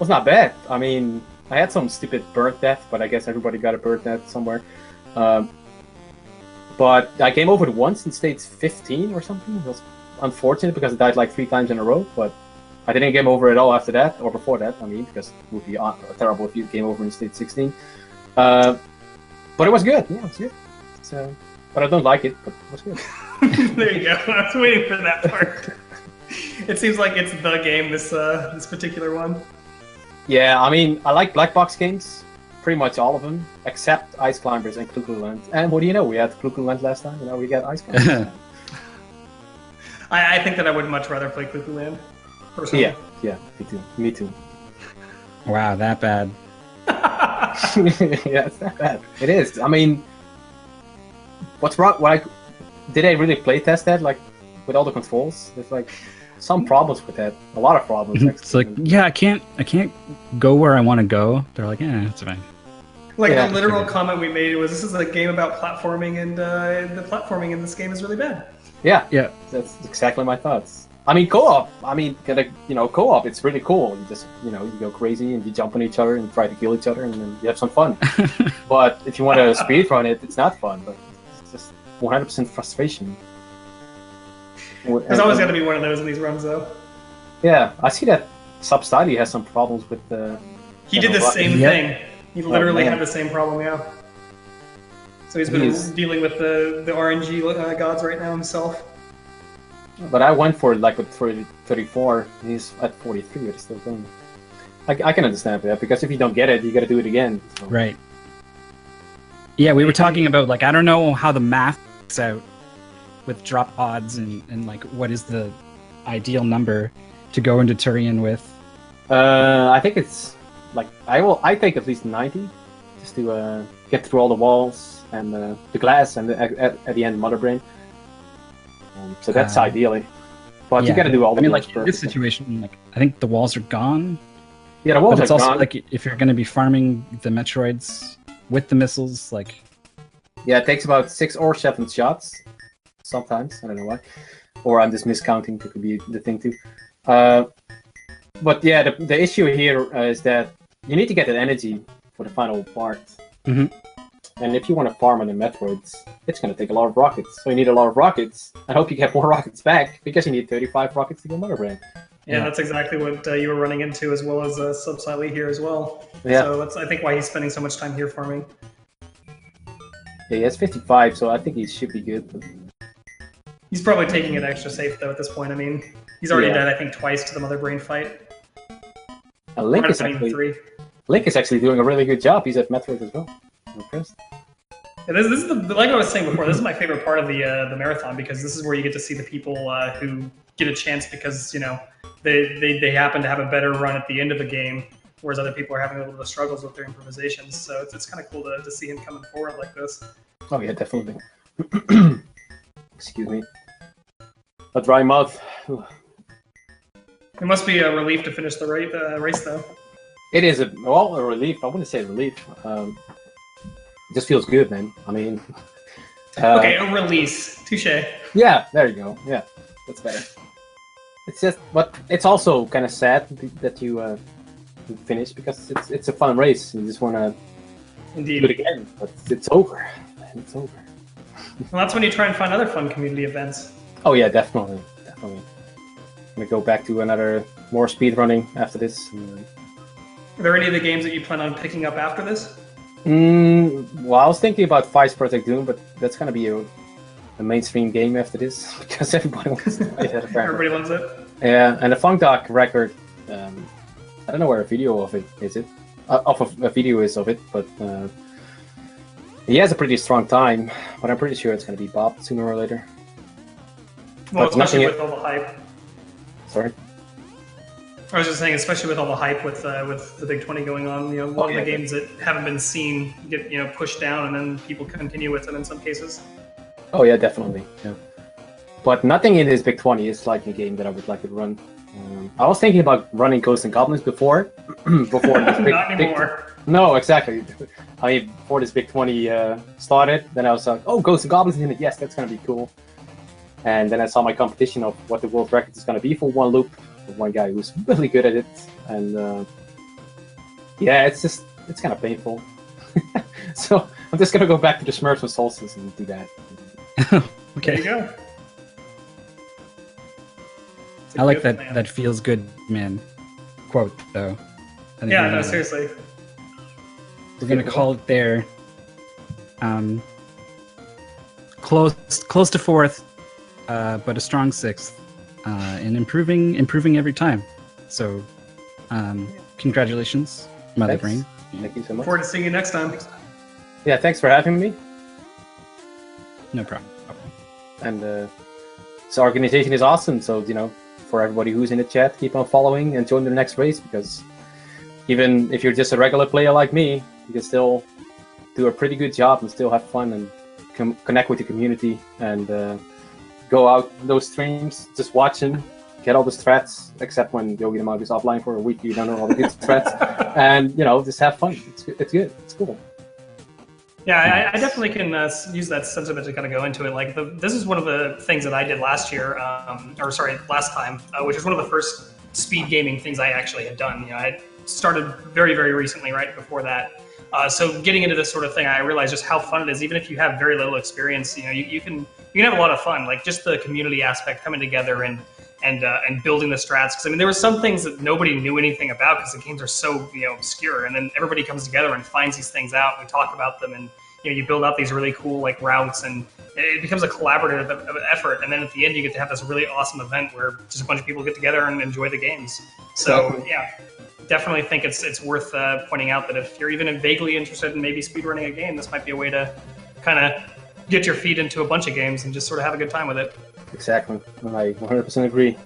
not bad. I mean, I had some stupid bird death, but I guess everybody got a bird death somewhere. But I came over once in stage 15 or something. It was unfortunate because I died like 3 times in a row, but I didn't game over at all after that, or before that, I mean, because it would be terrible if you game over in stage 16. But it was good. Yeah, it was good. But I don't like it, but it was good. There you go. I was waiting for that part. It seems like it's the game, this particular one. Yeah, I mean, I like black box games, pretty much all of them, except Ice Climbers and Clu Clu Land. And what do you know? We had Clu Clu Land last time, we got Ice Climbers. I think that I would much rather play Clu Clu Land. Personally. Yeah, me too. Wow, that bad. Yeah, it's not bad. It is. I mean, what's wrong? Did I really play test that? Like, with all the controls? There's like some problems with that. A lot of problems. It's like, yeah, I can't go where I want to go. They're like, it's fine. Like Yeah. the literal comment we made was, "This is a game about platforming, and the platforming in this game is really bad." Yeah, Yeah. that's exactly my thoughts. I mean, co-op. I mean, co-op. It's really cool. You just, you go crazy and you jump on each other and try to kill each other, and then you have some fun. But if you want to speedrun it, it's not fun. But it's just 100% frustration. There's always got to be one of those in these runs, though. Yeah, I see that Substudy has some problems with the. He did the same Yep. thing. He literally man. had the same problem, yeah. So he's He been is- dealing with the RNG gods right now himself. But I went for it like with 34. He's at 43, but it's still going. I can understand that because if you don't get it, you got to do it again. So. Right. Yeah, we were talking about like I don't know how the math works out with drop odds and like what is the ideal number to go into Turian with. I think it's like I take at least 90 just to get through all the walls and the glass and at the end Mother Brain. So that's ideally. But you Yeah. got to do all the I mean, walls like in this perfectly. situation, like I think the walls are gone, Yeah, the walls but it's are also gone. like if you're going to be farming the Metroids with the missiles, like Yeah, it takes about 6 or 7 shots. Sometimes, I don't know why. Or I'm just miscounting, that could be the thing too. But yeah, the issue here is that you need to get that energy for the final part. Mhm. And if you want to farm on the Metroids, it's going to take a lot of rockets. So you need a lot of rockets. I hope you get more rockets back, because you need 35 rockets to go Mother Brain. Yeah, Yeah. that's exactly what you were running into, as well as Subsilently here as well. Yeah. So that's I think why he's spending so much time here farming. Yeah, he has 55, so I think he should be good. But He's probably taking it extra safe though at this point. I mean, he's already Yeah. dead I think twice to the Mother Brain fight. Link Might is have been actually three. Link is actually doing a really good job. He's at Metroid as well. I'm impressed. Yeah, this is like I was saying before. This is my favorite part of the marathon, because this is where you get to see the people who get a chance because they happen to have a better run at the end of the game, whereas other people are having a little bit of struggles with their improvisations. So it's kind of cool to see him coming forward like this. Oh yeah, definitely. Excuse me. A dry mouth. It must be a relief to finish the race though. It is a relief. I wouldn't say relief. It just feels good, man. I mean, Okay, a release. Touche. yeah, there you go. Yeah, that's better. It's just, but it's also kind of sad that you finish, because it's a fun race. You just want to do it Indeed. again, but it's over. Man, it's over. Well, that's when you try and find other fun community events. Oh yeah, definitely. I'm gonna go back to another more speed running after this. Are there any of the games that you plan on picking up after this? Well, I was thinking about Vice Project Doom, but that's gonna be a mainstream game after this, because everybody wants to play that apparently. Everybody loves it. Yeah, and the Funkdog record, I don't know where a video of it is. A video is of it, but he has a pretty strong time. But I'm pretty sure it's gonna be Bob sooner or later. Well, But nothing especially yet. with all the hype. Sorry. I was just saying, especially with all the hype with the Big 20 going on, a lot of yeah. the games that haven't been seen get pushed down, and then people continue with it in some cases. Oh yeah, definitely. Yeah. But nothing in this Big 20 is like a game that I would like to run. I was thinking about running Ghosts and Goblins before, before this Not anymore. No, exactly. I mean, before this Big 20 started, then I was like, oh, Ghosts and Goblins in it. Yes, that's gonna be cool. And then I saw my competition of what the world record is gonna be for one loop, with one guy who's really good at it, and yeah, it's kind of painful. So I'm just gonna go back to the Smurfs and Solstice and do that. There you okay. go. It's a I like good that plan. that feels good, man. Quote though. I think Yeah, we're no, gonna- seriously. We're gonna call it there. Close to fourth, but a strong sixth, and improving every time. So, congratulations, Mother Thanks. Brain. Thank you so much. Forward to seeing you next time. Yeah, thanks for having me. No problem. And this organization is awesome. So for everybody who's in the chat, keep on following and join the next race, because even if you're just a regular player like me, you can still do a pretty good job and still have fun and connect with the community and go out those streams, just watch them, get all the strats, except when Yogi the Monk is offline for a week, you don't know all the good strats, and just have fun. It's good. It's cool. Yeah, I definitely can use that sentiment to kind of go into it. Like, this is one of the things that I did last time, which is one of the first speed gaming things I actually had done. I started very, very recently, right before that. So getting into this sort of thing, I realized just how fun it is. Even if you have very little experience, you can have a lot of fun. Like, just the community aspect coming together and and building the strats. Because I mean, there were some things that nobody knew anything about because the games are so obscure, and then everybody comes together and finds these things out. We talk about them, and you build out these really cool like routes, and it becomes a collaborative effort. And then at the end, you get to have this really awesome event where just a bunch of people get together and enjoy the games. So yeah, definitely think it's worth pointing out that if you're even vaguely interested in maybe speedrunning a game, this might be a way to kind of get your feet into a bunch of games and just sort of have a good time with it. Exactly. I 100% agree.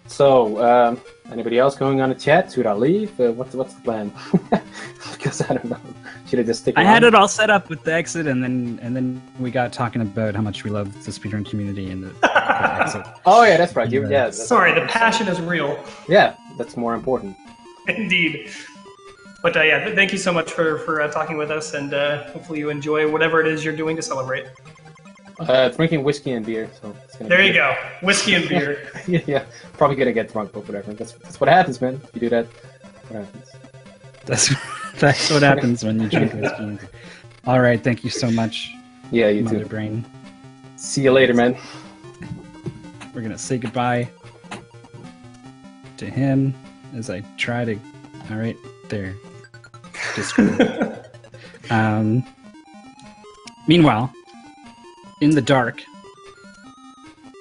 So, anybody else going on the chat? Should I leave? What's the plan? Because I don't know. Should I just stick I around? had it all set up with the exit, and then we got talking about how much we love the speedrun community and the exit. Oh yeah, that's right. Yeah, that's Sorry, the passion is real. Yeah, that's more important. Indeed. But yeah, thank you so much for talking with us, and hopefully you enjoy whatever it is you're doing to celebrate. Drinking whiskey and beer. So it's gonna There you go, whiskey and beer. Yeah, probably gonna get drunk, but whatever. That's what happens, man. If you do that, what happens? That's what happens when you drink whiskey and beer. All right, thank you so much. Yeah, you Mother too. Brain. See you later, man. We're gonna say goodbye to him as I try to. All right, there. Discord. Meanwhile, in the dark,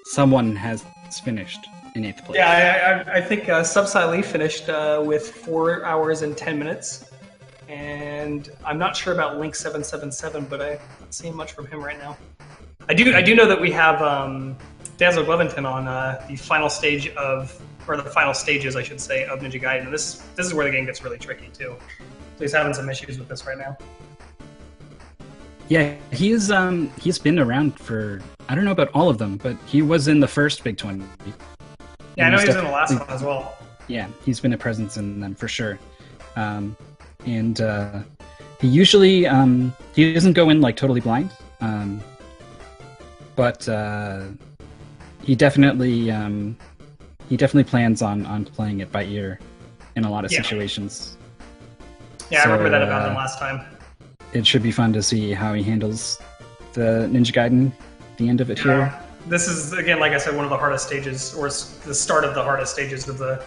someone has finished in 8th place. Yeah, I think Subside Lee finished with 4 hours and 10 minutes. And I'm not sure about Link777, but I'm not seeing much from him right now. I do know that we have Danzo Glevington on the final stage or the final stages, I should say, of Ninja Gaiden. And this is where the game gets really tricky, too. So he's having some issues with this right now. Yeah, he's been around for, I don't know about all of them, but he was in the first Big 20. Yeah, I know he's he was in the last one as well. Yeah, he's been a presence in them for sure. And he usually he doesn't go in like totally blind, but he definitely plans on playing it by ear in a lot of situations. Yeah, So, I remember that about him last time. It should be fun to see how he handles the Ninja Gaiden, the end of it here. This is, again, like I said, one of the hardest stages, or the start of the hardest stages of the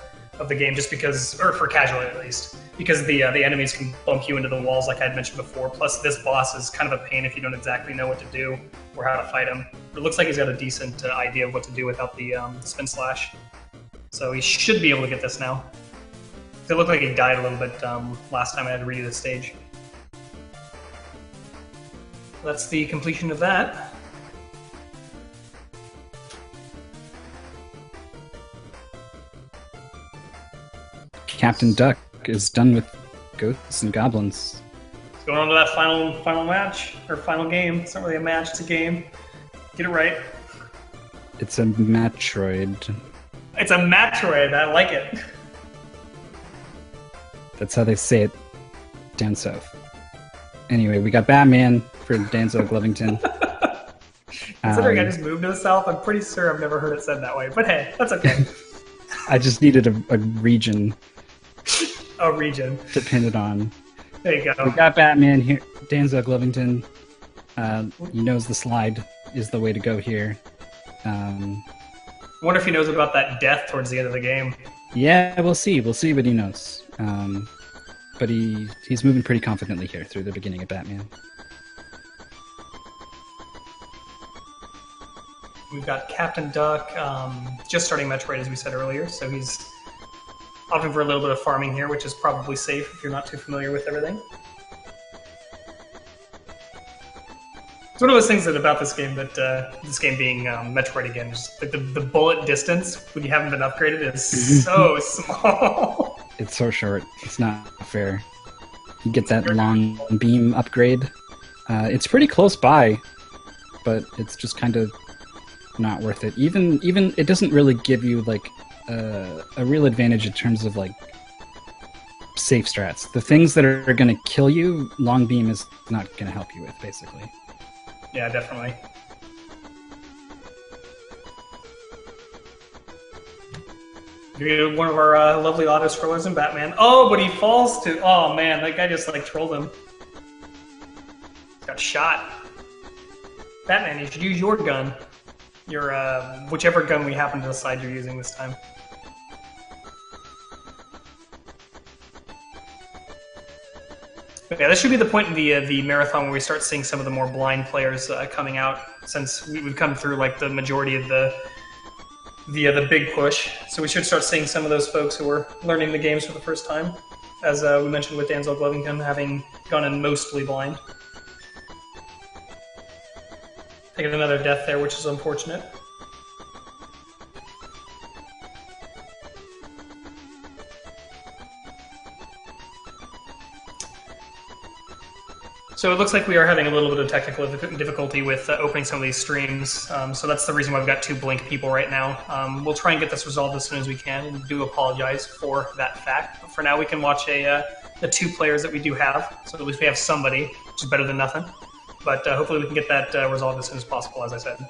game, just because, or for casual at least, because the enemies can bump you into the walls, like I had mentioned before. Plus, this boss is kind of a pain if you don't exactly know what to do or how to fight him. But it looks like he's got a decent idea of what to do without the spin slash, so he should be able to get this now. It looked like he died a little bit last time I had to redo the stage. That's the completion of that. Captain Duck is done with Ghosts and Goblins. Let's go on to that final match, or final game. It's not really a match, it's a game. Get it right. It's a Metroid. It's a Metroid, I like it. That's how they say it down south. Anyway, we got Batman for Danzo Glevington. Considering I just moved to the south, I'm pretty sure I've never heard it said that way. But hey, that's okay. I just needed a region A region. to pin it on. There you We go. got Batman here. Danzo Glevington. He knows the slide is the way to go here. I wonder if he knows about that death towards the end of the game. Yeah, we'll see. We'll see what he knows. But he's moving pretty confidently here through the beginning of Batman. We've got Captain Duck, just starting Metroid, as we said earlier, so he's opting for a little bit of farming here, which is probably safe if you're not too familiar with everything. It's one of those things that about this game that this game being Metroid again, just like the bullet distance when you haven't been upgraded is so small. It's so short. It's not fair. You get that long beam upgrade. It's pretty close by, but it's just kind of not worth it. Even it doesn't really give you like a real advantage in terms of like safe strats. The things that are going to kill you, long beam is not going to help you with, basically. Yeah, definitely. You're one of our lovely auto-scrollers in Batman. Oh, but he falls to... Oh, man, that guy just, like, trolled him. Got shot. Batman, you should use your gun. your whichever gun we happen to decide you're using this time. Yeah, this should be the point in the marathon where we start seeing some of the more blind players coming out, since we've come through like the majority of the big push. So we should start seeing some of those folks who are learning the games for the first time, as we mentioned with Danzel Glovington having gone in mostly blind. Taking another death there, which is unfortunate. So it looks like we are having a little bit of technical difficulty with opening some of these streams. So that's the reason why I've got 2 Blink people right now. We'll try and get this resolved as soon as we can, and do apologize for that fact. But for now, we can watch the 2 players that we do have, so at least we have somebody, which is better than nothing. But hopefully we can get that resolved as soon as possible, as I said.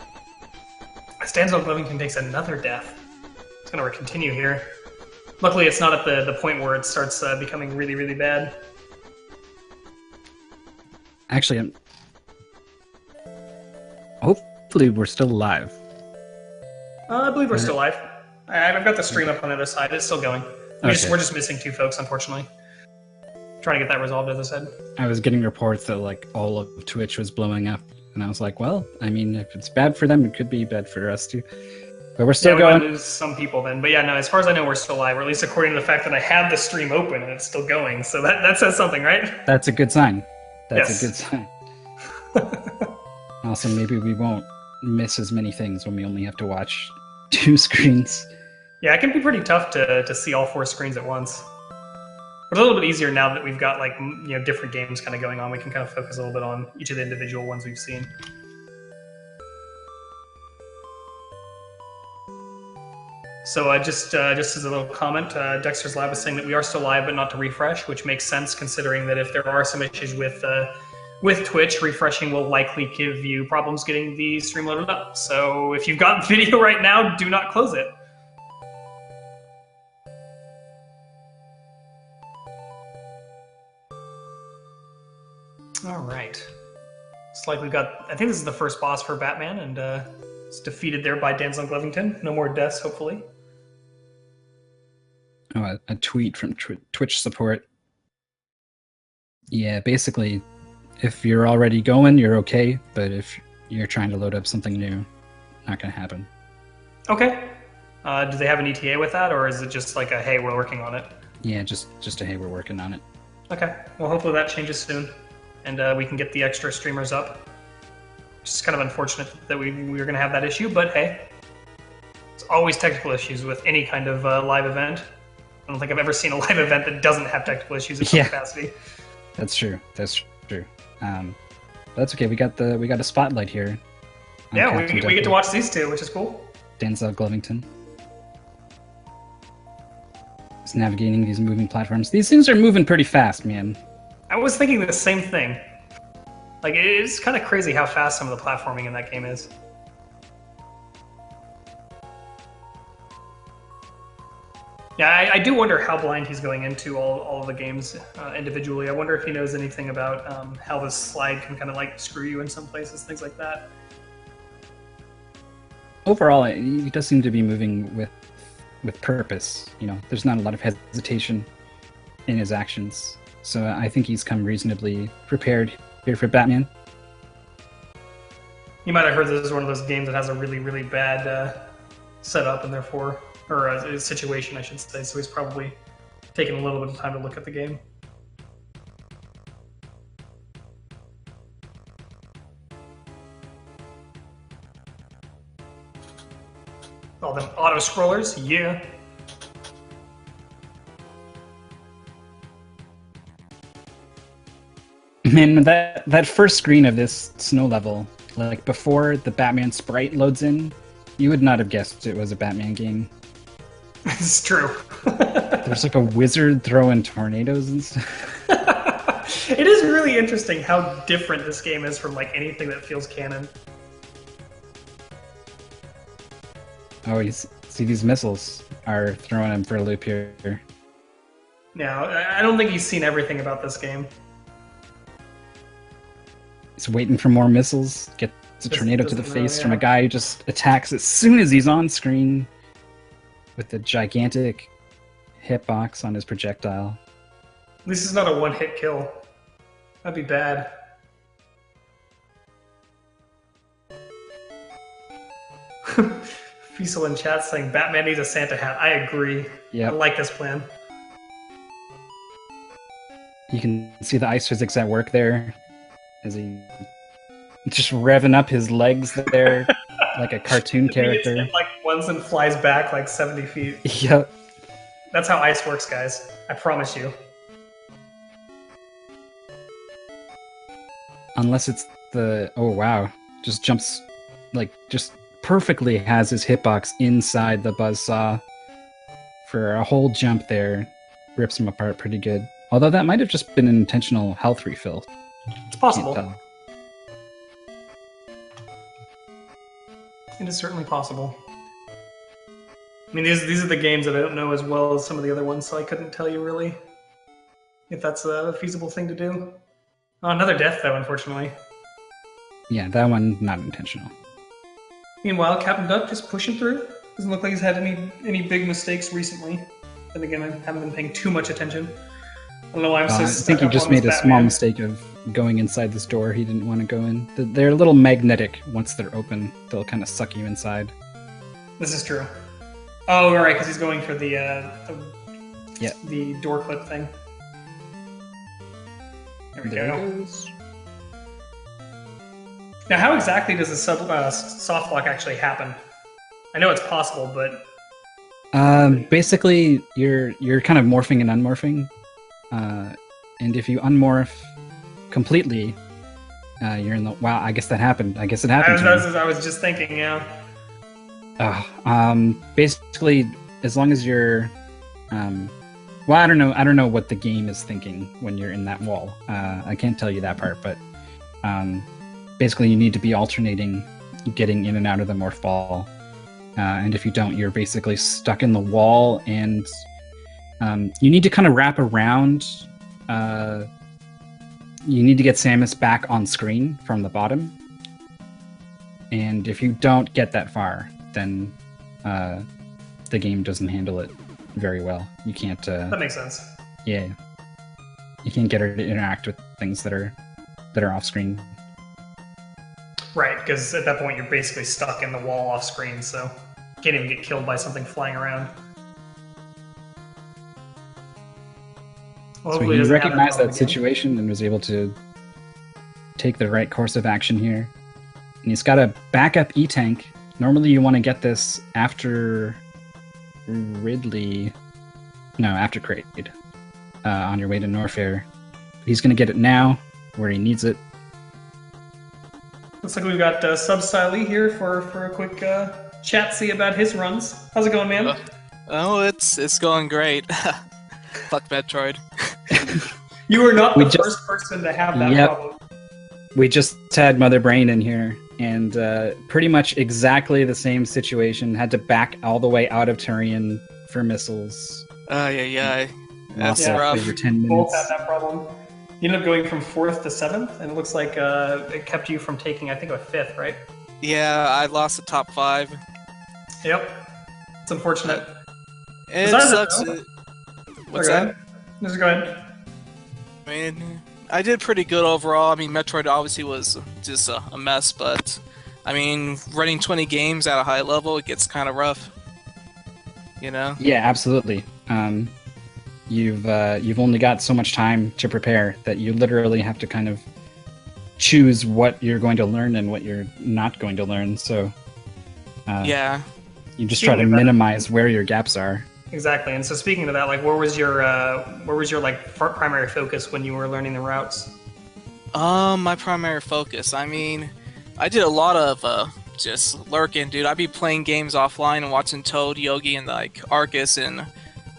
Stanzo Livington takes another death. It's going to continue here. Luckily, it's not at the point where it starts becoming really, really bad. Actually, hopefully we're still alive. I believe we're still live. I've got the stream up on the other side. It's still going. We're just missing 2 folks, unfortunately. Trying to get that resolved, as I said. I was getting reports that like all of Twitch was blowing up, and I was like, well, I mean, if it's bad for them, it could be bad for us too. But we're still going. We might lose some people then. But yeah, no, as far as I know, we're still live, or at least according to the fact that I have the stream open and it's still going. So that says something, right? That's a good sign. That's Yes. a good sign. Also, maybe we won't miss as many things when we only have to watch 2 screens. Yeah, it can be pretty tough to see all 4 screens at once. But a little bit easier now that we've got like different games kind of going on. We can kind of focus a little bit on each of the individual ones we've seen. So just as a little comment, Dexter's Lab is saying that we are still live, but not to refresh, which makes sense considering that if there are some issues with Twitch, refreshing will likely give you problems getting the stream loaded up. So if you've got video right now, do not close it. All right. It's like we've got, I think this is the first boss for Batman, and it's defeated there by Danzel Glovington. No more deaths, hopefully. Oh, a tweet from Twitch support. Yeah, basically, if you're already going, you're okay. But if you're trying to load up something new, not going to happen. Okay. Do they have an ETA with that, or is it just like a, hey, we're working on it? Yeah, just a hey, we're working on it. Okay. Well, hopefully that changes soon, and we can get the extra streamers up. It's just kind of unfortunate that we were going to have that issue, but hey, it's always technical issues with any kind of live event. I don't think I've ever seen a live event that doesn't have technical issues in some capacity. That's true. That's true. That's okay. We got a spotlight here. Yeah, we get to watch these 2, which is cool. Denzel Glovington is navigating these moving platforms. These things are moving pretty fast, man. I was thinking the same thing. Like, it's kind of crazy how fast some of the platforming in that game is. Yeah, I do wonder how blind he's going into all of the games individually. I wonder if he knows anything about how the slide can kind of like screw you in some places, things like that. Overall, he does seem to be moving with purpose. There's not a lot of hesitation in his actions. So I think he's come reasonably prepared here for Batman. You might have heard this is one of those games that has a really, really bad setup, and therefore, or a situation, I should say. So he's probably taking a little bit of time to look at the game. All them auto scrollers, yeah. Man, that first screen of this snow level, like before the Batman sprite loads in, you would not have guessed it was a Batman game. It's true. There's like a wizard throwing tornadoes and stuff. It is really interesting how different this game is from like anything that feels canon. Oh, you see these missiles are throwing him for a loop here. Yeah, I don't think he's seen everything about this game. He's waiting for more missiles. Gets It's a tornado to the Doesn't know, face from yeah. a guy who just attacks as soon as he's on screen with the gigantic hitbox on his projectile. At least it's not a one-hit kill. That'd be bad. Fiesel in chat saying Batman needs a Santa hat. I agree. Yep. I like this plan. You can see the ice physics at work there as he just revving up his legs there like a cartoon He gets character. hit like once and flies back like 70 feet. Yep. That's how ice works, guys. I promise you. Unless it's the oh wow, just jumps like just perfectly has his hitbox inside the buzzsaw for a whole jump there. Rips him apart pretty good. Although that might have just been an intentional health refill. It's Can't possible. tell. It is certainly possible. I mean, these are the games that I don't know as well as some of the other ones, so I couldn't tell you really if that's a feasible thing to do. Oh, another death, though, unfortunately. Yeah, that one not intentional. Meanwhile, Captain Duck just pushing through. Doesn't look like he's had any big mistakes recently. Then again, I haven't been paying too much attention. I don't know why I'm so I stuck think he up just on this made a small Batman. mistake of going inside this door he didn't want to go in. They're a little magnetic once they're open. They'll kind of suck you inside. This is true. Oh, right, because he's going for the Yeah. the door clip thing. There we There go. it goes. Now, how exactly does a soft lock actually happen? I know it's possible, but Basically, you're kind of morphing and unmorphing, and if you unmorph completely, you're in the. Wow, I guess that happened. I guess it happened. to me. I was just thinking, yeah. Basically, as long as you're, well, I don't know what the game is thinking when you're in that wall. I can't tell you that part, but basically, you need to be alternating, getting in and out of the morph ball, and if you don't, you're basically stuck in the wall, and you need to kind of wrap around. You need to get Samus back on screen from the bottom, and if you don't get that far, then the game doesn't handle it very well. You can't. That makes sense. Yeah, you can't get her to interact with things that are off screen. Right, because at that point you're basically stuck in the wall off screen, so you can't even get killed by something flying around. Well, So hopefully he it doesn't happen recognized all that again. situation and was able to take the right course of action here. And he's got a backup E-Tank. Normally you want to get this after Ridley... No, after Kraid. On your way to Norfair. He's going to get it now, where he needs it. Looks like we've got Substyle here for a quick chat-see about his runs. How's it going, man? Oh, it's going great. Fuck Metroid. You were not We the just- first person to have that Yep. problem. We just had Mother Brain in here, and pretty much exactly the same situation. Had to back all the way out of Turian for missiles. Yeah. That's Lost it rough. over 10 Both minutes. had that problem. You ended up going from 4th to 7th, and it looks like it kept you from taking, I think, a 5th, right? Yeah, I lost the top 5. Yep. It's unfortunate. It that sucks. it? What's Go that? ahead. Just go ahead. I mean, I did pretty good overall. I mean, Metroid obviously was just a mess, but I mean, running 20 games at a high level, it gets kind of rough. You know? Yeah, absolutely. You've only got so much time to prepare that you literally have to kind of choose what you're going to learn and what you're not going to learn. So Yeah. you just try to Speaking of that- minimize where your gaps are. Exactly. And so, speaking of that, like, where was your like primary focus when you were learning the routes? My primary focus. I mean, I did a lot of just lurking, dude. I'd be playing games offline and watching Toad, Yogi, and like Arcus, and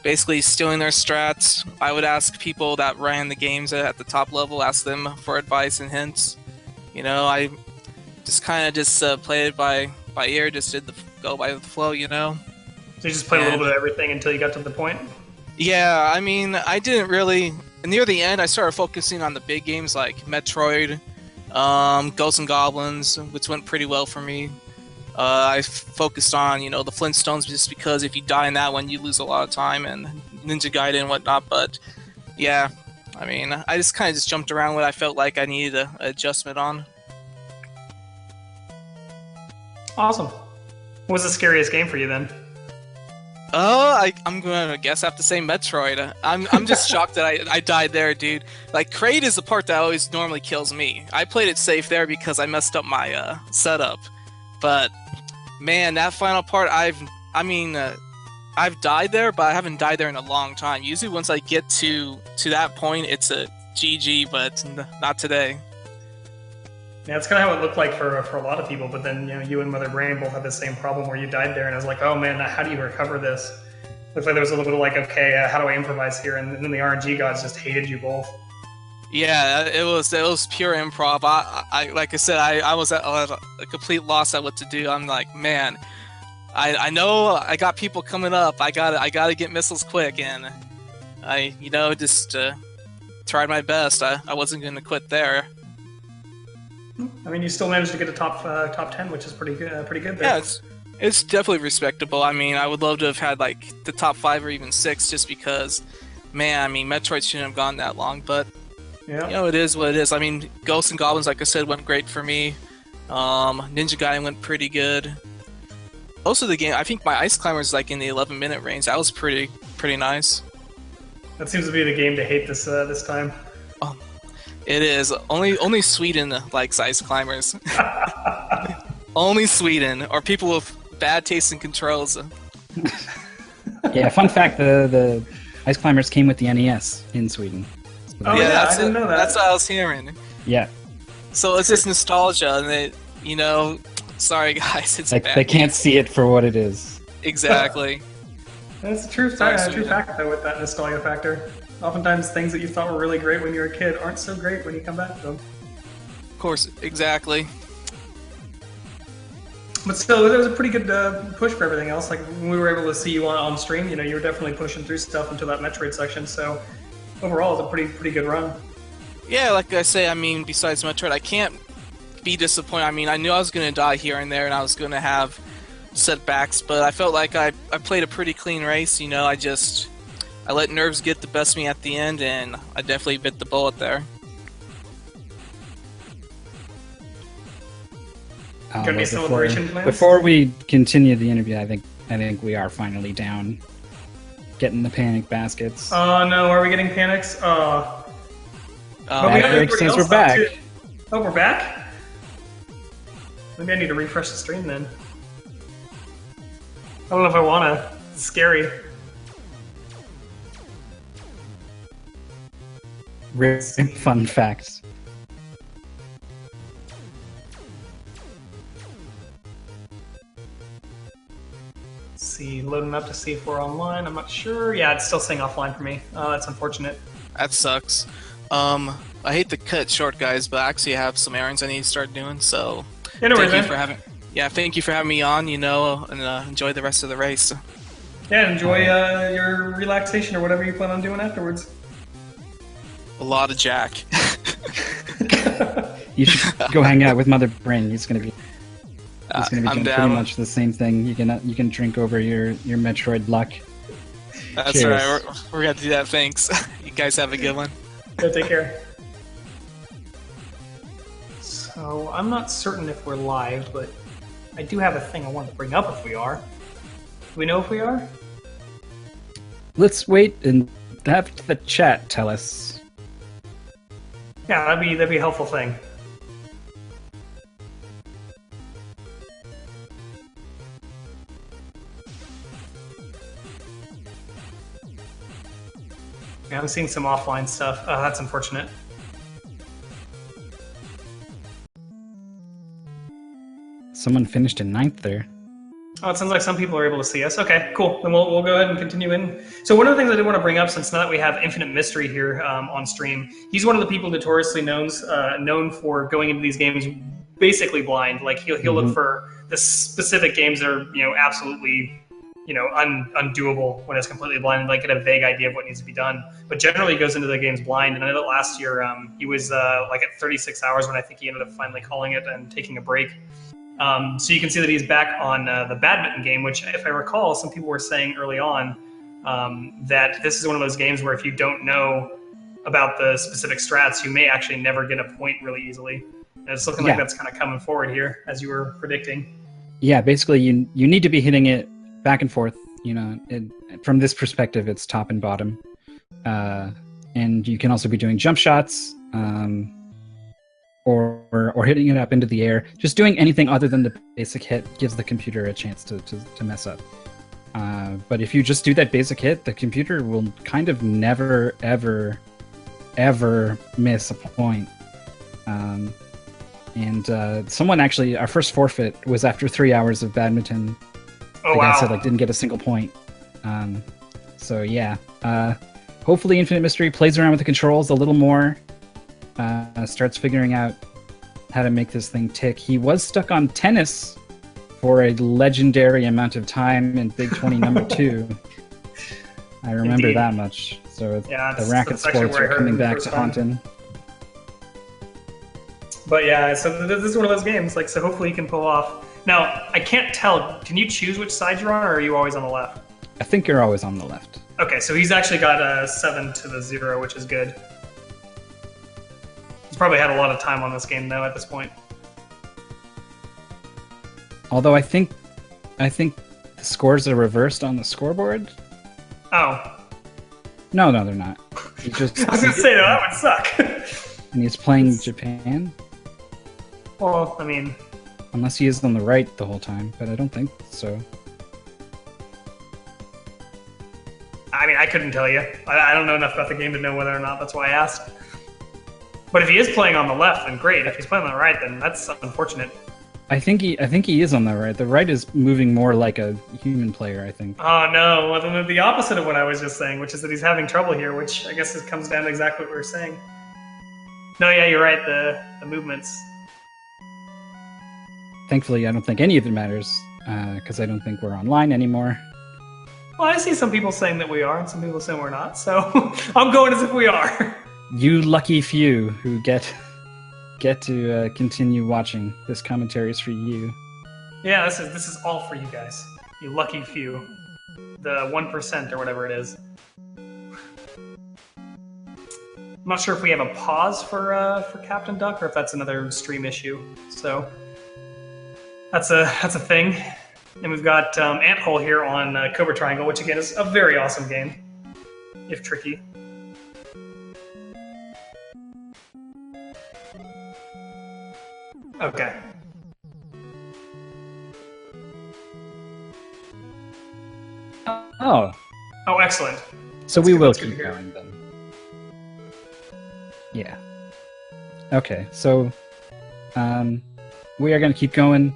basically stealing their strats. I would ask people that ran the games at the top level, ask them for advice and hints. You know, I just kind of just played it by ear, just did go by the flow. You know. So you just played a little bit of everything until you got to the point. Yeah, I mean, I didn't really. Near the end, I started focusing on the big games like Metroid, Ghosts and Goblins, which went pretty well for me. I focused on, the Flintstones just because if you die in that one, you lose a lot of time, and Ninja Gaiden and whatnot. But yeah, I mean, I just kind of just jumped around what I felt like I needed a adjustment on. Awesome. What was the scariest game for you then? I'm gonna guess I have to say Metroid. I'm just shocked that I died there, dude. Like, Kraid is the part that always normally kills me. I played it safe there because I messed up my setup. But man, that final part, I've died there, but I haven't died there in a long time. Usually, once I get to that point, it's a GG, but not today. Yeah, that's kind of how it looked like for a lot of people. But then, you and Mother Brain both had the same problem where you died there, and I was like, oh man, how do you recover this? Looks like there was a little bit of like, okay, how do I improvise here? And then the RNG gods just hated you both. Yeah, it was pure improv. I like I said, I was at a complete loss at what to do. I'm like, man, I know I got people coming up. I gotta get missiles quick, and I just tried my best. I wasn't gonna quit there. I mean, you still managed to get a top 10, which is pretty good. Pretty good there. Yeah, it's definitely respectable. I mean, I would love to have had like the top 5 or even 6, just because, man, I mean, Metroid shouldn't have gone that long, but. Yeah. It is what it is. I mean, Ghosts and Goblins, like I said, went great for me. Ninja Gaiden went pretty good. Also, the game, I think my Ice Climber is like in the 11-minute range. That was pretty nice. That seems to be the game to hate this time. It is. Only Sweden likes Ice Climbers. Only Sweden, or people with bad taste in controls. Yeah, fun fact: the Ice Climbers came with the NES in Sweden. Oh yeah, I didn't know that. That's what I was hearing. Yeah. So it's just nostalgia, and they, sorry guys, it's like bad. They can't see it for what it is. Exactly. That's a true fact though, with that nostalgia factor. Oftentimes, things that you thought were really great when you were a kid aren't so great when you come back to them. Of course, exactly. But still, there was a pretty good push for everything else. Like when we were able to see you on stream, you were definitely pushing through stuff until that Metroid section. So overall, it's a pretty good run. Yeah, like I say, I mean, besides Metroid, I can't be disappointed. I mean, I knew I was going to die here and there, and I was going to have setbacks, but I felt like I played a pretty clean race. I let nerves get the best of me at the end, and I definitely bit the bullet there. Gonna be celebration plans? Before we continue the interview, I think we are finally down, getting the panic baskets. Oh no, are we getting panics? But we got everybody says else we're up, back. too. Oh, we're back? Maybe I need to refresh the stream then. I don't know if I wanna. It's scary. Fun facts. Let's see, loading up to see if we're online. I'm not sure. Yeah, it's still saying offline for me. That's unfortunate. That sucks. I hate to cut short, guys, but I actually have some errands I need to start doing, so Yeah, no worries, thank you man. thank you for having me on, and enjoy the rest of the race. Yeah, enjoy your relaxation or whatever you plan on doing afterwards. A lot of Jack. You should go hang out with Mother Brain. He's gonna be I'm doing pretty down. much the same thing. You can drink over your Metroid luck. That's Cheers. right. We're gonna do that. Thanks. You guys have a good one. Yeah, take care. So, I'm not certain if we're live, but I do have a thing I wanted to bring up if we are. Do we know if we are? Let's wait and have the chat tell us. Yeah, that'd be a helpful thing. Yeah, I'm seeing some offline stuff. That's unfortunate. Someone finished in 9th there. Oh, it sounds like some people are able to see us. Okay, cool. Then we'll go ahead and continue in. So one of the things I did want to bring up, since now that we have Infinite Mystery here on stream, he's one of the people notoriously known for going into these games basically blind. Like he'll look for the specific games that are absolutely undoable when it's completely blind. Like, get a vague idea of what needs to be done. But generally, he goes into the games blind. And I know that last year he was like at 36 hours when I think he ended up finally calling it and taking a break. So you can see that he's back on the badminton game, which, if I recall, some people were saying early on that this is one of those games where if you don't know about the specific strats, you may actually never get a point really easily. And it's looking like that's kind of coming forward here, as you were predicting. Yeah, basically, you need to be hitting it back and forth. From this perspective, it's top and bottom. And you can also be doing jump shots, or hitting it up into the air. Just doing anything other than the basic hit gives the computer a chance to mess up. But if you just do that basic hit, the computer will kind of never, ever, ever miss a point. And someone actually, our first forfeit was after 3 hours of badminton. Oh, the guy wow. said didn't get a single point. So yeah, hopefully Infinite Mystery plays around with the controls a little more, starts figuring out how to make this thing tick. He was stuck on tennis for a legendary amount of time in Big 20 number 2. I remember Indeed. that much. So Yeah, the racket that's actually sports where I are heard coming him the back first to time. haunt him. But yeah, so this is one of those games. Like, so hopefully you can pull off. Now, I can't tell. Can you choose which side you're on, or are you always on the left? I think you're always on the left. Okay, so he's actually got a 7 to the 0, which is good. He's probably had a lot of time on this game, though, at this point. Although I think the scores are reversed on the scoreboard. Oh. No, they're not. He just I was going to say, though, that would suck. and he's playing Japan, Well, I mean, unless he is on the right the whole time, but I don't think so. I couldn't tell you. I don't know enough about the game to know whether or not. That's why I asked. But if he is playing on the left, then great. If he's playing on the right, then that's unfortunate. I think he is on the right. The right is moving more like a human player, I think. Oh, no. Well, then the opposite of what I was just saying, which is that he's having trouble here, which I guess comes down to exactly what we were saying. No, yeah, you're right. The movements. Thankfully, I don't think any of it matters, because I don't think we're online anymore. Well, I see some people saying that we are, and some people saying we're not. So I'm going as if we are. You lucky few who get to continue watching. This commentary is for you. Yeah, this is all for you guys. You lucky few. The 1% or whatever it is. I'm not sure if we have a pause for Captain Duck or if that's another stream issue. So that's a thing. And we've got Anthole here on Cobra Triangle, which again is a very awesome game, if tricky. Okay. Oh, Oh, excellent. so That's we good, will that's good keep to hear. going then. Yeah. Okay, so we are going to keep going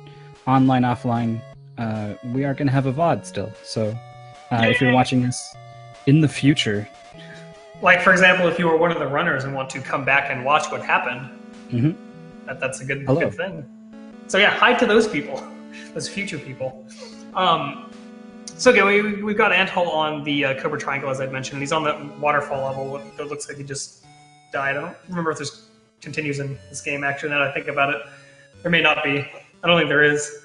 online, offline. We are going to have a VOD still. So if you're Yay! watching this in the future, Like, for example, if you were one of the runners and want to come back and watch what happened, Mhm. that's a good Hello. thing. So yeah, hi to those people, those future people. So okay, we've got Anthole on the Cobra Triangle, as I'd mentioned. He's on the waterfall level. It looks like he just died. I don't remember if there's continues in this game, actually, now that I think about it. There may not be. I don't think there is.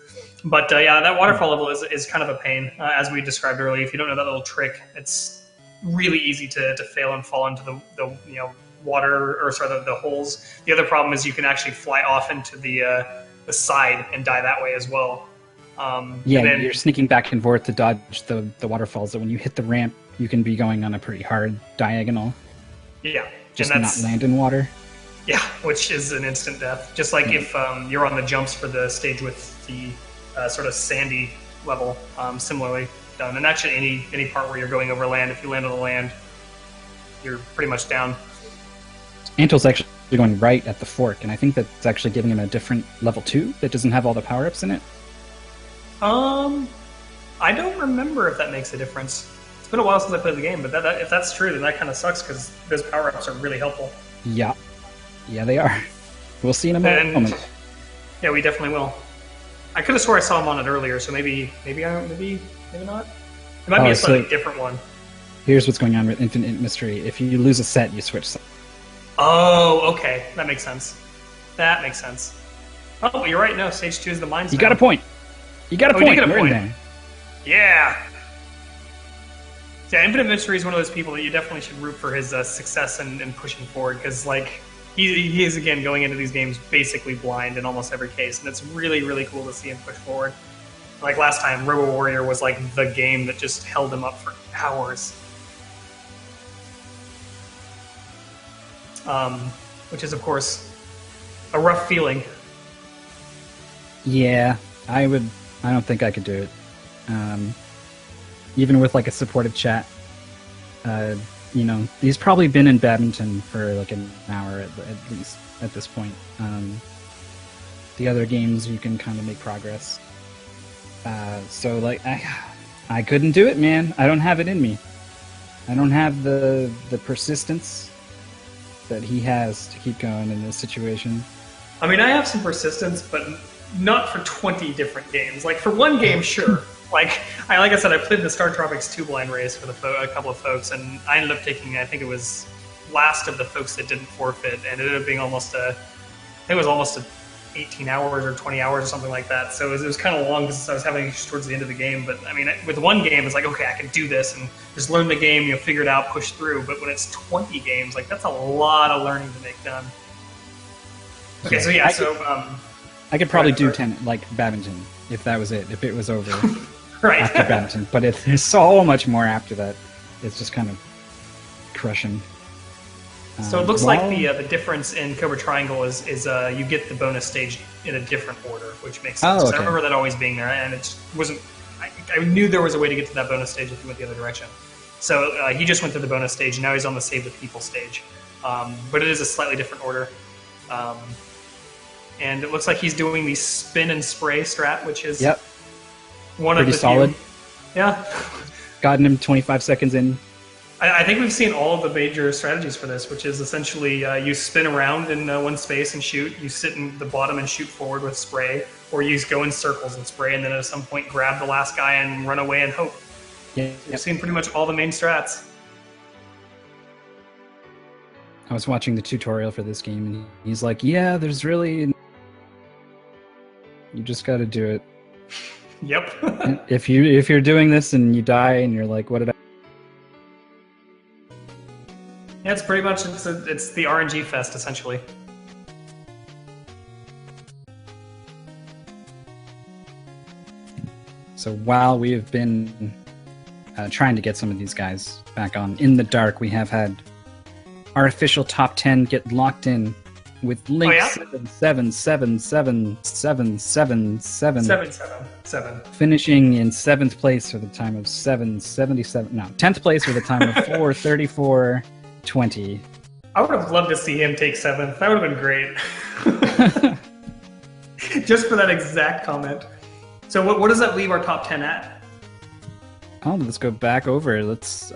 But yeah, that waterfall level is kind of a pain, as we described earlier. If you don't know that little trick, it's really easy to fail and fall into the water, or sorry, the holes. The other problem is you can actually fly off into the side and die that way as well. yeah, and then, you're sneaking back and forth to dodge the waterfalls. So when you hit the ramp, you can be going on a pretty hard diagonal, yeah, just and not that's land in water. yeah, which is an instant death. Just like if you're on the jumps for the stage with the sort of sandy level, similarly done. And actually, any part where you're going over land, if you land on the land, you're pretty much down. Antole's actually going right at the fork, and I think that's actually giving him a different level 2 that doesn't have all the power-ups in it. I don't remember if that makes a difference. It's been a while since I played the game, but if that's true, then that kind of sucks because those power-ups are really helpful. Yeah. Yeah, they are. We'll see in a And moment. yeah, we definitely will. I could have swore I saw him on it earlier, so maybe not. It might be Oh, a slightly so- different one. Here's what's going on with Infinite Mystery. If you lose a set, you switch sides. Oh, okay. That makes sense. That makes sense. Oh, but you're right. No, stage 2 is the Mind You Stone. got a point. You got a Oh, you point. get a We're in point. there. Yeah. Yeah, Infinite Mystery is one of those people that you definitely should root for his success and pushing forward, because like he is again going into these games basically blind in almost every case, and it's really, really cool to see him push forward. Like last time, Robo Warrior was like the game that just held him up for hours. Which is of course a rough feeling. Yeah, I don't think I could do it. Even with like a supportive chat. He's probably been in badminton for like an hour at least at this point. The other games you can kind of make progress. So like I couldn't do it, man. I don't have it in me. I don't have the persistence that he has to keep going in this situation. I mean, I have some persistence, but not for 20 different games. Like for one game, sure. Like I said, I played the Star Tropics 2 blind race with a couple of folks, and I ended up taking, I think it was last of the folks that didn't forfeit, and it ended up being almost 18 hours or 20 hours or something like that. So it was kind of long because I was having issues towards the end of the game. But I mean, with one game, it's like, okay, I can do this and just learn the game, figure it out, push through. But when it's 20 games, like that's a lot of learning to make done. Okay, so yeah, I could probably do Right. 10 like badminton if that was it. If it was over right. after badminton, but there's so much more after that. It's just kind of crushing. So it looks like the difference in Cobra Triangle is you get the bonus stage in a different order, which makes sense. Oh, 'Cause I okay. remember that always being there, and it wasn't. I knew there was a way to get to that bonus stage if you went the other direction. So he just went to the bonus stage, and now he's on the Save the People stage. But it is a slightly different order. And it looks like he's doing the spin and spray strat, which is Yep, one pretty of the solid. few. Yeah. Gotten him 25 seconds in. I think we've seen all of the major strategies for this, which is essentially you spin around in one space and shoot, you sit in the bottom and shoot forward with spray, or you go in circles and spray, and then at some point grab the last guy and run away and hope. Yeah, We've seen pretty much all the main strats. I was watching the tutorial for this game, and he's like, "Yeah, there's really, you just got to do it. Yep. And if you're doing this and you die, and you're like, what did I?" Yeah, it's pretty much it's the RNG fest essentially. So while we have been trying to get some of these guys back on in the dark, we have had our official top 10 get locked in with Link yeah? 7777777, 777. finishing in 7th place with a time of 777. No, 10th place with a time of 4:34:20. I would have loved to see him take 7th. That would have been great. Just for that exact comment. So what does that leave our top 10 at? Oh, let's go back over. Let's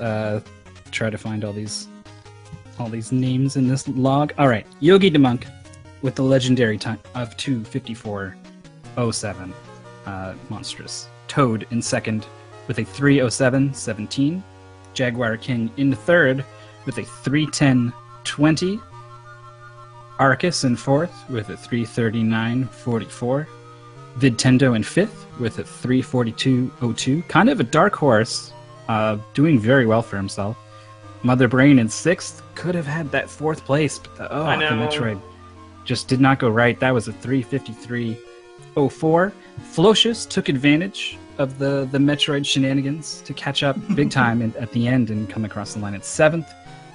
try to find all these names in this log. All right, Yogi DeMonk with the legendary time of 2:54:07. Monstrous. Toad in second with a 3:07:17. Jaguar King in third with a 3:10:20. Arcus in fourth with a 3:39:44. Vidtendo in fifth with a 3:42:02. Kind of a dark horse, doing very well for himself. Mother Brain in sixth, could have had that 4th place, but the I know. Metroid just did not go right. That was a 3:53:04. Flocious took advantage of the Metroid shenanigans to catch up big time at the end and come across the line at 7th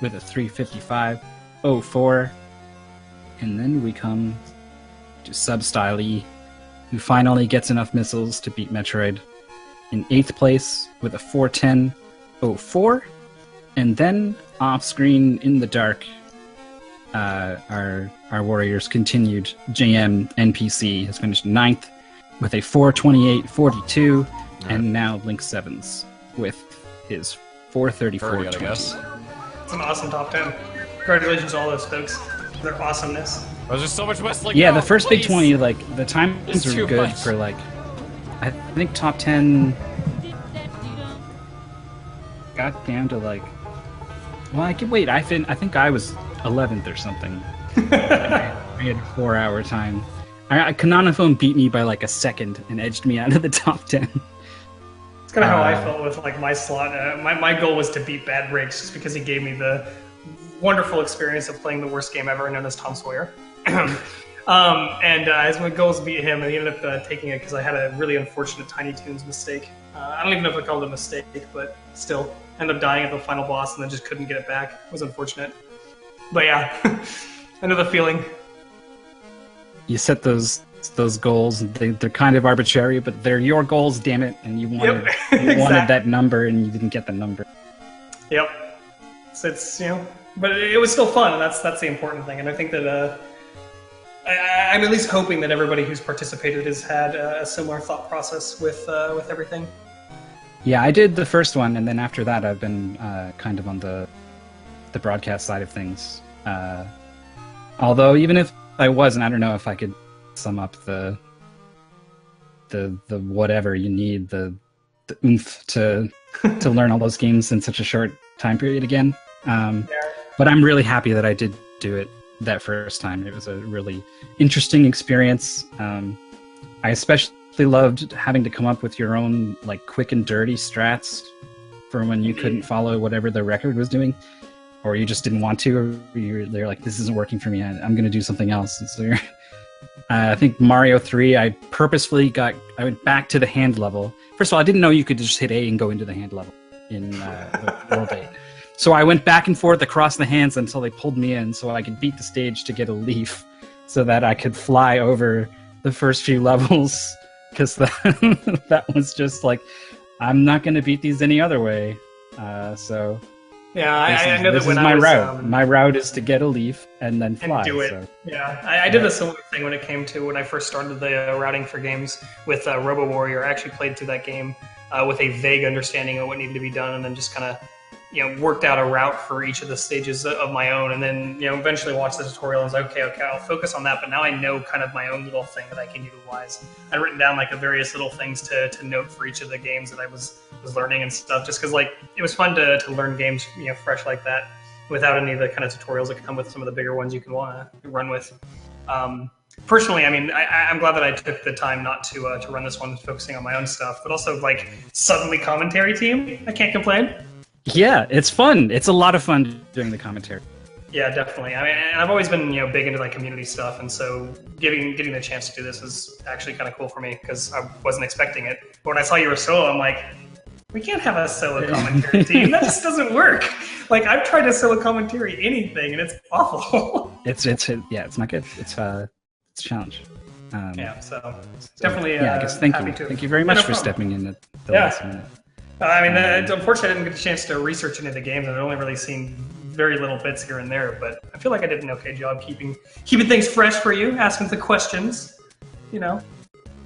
with a 3:55:04. And then we come to Substyle E, who finally gets enough missiles to beat Metroid in 8th place with a 4:10:04. And then off screen in the dark, our warriors continued. JM NPC has finished 9th with a 4:28:42, and now Link Sevens with his 4:34:20. I guess. It's an awesome top 10. Congratulations to all those folks. Their awesomeness. There's just so much wrestling. Yeah, now, the first big please. 20, like the timings It's were too good much. for like, I think top 10. got down to like, well, I can wait. I think I was 11th or something. I had a 4-hour time. Canoniphone beat me by like a second and edged me out of the top 10. It's kind of how I felt with like my slot. My goal was to beat Bad Breaks just because he gave me the wonderful experience of playing the worst game ever, known as Tom Sawyer. As my goal was to beat him, and he ended up taking it because I had a really unfortunate Tiny Toons mistake. I don't even know if I called it a mistake, but still, ended up dying at the final boss and then just couldn't get it back. It was unfortunate. But yeah, I know the feeling. You set those goals, and they're kind of arbitrary, but they're your goals, damn it, and you wanted wanted that number, and you didn't get the number. Yep. So it's but it was still fun, and that's the important thing. And I think that I'm at least hoping that everybody who's participated has had a similar thought process with everything. Yeah, I did the first one, and then after that, I've been kind of on the broadcast side of things. Although, even if I wasn't, I don't know if I could sum up the whatever you need, the oomph to learn all those games in such a short time period again. But I'm really happy that I did do it that first time. It was a really interesting experience. I especially loved having to come up with your own like quick and dirty strats for when you couldn't follow whatever the record was doing, or you just didn't want to, or they're like, this isn't working for me, I'm going to do something else. And so I think Mario 3, I went back to the hand level. First of all, I didn't know you could just hit A and go into the hand level in World 8. So I went back and forth across the hands until they pulled me in so I could beat the stage to get a leaf so that I could fly over the first few levels, because that was just like, I'm not going to beat these any other way. So yeah, I know that when my I was, route. My route is to get a leaf and then fly. And do it. So. Yeah, I did a similar thing when it came to when I first started the routing for games with Robo Warrior. I actually played through that game with a vague understanding of what needed to be done, and then just kind of worked out a route for each of the stages of my own, and then eventually watched the tutorial and was like, okay, I'll focus on that. But now I know kind of my own little thing that I can utilize. I'd written down like various little things to note for each of the games that I was learning and stuff, just because like it was fun to learn games fresh like that without any of the kind of tutorials that come with some of the bigger ones you can want to run with. Personally, I mean, I'm glad that I took the time not to run this one, focusing on my own stuff, but also like suddenly commentary team. I can't complain. Yeah, it's fun. It's a lot of fun doing the commentary. Yeah, definitely. I mean, and I've always been big into like community stuff, and so getting the chance to do this is actually kind of cool for me because I wasn't expecting it. But when I saw you were solo, I'm like, we can't have a solo commentary team. That just doesn't work. Like I've tried to solo commentary anything, and it's awful. It's not good. It's a challenge. So definitely. I guess thank you. Thank you very much for stepping in at the last minute. I mean, unfortunately, I didn't get a chance to research any of the games, and I've only really seen very little bits here and there. But I feel like I did an okay job keeping things fresh for you, asking the questions. Yeah,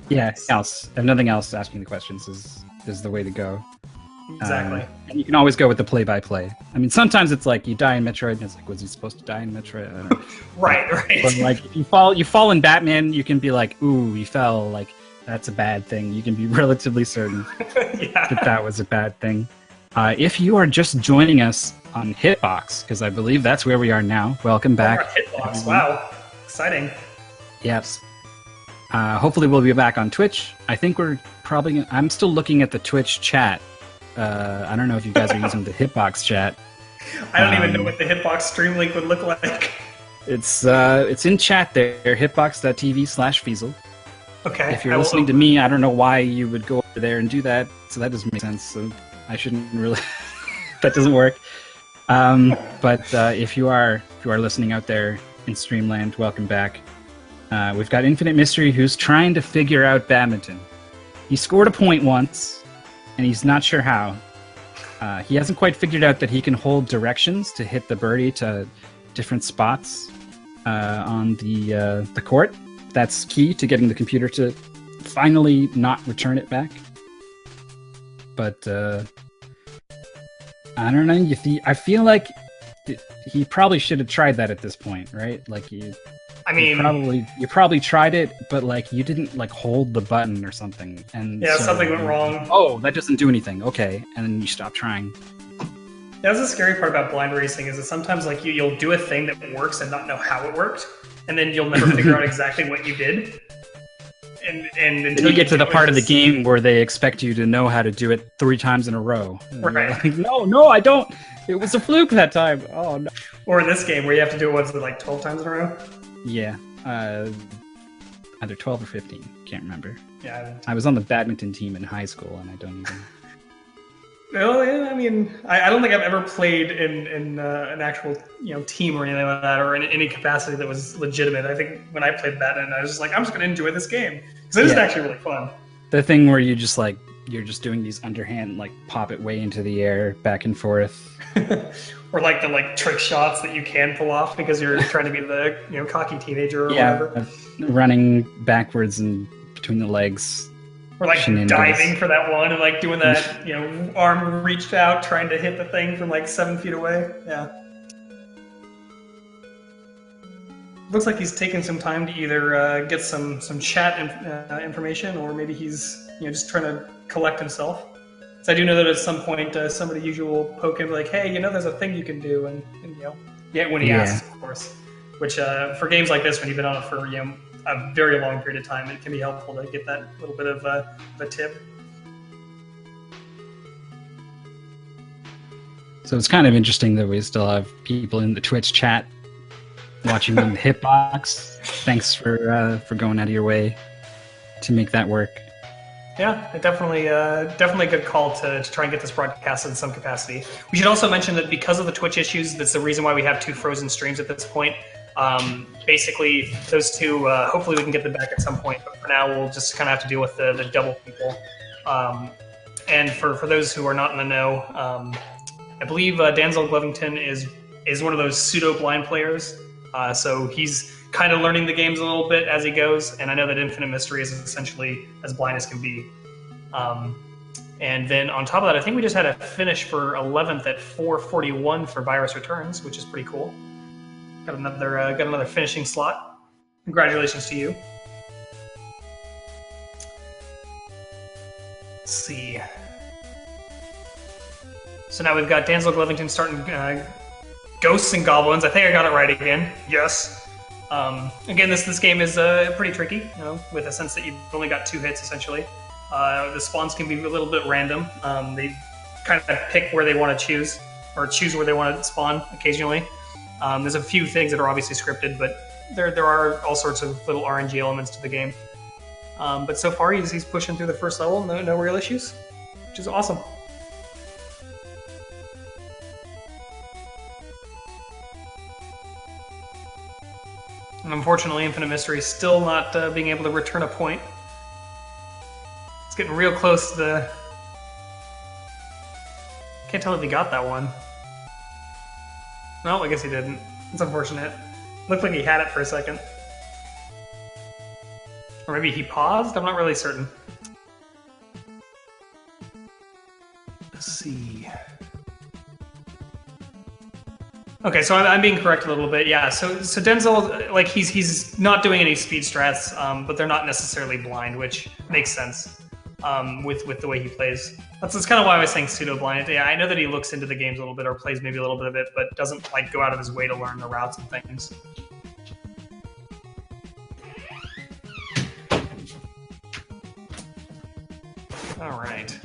if nothing else, asking the questions is the way to go. Exactly. And you can always go with the play-by-play. I mean, sometimes it's like you die in Metroid, and it's like, was he supposed to die in Metroid? I don't know. Right. But like, if you fall in Batman, you can be like, ooh, he fell. Like, that's a bad thing. You can be relatively certain that was a bad thing. If you are just joining us on Hitbox, because I believe that's where we are now, welcome back. Hitbox, wow. Exciting. Yes. Hopefully we'll be back on Twitch. I think I'm still looking at the Twitch chat. I don't know if you guys are using the Hitbox chat. I don't even know what the Hitbox stream link would look like. It's in chat there, hitbox.tv/Feasel. Okay. If you're listening to me, I don't know why you would go over there and do that. So that doesn't make sense. So I shouldn't really. That doesn't work. But if you are listening out there in Streamland, welcome back. We've got Infinite Mystery, who's trying to figure out badminton. He scored a point once, and he's not sure how. He hasn't quite figured out that he can hold directions to hit the birdie to different spots on the court. That's key to getting the computer to finally not return it back. But I don't know. I feel like he probably should have tried that at this point, right? Like you probably tried it, but like you didn't like hold the button or something, and something went wrong. Oh, that doesn't do anything. Okay, and then you stop trying. That's the scary part about blind racing is that sometimes like you'll do a thing that works and not know how it worked, and then you'll never figure out exactly what you did. And Then until you get to the do it, part of the it's- game where they expect you to know how to do it 3 times in a row. And you're Right. like, no, I don't. It was a fluke that time. Oh no. or in this game where you have to do it once like 12 times in a row. Yeah. Either 12 or 15. Can't remember. Yeah. I was on the badminton team in high school, and I don't even. Well, yeah, I mean, I don't think I've ever played in an actual team or anything like that, or in any capacity that was legitimate. I think when I played badminton, I was just like, I'm just going to enjoy this game because it is Yeah. actually really fun. The thing where you just like you're just doing these underhand like pop it way into the air back and forth. Or like the trick shots that you can pull off because you're trying to be the cocky teenager or whatever. Running backwards and between the legs. Or like Shenanigans. diving for that one and like doing that arm reached out trying to hit the thing from like 7 feet away. Yeah. Looks like he's taking some time to either get some chat information, or maybe he's just trying to collect himself. So I do know that at some point somebody usually will poke him like, hey, there's a thing you can do, and when he Yeah. asks, of course. Which for games like this, when you've been on it for a very long period of time, it can be helpful to get that little bit of a tip. So it's kind of interesting that we still have people in the Twitch chat watching on the hitbox. Thanks for going out of your way to make that work. Yeah, it definitely a good call to try and get this broadcasted in some capacity. We should also mention that because of the Twitch issues, that's the reason why we have 2 frozen streams at this point. Basically, those 2, hopefully we can get them back at some point, but for now we'll just kind of have to deal with the double people. And for those who are not in the know, I believe Danzel Glevington is one of those pseudo-blind players, so he's kind of learning the games a little bit as he goes, and I know that Infinite Mystery is essentially as blind as can be. And then on top of that, I think we just had a finish for 11th at 4:41 for Virus Returns, which is pretty cool. Got another finishing slot. Congratulations to you. Let's see. So now we've got Danzel Glevington starting Ghosts and Goblins. I think I got it right again. Yes. Again, this game is pretty tricky, with a sense that you've only got 2 hits essentially. The spawns can be a little bit random. They kind of pick where they want to choose, or choose where they want to spawn occasionally. There's a few things that are obviously scripted, but there are all sorts of little RNG elements to the game. But so far, he's pushing through the first level, no real issues, which is awesome. And unfortunately, Infinite Mystery is still not being able to return a point. It's getting real close to the... Can't tell if he got that one. No, I guess he didn't. It's unfortunate. Looked like he had it for a second. Or maybe he paused? I'm not really certain. Let's see. Okay, so I'm being correct a little bit. Yeah, so Denzel, like he's not doing any speed strats, but they're not necessarily blind, which makes sense with the way he plays. That's kind of why I was saying pseudo blind. Yeah, I know that he looks into the games a little bit or plays maybe a little bit of it, but doesn't like go out of his way to learn the routes and things. All right.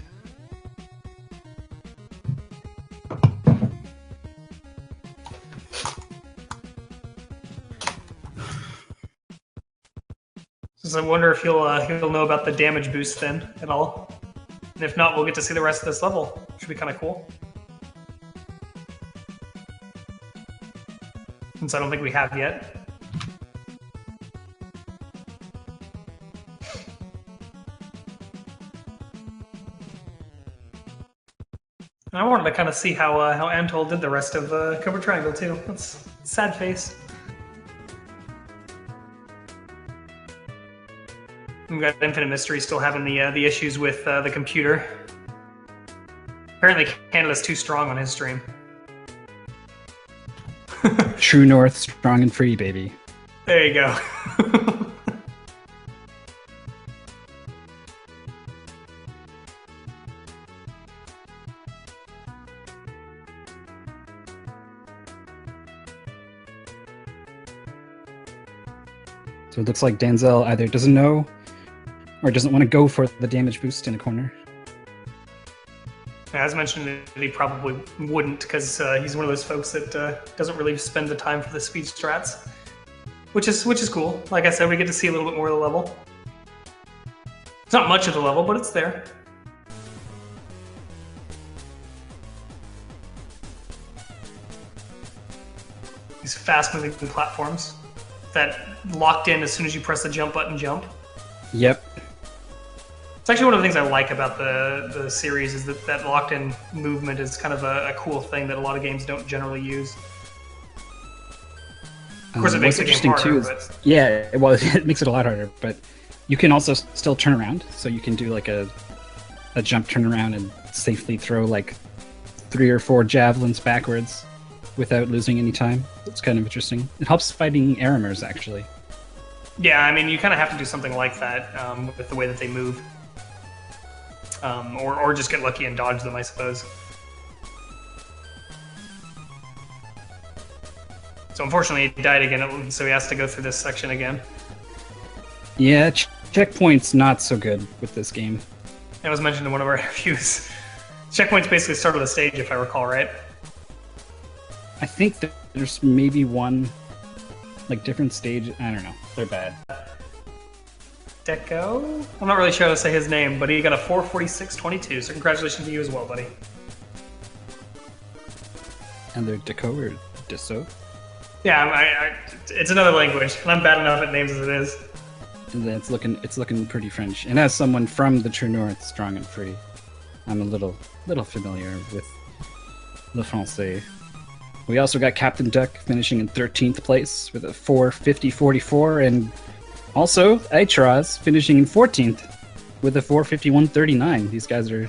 So I wonder if he'll know about the damage boost then at all. And if not, we'll get to see the rest of this level. Should be kind of cool. Since I don't think we have yet. And I wanted to kind of see how Antol did the rest of Cobra Triangle too. That's a sad face. We've got Infinite Mystery still having the issues with the computer. Apparently Canada's too strong on his stream. True North, strong and free, baby. There you go. So it looks like Denzel either doesn't know or doesn't want to go for the damage boost in a corner. As mentioned, he probably wouldn't because he's one of those folks that doesn't really spend the time for the speed strats, which is cool. Like I said, we get to see a little bit more of the level. It's not much of the level, but it's there. These fast-moving platforms that locked in as soon as you press the jump button, jump. Yep. It's actually one of the things I like about the series is that locked-in movement is kind of a cool thing that a lot of games don't generally use. Of course, it makes the game harder, but... Yeah, well, it makes it a lot harder, but you can also still turn around. So you can do like a jump turnaround and safely throw like 3 or 4 javelins backwards without losing any time. It's kind of interesting. It helps fighting Aramers, actually. Yeah, I mean, you kind of have to do something like that with the way that they move. Or just get lucky and dodge them, I suppose. So unfortunately, he died again, so he has to go through this section again. Yeah, checkpoint's not so good with this game. That was mentioned in one of our reviews. Checkpoints basically start of the stage, if I recall, right? I think that there's maybe one, like, different stage. I don't know. They're bad. Deco? I'm not really sure how to say his name, but he got a 446.22, so congratulations to you as well, buddy. And they're Deco or Disso? Yeah, it's another language, and I'm bad enough at names as it is. And it's looking pretty French. And as someone from the True North, strong and free, I'm a little familiar with Le Français. We also got Captain Duck finishing in 13th place with a 450.44, and also Eitraz finishing in 14th with a 451.39. These guys are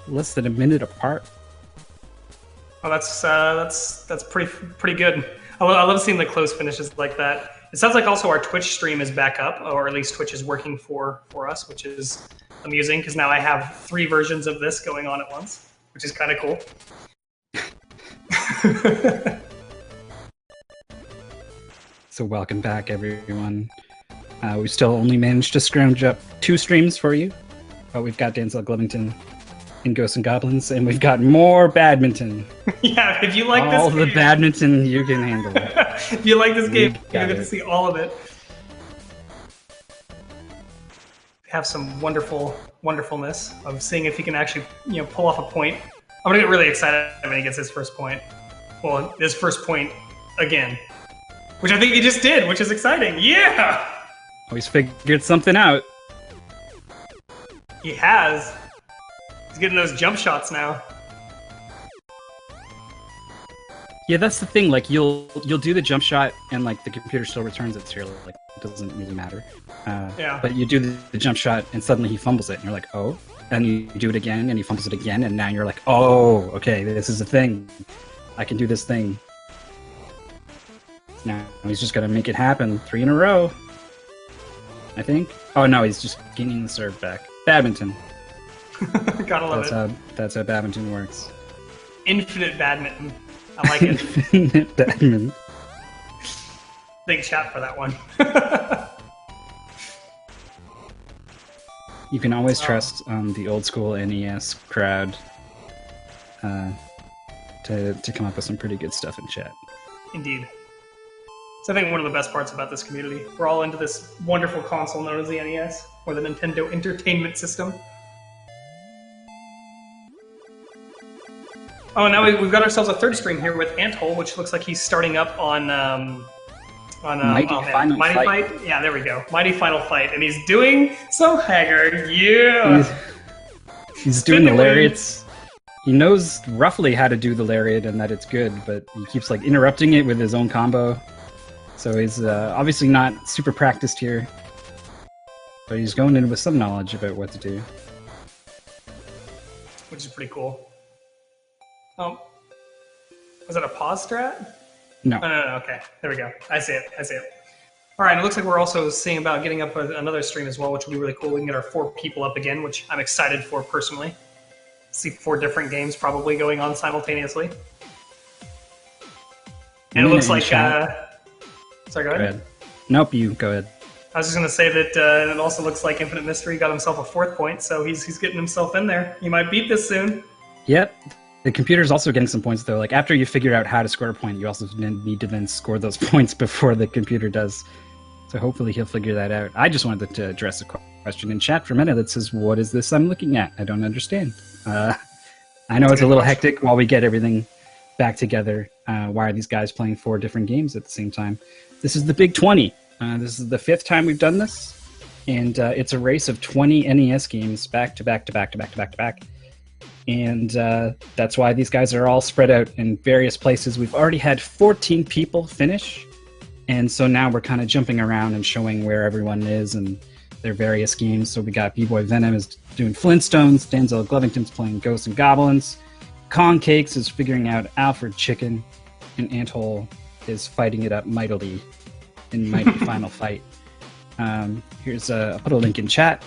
less than a minute apart. Oh, that's pretty good. I love seeing the close finishes like that. It sounds like also our Twitch stream is back up, or at least Twitch is working for us, which is amusing because now I have 3 versions of this going on at once, which is kind of cool. So welcome back, everyone. We still only managed to scrounge up 2 streams for you, but we've got Denzel Glevington in Ghosts and Goblins, and we've got more badminton. Yeah, if you like all this game, the badminton you can handle. If you like this game, you're going to see all of it. Have some wonderfulness of seeing if he can actually, pull off a point. I'm going to get really excited when he gets his first point. Well, his first point again, which I think he just did, which is exciting. Yeah! Oh, he's figured something out. He has. He's getting those jump shots now. Yeah, that's the thing. Like, you'll do the jump shot, and like the computer still returns it, so you're like, it doesn't really matter. Yeah. But you do the jump shot, and suddenly he fumbles it, and you're like, oh. And you do it again, and he fumbles it again, and now you're like, oh, okay, this is a thing. I can do this thing. Now he's just gonna make it happen 3 in a row. I think. Oh no, he's just gaining the serve back. Badminton. Gotta love it. That's how badminton works. Infinite badminton. I like it. Infinite badminton. Big chat for that one. You can always trust the old school NES crowd to come up with some pretty good stuff in chat. Indeed. So I think one of the best parts about this community, we're all into this wonderful console known as the NES, or the Nintendo Entertainment System. Oh, now we've got ourselves a 3rd stream here with Anthole, which looks like he's starting up on Mighty Final Fight. Yeah, there we go. Mighty Final Fight, and he's doing so Haggard. Yeah. He's doing the lariats. He knows roughly how to do the lariat and that it's good, but he keeps like interrupting it with his own combo. So he's obviously not super practiced here, but he's going in with some knowledge about what to do. Which is pretty cool. Was that a pause strat? No. Oh, no, okay. There we go. I see it. All right, it looks like we're also seeing about getting up another stream as well, which will be really cool. We can get our 4 people up again, which I'm excited for personally. See 4 different games probably going on simultaneously. And it looks like... sorry, go ahead. Nope, you go ahead. I was just going to say that it also looks like Infinite Mystery got himself a 4th point, so he's getting himself in there. He might beat this soon. Yep. The computer's also getting some points, though. Like, after you figure out how to score a point, you also need to then score those points before the computer does. So hopefully he'll figure that out. I just wanted to address a question in chat for a minute that says, what is this I'm looking at? I don't understand. I know it's a little hectic while we get everything back together. Why are these guys playing 4 different games at the same time? This is the Big 20. This is the 5th time we've done this. And it's a race of 20 NES games back to back to back to back to back to back. And that's why these guys are all spread out in various places. We've already had 14 people finish, and so now we're kind of jumping around and showing where everyone is and their various games. So we got B-Boy Venom is doing Flintstones, Denzel Glovington's playing Ghosts and Goblins, Kong Cakes is figuring out Alfred Chicken, and Anthole is fighting it up mightily in Mighty Final Fight. Here's I'll put a link in chat.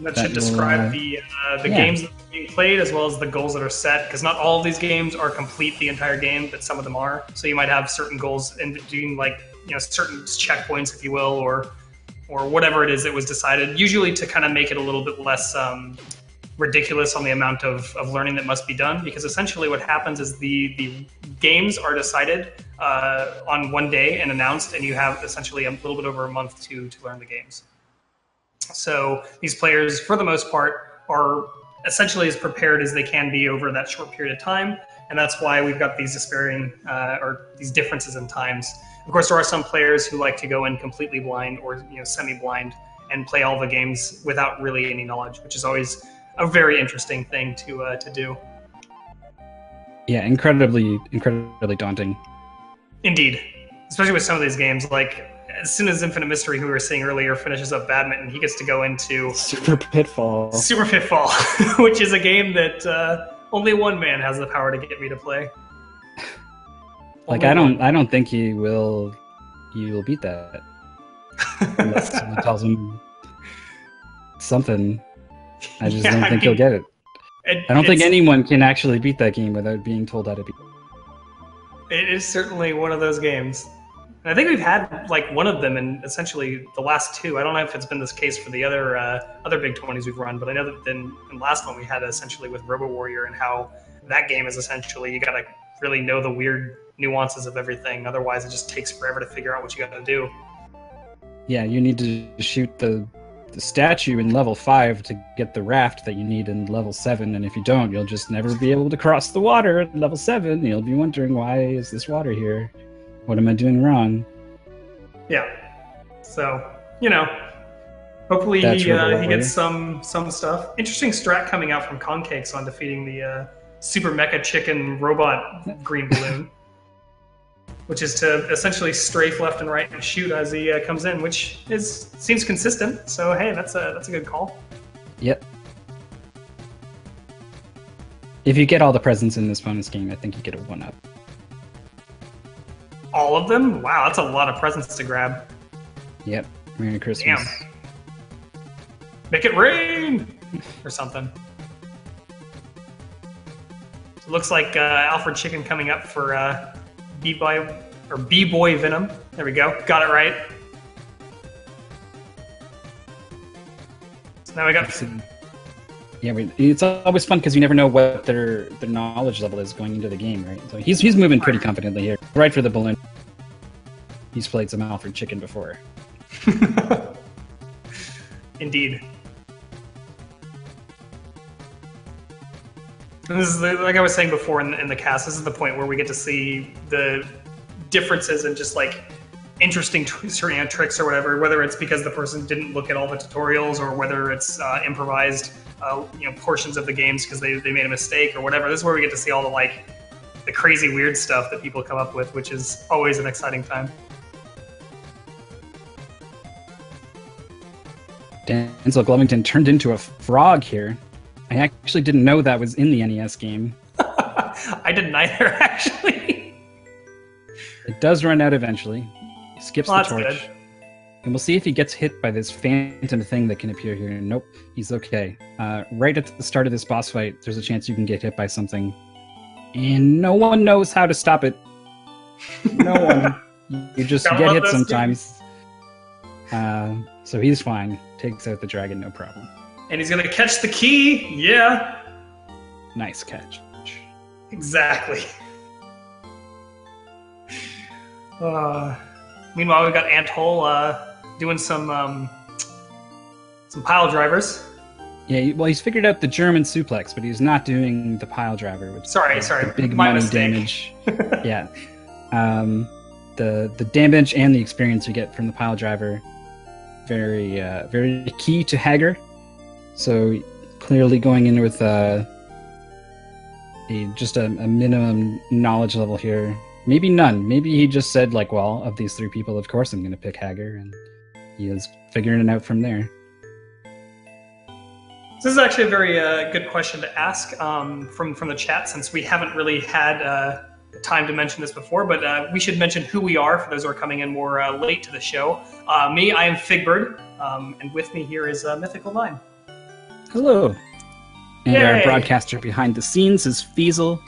That should describe the games that are being played as well as the goals that are set, because not all of these games are complete the entire game, but some of them are. So you might have certain goals in doing, like, certain checkpoints, if you will, or whatever it is that was decided, usually to kind of make it a little bit less ridiculous on the amount of learning that must be done, because essentially what happens is the games are decided on one day and announced, and you have essentially a little bit over a month to learn the games. So these players, for the most part, are essentially as prepared as they can be over that short period of time, and that's why we've got these despairing or these differences in times. Of course, there are some players who like to go in completely blind or semi-blind and play all the games without really any knowledge, which is always a very interesting thing to do. Yeah, incredibly daunting. Indeed, especially with some of these games, like as soon as Infinite Mystery, who we were seeing earlier, finishes up badminton, he gets to go into Super Pitfall, which is a game that only one man has the power to get me to play. Like, I don't think he will beat that unless someone tells him something. I just don't think he'll get it. I don't think anyone can actually beat that game without being told how to beat it. It is certainly one of those games. And I think we've had like one of them in essentially the last 2. I don't know if it's been this case for the other Big 20s we've run, but I know that in the last one we had essentially with Robo Warrior, and how that game is essentially you got to really know the weird nuances of everything. Otherwise, it just takes forever to figure out what you got to do. Yeah, you need to shoot the statue in level 5 to get the raft that you need in level 7, and if you don't, you'll just never be able to cross the water at level 7. You'll be wondering, why is this water here? What am I doing wrong? Yeah. So, hopefully he gets some stuff. Interesting strat coming out from Kong Cakes on defeating the Super Mecha Chicken Robot Green Balloon, which is to essentially strafe left and right and shoot as he comes in, which seems consistent. So hey, that's a good call. Yep. If you get all the presents in this bonus game, I think you get a 1-up. All of them? Wow, that's a lot of presents to grab. Yep. Merry Christmas. Damn. Make it rain! Or something. So it looks like Alfred Chicken coming up for B-Boy Venom. There we go. Got it right. So now we got... Yeah, it's always fun because you never know what their knowledge level is going into the game, right? So he's moving pretty confidently here. Right for the balloon. He's played some Alfred Chicken before. Indeed. And this is like I was saying before in the cast, this is the point where we get to see the differences in just like interesting tricks or whatever, whether it's because the person didn't look at all the tutorials or whether it's improvised portions of the games because they made a mistake or whatever. This is where we get to see all the crazy weird stuff that people come up with, which is always an exciting time. Denzel Glovington turned into a frog here. I actually didn't know that was in the NES game. I didn't either, actually. It does run out eventually. He skips the torch. Good. And we'll see if he gets hit by this phantom thing that can appear here. Nope, he's okay. Right at the start of this boss fight, there's a chance you can get hit by something. And no one knows how to stop it. No one. You just get hit sometimes. So he's fine. Takes out the dragon, no problem. And he's gonna catch the key. Yeah, Nice catch. exactly. Meanwhile, we've got Anthol doing some pile drivers. Yeah, well, he's figured out the German suplex, but he's not doing the pile driver, which Sorry, is the big my money mistake. damage. Yeah, the damage and the experience you get from the pile driver, very key to Hager. So clearly going in with just a minimum knowledge level here. Maybe none. Maybe he just said like, well, of these three people, of course I'm going to pick Hager, and he is figuring it out from there. This is actually a very good question to ask from the chat, since we haven't really had time to mention this before, but we should mention who we are for those who are coming in more late to the show. Me, I am Figbird, and with me here is Mythical 9. Hello. And Yay. our broadcaster behind the scenes is Feasel,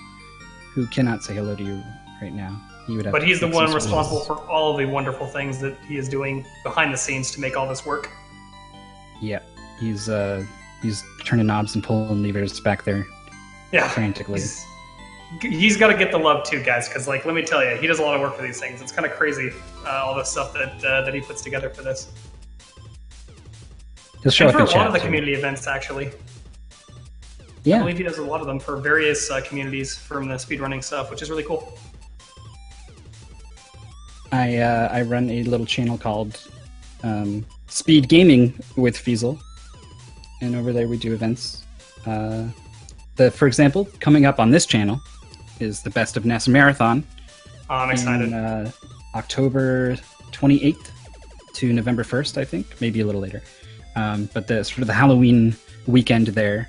who cannot say hello to you right now. He would have But to he's the fix one his responsible rules. for all of the wonderful things that he is doing behind the scenes to make all this work. Yeah, he's turning knobs and pulling levers back there Yeah. frantically. He's got to get the love too, guys, because let me tell you, he does a lot of work for these things. It's kind of crazy, all the stuff that he puts together for this. He'll show And up for in a lot chat of the too. community events, actually. I Yeah, believe he does a lot of them for various communities from the speedrunning stuff, which is really cool. I run a little channel called Speed Gaming with Feasel, and over there we do events. For example, coming up on this channel is the Best of NES Marathon. I'm excited. In, October 28th to November 1st, I think, maybe a little later. But the sort of the Halloween weekend there,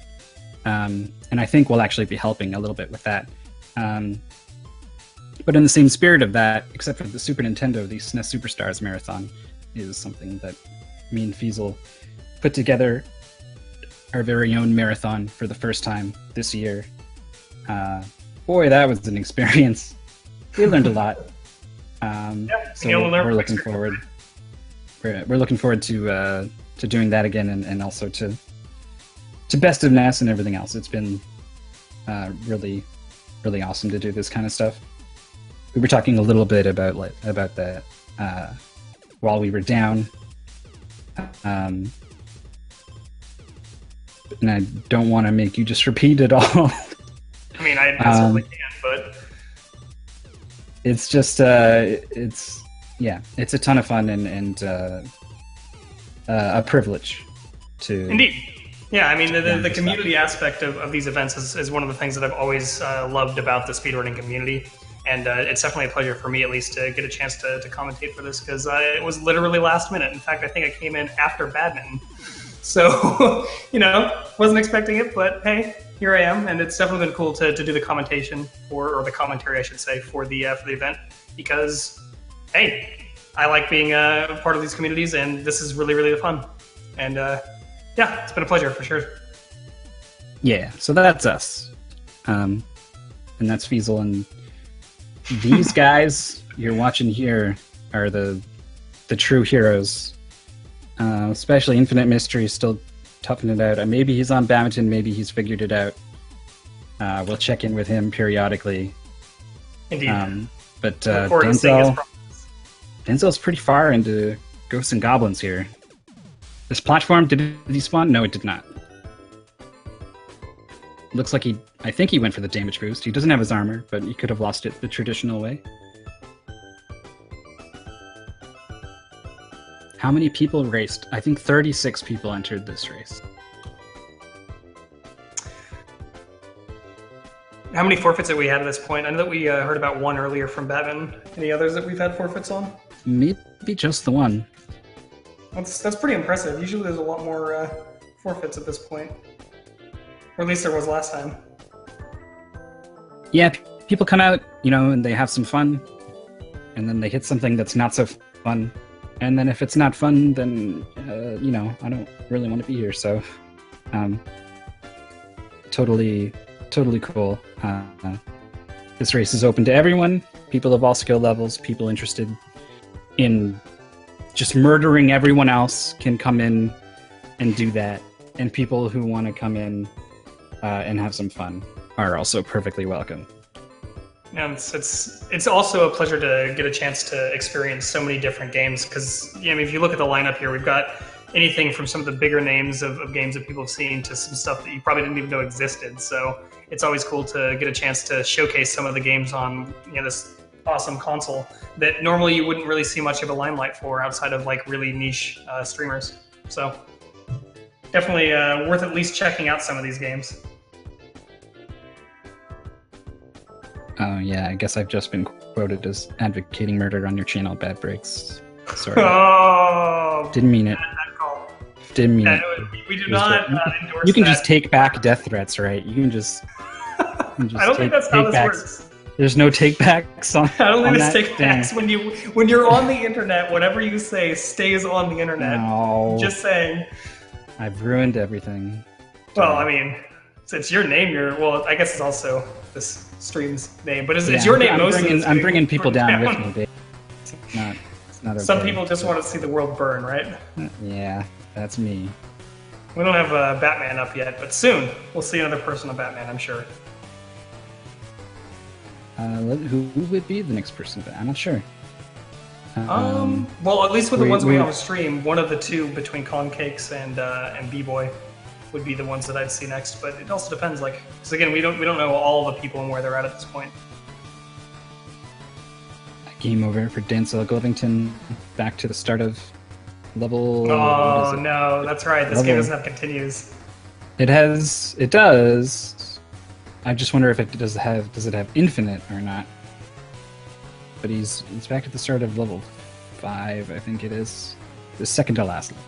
and I think we'll actually be helping a little bit with that. But in the same spirit of that, except for the Super Nintendo, the SNES Superstars Marathon is something that me and Feasel put together our very own marathon for the first time this year. Boy, that was an experience. We learned a lot. So you'll learn we're from looking forward. We're looking forward to doing that again, and also to Best of NES and everything else. It's been really awesome to do this kind of stuff. We were talking a little bit about that while we were down, and I don't want to make you just repeat it all. I mean, I certainly can, but It's just it's a ton of fun and a privilege to indeed. Yeah, I mean, the this community aspect of these events is one of the things that I've always loved about the speedrunning community. And it's definitely a pleasure for me, at least, to get a chance to commentate for this, because it was literally last minute. In fact, I think I came in after badminton. So, wasn't expecting it, but hey, here I am. And it's definitely been cool to do the commentation or the commentary, I should say, for the event, because, hey, I like being a part of these communities, and this is really, really fun. And yeah, it's been a pleasure for sure. Yeah, so that's us. And that's Feasel, and these guys you're watching here are the true heroes. Especially Infinite Mystery is still toughing it out. Maybe he's on badminton, maybe he's figured it out. We'll check in with him periodically. Indeed. But Look forward to seeing his progress. Denzel's pretty far into Ghosts and Goblins here. This platform, did it despawn? No, it did not. Looks like I think he went for the damage boost. He doesn't have his armor, but he could have lost it the traditional way. How many people raced? I think 36 people entered this race. How many forfeits have we had at this point? I know that we heard about one earlier from Batman. Any others that we've had forfeits on? Maybe just the one. That's pretty impressive. Usually there's a lot more forfeits at this point. Or at least there was last time. Yeah, people come out, and they have some fun, and then they hit something that's not so fun. And then if it's not fun, then, I don't really want to be here. So, totally cool. This race is open to everyone, people of all skill levels, people interested in just murdering everyone else can come in and do that, and people who want to come in and have some fun are also perfectly welcome. And it's also a pleasure to get a chance to experience so many different games because if you look at the lineup here, we've got anything from some of the bigger names of games that people have seen to some stuff that you probably didn't even know existed. So it's always cool to get a chance to showcase some of the games on this awesome console that normally you wouldn't really see much of a limelight for outside of like really niche streamers. So definitely worth at least checking out some of these games. Oh yeah, I guess I've just been quoted as advocating murder on your channel, Bad Breaks. Sorry. Oh, Didn't mean it. bad call. Didn't mean Yeah, it. no, we do not endorse You can that. just take back death threats, right? You can just. I don't think that's how this works. There's no takebacks on. I don't think on this that takes backs. When you're on the internet, whatever you say stays on the internet. No, Just saying. I've ruined everything. Well, I mean, it's your name. I guess it's also this stream's name, but it's Yeah, your name I'm mostly. bringing, that's I'm getting bringing people burned down with me, babe. It's not okay. Some people just want to see the world burn, right? Yeah, that's me. We don't have Batman up yet, but soon we'll see another person on Batman, I'm sure. Who would be the next person? I'm not sure. Well, at least with the we- ones we we- have on stream, one of the two between Concakes and B-Boy would be the ones that I'd see next. But it also depends, because again, we don't know all the people and where they're at this point. Game over for Denzel Govington. Back to the start of level. Oh what is it? no, that's right. This Level. game doesn't have continues. It has. It does. I just wonder if it does it have infinite or not. But he's back at the start of level 5, I think it is. The second to last level.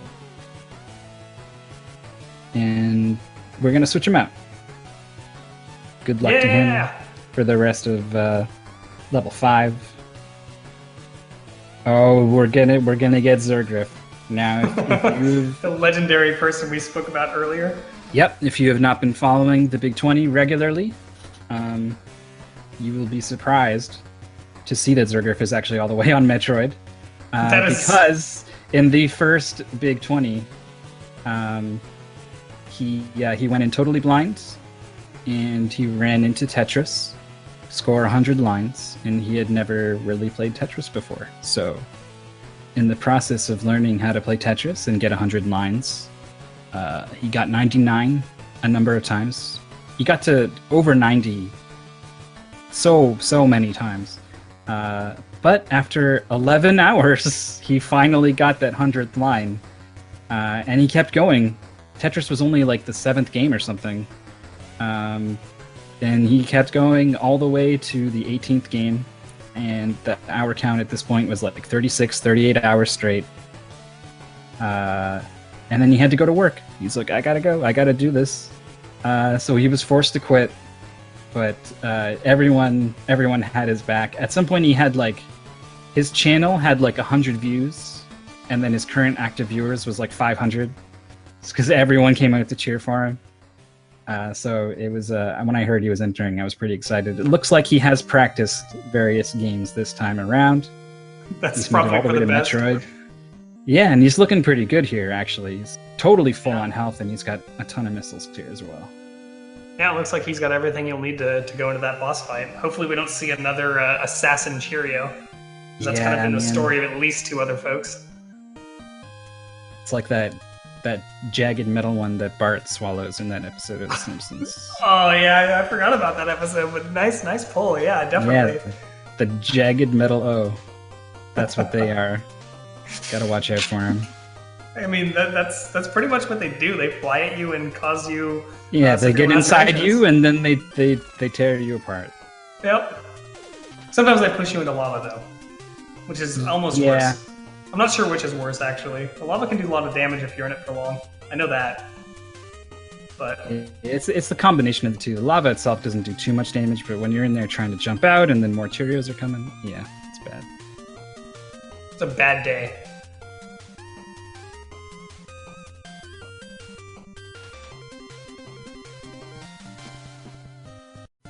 And we're gonna switch him out. Good luck to him Yeah. for the rest of level 5. Oh, we're gonna get Zergriff. Now if you've The legendary person we spoke about earlier. Yep, if you have not been following the Big 20 regularly, you will be surprised to see that Zergriff is actually all the way on Metroid. That is- Because in the first Big 20, he went in totally blind, and he ran into Tetris, score 100 lines, and he had never really played Tetris before. So, in the process of learning how to play Tetris and get 100 lines, he got 99 a number of times. He got to over 90 so many times. But after 11 hours, he finally got that 100th line. And he kept going. Tetris was only like the 7th game or something. And he kept going all the way to the 18th game. And the hour count at this point was like 36, 38 hours straight. And then he had to go to work. He's like, I gotta go. I gotta do this. So he was forced to quit. But everyone had his back. At some point, he had his channel had 100 views, and then his current active viewers was 500. It's because everyone came out to cheer for him. So it was when I heard he was entering, I was pretty excited. It looks like he has practiced various games this time around. That's He's made it probably all the for way the to best. Metroid. Yeah, and he's looking pretty good here, actually. He's totally full on health, and he's got a ton of missiles here as well. Yeah, it looks like he's got everything you'll need to go into that boss fight. Hopefully we don't see another assassin Cheerio. 'Cause that's kind of been the man. story of at least 2 other folks. It's like that jagged metal one that Bart swallows in that episode of The Simpsons. Oh yeah, I forgot about that episode, but nice pull. Yeah, definitely. Yeah, the jagged metal O. That's what they are. Gotta watch out for them. I mean, that's pretty much what they do. They fly at you and cause you. Yeah, they severe get inside lacerations. you and then they tear you apart. Yep. Sometimes they push you into lava though, which is almost Yeah. worse. I'm not sure which is worse actually. The lava can do a lot of damage if you're in it for long. I know that. But It's the combination of the two. The lava itself doesn't do too much damage, but when you're in there trying to jump out and then more Cheerios are coming, yeah, it's bad. it's a bad day.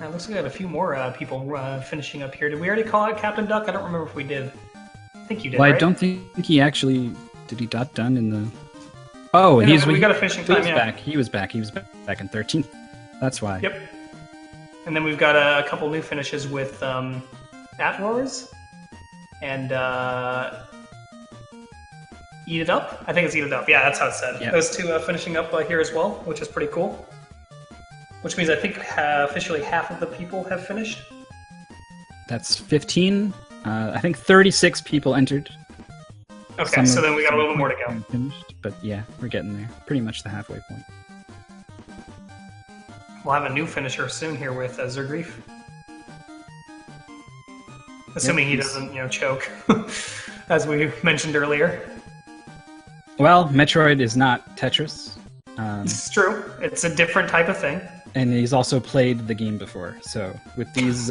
It looks like we have a few more people finishing up here. Did we already call out Captain Duck? I don't remember if we did. think you did. Well, I right? don't think he actually did. He got done in the. Oh, Yeah, he's we got a finishing he time. was Yeah. back. He was back. He was back in 13th. That's why. Yep. And then we've got a couple new finishes with At-Roars and Eat It Up. I think it's Eat It Up. Yeah, that's how it's said. Yeah. Those two finishing up here as well, which is pretty cool. Which means I think officially half of the people have finished. That's 15. I think 36 people entered. Okay, so then we got a little bit more to go. Finished, but yeah, we're getting there. Pretty much the halfway point. We'll have a new finisher soon here with Zergreef. Assuming he doesn't, choke, as we mentioned earlier. Well, Metroid is not Tetris. It's true. It's a different type of thing. And he's also played the game before. So with these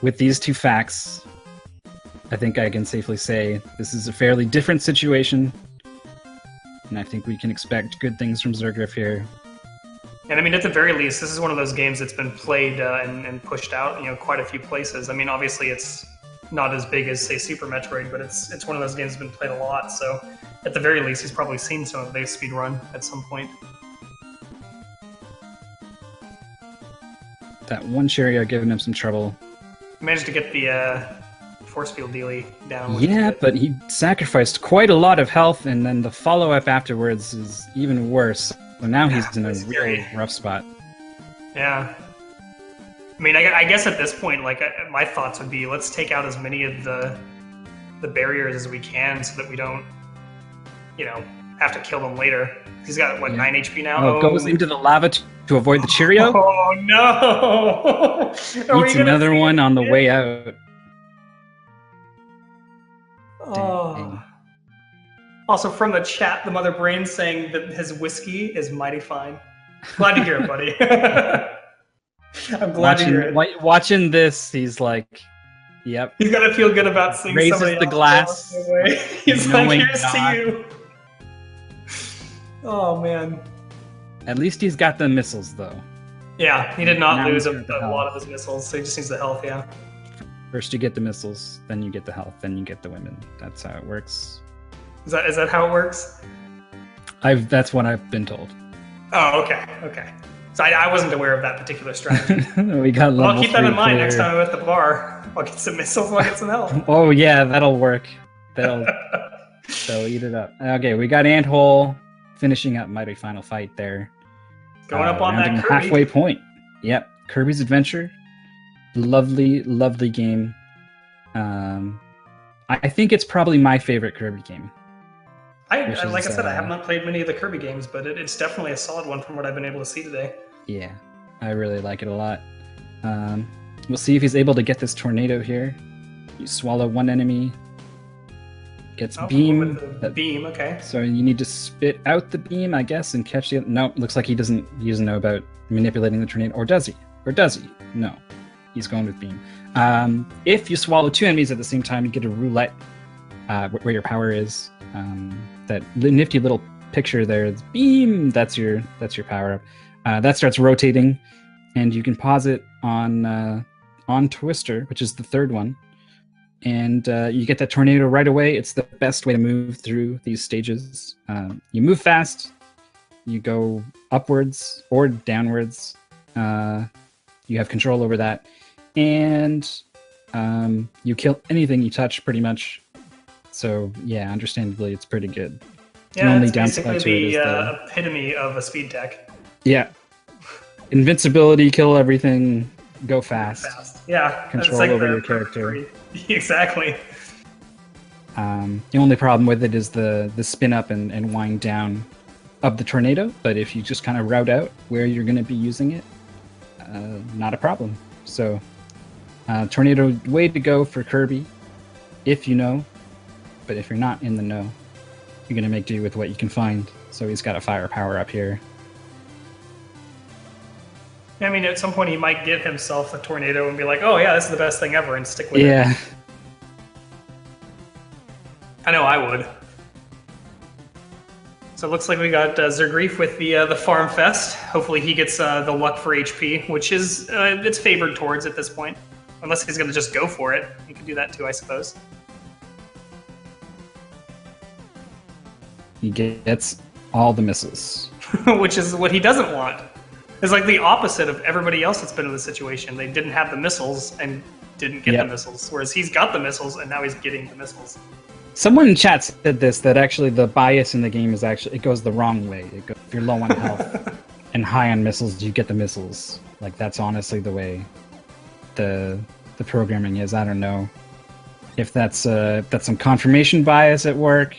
with these two facts, I think I can safely say this is a fairly different situation. And I think we can expect good things from Zergreef here. And I mean, at the very least, this is one of those games that's been played and pushed out, quite a few places. I mean, obviously, it's not as big as, say, Super Metroid, but it's one of those games that's been played a lot. So, at the very least, he's probably seen some of the speed run at some point. That one chariot giving him some trouble. Managed to get the force field dealie down. Yeah, but he sacrificed quite a lot of health, and then the follow-up afterwards is even worse. So now he's in a really rough spot. Yeah. I mean, I guess at this point, my thoughts would be, let's take out as many of the barriers as we can so that we don't, have to kill them later. He's got, 9 HP now? Oh, goes into the lava to avoid the Cheerio. Oh, no! Eats another one on the way out. Oh. Also, from the chat, the Mother Brain saying that his whiskey is mighty fine. Glad to hear it, buddy. I'm glad to hear it. Watching this, he's like, yep. He's got to feel good about seeing Raises somebody the else glass, walk away. He's like, knowing here's not. to you. Oh, man. At least he's got the missiles, though. Yeah, he did not Now lose a he's got the lot of health. his missiles, so he just needs the health, yeah. First you get the missiles, then you get the health, then you get the women. That's how it works. Is that how it works? That's what I've been told. Oh, okay. So I wasn't aware of that particular strategy. We got Well, level I'll keep that in 3 mind next clear. time I'm at the bar. I'll get some missiles, I'll get some health. Oh yeah, that'll work. They'll eat it up. Okay, we got Anthole finishing up Mighty Final Fight there. Going up on that rounding the Kirby. halfway point. Yep, Kirby's Adventure. Lovely, lovely game. I think it's probably my favorite Kirby game. Which Like I is, said, I have not played many of the Kirby games, but it's definitely a solid one from what I've been able to see today. Yeah, I really like it a lot. We'll see if he's able to get this tornado here. You swallow one enemy, gets Oh, beam. with the beam, okay. So you need to spit out the beam, I guess, and catch the. No, looks like he doesn't know about manipulating the tornado, or does he? Or does he? No, he's going with beam. If you swallow 2 enemies at the same time, you get a roulette where your power is. That nifty little picture there, it's beam. That's your power up. That starts rotating, and you can pause it on Twister, which is the 3rd one, and you get that tornado right away. It's the best way to move through these stages. You move fast, you go upwards or downwards. You have control over that, and you kill anything you touch, pretty much. So yeah, understandably, it's pretty good. Yeah, only it's downside basically to it is the epitome of a speed tech. Yeah, invincibility, kill everything, go fast. Yeah, Control that's over the your character. Exactly. The only problem with it is the spin up and wind down of the tornado. But if you just kind of route out where you're going to be using it, not a problem. So, tornado, way to go for Kirby, if you know. But if you're not in the know, you're going to make do with what you can find. So he's got a fire power up here. I mean, at some point he might give himself a tornado and be like, "Oh yeah, this is the best thing ever," and stick with it. Yeah. I know I would. So it looks like we got Zergreef with the Farm Fest. Hopefully he gets the luck for HP, which is it's favored towards at this point, unless he's going to just go for it. He can do that too, I suppose. He gets all the missiles. Which is what he doesn't want. It's like the opposite of everybody else that's been in the situation. They didn't have the missiles and didn't get the missiles, whereas he's got the missiles and now he's getting the missiles. Someone in chat said this, that actually the bias in the game is actually, it goes the wrong way. If you're low on health and high on missiles, you get the missiles. Like, that's honestly the way the programming is. I don't know if that's some confirmation bias at work,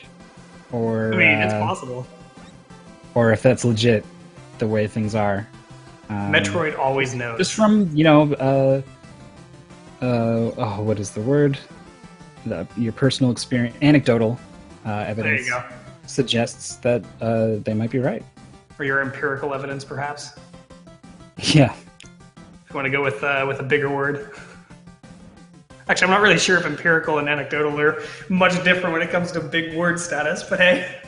or I mean, it's possible. or if that's legit the way things are. Metroid always knows. Just from, what is the word? Your personal experience, anecdotal evidence There you go. suggests that they might be right. Or your empirical evidence, perhaps. Yeah. If you want to go with a bigger word. Actually, I'm not really sure if empirical and anecdotal are much different when it comes to big word status, but hey,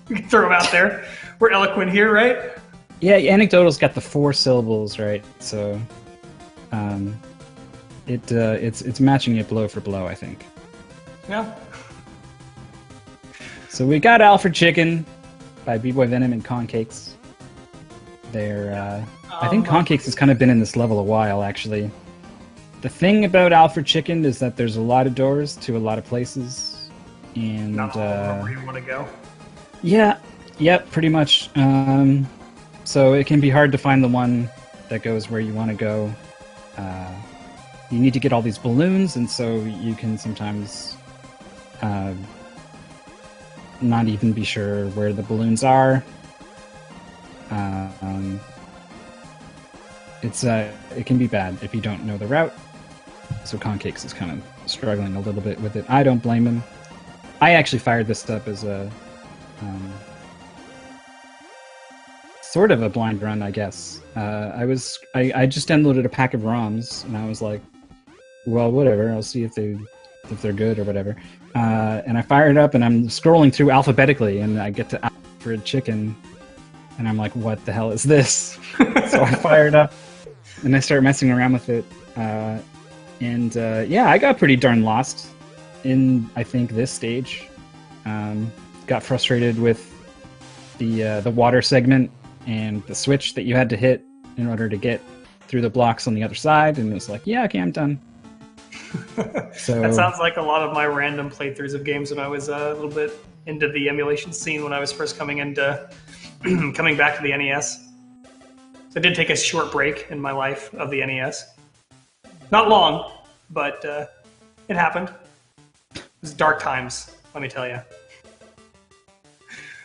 we can throw them out there. We're eloquent here, right? Yeah, anecdotal's got the 4 syllables, right? So, it's matching it blow for blow, I think. Yeah. So we got Alfred Chicken by B-Boy Venom and Concakes. They're, I think Concakes has kind of been in this level a while, actually. The thing about Alfred Chicken is that there's a lot of doors to a lot of places, and Not all of them where you want to go. yeah, pretty much. So it can be hard to find the one that goes where you want to go. You need to get all these balloons, and so you can sometimes not even be sure where the balloons are. It can be bad if you don't know the route. So Concakes is kind of struggling a little bit with it. I don't blame him. I actually fired this up as a sort of a blind run, I guess. I just downloaded a pack of ROMs, and I was like, well, whatever. I'll see if they're good or whatever. And I fire it up, and I'm scrolling through alphabetically, and I get to Alfred Chicken, and I'm like, what the hell is this? So I fire it up, and I start messing around with it. I got pretty darn lost in, I think, this stage. Got frustrated with the water segment and the switch that you had to hit in order to get through the blocks on the other side, and it was like, yeah, okay, I'm done. So That sounds like a lot of my random playthroughs of games when I was a little bit into the emulation scene when I was first coming back to the NES. So I did take a short break in my life of the NES. Not long, but it happened. It was dark times, let me tell you.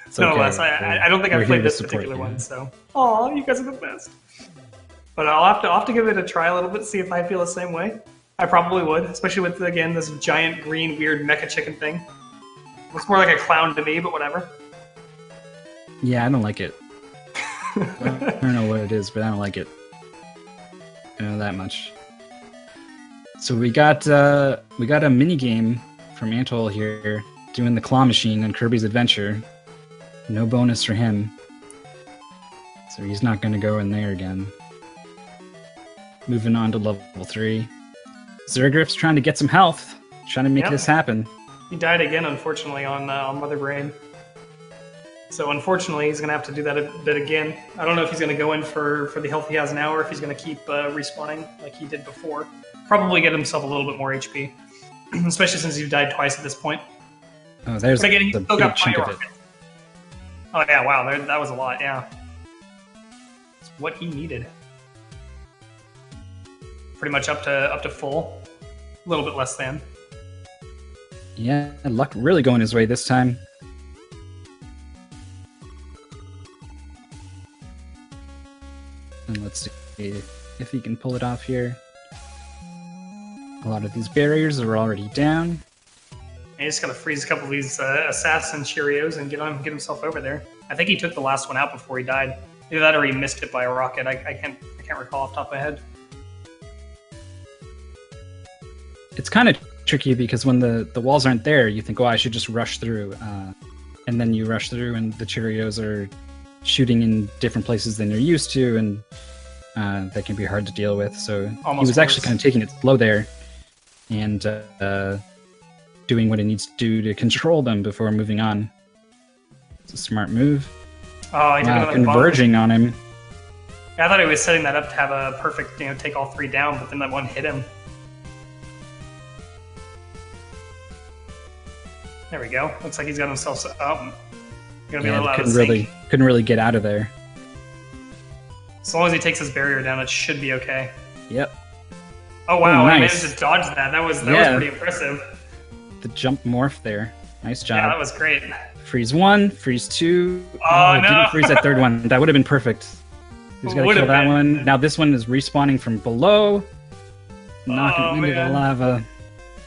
it's Nonetheless, okay. I don't think I've We're played here to this support particular you. one, so... Aw, you guys are the best. But I'll have to give it a try a little bit, see if I feel the same way. I probably would, especially with, again, this giant green weird mecha chicken thing. Looks more like a clown to me, but whatever. Yeah, I don't like it. I don't know what it is, but I don't like it. That much. So we got a mini game from Antol here, doing the claw machine on Kirby's Adventure. No bonus for him, so he's not going to go in there again. Moving on to level 3. Zergriff's trying to get some health, trying to make Yep. this happen. He died again, unfortunately, on Mother Brain. So unfortunately, he's going to have to do that a bit again. I don't know if he's going to go in for the health he has now, or if he's going to keep respawning like he did before. Probably get himself a little bit more HP, especially since you've died twice at this point. Oh, there's But again, he's a still big got chunk fire of it. rockets. Oh yeah, wow, that was a lot, yeah. It's what he needed. Pretty much up to full. A little bit less than. Yeah, luck really going his way this time. And let's see if he can pull it off here. A lot of these barriers are already down. And he just gotta freeze a couple of these assassin Cheerios and get himself over there. I think he took the last one out before he died. Either that or he missed it by a rocket. I can't recall off the top of my head. It's kind of tricky because when the walls aren't there, you think, oh, I should just rush through. And then you rush through and the Cheerios are shooting in different places than you're used to, and that can be hard to deal with. So Almost he was actually worse. kind of taking it slow there and doing what it needs to do to control them before moving on. It's a smart move. Oh, he took Wow, another converging on him. bump. I thought he was setting that up to have a perfect, take all 3 down, but then that one hit him. There we go. Looks like he's got himself gonna be a little out of sync. Couldn't really get out of there. As long as he takes his barrier down, it should be okay. Yep. Oh wow, Oh, I nice. managed to dodge that. That was Yeah. pretty impressive. The jump morph there. Nice job. Yeah, that was great. Freeze 1, freeze 2. Oh, no. Didn't freeze that third one. That would have been perfect. He's got to Would've kill that been. one. Now this one is respawning from below. Knocking Oh, into the man. lava.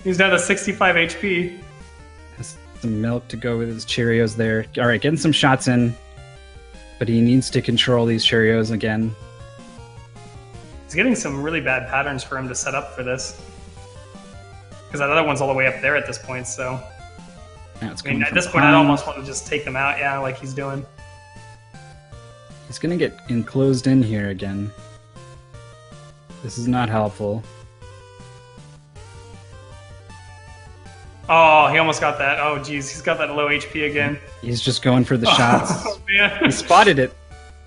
He's down to 65 HP. Has some milk to go with his Cheerios there. All right, getting some shots in. But he needs to control these Cheerios again. He's getting some really bad patterns for him to set up for this. Because that other one's all the way up there at this point, so... Now it's I mean, coming at from this point, I'd behind. almost want to just take them out, yeah, like he's doing. He's going to get enclosed in here again. This is not helpful. Oh, he almost got that. Oh, geez, he's got that low HP again. He's just going for the shots. Oh, man. He spotted it.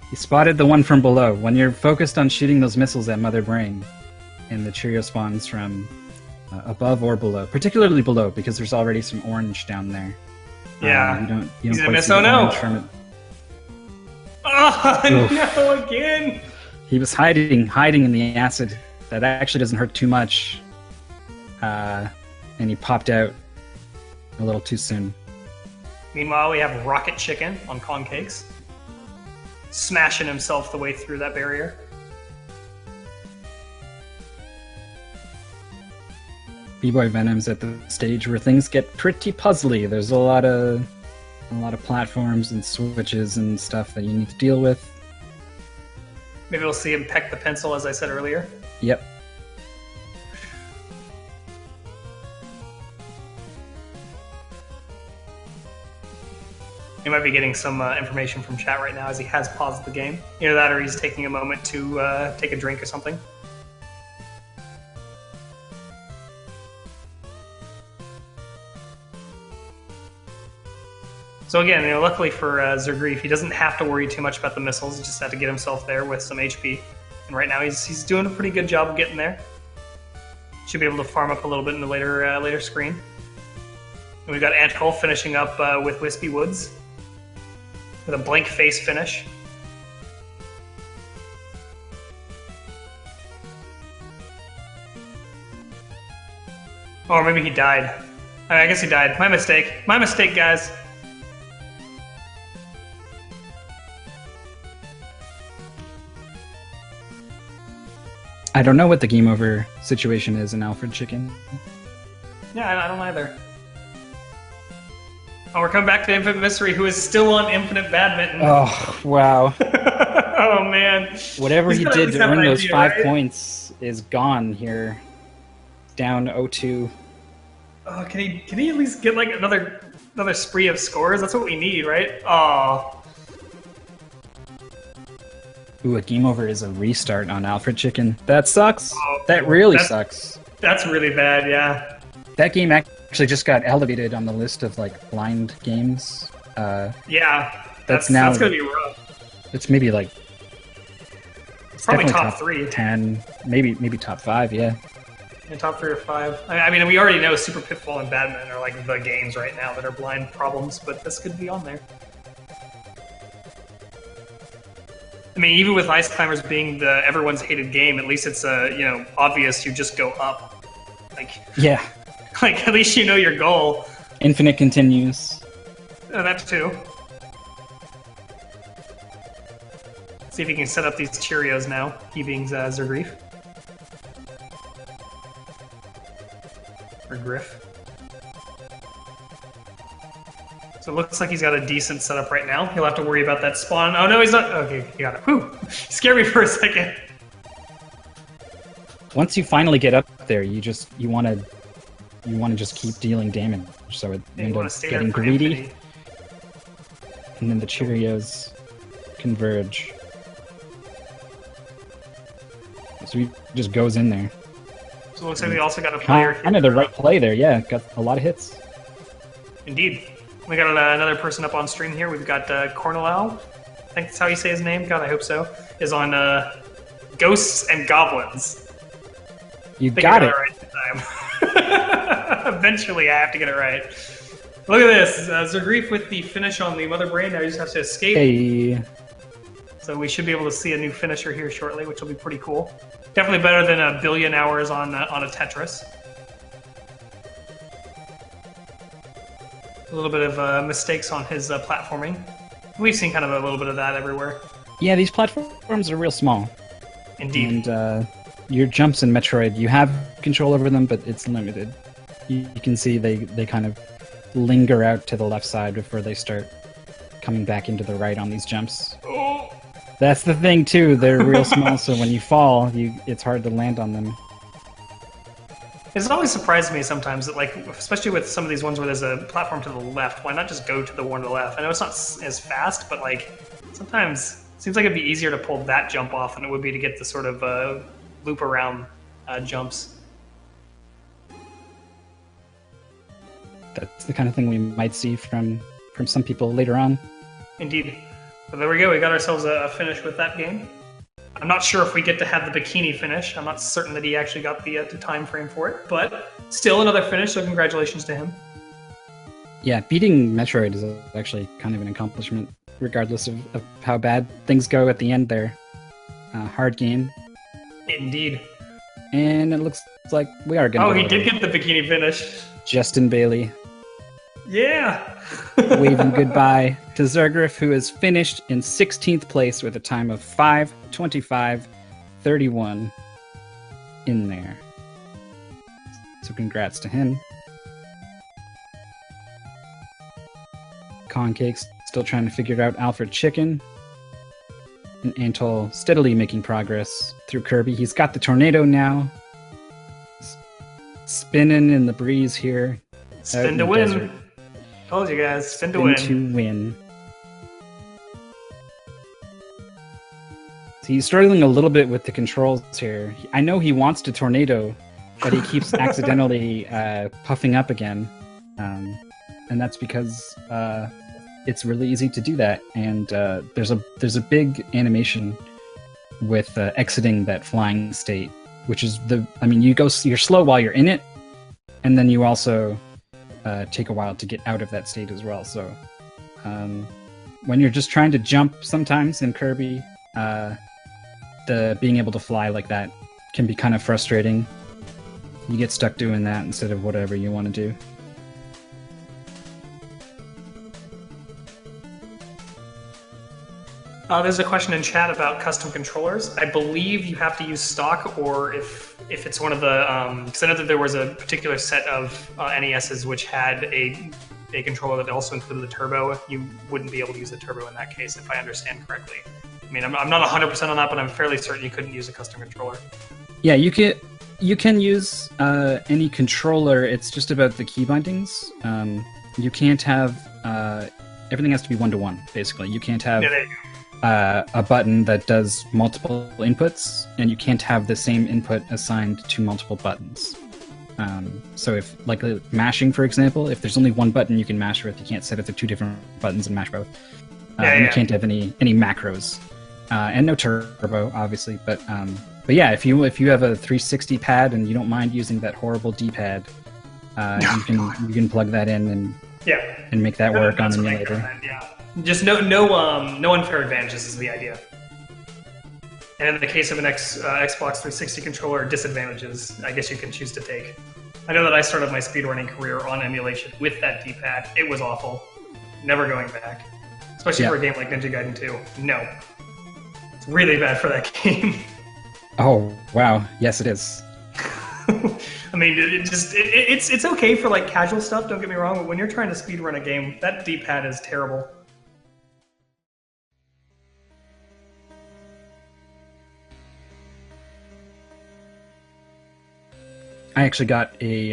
He spotted the one from below. When you're focused on shooting those missiles at Mother Brain, and the Cheerio spawns from above or below, particularly below, because there's already some orange down there. Yeah. You don't He's gonna quite miss. see Oh, the no. orange from it. Oh, Oof. no, again! He was hiding in the acid. That actually doesn't hurt too much. And he popped out a little too soon. Meanwhile, we have Rocket Chicken on Concakes. Smashing himself the way through that barrier. B-Boy Venom's at the stage where things get pretty puzzly. There's a lot of platforms and switches and stuff that you need to deal with. Maybe we'll see him peck the pencil, as I said earlier. Yep. He might be getting some information from chat right now as he has paused the game. Either that or he's taking a moment to take a drink or something. So again, luckily for Zergreef, he doesn't have to worry too much about the missiles. He just had to get himself there with some HP. And right now he's doing a pretty good job of getting there. Should be able to farm up a little bit in the later screen. And we've got Anthol finishing up with Wispy Woods with a blank face finish. Or maybe he died. I guess he died. My mistake. My mistake, guys. I don't know what the game over situation is in Alfred Chicken. Yeah, I don't either. Oh, we're coming back to Infinite Mystery, who is still on Infinite Badminton. Oh, wow. Oh, man. Whatever He's he gotta at did least to have an earn those idea, 5 right? points is gone here. Down 0-2. Oh, can he at least get like another spree of scores? That's what we need, right? Oh, Ooh, a game over is a restart on Alfred Chicken. That sucks. Oh, That really that's- sucks. that's really bad. Yeah. That game actually just got elevated on the list of like blind games. Yeah. That's now- that's gonna be rough. It's maybe like it's Probably definitely top 3. 10, maybe top 5. Yeah. In top 3 or 5. I mean, we already know Super Pitfall and Badminton are like the games right now that are blind problems, but this could be on there. I mean, even with Ice Climbers being the everyone's hated game, at least it's obvious you just go up. Yeah. Like at least you know your goal. Infinite continues. That too. See if he can set up these Cheerios now. He being Zergreef. Or Griff. So it looks like he's got a decent setup right now. He'll have to worry about that spawn. Oh no, he's not. Okay, he got it. Whew. Scared me for a second. Once you finally get up there, you want to just keep dealing damage. So it You ends want up to stay there getting for greedy, infinity. and then the Cheerios converge. So he just goes in there. So it looks like we also got a player here. Kind of the right play there, yeah. Got a lot of hits. Indeed. We got another person up on stream here. We've got Cornelal. I think that's how you say his name. God, I hope so. Is on Ghosts and Goblins. You I think got I it. right this time. Eventually, I have to get it right. Look at this. Zergreef with the finish on the Mother Brain. Now you just have to escape. Hey. So we should be able to see a new finisher here shortly, which will be pretty cool. Definitely better than a billion hours on a Tetris. A little bit of mistakes on his platforming. We've seen kind of a little bit of that everywhere. Yeah, these platforms are real small. Indeed. And your jumps in Metroid, you have control over them, but it's limited. You can see they kind of linger out to the left side before they start coming back into the right on these jumps. Oh. That's the thing too, they're real small, so when you fall, it's hard to land on them. It's always surprised me sometimes that, like, especially with some of these ones where there's a platform to the left, why not just go to the one to the left? I know it's not as fast, but, like, sometimes it seems like it'd be easier to pull that jump off than it would be to get the sort of loop around jumps. That's the kind of thing we might see from some people later on. Indeed. So there we go, we got ourselves a finish with that game. I'm not sure if we get to have the bikini finish. I'm not certain that he actually got the time frame for it, but still another finish, so congratulations to him. Yeah, beating Metroid is actually kind of an accomplishment, regardless of how bad things go at the end there. Hard game. Indeed. And it looks like we are going to Oh, he did get the bikini finish. Justin Bailey Yeah! waving goodbye to Zergreef, who is finished in 16th place with a time of 5:25:31 in there. So congrats to him. Concake's still trying to figure out Alfred Chicken. And Antol steadily making progress through Kirby. He's got the tornado now. Spinning in the breeze here. out Spin in to the win. desert. Told you guys, spin to Spin win. to win. So he's struggling a little bit with the controls here. I know he wants to tornado, but he keeps accidentally puffing up again. And that's because it's really easy to do that. And there's a big animation with exiting that flying state, which is you're slow while you're in it, and then you also take a while to get out of that state as well. So when you're just trying to jump sometimes in Kirby, the being able to fly like that can be kind of frustrating. You get stuck doing that instead of whatever you want to do. There's a question in chat about custom controllers. I believe you have to use stock, or if it's one of the, because I know that there was a particular set of NESs which had a controller that also included the turbo. You wouldn't be able to use the turbo in that case, if I understand correctly. I mean, I'm not 100% on that, but I'm fairly certain you couldn't use a custom controller. Yeah, you can use any controller. It's just about the key bindings. You can't have everything has to be 1-to-1. Basically, you can't have Yeah, there you go. a button that does multiple inputs, and you can't have the same input assigned to multiple buttons. So if, like mashing, for example, if there's only one button you can mash with, you can't set it to two different buttons and mash both. And you can't have any macros. And no turbo, obviously, but yeah, if you have a 360 pad and you don't mind using that horrible D-pad, you can plug that in and make that work on That's what I emulator. recommend, yeah. Just no unfair advantages is the idea. And in the case of an Xbox 360 controller, disadvantages, I guess you can choose to take. I know that I started my speedrunning career on emulation with that D-pad. It was awful. Never going back. Especially for a game like Ninja Gaiden 2. No. It's really bad for that game. Oh, wow. Yes, it is. I mean, it's okay for like casual stuff, don't get me wrong, but when you're trying to speedrun a game, that D-pad is terrible. I actually got a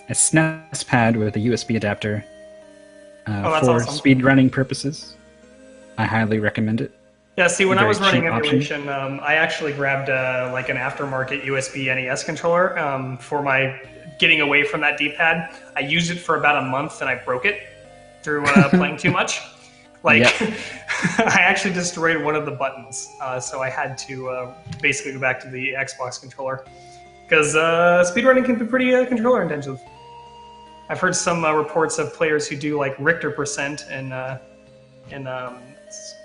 SNES pad with a USB adapter that's for awesome. speedrunning purposes. I highly recommend it. Yeah, see, when I Very was running cheap option. emulation, I actually grabbed like an aftermarket USB NES controller for my getting away from that D-pad. I used it for about a month and I broke it. through playing too much. Like, Yep. I actually destroyed one of the buttons, so I had to basically go back to the Xbox controller. Because speedrunning can be pretty controller intensive. I've heard some reports of players who do like Richter percent in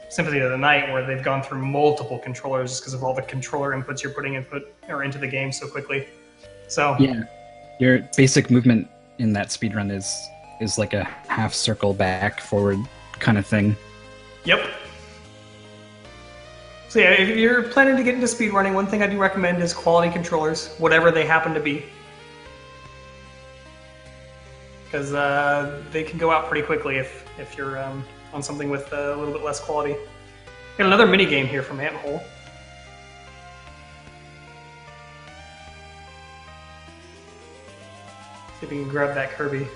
Symphony of the Night, where they've gone through multiple controllers just because of all the controller inputs you're putting into the game so quickly. So Yeah, your basic movement in that speedrun is like a half circle back forward kind of thing. Yep. So yeah, if you're planning to get into speedrunning, one thing I do recommend is quality controllers, whatever they happen to be. Because they can go out pretty quickly if you're on something with a little bit less quality. Got another mini game here from Anthole. See if we can grab that Kirby.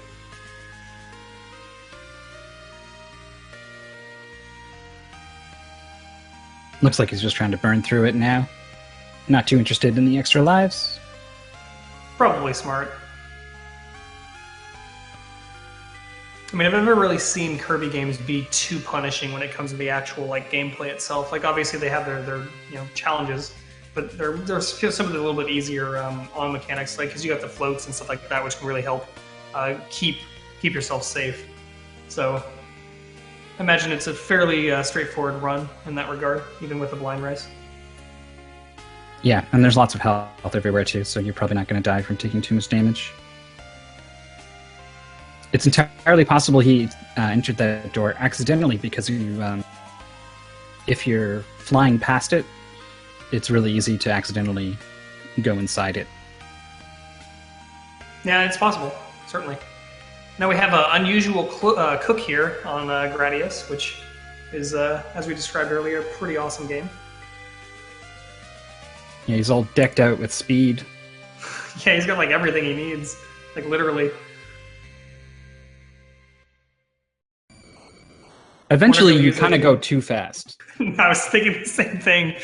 Looks like he's just trying to burn through it now. Not too interested in the extra lives. Probably smart. I mean, I've never really seen Kirby games be too punishing when it comes to the actual like gameplay itself. Like, obviously they have their challenges, but there's some of the a little bit easier on mechanics, like because you got the floats and stuff like that, which can really help keep yourself safe. So, I imagine it's a fairly straightforward run in that regard, even with the blind race. Yeah, and there's lots of health everywhere too, so you're probably not going to die from taking too much damage. It's entirely possible he entered that door accidentally because if you're flying past it, it's really easy to accidentally go inside it. Yeah, it's possible, certainly. Now we have an unusual cook here on Gradius, which is, as we described earlier, a pretty awesome game. Yeah, he's all decked out with speed. Yeah, he's got like everything he needs, like literally. Eventually, Wonder if you he's kind of a- go too fast. I was thinking the same thing.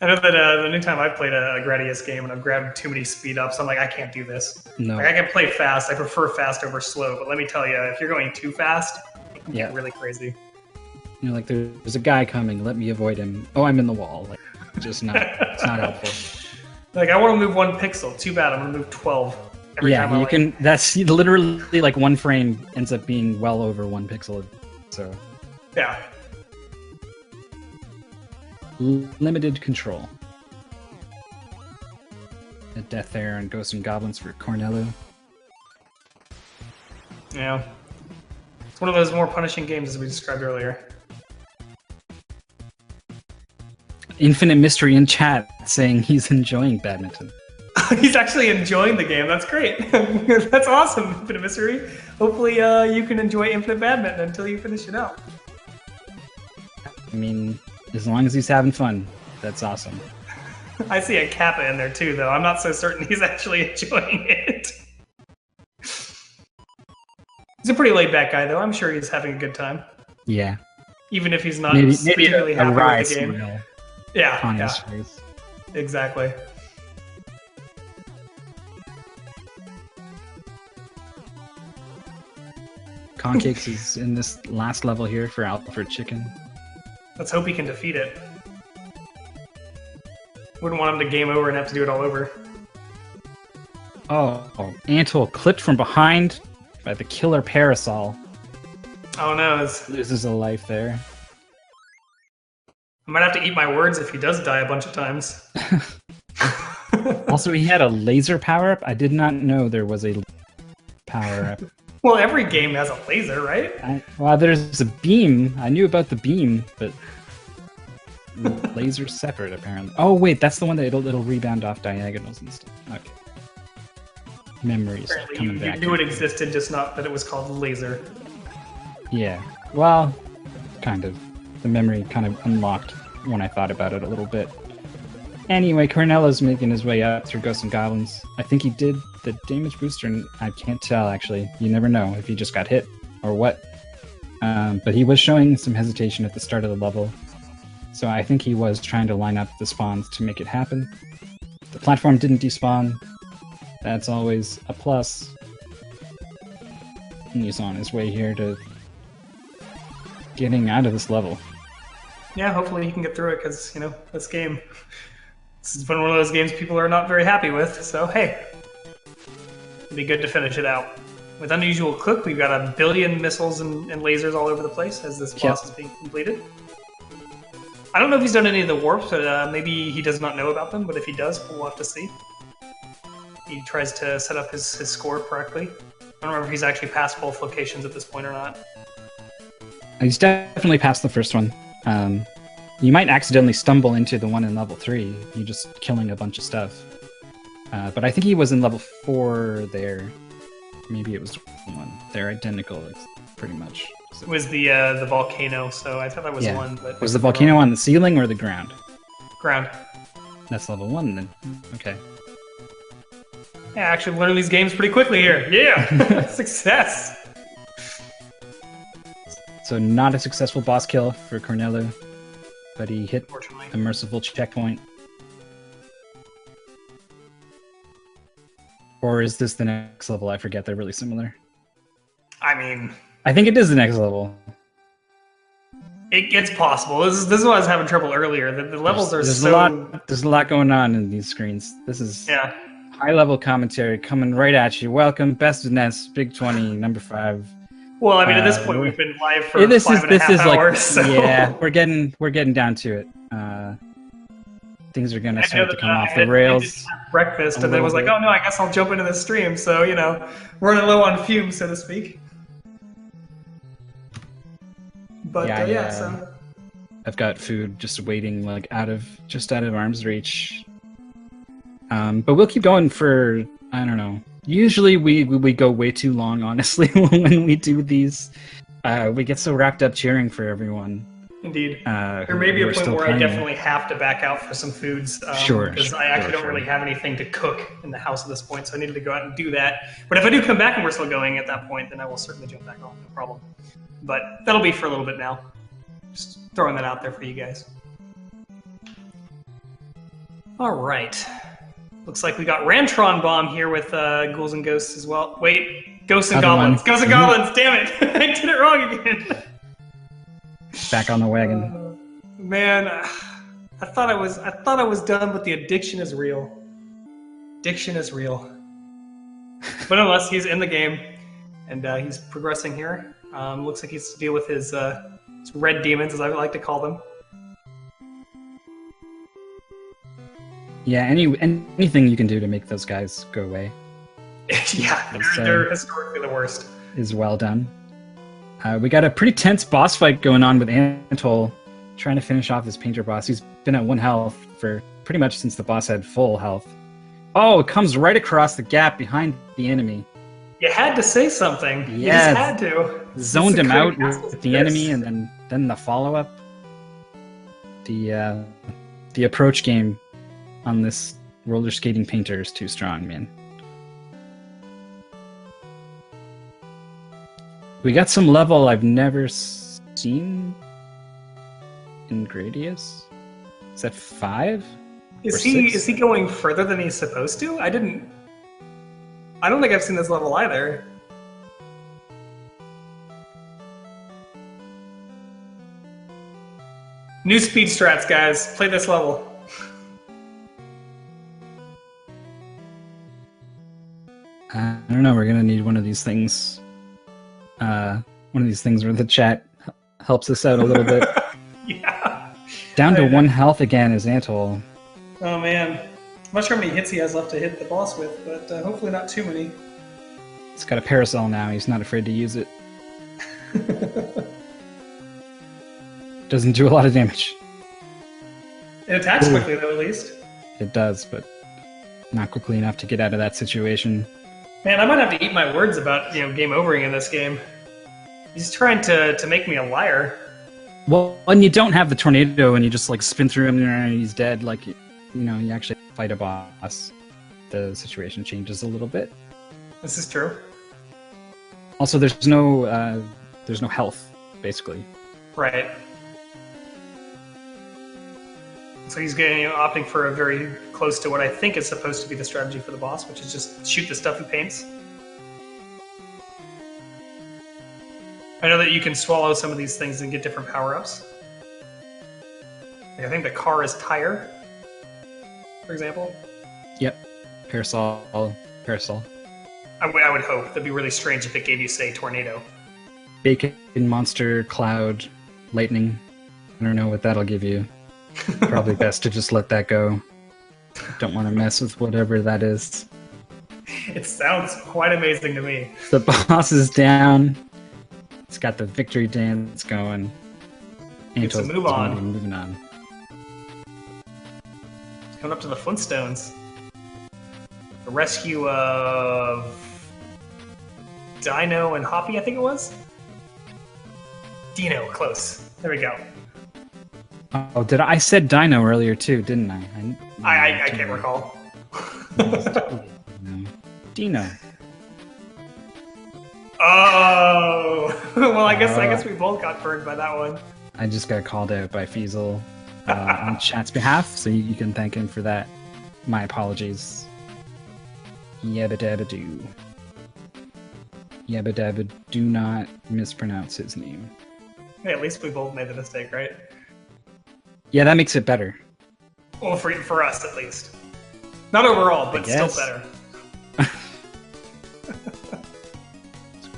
I know that the new time I've played a Gradius game and I've grabbed too many speed ups, I'm like, I can't do this. No. Like, I can play fast. I prefer fast over slow, but let me tell you, if you're going too fast, it can Yeah. get really crazy. You're like, there's a guy coming. Let me avoid him. Oh, I'm in the wall. Like, just not. It's not helpful. Like, I want to move 1 pixel. Too bad. I'm going to move 12 every time Yeah, I you land. can. That's literally like one frame ends up being well over 1 pixel. So Yeah. limited control. A death there and Ghosts and Goblins for Cornello. Yeah. It's one of those more punishing games as we described earlier. Infinite Mystery in chat saying he's enjoying badminton. He's actually enjoying the game. That's great. That's awesome, Infinite Mystery. Hopefully you can enjoy Infinite Badminton until you finish it out. I mean, as long as he's having fun, that's awesome. I see a Kappa in there too, though. I'm not so certain he's actually enjoying it. He's a pretty laid-back guy, though. I'm sure he's having a good time, Yeah. even if he's not Maybe particularly a happy wry with the game. smile Yeah, on yeah, his face. exactly. Concakes is in this last level here for Alfred Chicken. Let's hope he can defeat it. Wouldn't want him to game over and have to do it all over. Oh, Antle clipped from behind by the killer Parasol. Oh no, Loses a life there. I might have to eat my words if he does die a bunch of times. Also, he had a laser power-up. I did not know there was a power-up. Well, every game has a laser, right? Well, there's a beam. I knew about the beam, but laser's separate, apparently. Oh, wait, that's the one that it'll rebound off diagonals and stuff. Okay. Memories Apparently, coming you back. knew it existed, just not that it was called laser. Yeah. Well, kind of. The memory kind of unlocked when I thought about it a little bit. Anyway, Cornello's making his way up through Ghosts and Goblins. I think he did the damage booster, and I can't tell, actually. You never know if he just got hit or what. But he was showing some hesitation at the start of the level. So I think he was trying to line up the spawns to make it happen. The platform didn't despawn. That's always a plus. And he's on his way here to getting out of this level. Yeah, hopefully he can get through it because, this game, this has been one of those games people are not very happy with. So, hey, it'd be good to finish it out. With Unusual Cook, we've got a billion missiles and lasers all over the place as this boss is being completed. I don't know if he's done any of the warps, but maybe he does not know about them, but if he does, we'll have to see. He tries to set up his score correctly. I don't remember if he's actually passed both locations at this point or not. He's definitely past the first one. You might accidentally stumble into the one in level 3. You're just killing a bunch of stuff. But I think he was in level 4 there. Maybe it was 1. They're identical, pretty much. It was the volcano, so I thought that was one. But was the volcano on the ceiling or the ground? Ground. That's level 1 then. Okay. Yeah, actually learning these games pretty quickly here. Yeah! Success! So not a successful boss kill for Cornello, but he hit a merciful checkpoint. Or is this the next level? I forget, they're really similar. I mean... I think it is the next level. It's possible. This is why I was having trouble earlier. The levels are there's so... There's a lot going on in these screens. This is yeah. High-level commentary coming right at you. Welcome, Best of Ness, Big 20, number 5. Well, I mean, at this point, we've been live for 5.5 hours. So. Yeah, we're getting down to it. Things are gonna start to come off the rails. I did have breakfast, and then was like, oh no, I guess I'll jump into the stream. So running low on fumes, so to speak. But so I've got food just waiting, like out of arm's reach. But we'll keep going for, I don't know. Usually we go way too long, honestly, when we do these. We get so wrapped up cheering for everyone. Indeed. There may be a point where I definitely have to back out for some foods. Because I actually don't really have anything to cook in the house at this point, so I needed to go out and do that. But if I do come back and we're still going at that point, then I will certainly jump back on, no problem. But that'll be for a little bit now. Just throwing that out there for you guys. All right. Looks like we got Rantron Bomb here with Ghouls and Ghosts as well. Wait, Ghosts and Goblins. Ghosts and Goblins, damn it! I did it wrong again. Back on the wagon. Man, I thought I was done, but the addiction is real. Addiction is real. But nonetheless, he's in the game, and he's progressing here. Looks like he has to deal with his red demons, as I like to call them. Yeah, anything you can do to make those guys go away. Yeah, they're historically the worst. Is well done. We got a pretty tense boss fight going on with Antol, trying to finish off his painter boss. He's been at 1 health for pretty much since the boss had full health. Oh, it comes right across the gap behind the enemy. You had to say something. Yeah, you just had to. Zoned him out with the enemy, and then the follow-up. The approach game on this roller skating painter is too strong, man. We got some level I've never seen in Gradius. Is that 5? Is he going further than he's supposed to? I don't think I've seen this level either. New speed strats, guys. Play this level. I don't know. We're gonna need one of these things. One of these things where the chat helps us out a little bit. Yeah. Down to 1 health again is Antol. Oh man. I'm not sure how many hits he has left to hit the boss with, but hopefully not too many. He's got a parasol now. He's not afraid to use it. Doesn't do a lot of damage. It attacks quickly, though, at least. It does, but not quickly enough to get out of that situation. Man, I might have to eat my words about game overing in this game. He's trying to make me a liar. Well, when you don't have the tornado and you just spin through him and he's dead, you actually fight a boss, the situation changes a little bit. This is true. Also, there's no health, basically. Right. So he's opting for a very close to what I think is supposed to be the strategy for the boss, which is just shoot the stuff he paints. I know that you can swallow some of these things and get different power-ups. Like, I think the car is tire, for example. Yep. Parasol. I would hope. That'd be really strange if it gave you, say, tornado. Bacon, monster, cloud, lightning. I don't know what that'll give you. Probably best to just let that go. Don't want to mess with whatever that is. It sounds quite amazing to me. The boss is down. It's got the victory dance going. It's a move on. Moving on. Coming up to the Flintstones. The rescue of Dino and Hoppy, I think it was? Dino, close. There we go. Oh, I said Dino earlier too, didn't I? I can't recall. Dino. Oh! Well, I guess we both got burned by that one. I just got called out by Feasel on chat's behalf, so you can thank him for that. My apologies. Yabba dabba doo. Yabba dabba, do not mispronounce his name. Hey, at least we both made the mistake, right? Yeah, that makes it better. Well, for us, at least. Not overall, but still better.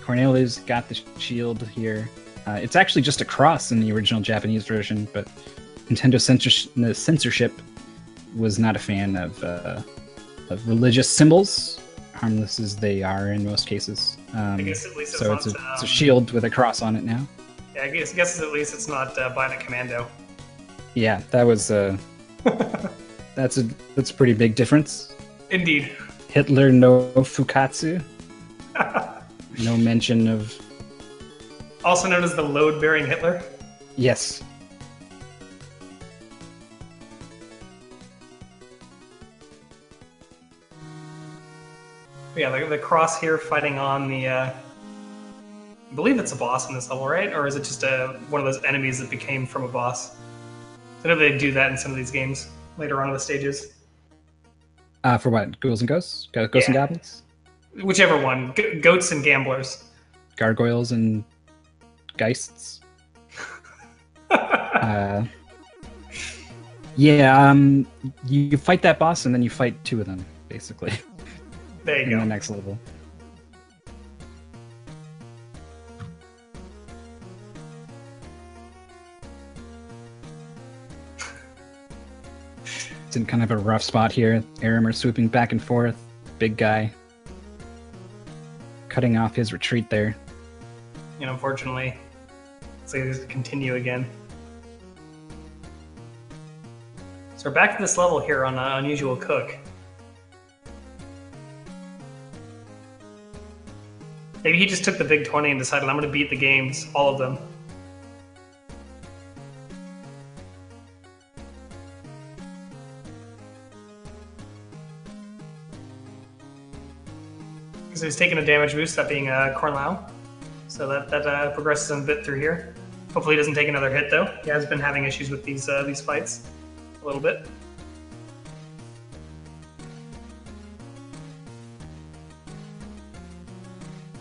Cornelia's got the shield here. It's actually just a cross in the original Japanese version, but Nintendo censorship was not a fan of religious symbols, harmless as they are in most cases. I guess at least it's a shield with a cross on it now. Yeah, I guess at least it's not Bionic Commando. Yeah, that was that's a pretty big difference. Indeed. Hitler no Fukatsu. No mention of... Also known as the load-bearing Hitler? Yes. Yeah, the cross here fighting on the... I believe it's a boss in this level, right? Or is it just one of those enemies that became from a boss? I know they do that in some of these games later on in the stages. For what? Ghouls and Ghosts? Ghosts and Goblins? Whichever one. Goats and Gamblers. Gargoyles and Geists? You fight that boss and then you fight two of them, basically. There you in go. The next level. It's in kind of a rough spot here. Arimer swooping back and forth. Big guy. Cutting off his retreat there. And unfortunately, it's like to continue again. So we're back to this level here on Unusual Cook. Maybe he just took the big 20 and decided, I'm going to beat the games, all of them. So he's taking a damage boost, that being Corn Lao. So that progresses him a bit through here. Hopefully he doesn't take another hit, though. He has been having issues with these fights a little bit.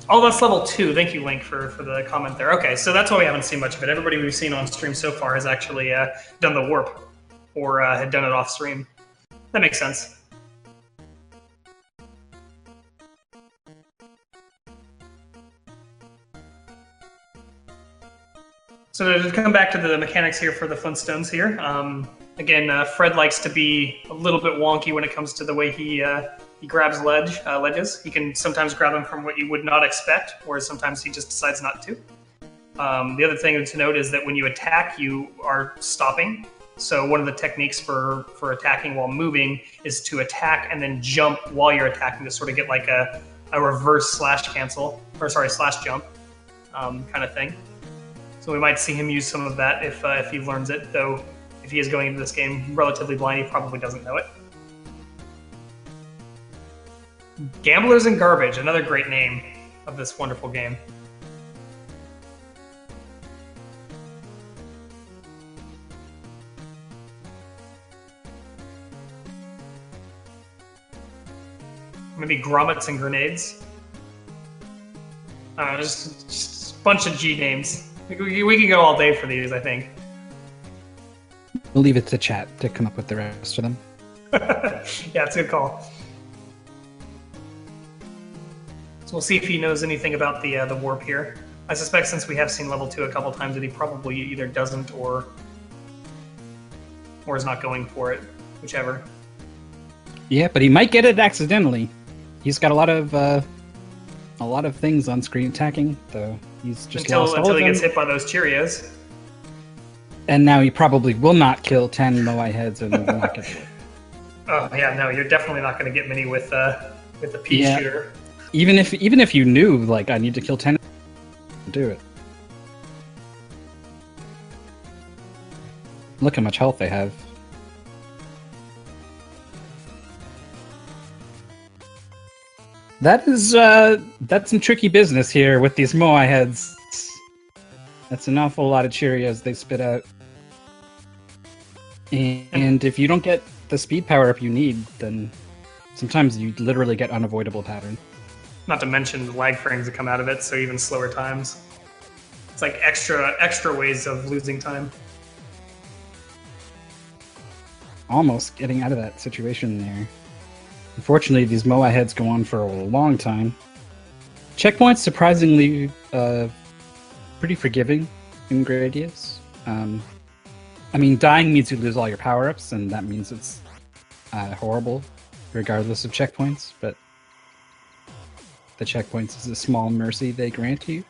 Oh, that's level 2. Thank you, Link, for the comment there. Okay, so that's why we haven't seen much of it. Everybody we've seen on stream so far has actually done the warp, or had done it off stream. That makes sense. So to come back to the mechanics here for the Flintstones here, again, Fred likes to be a little bit wonky when it comes to the way he grabs ledges. He can sometimes grab them from what you would not expect, whereas sometimes he just decides not to. The other thing to note is that when you attack, you are stopping. So one of the techniques for attacking while moving is to attack and then jump while you're attacking to sort of get like a reverse slash jump kind of thing. So we might see him use some of that if he learns it, though if he is going into this game relatively blind, he probably doesn't know it. Gamblers and Garbage, another great name of this wonderful game. Maybe Grommets and Grenades. Just bunch of G names. We can go all day for these, I think. We'll leave it to chat to come up with the rest of them. Yeah, it's a good call. So we'll see if he knows anything about the warp here. I suspect since we have seen level 2 a couple times that he probably either doesn't or is not going for it, whichever. Yeah, but he might get it accidentally. He's got a lot of things on screen attacking, though he's just lost all until of he them. gets hit by those Cheerios. And now he probably will not kill 10 Moai heads and will not get it. Oh yeah, no, you're definitely not going to get many with the pea Yeah. shooter. Even if you knew, like, I need to kill 10, do it. Look how much health they have. That's some tricky business here with these Moai heads. That's an awful lot of Cheerios they spit out. And if you don't get the speed power up you need, then sometimes you literally get unavoidable pattern. Not to mention the lag frames that come out of it, so even slower times. It's like extra ways of losing time. Almost getting out of that situation there. Unfortunately, these Moai heads go on for a long time. Checkpoints surprisingly pretty forgiving in Gradius. I mean, dying means you lose all your power-ups, and that means it's horrible, regardless of checkpoints, but the checkpoints is a small mercy they grant you.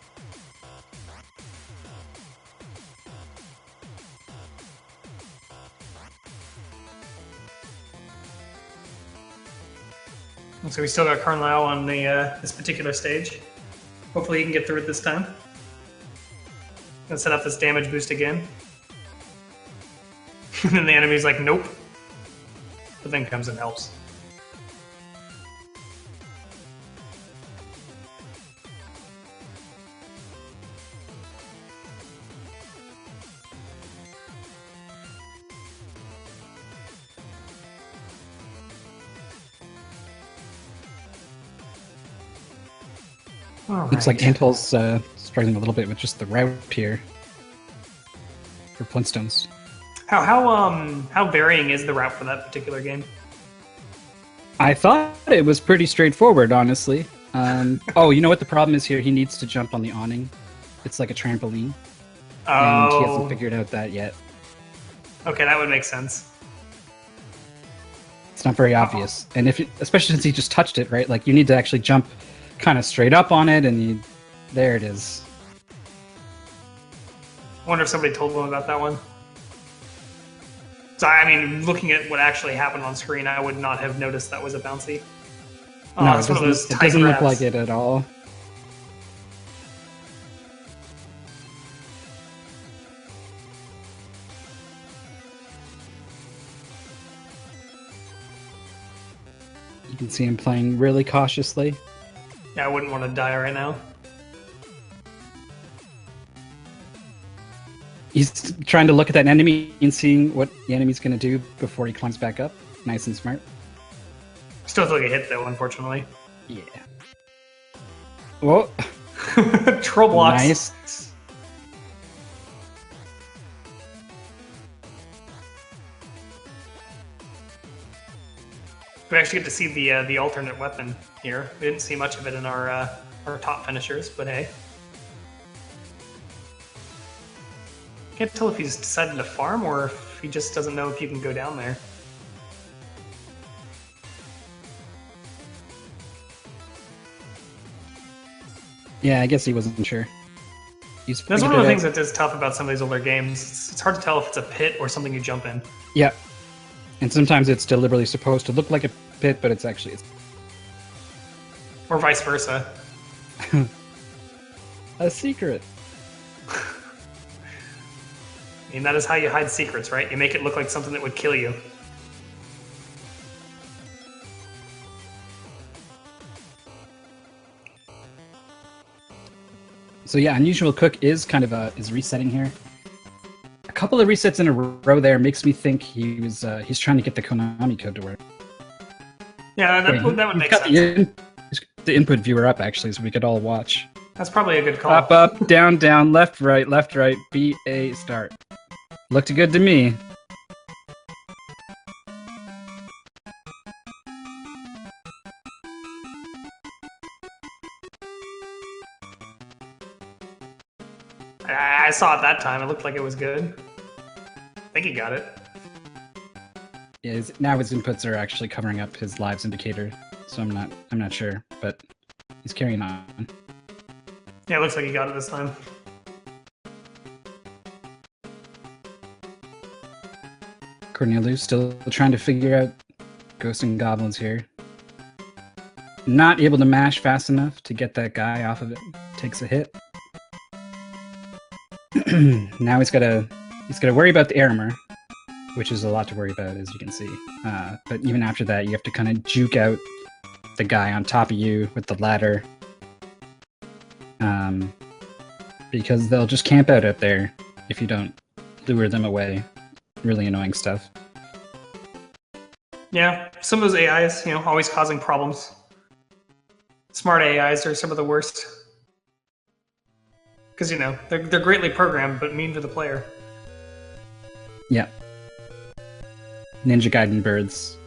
So we still got Carlisle on the this particular stage. Hopefully he can get through it this time. Gonna set up this damage boost again. And then the enemy's like, nope. But then comes and helps. Looks like Antel's struggling a little bit with just the route here for Flintstones. How varying is the route for that particular game? I thought it was pretty straightforward, honestly. Oh, you know what the problem is here? He needs to jump on the awning. It's like a trampoline, and he hasn't figured out that yet. Okay, that would make sense. It's not very obvious, and especially since he just touched it, right? Like you need to actually jump kind of straight up on it, and there it is. I wonder if somebody told him about that one. So, I mean, looking at what actually happened on screen, I would not have noticed that was a bouncy. Oh, No, it's one of those it tight doesn't look grabs. like it at all. You can see him playing really cautiously. Yeah, I wouldn't want to die right now. He's trying to look at that enemy and seeing what the enemy's going to do before he climbs back up. Nice and smart. Still took a hit though, unfortunately. Yeah. Whoa. Troll blocks. Nice. We actually get to see the alternate weapon here. We didn't see much of it in our top finishers, but hey. Can't tell if he's decided to farm or if he just doesn't know if you can go down there. Yeah, I guess he wasn't sure. He's That's one figured of the it things out. that is tough about some of these older games. It's hard to tell if it's a pit or something you jump in. Yeah. And sometimes it's deliberately supposed to look like a pit, but it's actually... Or vice versa. a secret. I mean, that is how you hide secrets, right? You make it look like something that would kill you. So yeah, Unusual Cook is kind of is resetting here. A couple of resets in a row there makes me think he's trying to get the Konami code to work. Yeah, that would make He's got sense. the input viewer up actually, so we could all watch. That's probably a good call. Up, down, down, left, right, B, A, start. Looked good to me. I saw it that time. It looked like it was good. I think he got it. Yeah, now his inputs are actually covering up his lives indicator, so I'm not sure, but he's carrying on. Yeah, it looks like he got it this time. Cornelius still trying to figure out Ghosts and Goblins here. Not able to mash fast enough to get that guy off of it. Takes a hit. Now he's gotta worry about the armor, which is a lot to worry about, as you can see. But even after that, you have to kind of juke out the guy on top of you with the ladder. Because they'll just camp out there if you don't lure them away. Really annoying stuff. Yeah, some of those AIs, always causing problems. Smart AIs are some of the worst. Because, they're greatly programmed, but mean to the player. Yeah. Ninja Gaiden birds.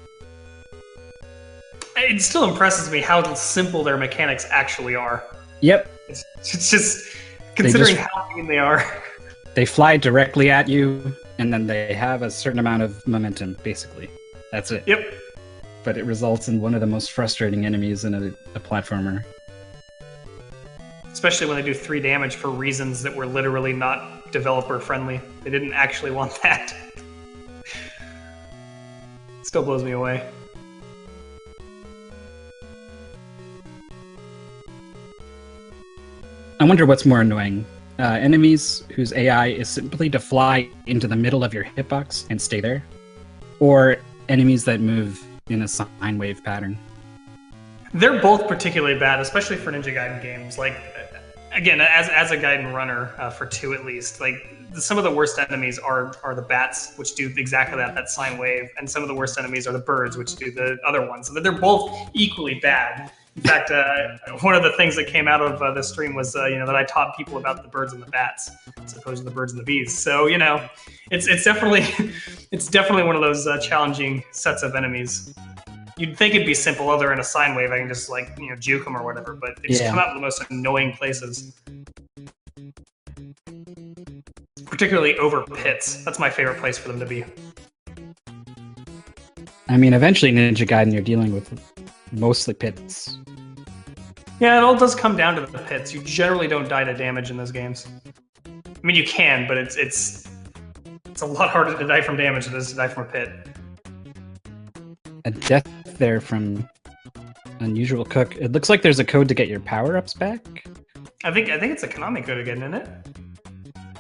It still impresses me how simple their mechanics actually are. Yep. It's just, considering how mean they are. They fly directly at you, and then they have a certain amount of momentum, basically. That's it. Yep. But it results in one of the most frustrating enemies in a platformer. Especially when they do 3 damage for reasons that were literally not developer friendly. They didn't actually want that. Still blows me away. I wonder what's more annoying. Enemies whose AI is simply to fly into the middle of your hitbox and stay there, or enemies that move in a sine wave pattern. They're both particularly bad, especially for Ninja Gaiden games. Like, again, as a Gaiden runner, for 2 at least, like, some of the worst enemies are the bats, which do exactly that sine wave, and some of the worst enemies are the birds, which do the other ones. So they're both equally bad. In fact, one of the things that came out of this stream was, that I taught people about the birds and the bats, as opposed to the birds and the bees. So, it's definitely one of those challenging sets of enemies. You'd think it'd be simple. Oh, they're in a sine wave. I can just juke them or whatever. But they just come out in the most annoying places. Particularly over pits. That's my favorite place for them to be. I mean, eventually Ninja Gaiden, you're dealing with mostly pits. Yeah, it all does come down to the pits. You generally don't die to damage in those games. I mean, you can, but it's a lot harder to die from damage than it is to die from a pit. A death there from Unusual Cook. It looks like there's a code to get your power-ups back. I think it's a Konami code again, isn't it?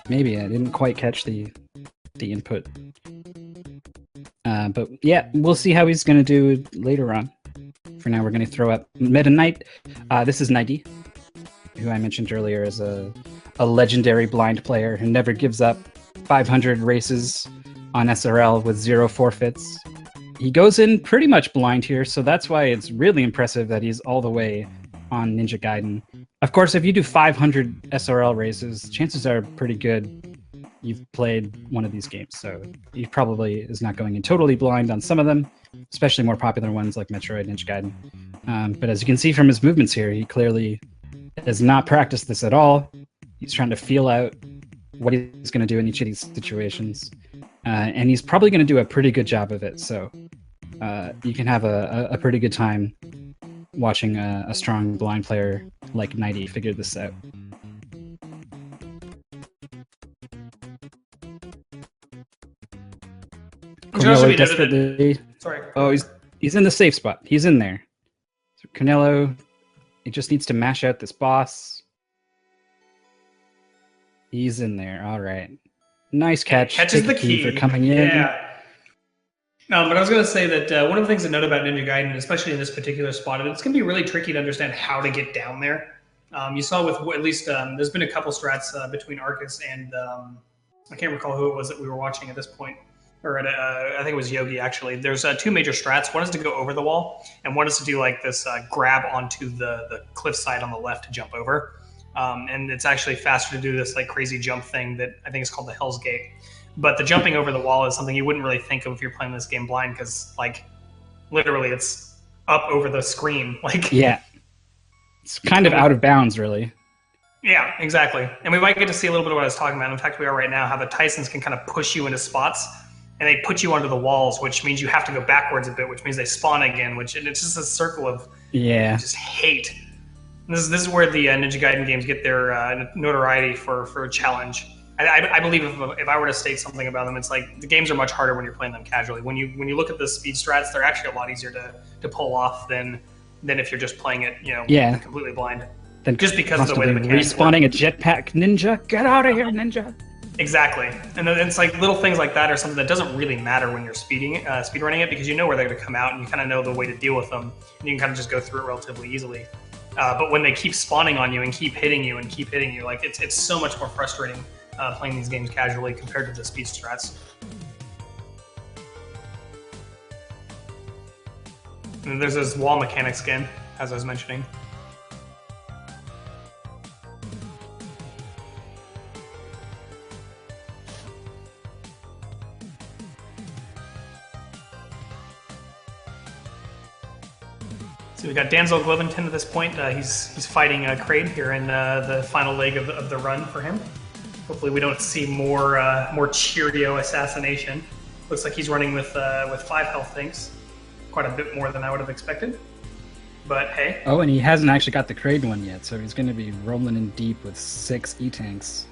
Maybe, I didn't quite catch the input. But yeah, we'll see how he's going to do later on. For now, we're going to throw up Meta Knight. This is Nighty, who I mentioned earlier is a legendary blind player who never gives up. 500 races on SRL with 0 forfeits. He goes in pretty much blind here, so that's why it's really impressive that he's all the way on Ninja Gaiden. Of course, if you do 500 SRL races, chances are pretty good you've played one of these games, so he probably is not going in totally blind on some of them, especially more popular ones like Metroid, Ninja Gaiden. But as you can see from his movements here, he clearly has not practiced this at all. He's trying to feel out what he's going to do in each of these situations. And he's probably going to do a pretty good job of it, so you can have a pretty good time watching a strong blind player like Nighty figure this out. Cornello desperately... Sorry. Oh, he's in the safe spot. He's in there. So Cornello, he just needs to mash out this boss. He's in there. All right. Nice catch. Catches Take the a key key for coming in. Yeah. But I was going to say that one of the things to note about Ninja Gaiden, especially in this particular spot, it's going to be really tricky to understand how to get down there. You saw with at least there's been a couple strats between Arcus and I can't recall who it was that we were watching at this point. Or I think it was Yogi, actually. There's 2 major strats. One is to go over the wall, and one is to do like this grab onto the cliffside on the left to jump over. and it's actually faster to do this like crazy jump thing that I think is called the Hell's Gate. But the jumping over the wall is something you wouldn't really think of if you're playing this game blind, because like literally it's up over the screen. Like Yeah. It's kind of out of bounds, really. yeah, exactly. And we might get to see a little bit of what I was talking about. In fact, we are right now, how the Tysons can kind of push you into spots, and they put you onto the walls, which means you have to go backwards a bit, which means they spawn again, and it's just a circle of just hate. And this is where the Ninja Gaiden games get their notoriety for a challenge. I believe if I were to state something about them, it's like the games are much harder when you're playing them casually. When you look at the speed strats, they're actually a lot easier to pull off than if you're just playing it, completely blind. Then Just because of the way the mechanics respawning a jetpack ninja. Get out of here, ninja! Exactly, and then it's like little things like that are something that doesn't really matter when you're speedrunning it, because you know where they're going to come out and you kind of know the way to deal with them, and you can kind of just go through it relatively easily. But when they keep spawning on you and keep hitting you, like it's so much more frustrating playing these games casually compared to the speed strats. And there's this wall mechanics again, as I was mentioning. So we got Danzel Glevington at this point. He's fighting Kraid here in the final leg of the run for him. Hopefully we don't see more Cheerio assassination. Looks like he's running with 5 health things. Quite a bit more than I would have expected. But hey. Oh, and he hasn't actually got the Kraid one yet, so he's going to be rolling in deep with 6 E-tanks.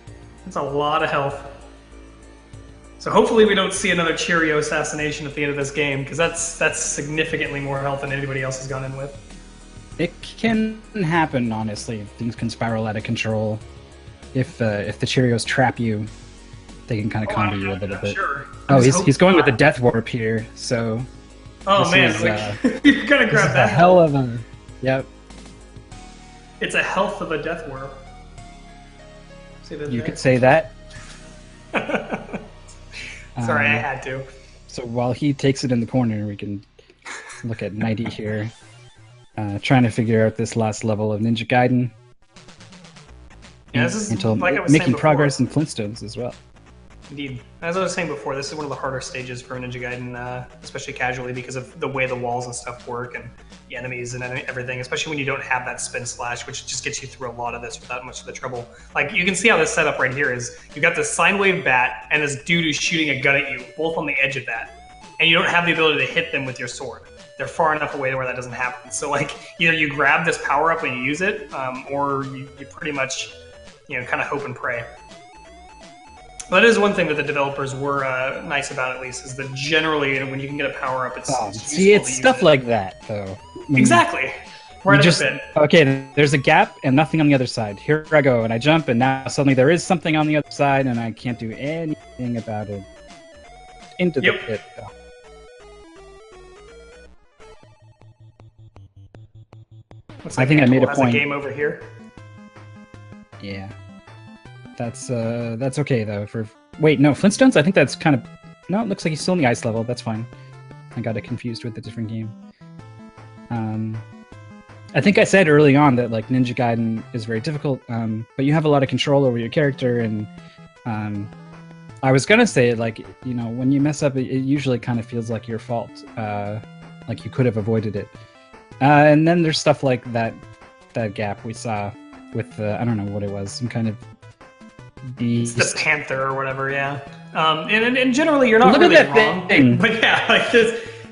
That's a lot of health. So hopefully we don't see another Cheerio assassination at the end of this game, because that's significantly more health than anybody else has gone in with. It can happen, honestly. Things can spiral out of control. If the Cheerios trap you, they can kind of combo you a little bit. Sure. Oh, he's going with the Death Warp here, so... Oh man, you gotta grab that. Hell of a... Yep. It's a health of a Death Warp. You could say that. Sorry, I had to. So while he takes it in the corner, we can look at Nighty here, trying to figure out this last level of Ninja Gaiden. Yeah, this is until like I was making saying progress in Flintstones as well. Indeed. As I was saying before, this is one of the harder stages for Ninja Gaiden, especially casually, because of the way the walls and stuff work and the enemies and everything, especially when you don't have that spin slash, which just gets you through a lot of this without much of the trouble. Like, you can see how this setup right here is, you got this sine wave bat and this dude who's shooting a gun at you, both on the edge of that, and you don't have the ability to hit them with your sword. They're far enough away to where that doesn't happen. So, like, either you grab this power-up and you use it, or you pretty much, kind of hope and pray. Well, that is one thing that the developers were nice about, at least, is that generally when you can get a power up, it's see, it's stuff like that, though. Exactly. Right at the bit. Okay, there's a gap and nothing on the other side. Here I go, and I jump, and now suddenly there is something on the other side, and I can't do anything about it. Into the pit. Oh. I think I made a point. Game over here. Yeah. That's okay though. Wait, no, Flintstones? I think that's kind of... No, it looks like he's still in the ice level. That's fine. I got it confused with a different game. I think I said early on that like Ninja Gaiden is very difficult, but you have a lot of control over your character, and I was gonna say, like, when you mess up, it usually kind of feels like your fault, like you could have avoided it. And then there's stuff like that gap we saw with I don't know what it was, some kind of beast. It's the panther or whatever, yeah. And generally you're not Look really at that wrong. Thing. But yeah, like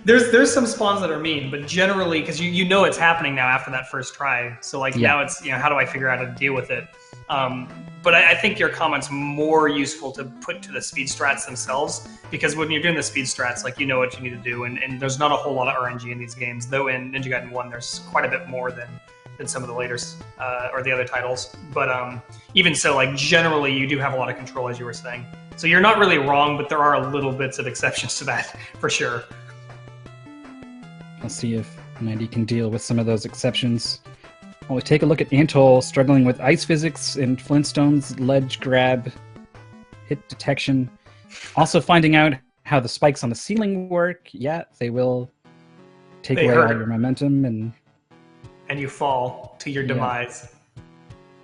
there's some spawns that are mean, but generally, because you know it's happening now after that first try, so like now it's how do I figure out how to deal with it? But I think your comment's more useful to put to the speed strats themselves, because when you're doing the speed strats, like, you know what you need to do, and there's not a whole lot of RNG in these games, though in Ninja Gaiden 1 there's quite a bit more than some of the later or the other titles. But even so, like, generally you do have a lot of control, as you were saying. So you're not really wrong, but there are little bits of exceptions to that, for sure. I'll see if Nighty can deal with some of those exceptions. While we take a look at Antol struggling with ice physics and Flintstones ledge grab, hit detection. Also finding out how the spikes on the ceiling work. Yeah, they will take away all your momentum, and you fall to your demise.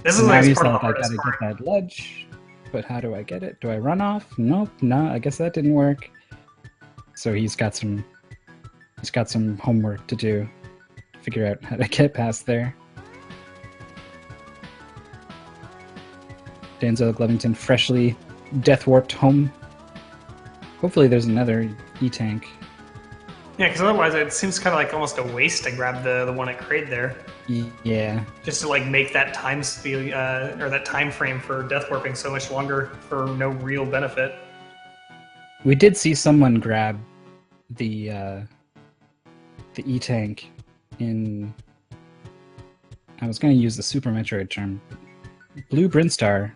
This is So now like he's part of the like, I hardest gotta part. get that ledge, but how do I get it? Do I run off? Nope, no, I guess that didn't work. So he's got some homework to do to figure out how to get past there. Danzo Glevington freshly death warped home. Hopefully there's another E-tank. Yeah, because otherwise it seems kind of like almost a waste to grab the one at Kraid there, Yeah. just to like make that time speed or that time frame for death warping so much longer for no real benefit. We did see someone grab the E-tank in... I was going to use the Super Metroid term. Blue Brinstar,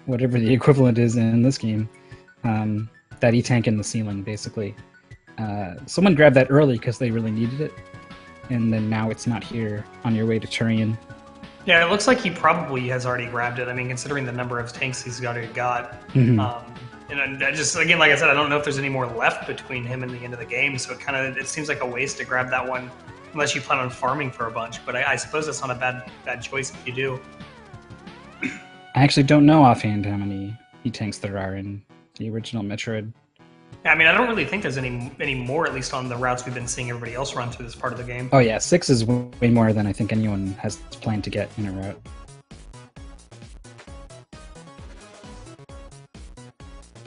whatever the equivalent is in this game, that E-tank in the ceiling, basically. Someone grabbed that early because they really needed it, and then now it's not here on your way to Turian. Yeah, it looks like he probably has already grabbed it. I mean, considering the number of tanks he's already got. Mhm. And I just, again, like I said, I don't know if there's any more left between him and the end of the game, so it seems like a waste to grab that one unless you plan on farming for a bunch. But I suppose that's not a bad choice if you do. I actually don't know offhand how many E-tanks there are in the original Metroid. I mean, I don't really think there's any more, at least on the routes we've been seeing everybody else run through this part of the game. Oh yeah, 6 is way more than I think anyone has planned to get in a route.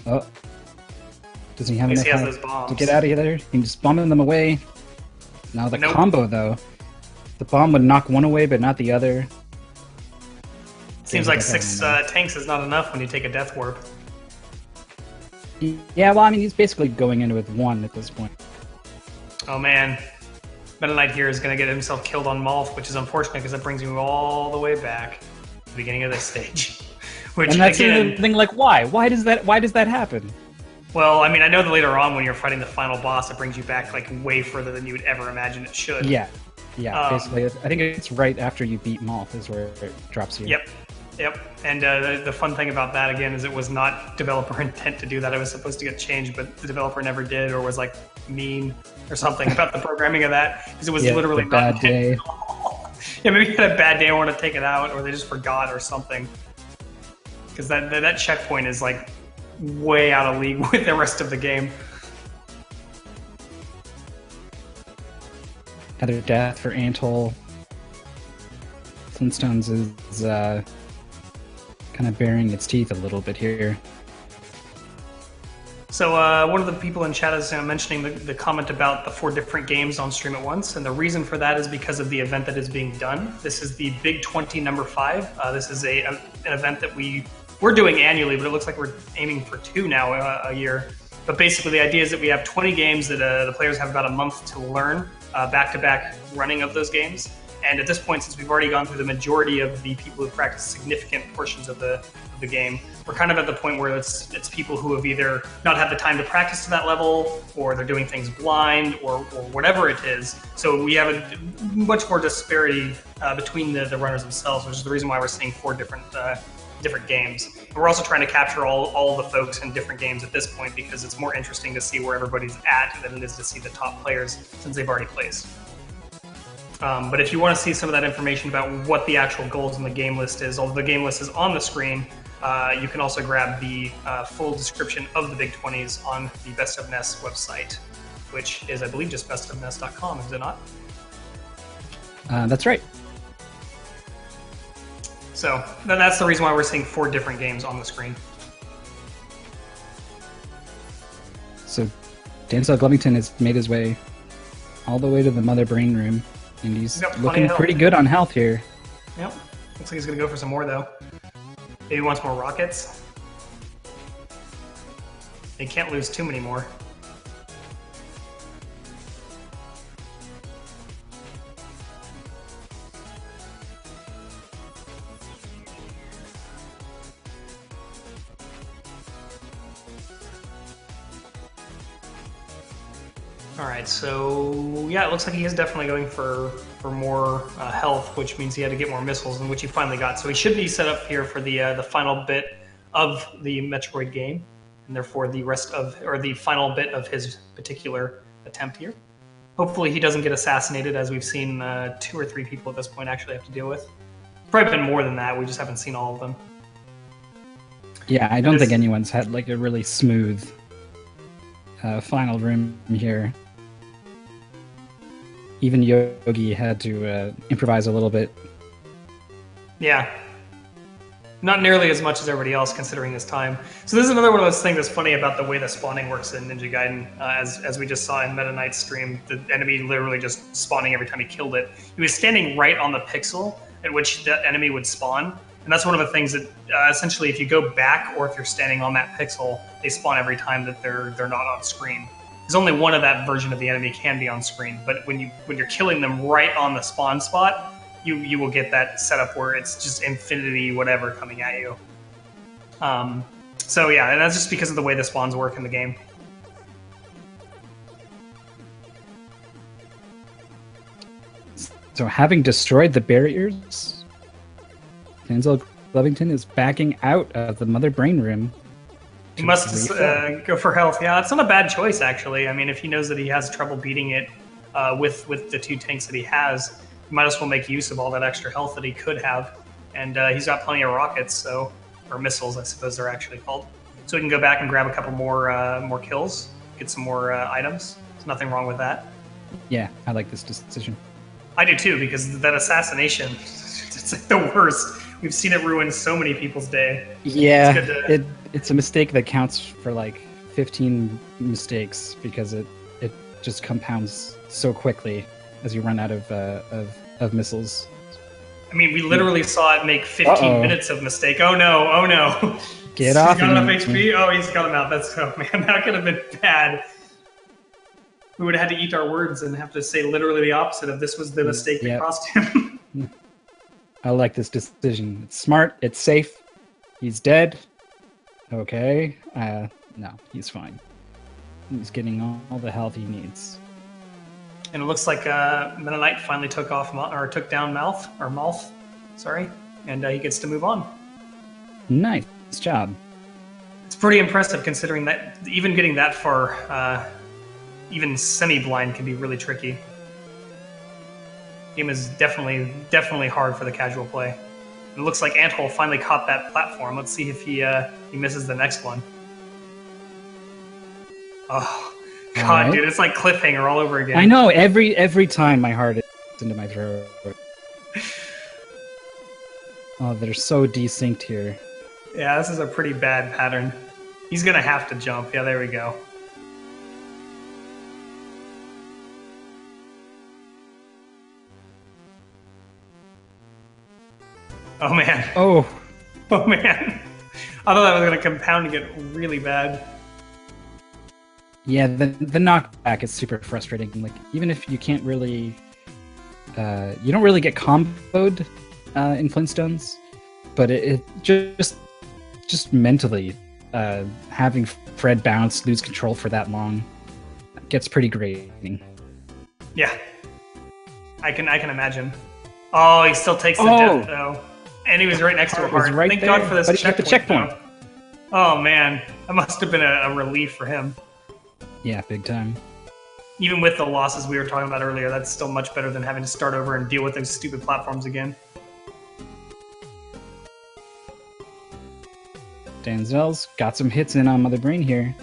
Oh. Does he have At least enough he has health those bombs. to get out of there? He can just bombing them away. Now the Nope. combo, though. The bomb would knock one away, but not the other. Seems Yeah, like that's 6 everyone. tanks is not enough when you take a death warp. Yeah, well, I mean, he's basically going in with 1 at this point. Oh man, Meta Knight here is going to get himself killed on Malth, which is unfortunate because that brings you all the way back to the beginning of this stage. Which And that's again, the thing, like, why? Why does that happen? well, I mean, I know that later on when you're fighting the final boss, it brings you back like way further than you would ever imagine it should. Yeah, Um, basically. I think it's right after you beat Malth is where it drops you. Yep. And the fun thing about that again is it was not developer intent to do that. It was supposed to get changed, but the developer never did, or was like mean or something about the programming of that because it was Yeah, literally the not bad intended day. at all. Yeah, maybe he had a bad day and wanted to take it out, or they just forgot or something. Because that checkpoint is like way out of league with the rest of the game. Another death for Antol. Flintstones is kind of baring its teeth a little bit here. So one of the people in chat is mentioning the comment about the 4 different games on stream at once, and the reason for that is because of the event that is being done. This is the Big 20 number 5. This is an event that we're doing annually, but it looks like we're aiming for 2 now a year. But basically the idea is that we have 20 games that the players have about a month to learn back-to-back running of those games. And at this point, since we've already gone through the majority of the people who practice significant portions of the game, we're kind of at the point where it's people who have either not had the time to practice to that level, or they're doing things blind, or whatever it is. So we have a much more disparity between the runners themselves, which is the reason why we're seeing 4 different games. And we're also trying to capture all the folks in different games at this point because it's more interesting to see where everybody's at than it is to see the top players since they've already placed. But if you want to see some of that information about what the actual goals in the game list is, although the game list is on the screen, you can also grab the full description of the Big 20s on the Best of NES website, which is, I believe, just bestofnes.com, is it not? That's right. So that's the reason why we're seeing 4 different games on the screen. So Dancel Glevington has made his way all the way to the Mother Brain Room, and he's He's got plenty looking of health. pretty good on health here. Yep. Looks like he's going to go for some more, though. Maybe he wants more rockets. He can't lose too many more. All right, so yeah, it looks like he is definitely going for more health, which means he had to get more missiles, and which he finally got. So he should be set up here for the final bit of the Metroid game, and therefore the final bit of his particular attempt here. Hopefully, he doesn't get assassinated, as we've seen 2 or 3 people at this point actually have to deal with. Probably been more than that. We just haven't seen all of them. Yeah, I don't It is- think anyone's had like a really smooth final room here. Even Yogi had to improvise a little bit. Yeah. Not nearly as much as everybody else, considering his time. So this is another one of those things that's funny about the way the spawning works in Ninja Gaiden. As we just saw in Meta Knight's stream, the enemy literally just spawning every time he killed it. He was standing right on the pixel at which that enemy would spawn. And that's one of the things that, essentially, if you go back or if you're standing on that pixel, they spawn every time that they're not on screen. There's only one of that version of the enemy can be on screen, but when you're killing them right on the spawn spot, you will get that setup where it's just infinity whatever coming at you. So yeah, and that's just because of the way the spawns work in the game. So having destroyed the barriers, Denzel Lovington is backing out of the Mother Brain Room. He must go for health. Yeah, it's not a bad choice, actually. I mean, if he knows that he has trouble beating it with the 2 tanks that he has, he might as well make use of all that extra health that he could have. And he's got plenty of rockets, or missiles, I suppose they're actually called. So he can go back and grab a couple more kills, get some more items. There's nothing wrong with that. Yeah, I like this decision. I do too, because that assassination, it's like the worst. We've seen it ruin so many people's day. Yeah, It's good to- it's a mistake that counts for like 15 mistakes because it just compounds so quickly as you run out of missiles. I mean, we literally saw it make 15 Uh-oh. minutes of mistake. Oh no, oh no. Get off He's got enough me. HP? Oh, he's got him out. That's, oh man, that could have been bad. We would have had to eat our words and have to say literally the opposite of this was the mistake that Yep. cost him. I like this decision. It's smart. It's safe. He's dead. Okay. No, he's fine. He's getting all the health he needs. And it looks like Meta Knight finally took down Malth, sorry, and he gets to move on. Nice job. It's pretty impressive considering that even getting that far, even semi-blind can be really tricky. Game is definitely hard for the casual play. It looks like Anthole finally caught that platform. Let's see if he misses the next one. Oh, God, Alright. dude, it's like cliffhanger all over again. I know. Every time my heart is into my throat. Oh, they're so desynced here. Yeah, this is a pretty bad pattern. He's gonna have to jump. Yeah, there we go. Oh man. Oh, Oh man. I thought that was gonna compound and get really bad. yeah. The knockback is super frustrating. Like even if you can't really, you don't really get comboed in Flintstones, but it just mentally having Fred bounce, lose control for that long, gets pretty grating. Yeah. I can imagine. Oh, he still takes the Oh. death though. And he was right next to a It was heart. right Thank there, God for this but he got the checkpoint. though. Oh man. That must have been a relief for him. Yeah, big time. Even with the losses we were talking about earlier, that's still much better than having to start over and deal with those stupid platforms again. Denzel's got some hits in on Mother Brain here.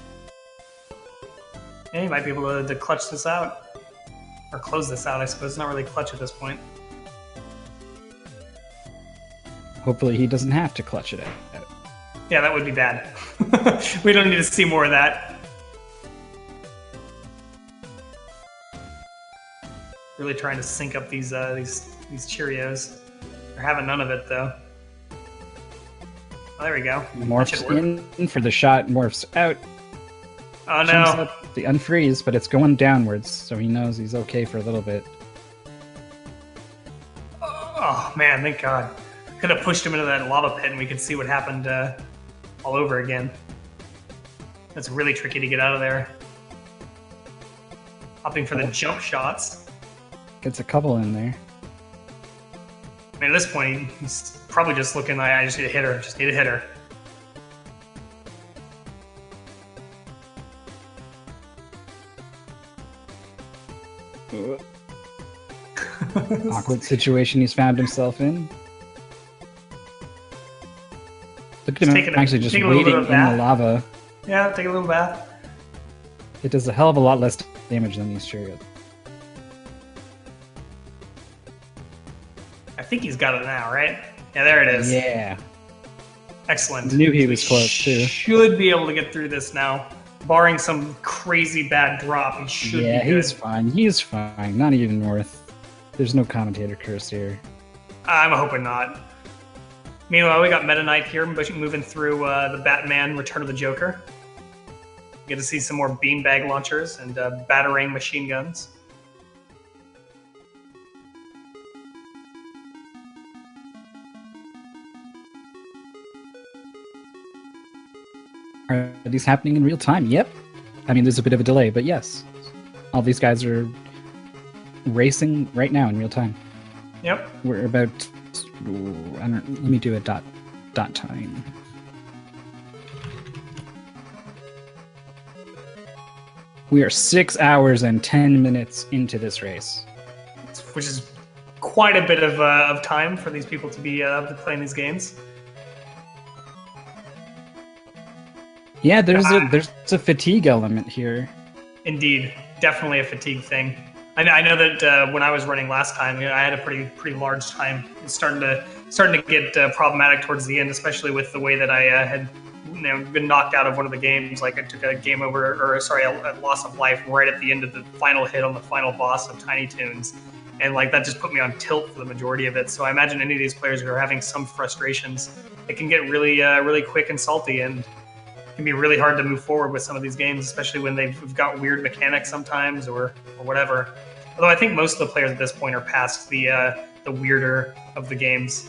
Yeah, he might be able to clutch this out. Or close this out, I suppose. It's not really clutch at this point. Hopefully he doesn't have to clutch it out. Yeah, that would be bad. We don't need to see more of that. Really trying to sync up these Cheerios. They're having none of it though. Oh, there we go. That Morphs should work. in for the shot, morphs out. Oh Jumps no. up the unfreeze, but it's going downwards, so he knows he's okay for a little bit. Oh man, thank God. Could have pushed him into that lava pit and we could see what happened all over again. That's really tricky to get out of there. Opting for the jump shots. Gets a couple in there. I mean, at this point, he's probably just looking like, I just need a hitter. Just need a hitter. Awkward situation he's found himself in. Look at him actually just waiting in the lava. Yeah, take a little bath. It does a hell of a lot less damage than these chariots. I think he's got it now, right? Yeah, there it is. Yeah. Excellent. Knew he was close too. Should be able to get through this now. Barring some crazy bad drop, he should be good. He's fine. He's fine. Not even worth. There's no commentator curse here. I'm hoping not. Meanwhile, we got Meta Knight here moving through the Batman Return of the Joker. Get to see some more beanbag launchers and batarang machine guns. Are these happening in real time? Yep. I mean, there's a bit of a delay, but yes. All these guys are racing right now in real time. Yep. We're about... let me do a dot time. We are 6 hours and 10 minutes into this race. Which is quite a bit of time for these people to be playing these games. Yeah, there's a fatigue element here. Indeed, definitely a fatigue thing. I know that when I was running last time, I had a pretty large time. It's starting to get problematic towards the end, especially with the way that I had been knocked out of one of the games. Like I took a game over, a loss of life right at the end of the final hit on the final boss of Tiny Toons, and like that just put me on tilt for the majority of it. So I imagine any of these players who are having some frustrations, it can get really quick and salty and can be really hard to move forward with some of these games, especially when they've got weird mechanics sometimes or whatever. Although I think most of the players at this point are past the weirder of the games.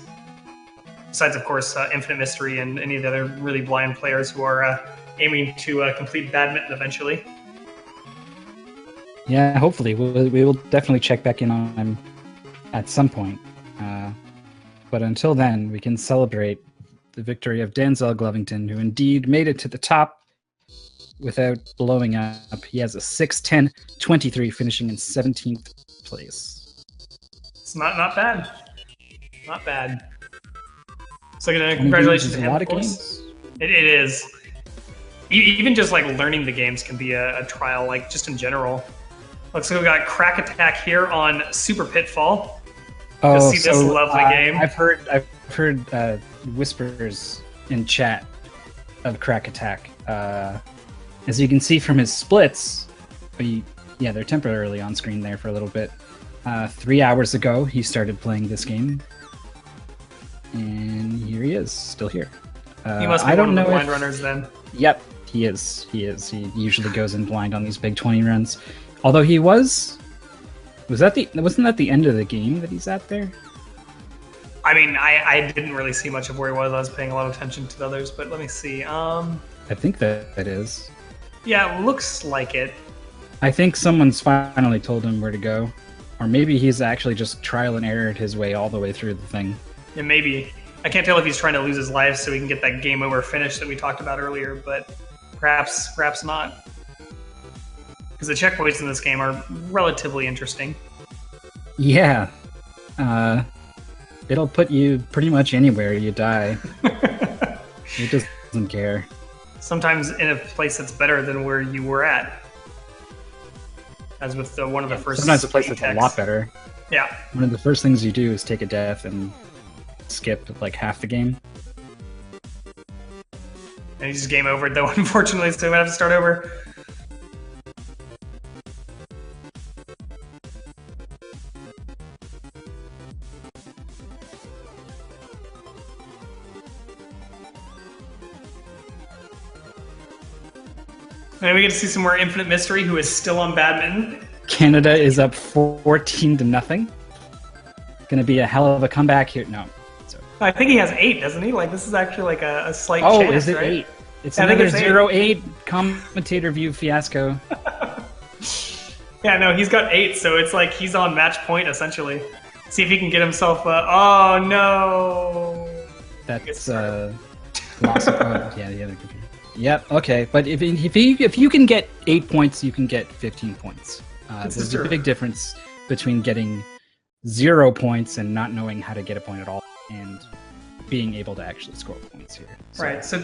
Besides, of course, Infinite Mystery and any of the other really blind players who are aiming to complete badminton eventually. Yeah, hopefully. We will definitely check back in on him at some point. But until then, we can celebrate the victory of Denzel Glovington, who indeed made it to the top without blowing up. He has a 6-10-23, finishing in 17th place. It's not bad. Not bad. So congratulations to him, of course. It is. Even just like learning the games can be a trial, like just in general. Looks like we got Crack Attack here on Super Pitfall. Oh, see this lovely game. I've heard whispers in chat of Crack Attack. As you can see from his splits, they're temporarily on screen there for a little bit. 3 hours ago, he started playing this game, and here he is, still here. He must be one of the blind runners then. Yep, he is. He usually goes in blind on these big 20 runs. Although he wasn't that the end of the game that he's at there? I mean, I didn't really see much of where he was. I was paying a lot of attention to the others, but let me see. I think that it is. Yeah, it looks like it. I think someone's finally told him where to go. Or maybe he's actually just trial and errored his way all the way through the thing. Yeah, maybe. I can't tell if he's trying to lose his life so he can get that game over finish that we talked about earlier, but perhaps not. Because the checkpoints in this game are relatively interesting. Yeah. It'll put you pretty much anywhere you die. It just doesn't care. Sometimes in a place that's better than where you were at. As with one of the first... Sometimes a place that's a lot better. Yeah. One of the first things you do is take a death and skip like half the game. And you just game over it though, unfortunately, so we have to start over. And we get to see some more Infinite Mystery, who is still on badminton. Canada is up 14-0. Gonna be a hell of a comeback here. No. I think he has 8, doesn't he? Like, this is actually like a slight chance, Oh, is it right? 8? It's another 0-8 commentator view fiasco. Yeah, no, he's got 8, so it's like he's on match point, essentially. See if he can get himself... oh, no! That's, loss of... yeah, the other computer. Yep, okay, but if you can get 8 points, you can get 15 points. There's a big difference between getting 0 points and not knowing how to get a point at all, and being able to actually score points here. So, Right. So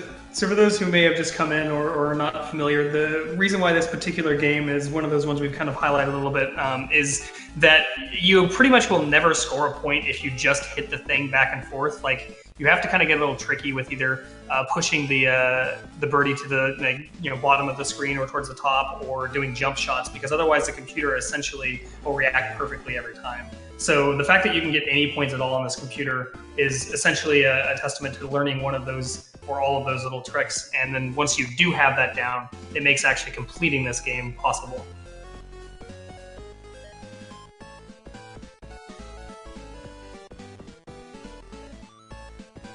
for those who may have just come in or are not familiar, the reason why this particular game is one of those ones we've kind of highlighted a little bit is that you pretty much will never score a point if you just hit the thing back and forth. Like, you have to kind of get a little tricky with either pushing the birdie to the bottom of the screen or towards the top, or doing jump shots, because otherwise the computer essentially will react perfectly every time. So the fact that you can get any points at all on this computer is essentially a testament to learning one of those or all of those little tricks. And then once you do have that down, it makes actually completing this game possible.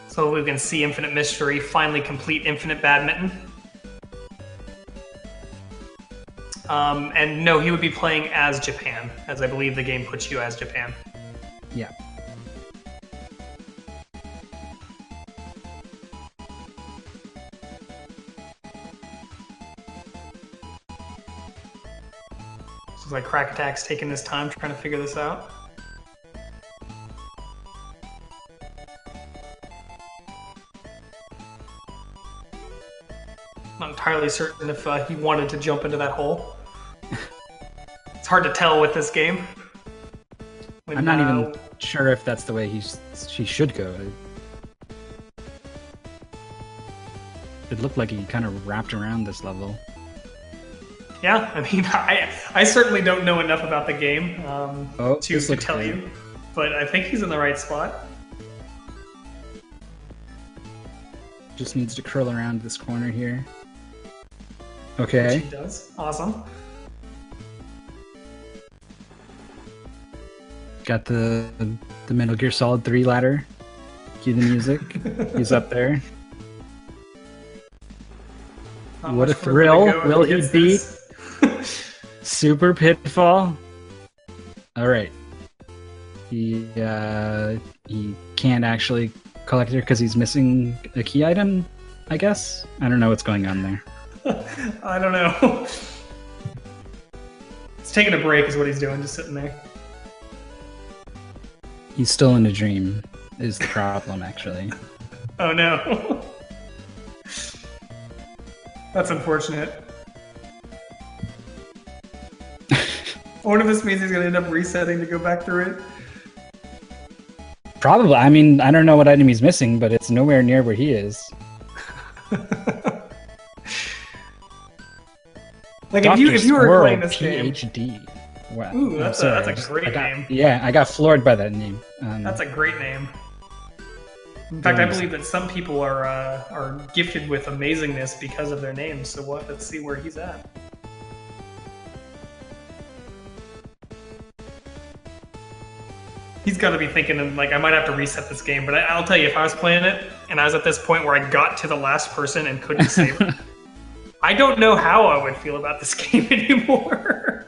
So we can see Infinite Mystery finally complete Infinite Badminton. And no, he would be playing as Japan, as I believe the game puts you as Japan. yeah. So it's like Crack Attack's taking his time trying to figure this out. Not entirely certain if he wanted to jump into that hole. It's hard to tell with this game. When, I'm not even sure if that's the way she should go. It looked like he kind of wrapped around this level. Yeah, I mean, I certainly don't know enough about the game to this looks tell great. you, but I think he's in the right spot. Just needs to curl around this corner here. Which Okay. he does. Awesome. Got the Metal Gear Solid 3 ladder. Cue the music. He's up there. Not What much a further thrill. to go Will he against beat? this. Super Pitfall. All right. He can't actually collect it because he's missing a key item, I guess. I don't know what's going on there. I don't know. He's taking a break is what he's doing, just sitting there. He's still in a dream is the problem, actually. Oh no. That's unfortunate. I wonder if this means he's gonna end up resetting to go back through it. Probably. I mean, I don't know what item he's missing, but it's nowhere near where he is. Like if you were playing this game, PhD. Wow. Ooh, that's a I great got- name. Yeah, I got floored by that name. That's a great name. In fact, I Nice. believe that some people are gifted with amazingness because of their names. So let's see where he's at. He's got to be thinking, like, I might have to reset this game. But I'll tell you, if I was playing it and I was at this point where I got to the last person and couldn't save it, I don't know how I would feel about this game anymore.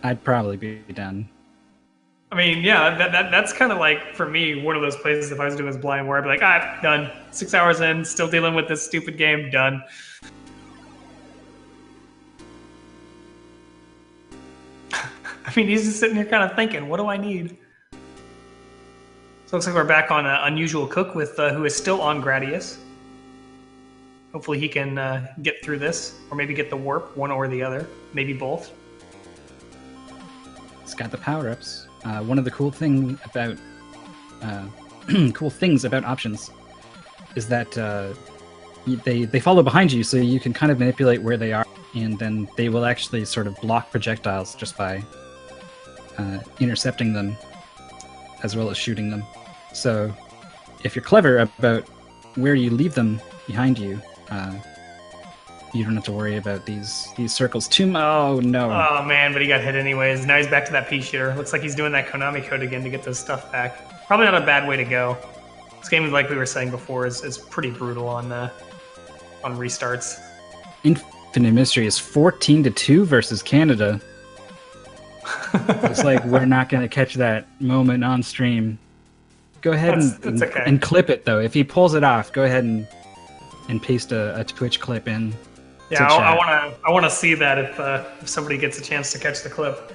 I'd probably be done. I mean, yeah, that's kind of like, for me, one of those places if I was doing this blind where I'd be like, done. 6 hours in, still dealing with this stupid game, done. I mean, he's just sitting here kind of thinking, what do I need? So it looks like we're back on Unusual Cook with who is still on Gradius. Hopefully he can get through this, or maybe get the warp, one or the other, maybe both. It's got the power-ups. One of the cool things about options is that they follow behind you, so you can kind of manipulate where they are, and then they will actually sort of block projectiles just by intercepting them, as well as shooting them. So, if you're clever about where you leave them behind you, you don't have to worry about these circles too much. Oh no! Oh man, but he got hit anyways. Now he's back to that pea shooter. Looks like he's doing that Konami code again to get those stuff back. Probably not a bad way to go. This game, like we were saying before, is pretty brutal on restarts. Infinite Mystery is 14-2 versus Canada. It's like we're not going to catch that moment on stream. Go ahead That's okay. and clip it though. If he pulls it off, go ahead and paste a Twitch clip in. Yeah, to I chat. want to see that if somebody gets a chance to catch the clip.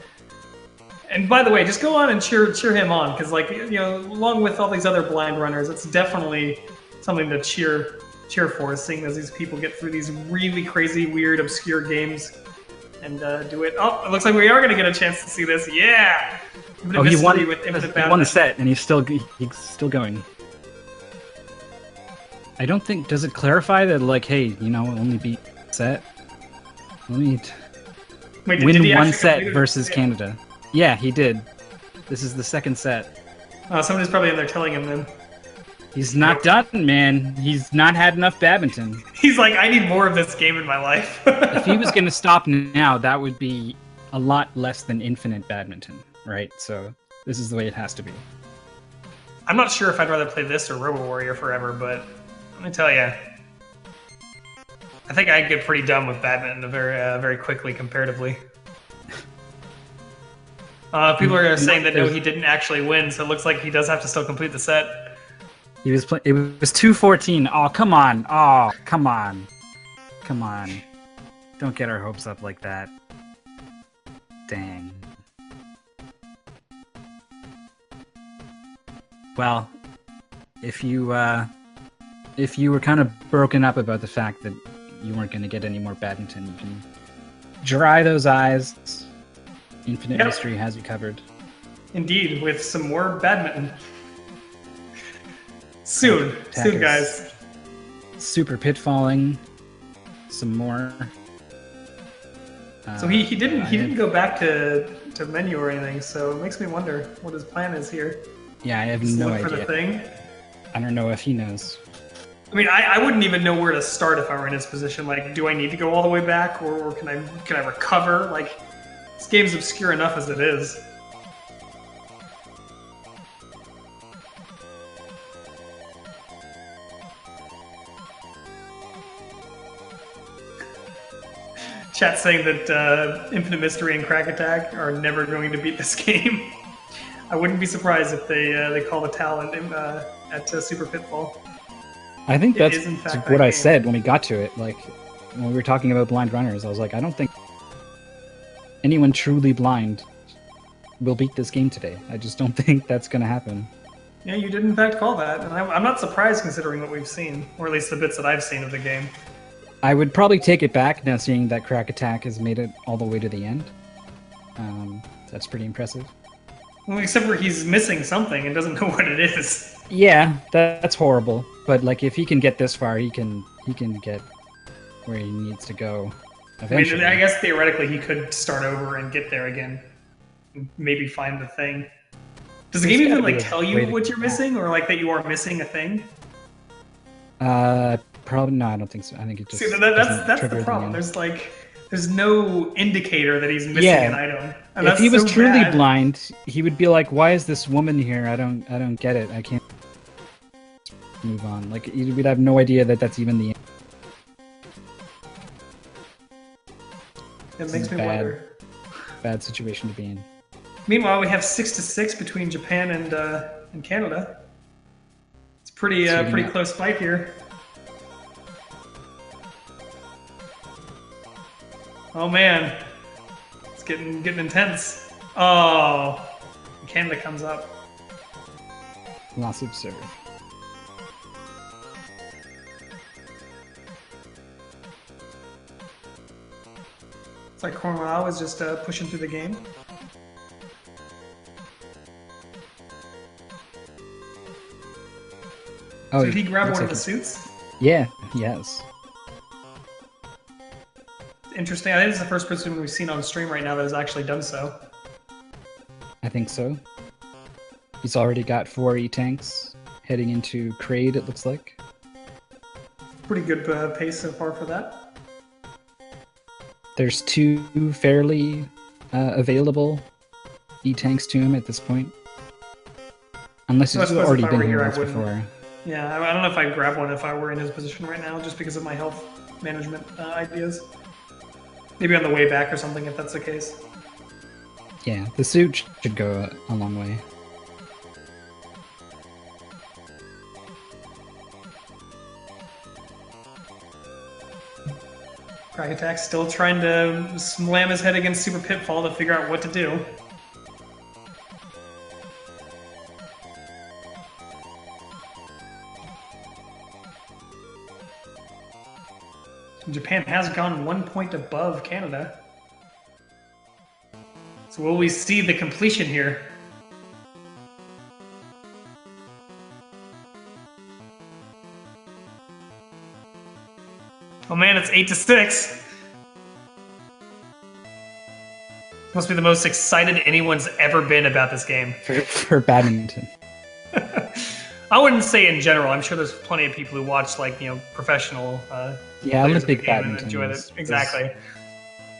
And by the way, just go on and cheer him on, because along with all these other blind runners, it's definitely something to cheer for, seeing as these people get through these really crazy, weird, obscure games and do it. Oh, it looks like we are going to get a chance to see this. Yeah. He won the Badminton. set, and he's still going. I don't think, does it clarify that, like, hey, only beat set? Only Wait, win did he one actually set complete it? versus Canada. Yeah, he did. This is the second set. Somebody's probably in there telling him then. He's not done, man. He's not had enough badminton. He's like, I need more of this game in my life. If he was going to stop now, that would be a lot less than infinite badminton, right? So this is the way it has to be. I'm not sure if I'd rather play this or Robo Warrior forever, but let me tell you, I think I'd get pretty done with badminton very quickly comparatively. People are saying that no, he didn't actually win, so it looks like he does have to still complete the set. He was it was 2-14. Oh, come on. Oh, come on. Come on. Don't get our hopes up like that. Dang. Well, if you were kind of broken up about the fact that you weren't going to get any more badminton, you can dry those eyes. Infinite Yep. Mystery has you covered. Indeed, with some more badminton. Soon, Attackers. guys. Super pitfalling. Some more. So he didn't go back to menu or anything, so it makes me wonder what his plan is here. Yeah, I have Just no look for the idea. thing. I don't know if he knows. I mean, I wouldn't even know where to start if I were in his position. Like, do I need to go all the way back, or can I recover? Like, this game's obscure enough as it is. Chat saying that Infinite Mystery and Crack Attack are never going to beat this game. I wouldn't be surprised if they call the talent at Super Pitfall. I think It that's is, in fact, what that I game. said when we got to it. Like, when we were talking about blind runners, I was like, I don't think anyone truly blind will beat this game today. I just don't think that's going to happen. Yeah, you did in fact call that, and I'm not surprised considering what we've seen, or at least the bits that I've seen of the game. I would probably take it back now, seeing that Crack Attack has made it all the way to the end. That's pretty impressive. Well, except for he's missing something and doesn't know what it is. Yeah, that's horrible. But like, if he can get this far, he can get where he needs to go I eventually. mean, I guess theoretically he could start over and get there again. Maybe find the thing. Does the There's game even gotta be like a tell way you to what get you're back. missing, or like that you are missing a thing? Probably no. I don't think so. I think it just See, doesn't that's trigger the problem. end. There's no indicator that he's missing Yeah. an item. And If that's he was so truly bad. blind, he would be like, "Why is this woman here? I don't get it. I can't move on." Like, we'd have no idea that that's even the end. It makes me bad. wonder. Bad situation to be in. Meanwhile, we have 6-6 between Japan and Canada. It's pretty Sweet pretty enough. close fight here. Oh man, it's getting intense. Oh, Canada comes up. Loss of serve. It's like Cornwall is just pushing through the game. Oh, So did he grab looks one of like the suits? Yeah, yes. Interesting. I think it's the first person we've seen on stream right now that has actually done so. I think so. He's already got 4 E-tanks heading into Kraid, it looks like. Pretty good pace so far for that. There's 2 fairly available E-tanks to him at this point. Unless I he's suppose already if I been were here here, I once wouldn't. before. Yeah, I don't know if I'd grab one if I were in his position right now, just because of my health management ideas. Maybe on the way back or something, if that's the case. Yeah, the suit should go a long way. Crack Attack still trying to slam his head against Super Pitfall to figure out what to do. Japan has gone 1 point above Canada. So will we see the completion here? Oh man, it's 8-6. Must be the most excited anyone's ever been about this game. For badminton. I wouldn't say in general. I'm sure there's plenty of people who watch, like, professional. Yeah, players of the Olympic game and badminton enjoy is exactly.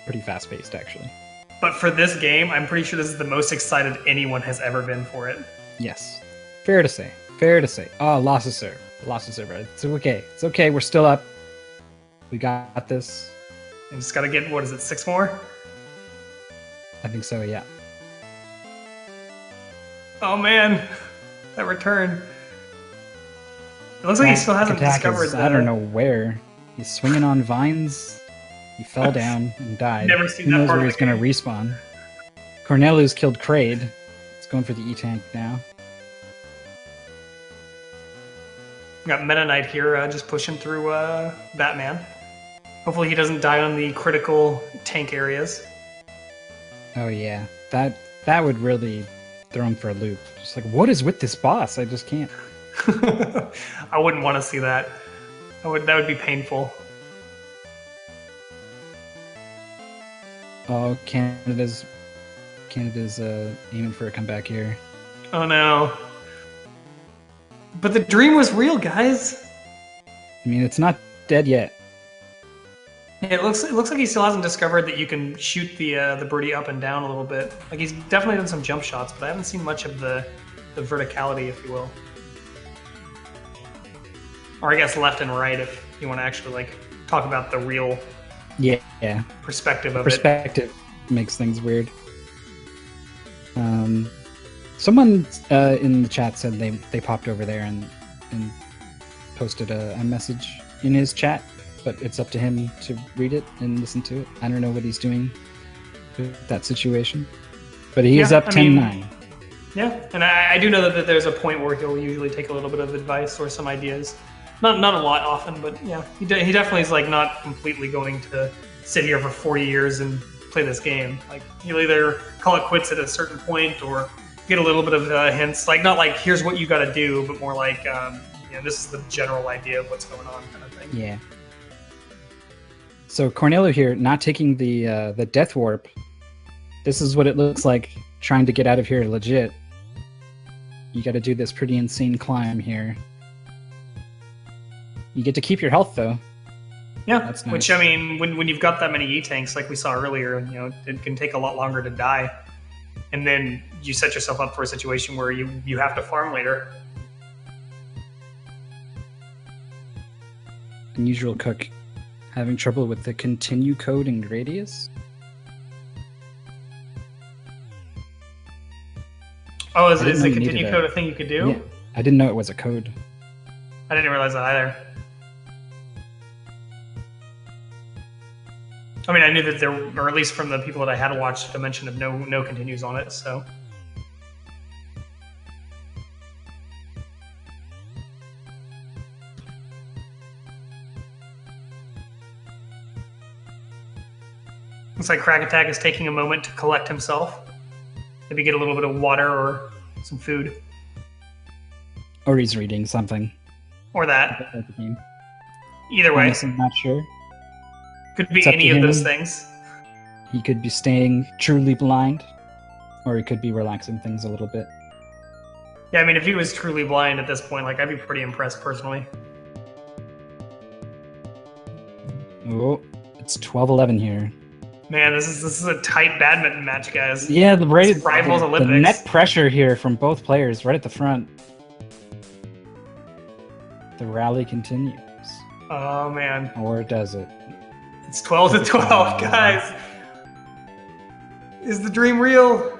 pretty fast paced, actually. But for this game, I'm pretty sure this is the most excited anyone has ever been for it. Yes. Fair to say. Fair to say. Oh, lost a serve. Lost a serve. It's okay. It's okay. We're still up. We got this. And just gotta get, what is it, 6 more? I think so, yeah. Oh man, that return. It looks like he still hasn't Attack discovered is, that. I don't know where. He's swinging on vines. He fell down and died. Never seen Who that knows part where of he's the going to respawn. Cornelu's killed Kraid. It's going for the E-Tank now. Got Meta Knight here, just pushing through Batman. Hopefully he doesn't die on the critical tank areas. Oh yeah, that would really throw him for a loop. Just like, what is with this boss? I just can't. I wouldn't want to see that. That would be painful. Oh, Canada's aiming for a comeback here. Oh no. But the dream was real, guys. I mean, it's not dead yet. It looks like he still hasn't discovered that you can shoot the birdie up and down a little bit. Like, he's definitely done some jump shots, but I haven't seen much of the verticality, if you will. Or I guess left and right, if you want to actually, like, talk about the real Yeah. perspective of it. Perspective makes things weird. Someone in the chat said they popped over there and posted a message in his chat, but it's up to him to read it and listen to it. I don't know what he's doing with that situation, but he is up 10-9. Yeah, and I do know that there's a point where he'll usually take a little bit of advice or some ideas. Not a lot often, but yeah, he definitely is, like, not completely going to sit here for 40 years and play this game. Like, he'll either call it quits at a certain point or get a little bit of hints, like, not like here's what you got to do, but more like this is the general idea of what's going on, kind of thing. Yeah. So Cornelu here, not taking the death warp. This is what it looks like trying to get out of here legit. You got to do this pretty insane climb here. You get to keep your health though. Yeah, That's nice. which, I mean, when you've got that many E-tanks, like we saw earlier, it can take a lot longer to die. And then you set yourself up for a situation where you have to farm later. Unusual Cook having trouble with the continue code in Gradius. Oh, I is didn't know the you needed continue a- code a thing you could do? Yeah, I didn't know it was a code. I didn't realize that either. I mean, I knew that there, or at least from the people that I had watched, a mention of no continues on it. So looks like Crack Attack is taking a moment to collect himself. Maybe get a little bit of water or some food, Or he's reading something. or that. about the game. Either way, Honestly, I'm not sure. could be it's up any to of those him. things. He could be staying truly blind, or he could be relaxing things a little bit. Yeah, I mean, if he was truly blind at this point, like, I'd be pretty impressed personally. Oh, it's 12-11 here. Man, this is a tight badminton match, guys. Yeah, the It's Rivals the Olympics. net pressure here from both players right at the front. The rally continues. Oh man, Or does it? it's 12-12, guys. Is the dream real?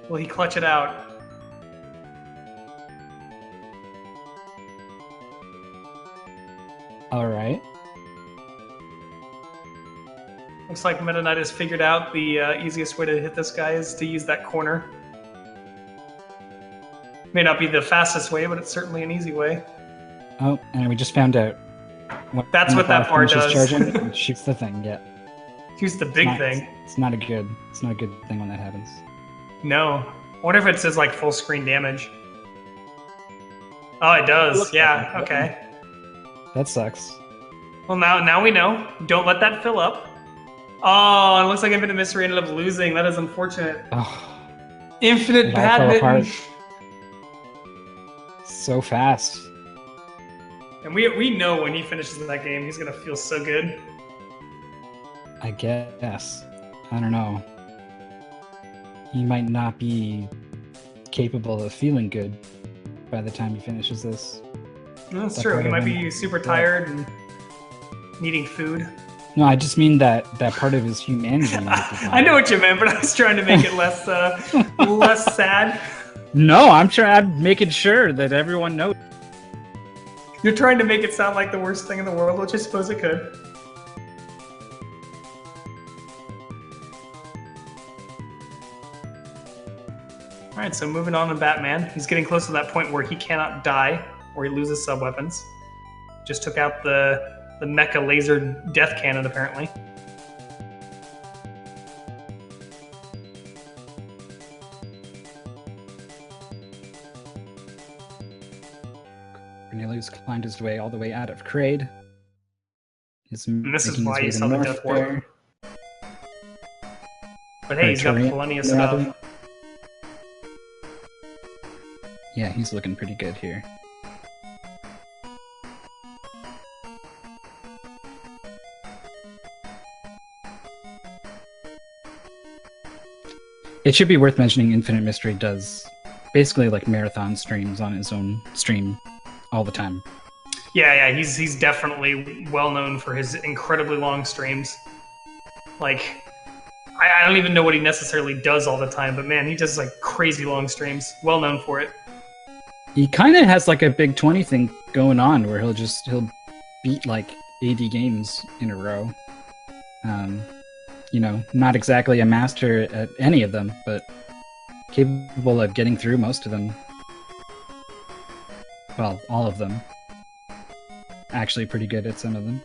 Will he clutch it out? Alright. Looks like Meta Knight has figured out the easiest way to hit this guy is to use that corner. May not be the fastest way, but it's certainly an easy way. Oh, and we just found out. That's what that bar finishes does. Charging, it shoots the thing. Yeah. Here's the big thing. It's not a good. It's not a good thing when that happens. No. I wonder if it says like full screen damage. Oh, it does. Yeah. Okay. That sucks. Well, now we know. Don't let that fill up. Oh, it looks like Infinite Mystery ended up losing. That is unfortunate. Oh, Infinite it all fell Badminton. apart so fast. And we know when he finishes that game, he's gonna feel so good. I guess. I don't know. He might not be capable of feeling good by the time he finishes this. No, that's That true. part He of might him. be super tired and needing food. No, I just mean that part of his humanity. I know what you meant, but I was trying to make it less less sad. No, I'm making sure that everyone knows. You're trying to make it sound like the worst thing in the world, which I suppose it could. Alright, so moving on to Batman. He's getting close to that point where he cannot die, or he loses sub-weapons. Just took out the mecha laser death cannon, apparently. Cornelius climbed his way all the way out of Kraid. He's And this is making his why way you to saw the North Death Ward. there. But hey, he's got Turian, plenty of rather. stuff. Yeah, he's looking pretty good here. It should be worth mentioning Infinite Mystery does basically like marathon streams on his own stream all the time. Yeah, he's definitely well known for his incredibly long streams. Like, I don't even know what he necessarily does all the time, but man, he does like crazy long streams. Well known for it. He kind of has like a big 20 thing going on where he'll beat like 80 games in a row. You know, not exactly a master at any of them, but capable of getting through most of them. Well, all of them. Actually pretty good at some of them.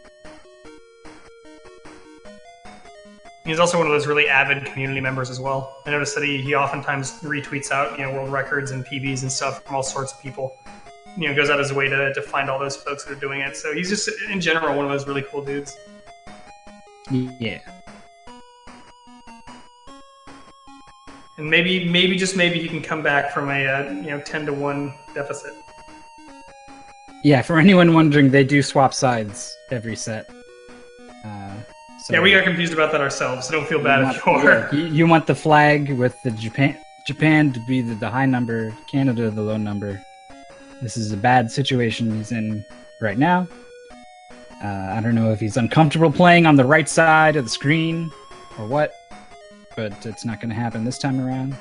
He's also one of those really avid community members as well. I noticed that he oftentimes retweets out, world records and PBs and stuff from all sorts of people. Goes out his way to find all those folks that are doing it. So he's just, in general, one of those really cool dudes. Yeah. And maybe just maybe he can come back from a 10-1 deficit. Yeah, for anyone wondering, they do swap sides every set. So Yeah, we got confused about that ourselves, so don't feel bad if you are. You want the flag with the Japan to be the high number, Canada the low number. This is a bad situation he's in right now. I don't know if he's uncomfortable playing on the right side of the screen or what, but it's not going to happen this time around.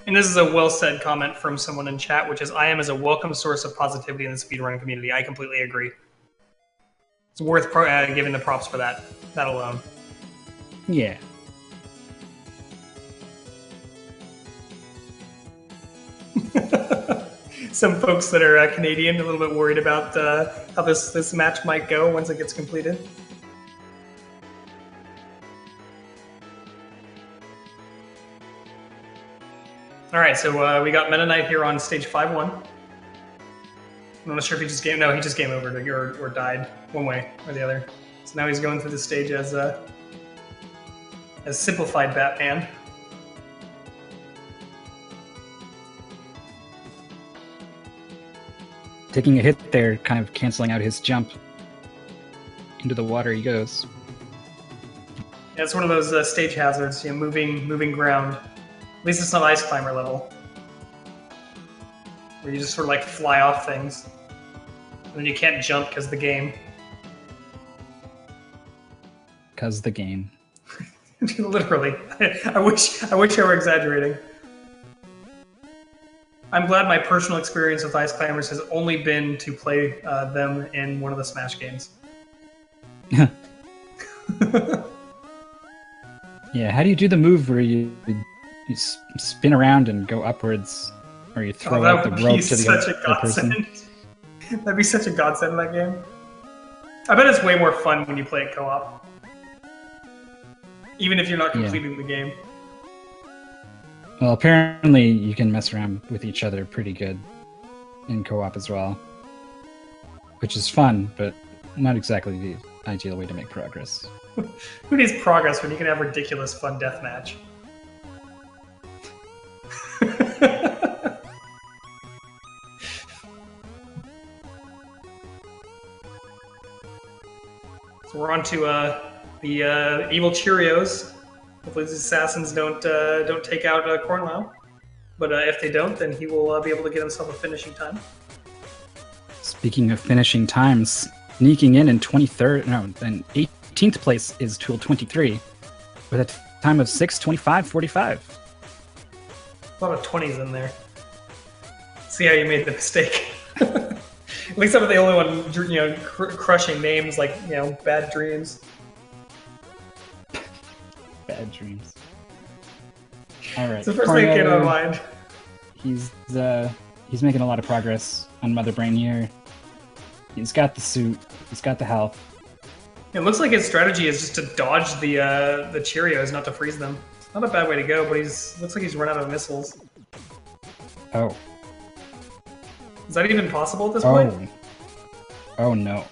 And this is a well-said comment from someone in chat, which is, I am as a welcome source of positivity in the speedrunning community. I completely agree. It's worth giving the props for that alone. Yeah. Some folks that are Canadian, a little bit worried about how this match might go once it gets completed. All right, so we got Meta Knight here on stage 5-1. I'm not sure if he just game. No, he just game over or died one way or the other. So now he's going through the stage as simplified Batman. Taking a hit there, kind of canceling out his jump. Into the water he goes. Yeah, it's one of those stage hazards, moving ground. At least it's not Ice Climber level, where you just sort of like fly off things, and then you can't jump because of the game. Cause the game. Literally, I wish I were exaggerating. I'm glad my personal experience with Ice Climbers has only been to play them in one of the Smash games. Yeah, how do you do the move where spin around and go upwards, or you throw out the that would rope be to the such a other person? godsend. That'd be such a godsend in that game. I bet it's way more fun when you play it co-op. Even if you're not completing the game. Well, apparently you can mess around with each other pretty good in co-op as well, which is fun, but not exactly the ideal way to make progress. Who needs progress when you can have ridiculous fun deathmatch? So we're on to the evil Cheerios. Hopefully these assassins don't take out Cornwall. But if they don't, then he will be able to get himself a finishing time. Speaking of finishing times, sneaking in 23rd, no, in 18th place is Tool 23 with a time of 6:25:45. A lot of 20s in there. See how you made the mistake. At least I'm the only one, crushing names like, Bad Dreams. Bad dreams. All right. It's the first thing that came to my mind. He's making a lot of progress on Mother Brain here. He's got the suit. He's got the health. It looks like his strategy is just to dodge the Cheerios, not to freeze them. It's not a bad way to go, but looks like he's run out of missiles. Oh. Is that even possible at this point? Oh no.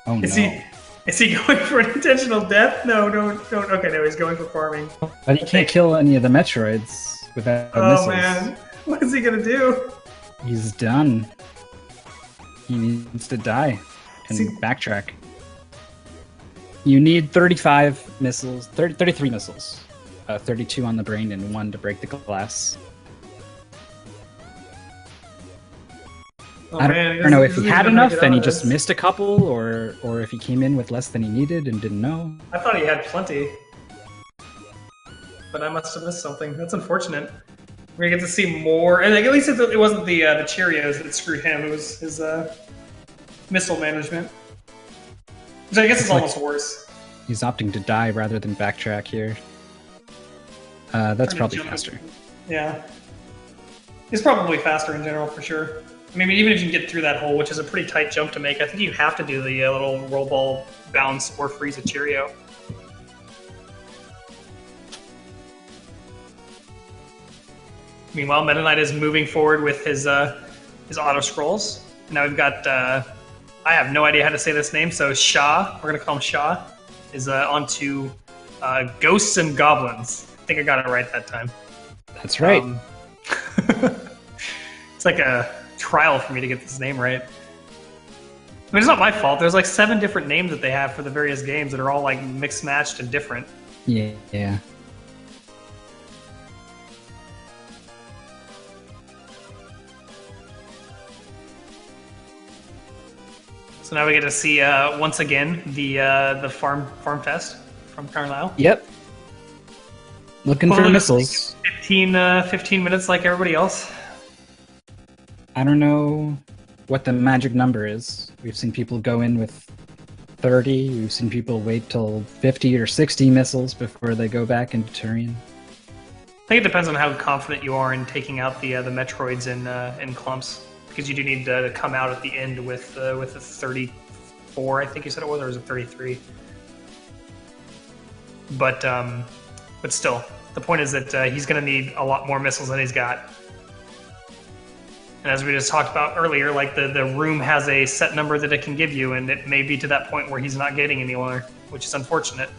Oh no. Is he going for an intentional death? No, don't. Okay, no, he's going for farming. But he can't kill any of the Metroids without missiles. Oh man, what is he gonna do? He's done. He needs to die and backtrack. You need 35 missiles, 33 missiles. 32 on the brain and 1 to break the glass. Oh, I man, don't know if he doesn't had even enough make it and out he of just this. missed a couple, or if he came in with less than he needed and didn't know. I thought he had plenty, but I must have missed something. That's unfortunate. We're gonna get to see more, and at least it wasn't the Cheerios that screwed him. It was his missile management, which I guess is almost worse. He's opting to die rather than backtrack here. That's Trying to probably jump faster. in. Yeah, it's probably faster in general for sure. I mean, even if you can get through that hole, which is a pretty tight jump to make, I think you have to do the little roll ball bounce or freeze a Cheerio. Meanwhile, Meta Knight is moving forward with his auto scrolls. Now we've got I have no idea how to say this name, so Shah, we're gonna call him Shah, is onto Ghosts and Goblins. I think I got it right that time. That's right. It's like a trial for me to get this name right. I mean, it's not my fault. There's like 7 different names that they have for the various games that are all like mixed matched and different. Yeah. So now we get to see once again the farm fest from Carlisle. Yep. Looking for Well, missiles. 15 minutes like everybody else. I don't know what the magic number is. We've seen people go in with 30. We've seen people wait till 50 or 60 missiles before they go back into Turian. I think it depends on how confident you are in taking out the Metroids in clumps, because you do need to come out at the end with a 34. I think you said it was, or was it 33? But still, the point is that he's going to need a lot more missiles than he's got. And as we just talked about earlier, like the room has a set number that it can give you, and it may be to that point where he's not getting any more, which is unfortunate.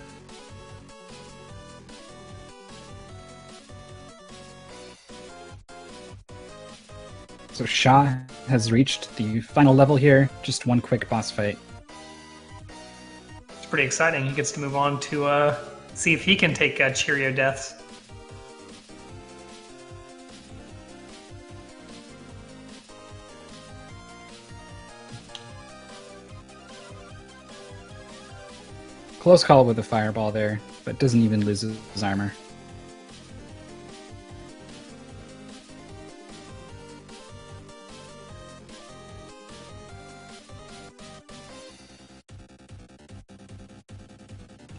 So Shah has reached the final level here. Just one quick boss fight. It's pretty exciting. He gets to move on to see if he can take Cheerio deaths. Close call with a fireball there, but doesn't even lose his armor.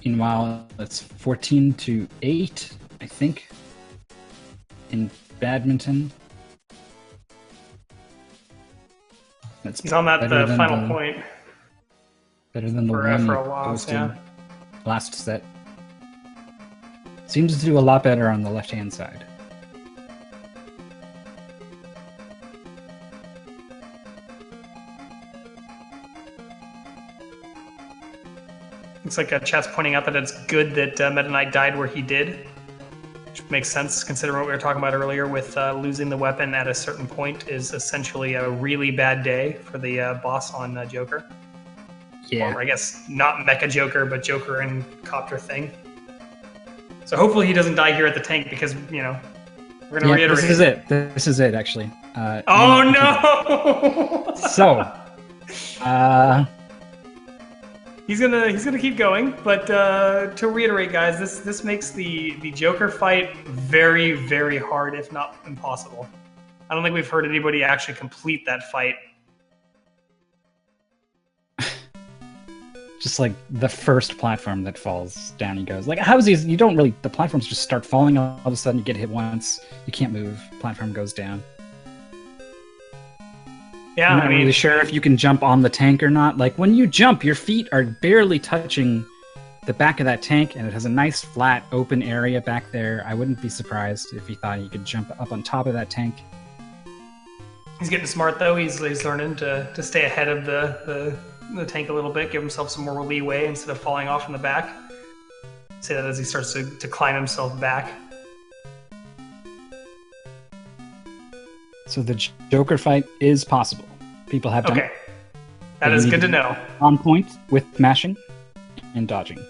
Meanwhile, it's 14-8, I think, in badminton. That's He's on that better than final the- point Better than the for, one for he a loss. posted Yeah. last set. Seems to do a lot better on the left-hand side. Looks like chat's pointing out that it's good that Meta Knight died where he did, which makes sense considering what we were talking about earlier with losing the weapon at a certain point is essentially a really bad day for the boss on Joker. Yeah. Or I guess not Mecha Joker, but Joker and Copter Thing. So hopefully he doesn't die here at the tank because, you know, we're going to Yeah, reiterate. this is it. This is it, actually. Oh no! So, He's gonna keep going, but to reiterate, guys, this makes the Joker fight very, very hard, if not impossible. I don't think we've heard anybody actually complete that fight. just like the first platform that falls down, he goes like, "How is he? You don't really. The platforms just start falling. All of a sudden, you get hit once. You can't move. Platform goes down. Yeah, I'm not I mean, really sure if you can jump on the tank or not. Like when you jump, your feet are barely touching the back of that tank, and it has a nice flat open area back there. I wouldn't be surprised if he thought he could jump up on top of that tank. he's getting smart though. He's learning to stay ahead of the tank a little bit, give himself some more leeway instead of falling off in the back. Say that as he starts to climb himself back. So the Joker fight is possible. People have done Okay, it that You is need good to- to know. on point with mashing and dodging.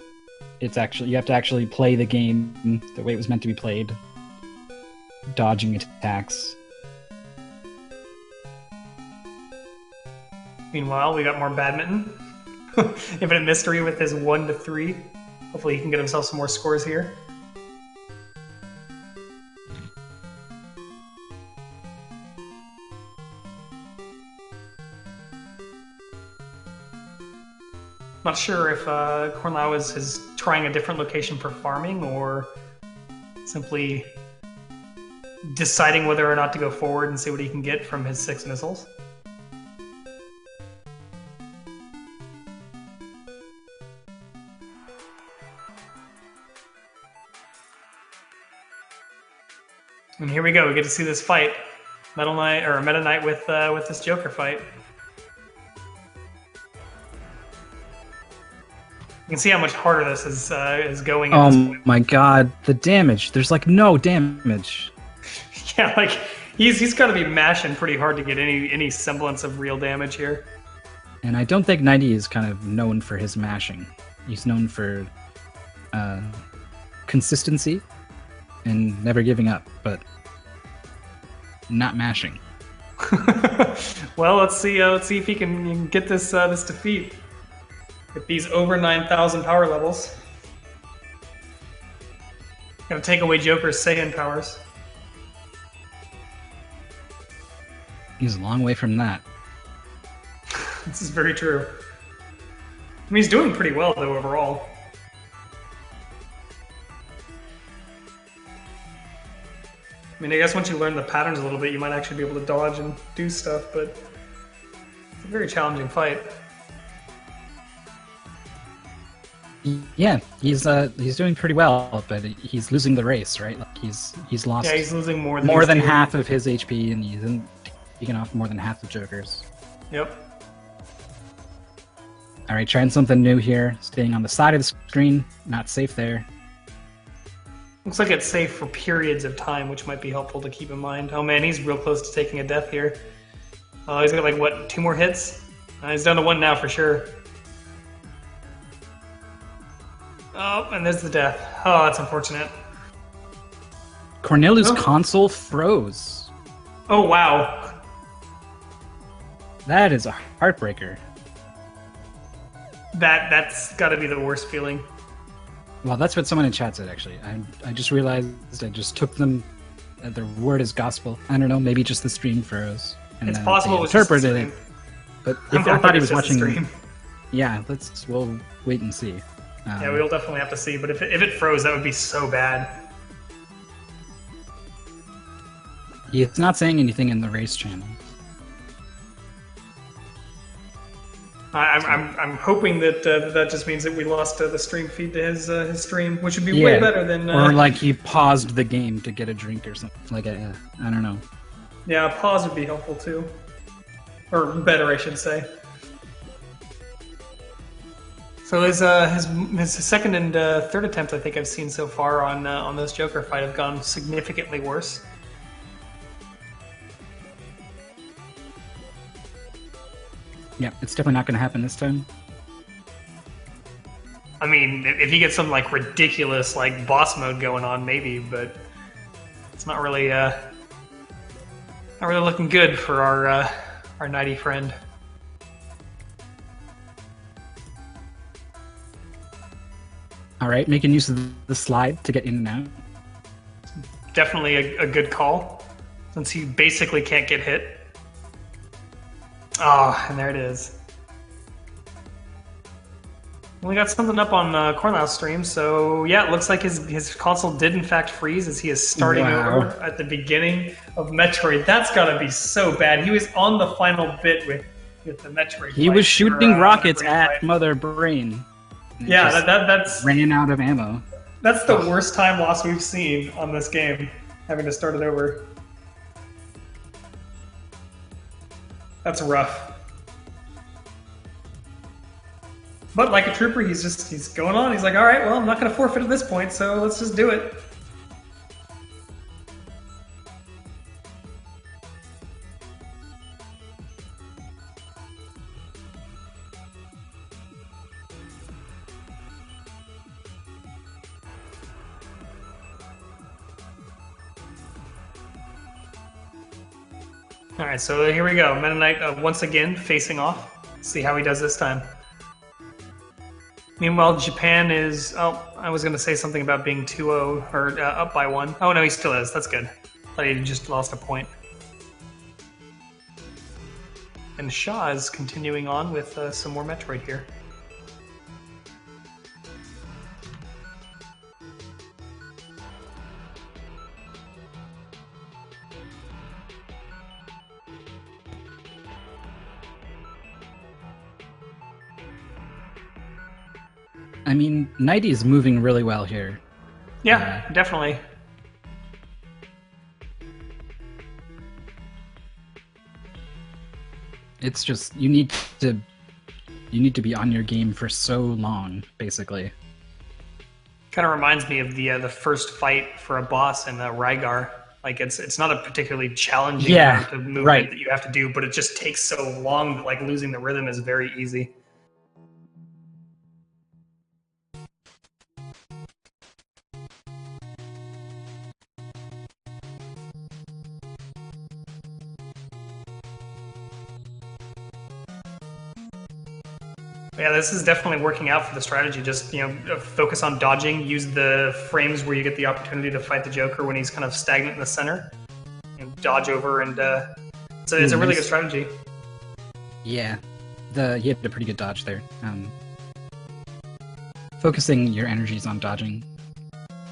It's actually, you have to actually play the game the way it was meant to be played. Dodging attacks. Meanwhile, we got more badminton. Infinite Mystery with his 1-3. Hopefully he can get himself some more scores here. Not sure if Cornlau is trying a different location for farming or simply deciding whether or not to go forward and see what he can get from his 6 missiles. And here we go. We get to see this fight, Metal Knight or Meta Knight with this Joker fight. You can see how much harder this is going. At this Oh point. my god, the damage. There's like no damage. Yeah, like he's got to be mashing pretty hard to get any semblance of real damage here. And I don't think 90 is kind of known for his mashing. He's known for consistency and never giving up, but not mashing. Well, let's see if he can get this this defeat with these over 9,000 power levels. Gonna take away Joker's Saiyan powers. He's a long way from that. This is very true. I mean, he's doing pretty well though overall. I mean, I guess once you learn the patterns a little bit, you might actually be able to dodge and do stuff, but it's a very challenging fight. Yeah, he's doing pretty well, but he's losing the race, right? Like he's lost Yeah, he's losing more than more he's than doing. half of his HP, and he's taking off more than half the Joker's. Yep. All right, trying something new here. Staying on the side of the screen, not safe there. Looks like it's safe for periods of time, which might be helpful to keep in mind. Oh man, he's real close to taking a death here. He's got like, what, 2 more hits? He's down to 1 now for sure. Oh, and there's the death. Oh, that's unfortunate. Cornelius' Oh. console froze. Oh, wow. That is a heartbreaker. That's got to be the worst feeling. Well, that's what someone in chat said, actually. I just realized I just took them, their word as gospel. I don't know, maybe just the stream froze. And It's then possible they it was just the interpreted stream. it. But I'm if I thought he was hoping it's just the watching... stream. Yeah, we'll wait and see. Yeah, we'll definitely have to see. But if it froze, that would be so bad. It's not saying anything in the race channel. I'm hoping that that just means that we lost the stream feed to his stream, which would be way better than. Or like he paused the game to get a drink or something. Like I don't know. Yeah, pause would be helpful too, or better, I should say. So his second and third attempt, I think I've seen so far on this Joker fight, have gone significantly worse. Yeah, it's definitely not going to happen this time. I mean, if he gets some like ridiculous like boss mode going on, maybe, but it's not really looking good for our knighty friend. All right, making use of the slide to get in and out. Definitely a good call, since he basically can't get hit. Oh, and there it is. We got something up on Cornell's stream, so yeah, it looks like his console did in fact freeze as he is starting over at the beginning of Metroid. That's gotta be so bad. He was on the final bit with the Metroid. He was shooting rockets at Mother Brain. Yeah, that's ran out of ammo. That's the worst time loss we've seen on this game, having to start it over. That's rough. But like a trooper, he's going on. He's like, all right, well, I'm not going to forfeit at this point, so let's just do it. All right, so here we go. Meta Knight once again facing off. See how he does this time. Meanwhile, Japan is... Oh, I was going to say something about being 2-0, or up by 1. Oh, no, he still is. That's good. Thought he just lost a point. And Shaw is continuing on with some more Metroid here. I mean, Nighty is moving really well here. Yeah, definitely. It's just you need to be on your game for so long, basically. Kind of reminds me of the first fight for a boss in Rygar. Like it's not a particularly challenging movement that you have to do, but it just takes so long that like losing the rhythm is very easy. Yeah, this is definitely working out for the strategy. Just, focus on dodging, use the frames where you get the opportunity to fight the Joker when he's kind of stagnant in the center, and dodge over, and so it's a really good strategy. Yeah, he had a pretty good dodge there. Focusing your energies on dodging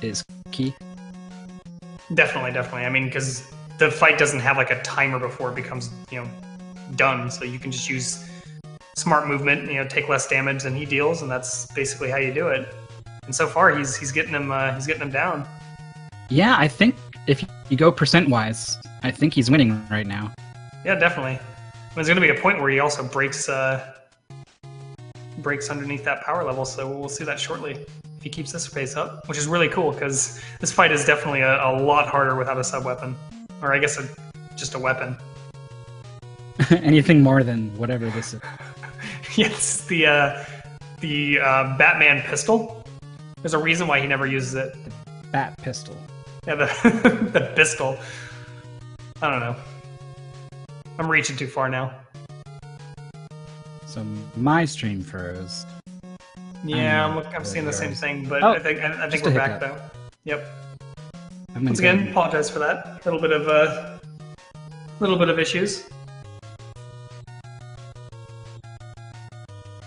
is key. Definitely. I mean, because the fight doesn't have like a timer before it becomes, done, so you can just use smart movement, take less damage than he deals, and that's basically how you do it. And so far, he's getting him down. Yeah, I think if you go percent-wise, I think he's winning right now. Yeah, definitely. There's going to be a point where he also breaks underneath that power level, so we'll see that shortly if he keeps this pace up, which is really cool because this fight is definitely a lot harder without a sub-weapon, or I guess just a weapon. Anything more than whatever this is. Yes, the Batman pistol. There's a reason why he never uses it. The Bat pistol. Yeah, the pistol. I don't know. I'm reaching too far now. So my stream froze. Yeah, I'm seeing the same thing, but I think we're back though. Yep. Once again, apologize for that. A little bit of issues.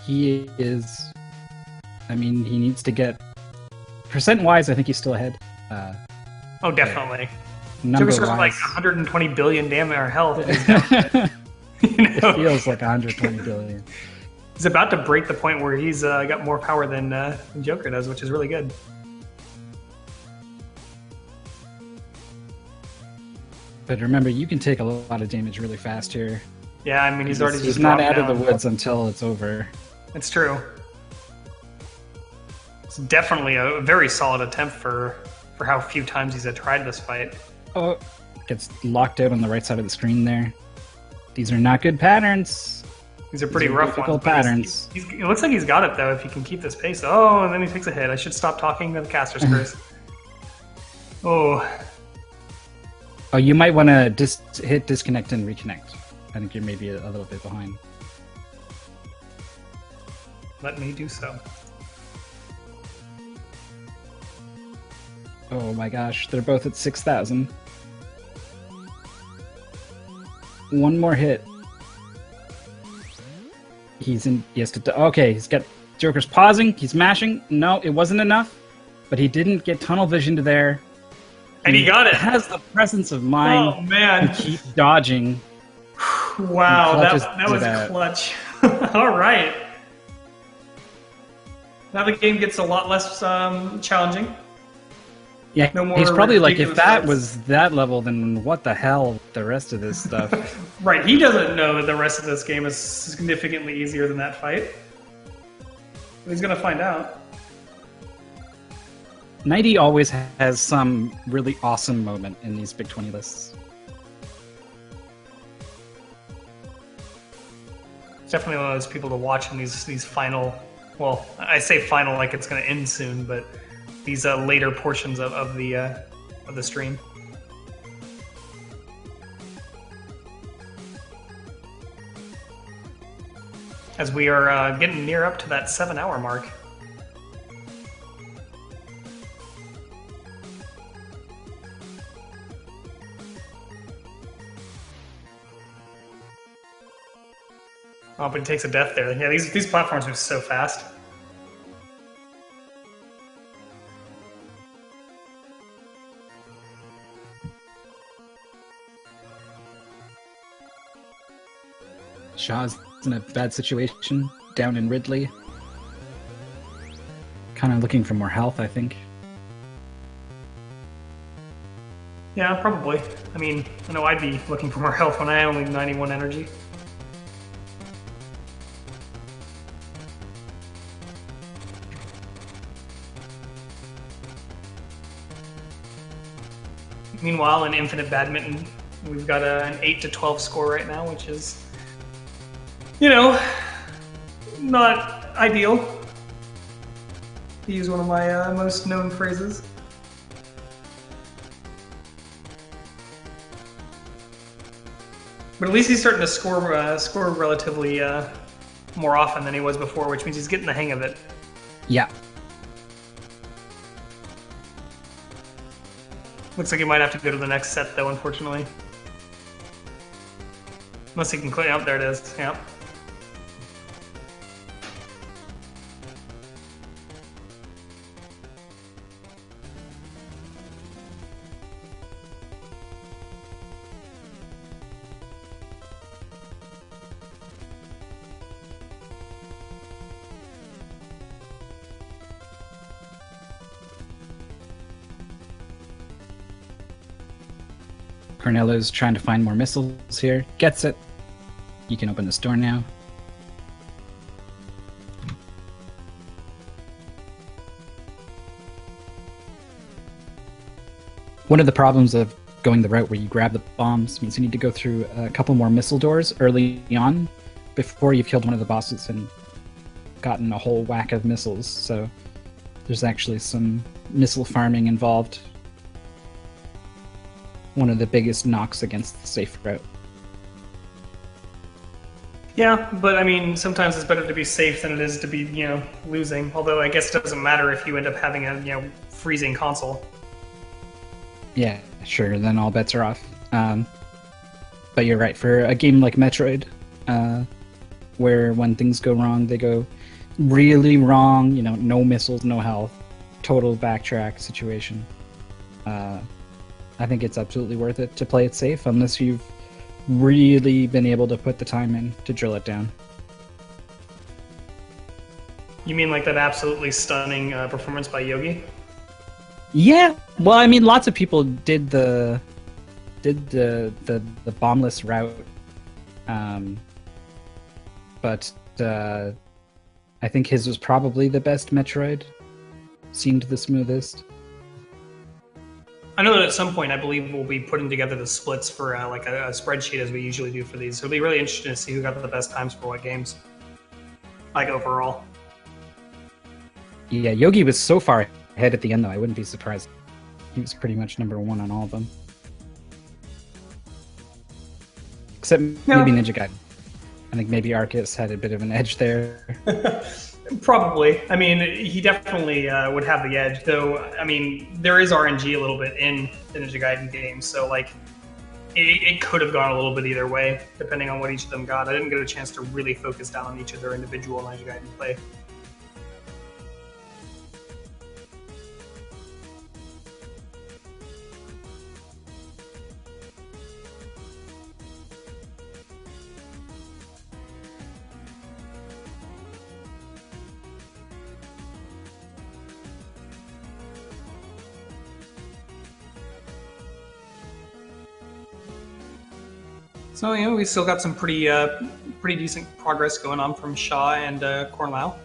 He is I mean, he needs to get percent-wise. I think he's still ahead. Oh, definitely. Number-wise, Joker's like 120 billion damage or health. And he's down. it feels like 120 billion. He's about to break the point where he's got more power than Joker does, which is really good. But remember, you can take a lot of damage really fast here. Yeah, I mean, he's already He's just not dropped out of the down. woods until it's over. It's true. It's definitely a very solid attempt for how few times he's tried this fight. Oh, gets locked out on the right side of the screen there. These are not good patterns. These are pretty These are rough difficult ones. but patterns. It looks like he's got it, though, if he can keep this pace. Oh, and then he takes a hit. I should stop talking to the caster's curse. Oh, Oh, you might want to hit disconnect and reconnect. I think you're maybe a little bit behind. let me do so. Oh my gosh, they're both at 6,000. One more hit. He's in. He has to. Okay, he's got Joker's pausing. He's mashing. No, it wasn't enough. But he didn't get tunnel vision to there. And he got it. Has the presence of mind Oh, man. to keep dodging. Wow, Clutches that to was that. clutch. All right. Now the game gets a lot less challenging. Yeah, No more he's probably like, if ridiculous that fights. was that level, then what the hell? The rest of this stuff. Right, he doesn't know that the rest of this game is significantly easier than that fight. But he's gonna find out. Nighty always has some really awesome moment in these Big 20 lists. He's definitely one of those people to watch in these final. Well, I say final like it's gonna end soon, but these later portions of the stream. As we are getting near up to that 7-hour mark. Oh, but he takes a death there. Yeah, these platforms move so fast. Shaw's in a bad situation, down in Ridley. Kind of looking for more health, I think. Yeah, probably. I mean, I know I'd be looking for more health when I have only 91 energy. Meanwhile, in Infinite Badminton, we've got an 8-12 score right now, which is, you know, not ideal, to use one of my most known phrases. But at least he's starting to score relatively more often than he was before, which means he's getting the hang of it. Yeah. Looks like he might have to go to the next set, though, unfortunately. Unless he can clear up. There it is. Yep. Cornello's trying to find more missiles here. Gets it. You can open this door now. One of the problems of going the route where you grab the bombs means you need to go through a couple more missile doors early on before you've killed one of the bosses and gotten a whole whack of missiles. So there's actually some missile farming involved. One of the biggest knocks against the safe route. Yeah, but I mean, sometimes it's better to be safe than it is to be, losing. Although I guess it doesn't matter if you end up having a, freezing console. Yeah, sure, then all bets are off. But you're right, for a game like Metroid, where when things go wrong, they go really wrong, no missiles, no health, total backtrack situation, I think it's absolutely worth it to play it safe unless you've really been able to put the time in to drill it down. You mean like that absolutely stunning performance by Yogi? Yeah, well, I mean, lots of people did the bombless route, but I think his was probably the best Metroid. Seemed the smoothest. I know that at some point, I believe we'll be putting together the splits for like a spreadsheet as we usually do for these. So it'll be really interesting to see who got the best times for what games, like overall. Yeah, Yogi was so far ahead at the end, though. I wouldn't be surprised. He was pretty much number one on all of them, except maybe Ninja Gaiden. I think maybe Arceus had a bit of an edge there. Probably. I mean, he definitely would have the edge, though. I mean, there is RNG a little bit in the Ninja Gaiden games, so like it could have gone a little bit either way, depending on what each of them got. I didn't get a chance to really focus down on each of their individual Ninja Gaiden play. So we still got some pretty decent progress going on from Shaw and Cornlau.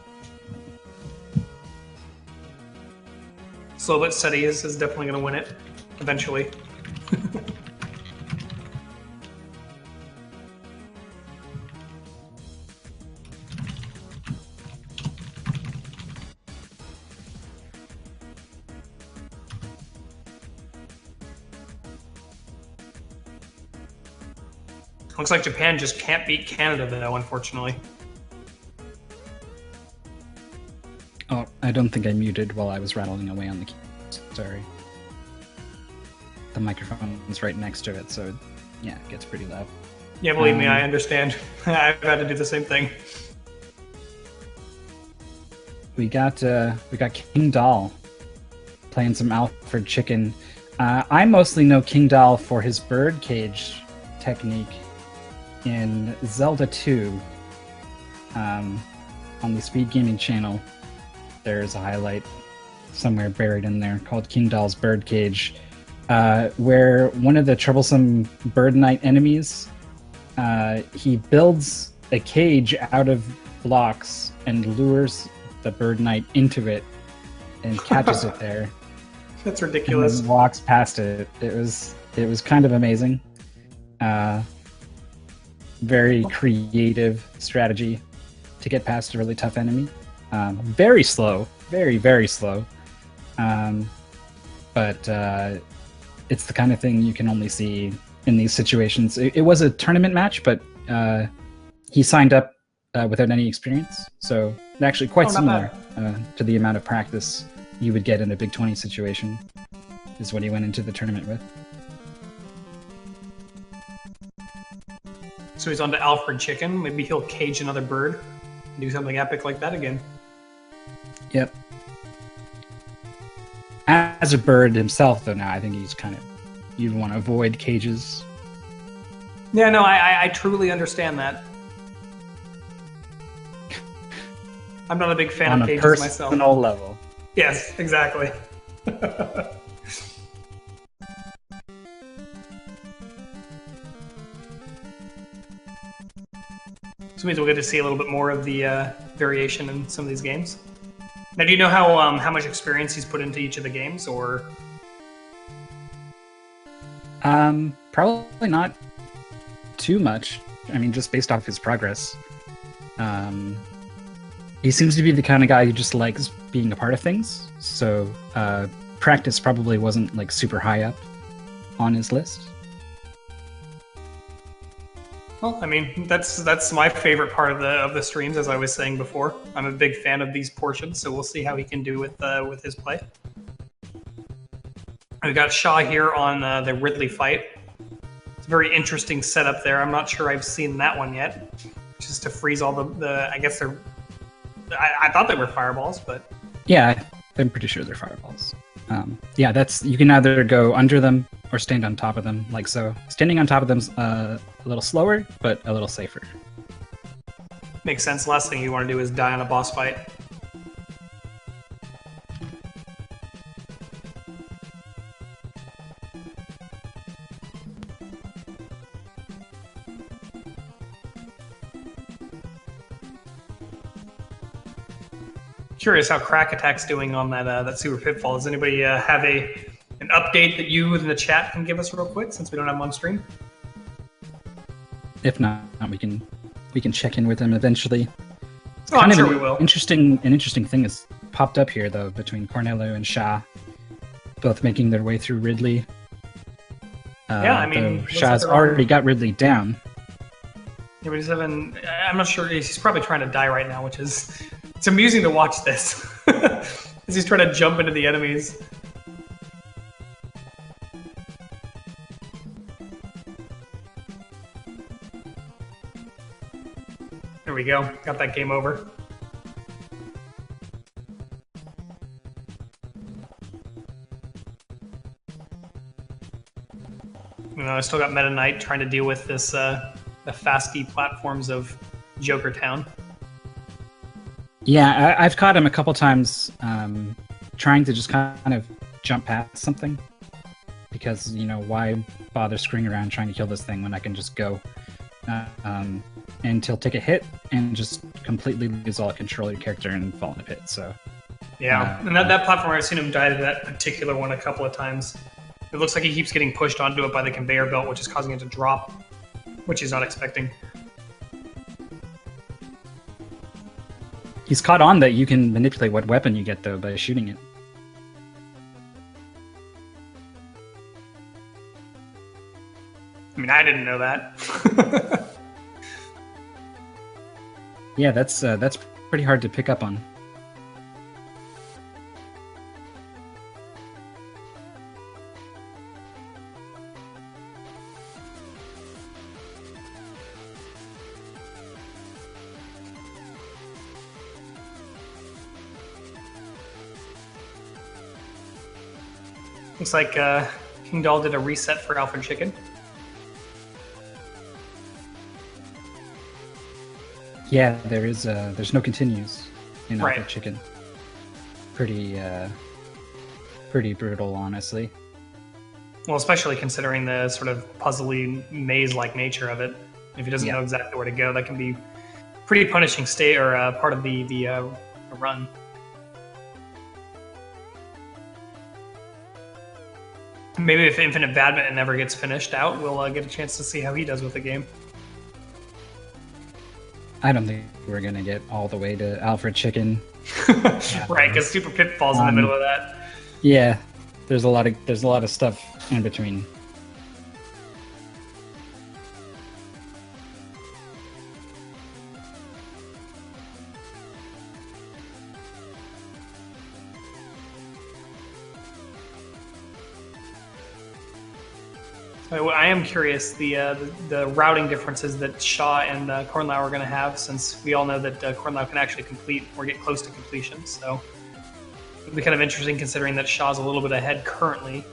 Slow but steady is definitely going to win it eventually. Looks like Japan just can't beat Canada, though, unfortunately. Oh, I don't think I muted while I was rattling away on the keys. Sorry. The microphone is right next to it, so yeah, it gets pretty loud. Yeah, believe me, I understand. I've had to do the same thing. We got King Doll playing some Alfred Chicken. I mostly know King Doll for his birdcage technique in Zelda 2. On the Speed Gaming channel, there's a highlight somewhere buried in there called King Doll's Birdcage, where one of the troublesome Bird Knight enemies, he builds a cage out of blocks and lures the Bird Knight into it and catches it there. That's ridiculous. And then walks past it. It was kind of amazing. Very creative strategy to get past a really tough enemy. Very slow, very, very slow. But it's the kind of thing you can only see in these situations. It was a tournament match, but he signed up without any experience. So actually quite similar to the amount of practice you would get in a Big 20 situation is what he went into the tournament with. So he's on to Alfred Chicken. Maybe he'll cage another bird and do something epic like that again. Yep. As a bird himself, though, now I think he's kind of... You'd want to avoid cages. Yeah, no, I truly understand that. I'm not a big fan of cages myself. On a personal level. Yes, exactly. So means we'll get to see a little bit more of the variation in some of these games. Now, do you know how much experience he's put into each of the games, or? Probably not too much. I mean, just based off his progress. He seems to be the kind of guy who just likes being a part of things. So practice probably wasn't like super high up on his list. Well, I mean, that's my favorite part of the streams, as I was saying before. I'm a big fan of these portions, so we'll see how he can do with his play. We've got Shaw here on the Ridley fight. It's a very interesting setup there. I'm not sure I've seen that one yet. Just to freeze all the I guess they're I thought they were fireballs, but Yeah, I'm pretty sure they're fireballs. Yeah, that's you can either go under them or stand on top of them, like so. Standing on top of them's a little slower, but a little safer. makes sense. Last thing you want to do is die on a boss fight. Curious how Crack Attack's doing on that Super Pitfall. Does anybody have an update that you in the chat can give us real quick, since we don't have him on stream? If not, we can check in with them eventually. Oh, I'm Kind of sure an we will. Interesting thing has popped up here though between Cornello and Shah, both making their way through Ridley. Yeah, I mean, though looks Shah's like they're on- already got Ridley down. Yeah, but he's having. I'm not sure. He's probably trying to die right now, which is. It's amusing to watch this. As he's trying to jump into the enemies. There we go. Got that game over. You know, I still got Meta Knight trying to deal with this the fasty platforms of Joker Town. Yeah, I've caught him a couple times trying to just kind of jump past something. Because, you know, why bother screwing around trying to kill this thing when I can just go and he'll take a hit and just completely lose all control of your character and fall in a pit. So Yeah, and that platform, I've seen him die to that particular one a couple of times. It looks like he keeps getting pushed onto it by the conveyor belt, which is causing it to drop, which he's not expecting. he's caught on that you can manipulate what weapon you get though by shooting it. I mean, I didn't know that. Yeah, that's pretty hard to pick up on. Looks like King Doll did a reset for Alfred Chicken. Yeah, there's no continues in Right. Alpha Chicken. Pretty brutal, honestly. Well, especially considering the sort of puzzly maze-like nature of it. If he doesn't Yeah. know exactly where to go, that can be pretty punishing state or part of the run. Maybe if Infinite Badminton never gets finished out, we'll get a chance to see how he does with the game. I don't think we're gonna get all the way to Alfred Chicken. Right, because Super Pitfall's in the middle of that. Yeah, there's a lot of stuff in between. I am curious the routing differences that Shaw and Cornlau are going to have, since we all know that Cornlau can actually complete or get close to completion. So it'll be kind of interesting considering that Shaw's a little bit ahead currently.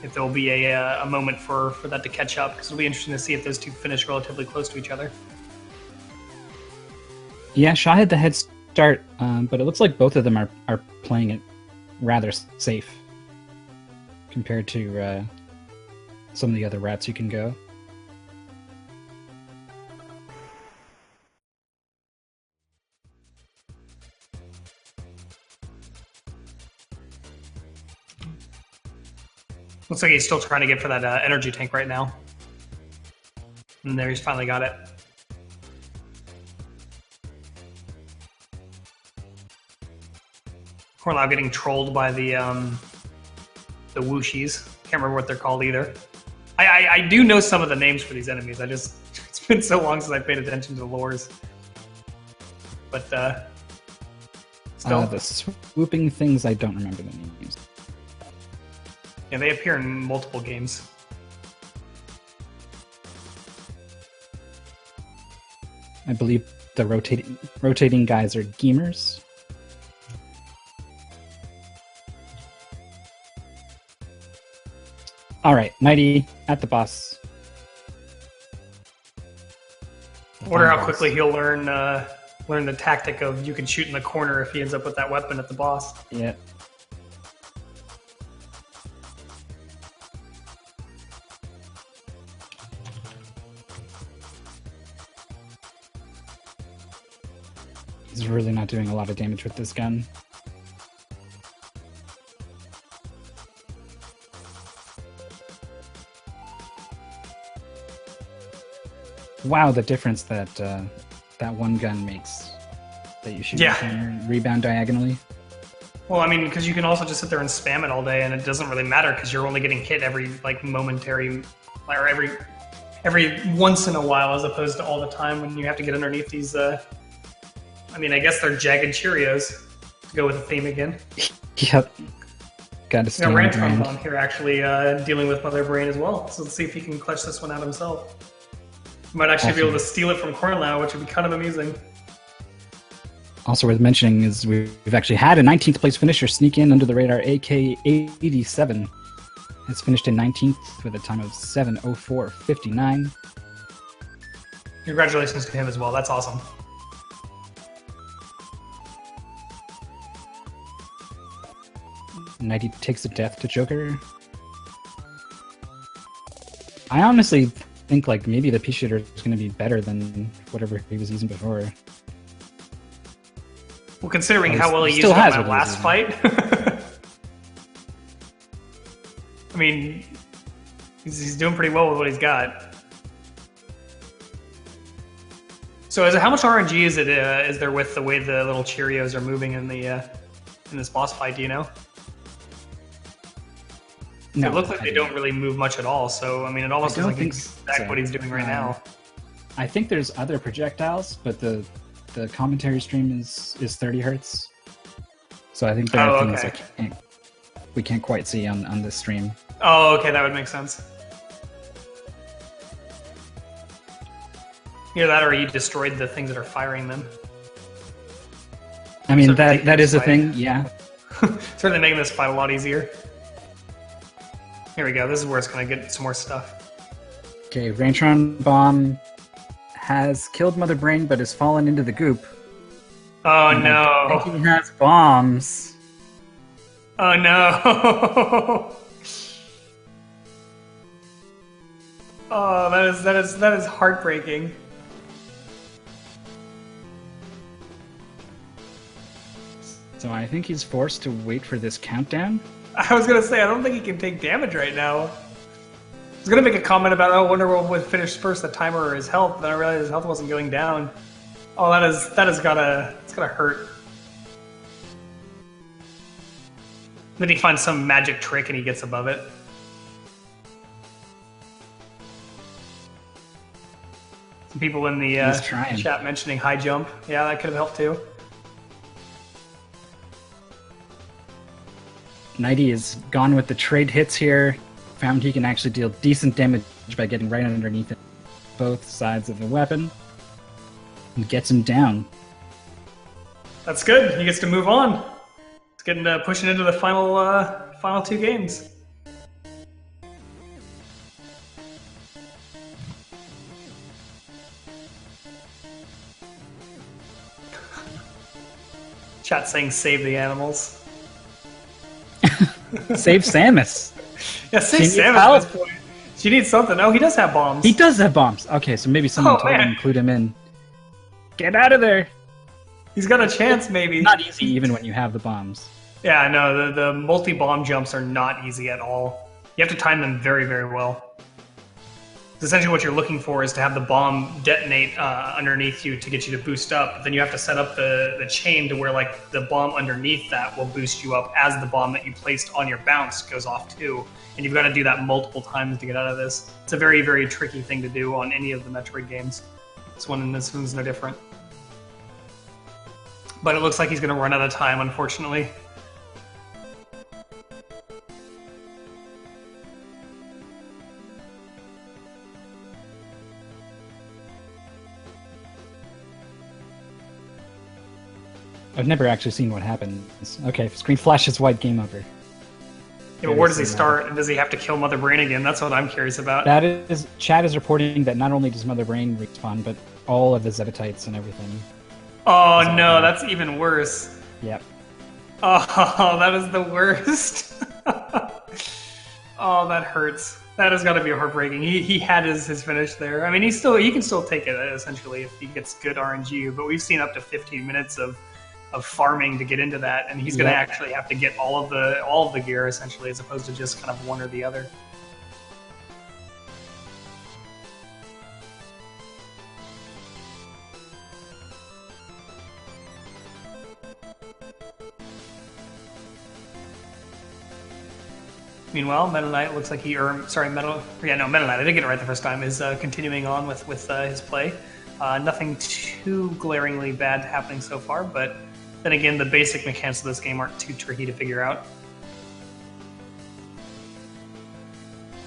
If there will be a moment for that to catch up, because it'll be interesting to see if those two finish relatively close to each other. Yeah, Shaw had the head start, but it looks like both of them are playing it rather safe compared to some of the other routes you can go. Looks like he's still trying to get for that energy tank right now. And there, he's finally got it. Cornlau getting trolled by the Wooshies. Can't remember what they're called either. I do know some of the names for these enemies. It's been so long since I paid attention to the lores. But still, The swooping things, I don't remember the names. yeah, they appear in multiple games. I believe the rotating guys are Gamers. All right, Mighty at the boss. Wonder how quickly he'll learn the tactic of you can shoot in the corner if he ends up with that weapon at the boss. Yeah. He's really not doing a lot of damage with this gun. Wow, the difference that that one gun makes. That you shoot Yeah. and rebound diagonally. Well, I mean, because you can also just sit there and spam it all day, and it doesn't really matter because you're only getting hit every like momentary, or every once in a while, as opposed to all the time when you have to get underneath these. I mean, I guess they're jagged Cheerios. To go with the theme again. Yep. Got to Yeah, stay on the Rantron's ground. on here actually dealing with Mother Brain as well. So let's see if he can clutch this one out himself. He might actually be able to steal it from Cornlow, which would be kind of amusing. Also worth mentioning is we've actually had a 19th place finisher sneak in under the radar. AK-87 has finished in 19th with a time of 7:04:59. Congratulations to him as well. That's awesome. Nighty takes a death to Joker. I honestly think like maybe the pea shooter is going to be better than whatever he was using before. Well, considering Well, how well he he used still it in has my what he last was fight. I mean, he's doing pretty well with what he's got. So, how much RNG is there with the way the little Cheerios are moving in this boss fight? Do you know? No, It looks like I they don't really move much at all. So, I mean, it almost I looks don't like think exactly so. what he's doing right now. I think there's other projectiles, but the commentary stream is 30 hertz. So I think there are things okay. we can't quite see on this stream. Oh, okay, that would make sense. Either that or you destroyed the things that are firing them. I mean, So that is a fight. thing, yeah. Certainly making this fight a lot easier. Here we go. This is where it's going to get some more stuff. Okay, Rantron Bomb has killed Mother Brain, but has fallen into the goop. Oh, And I no. think he has bombs. Oh, no. Oh, that is heartbreaking. So I think he's forced to wait for this countdown. I was going to say, I don't think he can take damage right now. I was going to make a comment about, oh, I wonder what would finish first, the timer or his health, then I realized his health wasn't going down. Oh, it's gotta hurt. Then he finds some magic trick and he gets above it. Some people in the He's trying. chat mentioning high jump. Yeah, that could have helped too. Nighty is gone with the trade hits here. Found he can actually deal decent damage by getting right underneath it, both sides of the weapon, and gets him down. That's good. He gets to move on. It's getting pushing into the final two games. Chat saying save the animals. Save Samus. Yeah, She save needs Sam help. at this point. She needs something. Oh, he does have bombs. He does have bombs. Okay, so maybe someone Oh, told him man. to include him in. Get out of there. He's got a chance, maybe. Not easy, even when you have the bombs. Yeah, no, the multi-bomb jumps are not easy at all. You have to time them very, very well. Essentially what you're looking for is to have the bomb detonate underneath you to get you to boost up. Then you have to set up the chain to where like the bomb underneath that will boost you up as the bomb that you placed on your bounce goes off too. And you've got to do that multiple times to get out of this. It's a very, very tricky thing to do on any of the Metroid games. This one's no different. But it looks like he's going to run out of time, unfortunately. I've never actually seen what happens. Okay, if screen flashes white, game over. Yeah, but where does he start? And does he have to kill Mother Brain again? That's what I'm curious about. That is, Chad is reporting that not only does Mother Brain respawn, but all of the Zebatites and everything. Oh no, that's even worse. Yep. Oh, that is the worst. Oh, that hurts. That has got to be heartbreaking. He had his finish there. I mean, he can still take it essentially if he gets good RNG. But we've seen up to 15 minutes of farming to get into that, and he's going to actually have to get all of the gear essentially, as opposed to just kind of one or the other. Meanwhile, Meta Knight looks like Meta Knight, I did get it right the first time, is continuing on with his play. Nothing too glaringly bad happening so far, but then again, the basic mechanics of this game aren't too tricky to figure out.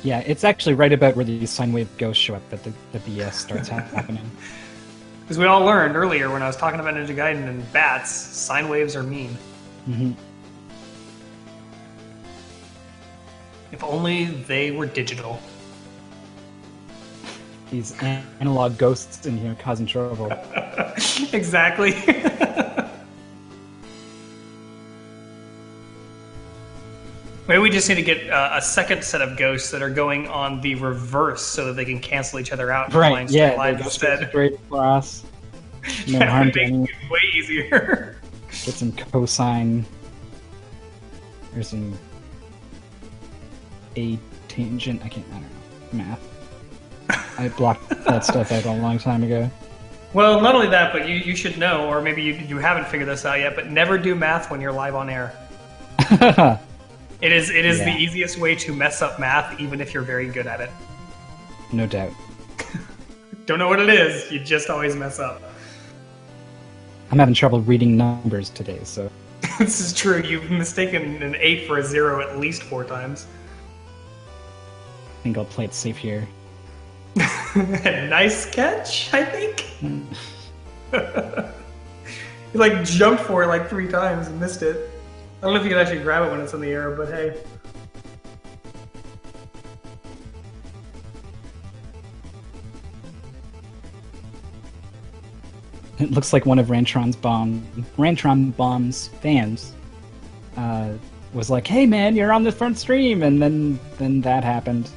Yeah, it's actually right about where these sine wave ghosts show up that the BS starts happening. Because we all learned earlier when I was talking about Ninja Gaiden and bats, sine waves are mean. Mm-hmm. If only they were digital. These analog ghosts in here causing trouble. Exactly. Maybe we just need to get a second set of ghosts that are going on the reverse so that they can cancel each other out. Right, yeah, lines instead. Straight across. No That harm would to make anyone. it way easier. Get some cosine. There's some a tangent. I don't know. Math. I blocked that stuff out a long time ago. Well, not only that, but you should know, or maybe you haven't figured this out yet, but never do math when you're live on air. It is the easiest way to mess up math, even if you're very good at it. No doubt. Don't know what it is, you just always mess up. I'm having trouble reading numbers today, so This is true, you've mistaken an 8 for a 0 at least 4 times. I think I'll play it safe here. Nice catch, I think. You like jumped for it like 3 times and missed it. I don't know if you can actually grab it when it's in the air, but hey. It looks like one of Rantron Bomb's fans was like, "Hey man, you're on the front stream," and then that happened.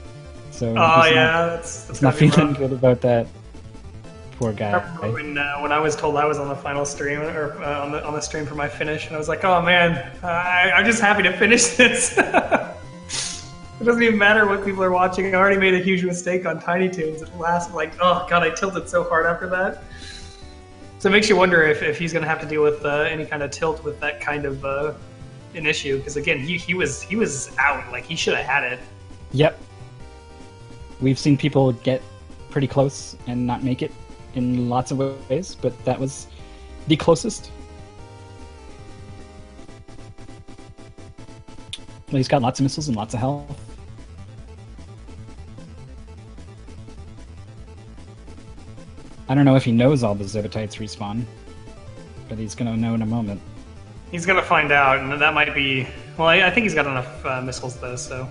So Oh yeah, that's not gotta be feeling rough. good about that. Poor I guy. remember when I was told I was on the final stream or on the stream for my finish, and I was like, "Oh man, I'm just happy to finish this." It doesn't even matter what people are watching. I already made a huge mistake on Tiny Toons at last. Like, oh god, I tilted so hard after that. So it makes you wonder if he's going to have to deal with any kind of tilt with that kind of an issue. Because again, he was out. Like he should have had it. Yep. We've seen people get pretty close and not make it in lots of ways, but that was the closest. Well, he's got lots of missiles and lots of health. I don't know if he knows all the Zebatites respawn, but he's gonna know in a moment. He's going to find out, and that might be. Well, I think he's got enough missiles though, so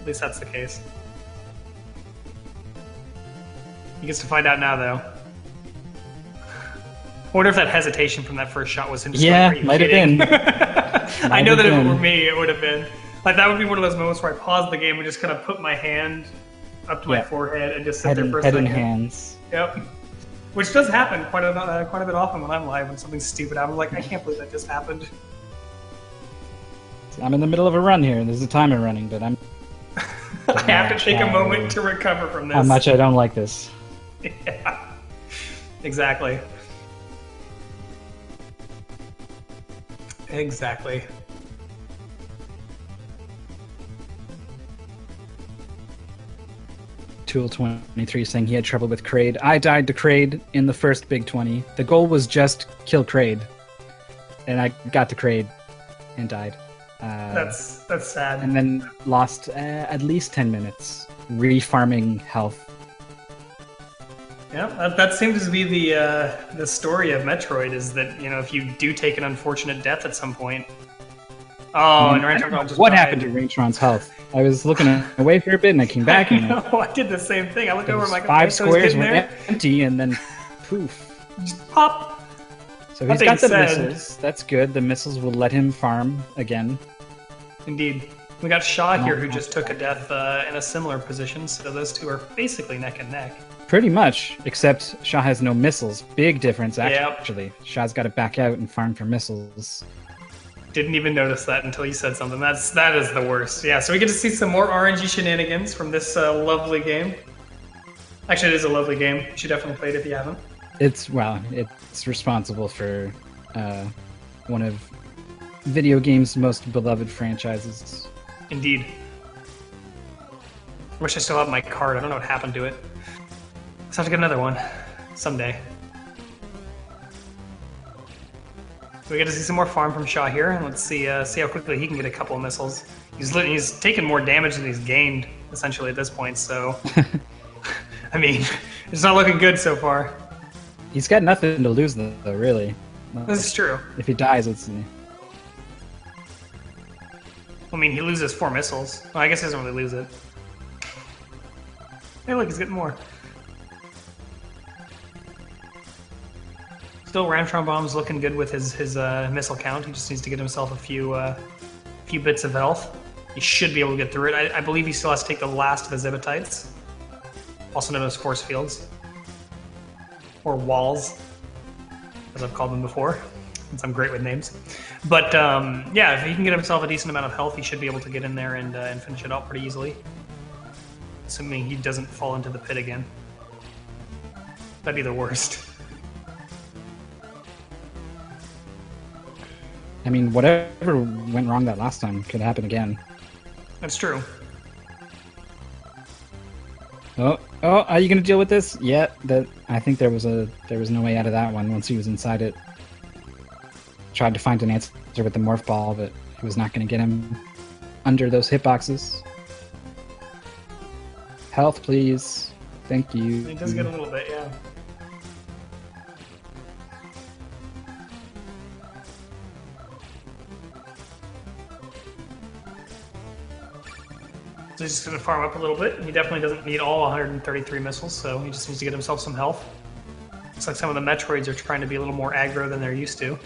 at least that's the case. He gets to find out now, though. I wonder if that hesitation from that first shot was him just Yeah, like, "Are you might have kidding?" been. I know that if it been. were me, it would have been. Like, that would be one of those moments where I pause the game and just kind of put my hand up to my Yeah. forehead and just sit Head there in, for a head second. in hands. Yep. Which does happen quite a bit often when I'm live, when something stupid happens. I'm like, I can't believe that just happened. I'm in the middle of a run here. There's a timer running, but I'm I have to take a moment to recover from this. how much I don't like this. Yeah. Exactly. Exactly. Tool23 saying he had trouble with Kraid. I died to Kraid in the first Big 20. The goal was just kill Kraid. And I got to Kraid and died. That's sad. And then lost at least 10 minutes refarming health. Yeah, that seems to be the story of Metroid is that if you do take an unfortunate death at some point. Oh, and I don't know Rantron just what died. happened to Raytron's health? I was looking away for a bit and I came back and No, I did the same thing. I looked over, I'm like, five okay, so he's squares getting were there. empty and then poof. Just pop. So That he's got the being said- missiles. That's good. The missiles will let him farm again. Indeed. We got Shaw here, who just took a death in a similar position, so those two are basically neck and neck. Pretty much, except Shah has no missiles. Big difference, Yep. actually. Shah's got to back out and farm for missiles. Didn't even notice that until you said something. That is the worst. Yeah, so we get to see some more RNG shenanigans from this lovely game. Actually, it is a lovely game. You should definitely play it if you haven't. It's responsible for one of video games' most beloved franchises. Indeed. Wish I still had my card. I don't know what happened to it. Let's have to get another one someday. So we get to see some more farm from Shaw here, and let's see how quickly he can get a couple of missiles. He's taken more damage than he's gained essentially at this point. So, I mean, it's not looking good so far. He's got nothing to lose, though, really. This is true. If he dies, it's... I mean, he loses 4 missiles. Well, I guess he doesn't really lose it. Hey, look, he's getting more. Still, Ramtron Bomb's looking good with his missile count. He just needs to get himself a few bits of health. He should be able to get through it. I believe he still has to take the last of the Zibatites, also known as force fields. Or walls, as I've called them before, since I'm great with names. But yeah, if he can get himself a decent amount of health, he should be able to get in there and finish it out pretty easily. Assuming he doesn't fall into the pit again. That'd be the worst. I mean, whatever went wrong that last time could happen again. That's true. Oh, are you gonna deal with this? Yeah, I think there was no way out of that one once he was inside it. Tried to find an answer with the morph ball, but it was not gonna get him under those hitboxes. Health, please. Thank you. He does get a little bit, yeah. So he's just going to farm up a little bit. He definitely doesn't need all 133 missiles, so he just needs to get himself some health. Looks like some of the Metroids are trying to be a little more aggro than they're used to.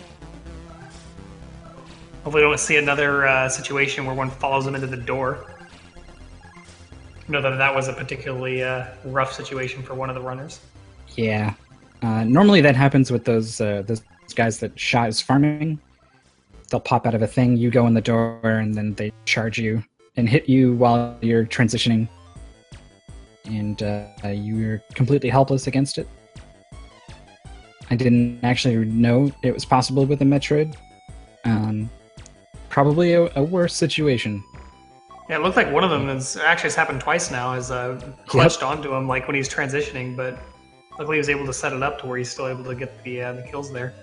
Hopefully we don't see another situation where one follows him into the door. I know that was a particularly rough situation for one of the runners. Yeah. Normally that happens with those guys that Shah is farming. They'll pop out of a thing, you go in the door, and then they charge you and hit you while you're transitioning. And you're completely helpless against it. I didn't actually know it was possible with a Metroid. Probably a worse situation. Yeah, it looked like one of them has happened twice now, has clutched onto him like when he's transitioning, but luckily he was able to set it up to where he's still able to get the kills there.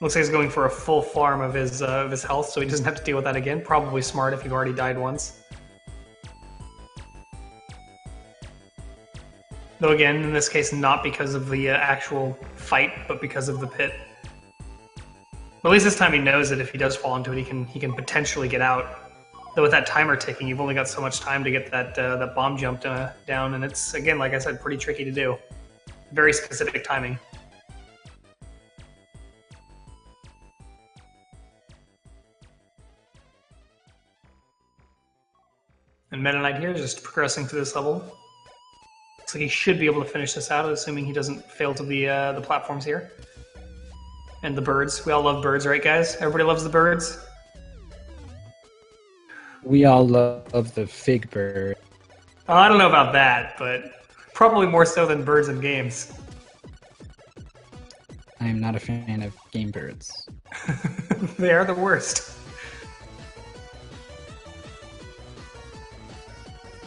Looks like he's going for a full farm of his health, so he doesn't have to deal with that again. Probably smart if you've already died once. Though again, in this case, not because of the actual fight, but because of the pit. But at least this time he knows that if he does fall into it, he can potentially get out. Though with that timer ticking, you've only got so much time to get that bomb jump down, and it's, again, like I said, pretty tricky to do. Very specific timing. And Meta Knight here is just progressing through this level. Looks like he should be able to finish this out, assuming he doesn't fail to the platforms here. And the birds. We all love birds, right, guys? Everybody loves the birds? We all love the fig bird. I don't know about that, but probably more so than birds in games. I am not a fan of game birds. They are the worst.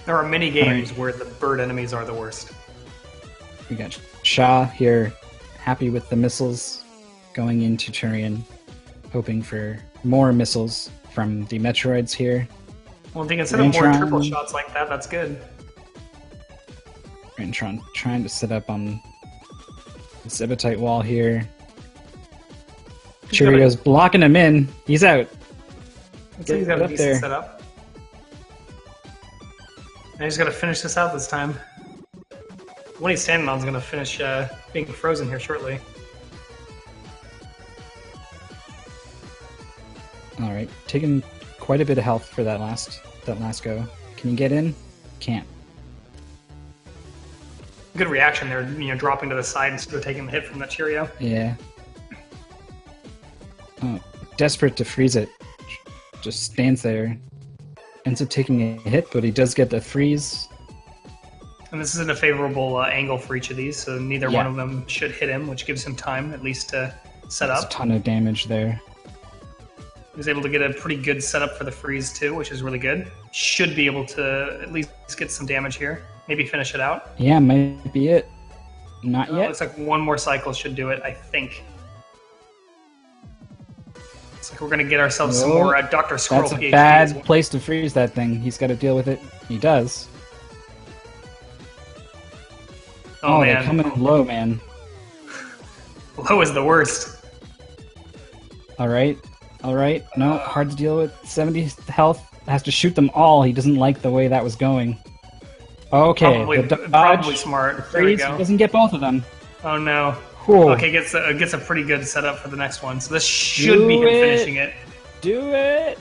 There are many games where the bird enemies are the worst. We got Shah here, happy with the missiles, going into Turian, hoping for more missiles from the Metroids here. Well, if you can set up more Rantron. triple shots like that, that's good. Rantron trying to set up on the Zebetite wall here. Cheerio's blocking him in. He's out. Looks like he's got a up decent there. setup. I just got to finish this out this time. The one he's standing on is going to finish being frozen here shortly. All right, taking quite a bit of health for that last go. Can you get in? Can't. Good reaction there, dropping to the side instead of taking the hit from that Cheerio. Yeah. Oh, desperate to freeze it. Just stands there. Ends up taking a hit, but he does get the freeze. And this isn't a favorable angle for each of these, so neither Yeah. one of them should hit him, which gives him time at least to set There's a up. ton of damage there. He was able to get a pretty good setup for the freeze too, which is really good. Should be able to at least get some damage here. Maybe finish it out. Yeah, might be it. Not yet. Looks like one more cycle should do it, I think. Looks like we're going to get ourselves some Oh, more Dr. Scroll That's a PhD bad as well. place to freeze that thing. He's got to deal with it. He does. Oh, they're man. coming in low, man. Low is the worst. All right. No, hard to deal with. 70 health. Has to shoot them all. He doesn't like the way that was going. Okay, Probably, the dodge, probably smart. There we freeze, go. doesn't get both of them. Oh, no. Whew. Okay, gets a pretty good setup for the next one. So this should be him Do it. finishing it. Do it.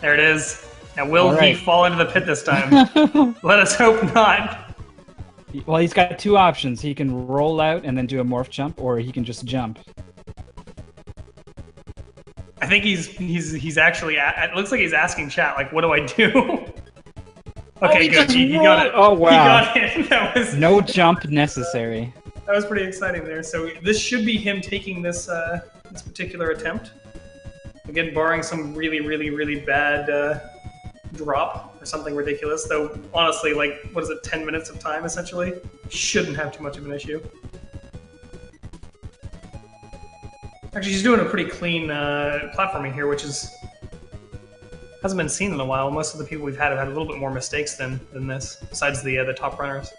There it is. Now, will All he right. fall into the pit this time? Let us hope not. Well, he's got two options. He can roll out and then do a morph jump, or he can just jump. I think he's actually. It looks like he's asking chat, like, "What do I do?" Okay, he good. just He got rolled- it. Oh, wow. He got it. No jump necessary. That was pretty exciting there. So this should be him taking this this particular attempt. Again, barring some really, really, really bad drop or something ridiculous. Though, honestly, like, what is it, 10 minutes of time, essentially? Shouldn't have too much of an issue. Actually, she's doing a pretty clean platforming here, which hasn't been seen in a while. Most of the people we've had have had a little bit more mistakes than this, besides the top runners.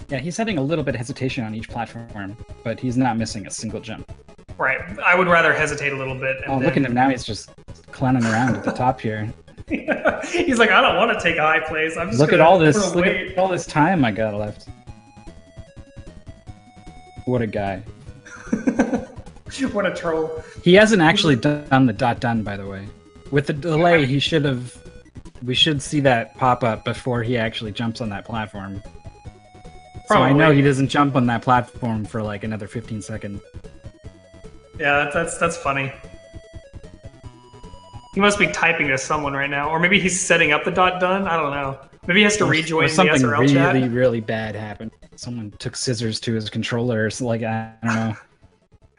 Yeah, he's having a little bit of hesitation on each platform, but he's not missing a single jump. Right. I would rather hesitate a little bit. And Oh, look at him now. He's just clowning around at the top here. He's like, I don't want to take a high place. I'm just Look at gonna all this. gonna Look wait." at all this time I got left. What a guy. What a troll. He hasn't actually done the done, by the way. With the delay, he should have. We should see that pop up before he actually jumps on that platform. So I know Probably. he doesn't jump on that platform for like another 15 seconds. Yeah, that's funny. He must be typing to someone right now, or maybe he's setting up the done. I don't know. Maybe he has to rejoin Or the something SRL really, chat. really bad happened. Someone took scissors to his controller, or so like I don't know.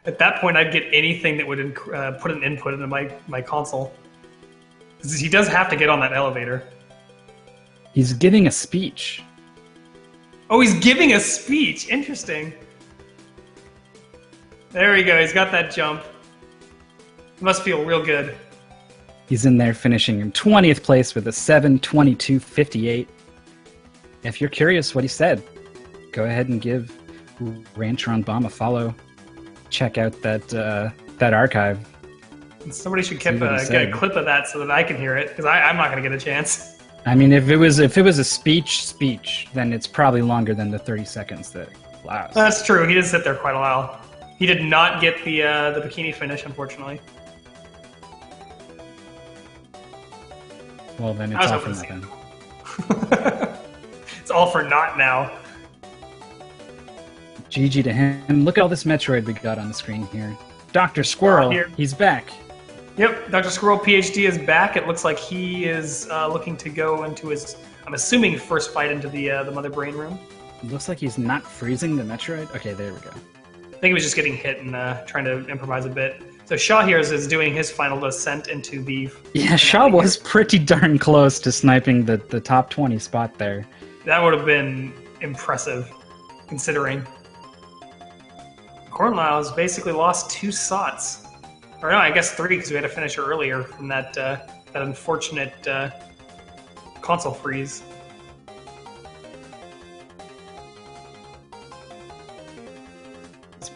At that point, I'd get anything that would put an input into my console. 'Cause he does have to get on that elevator. He's giving a speech. Oh, he's giving a speech. Interesting. There we go. He's got that jump. It must feel real good. He's in there finishing in 20th place with a 7:22.58. If you're curious what he said, go ahead and give Rantron Bomb a follow. Check out that archive. Somebody should See what he get a said. clip of that so that I can hear it, because I'm not going to get a chance. I mean, if it was a speech, then it's probably longer than the 30 seconds that allows. That's true. He did sit there quite a while. He did not get the bikini finish, unfortunately. Well, then I it's was all for hoping to nothing. It's all for naught now. GG to him. Look at all this Metroid we got on the screen here. Dr. Squirrel, Here. he's back. Yep, Dr. Squirrel PhD is back. It looks like he is looking to go into his, I'm assuming, first fight into the Mother Brain Room. Looks like he's not freezing the Metroid. Okay, there we go. I think he was just getting hit and trying to improvise a bit. So Shaw here is doing his final descent into the... Yeah, Shaw was pretty darn close to sniping the top 20 spot there. That would have been impressive, considering. Cornlisle's basically lost 2 slots. Or no, I guess 3, because we had to finish earlier from that unfortunate console freeze.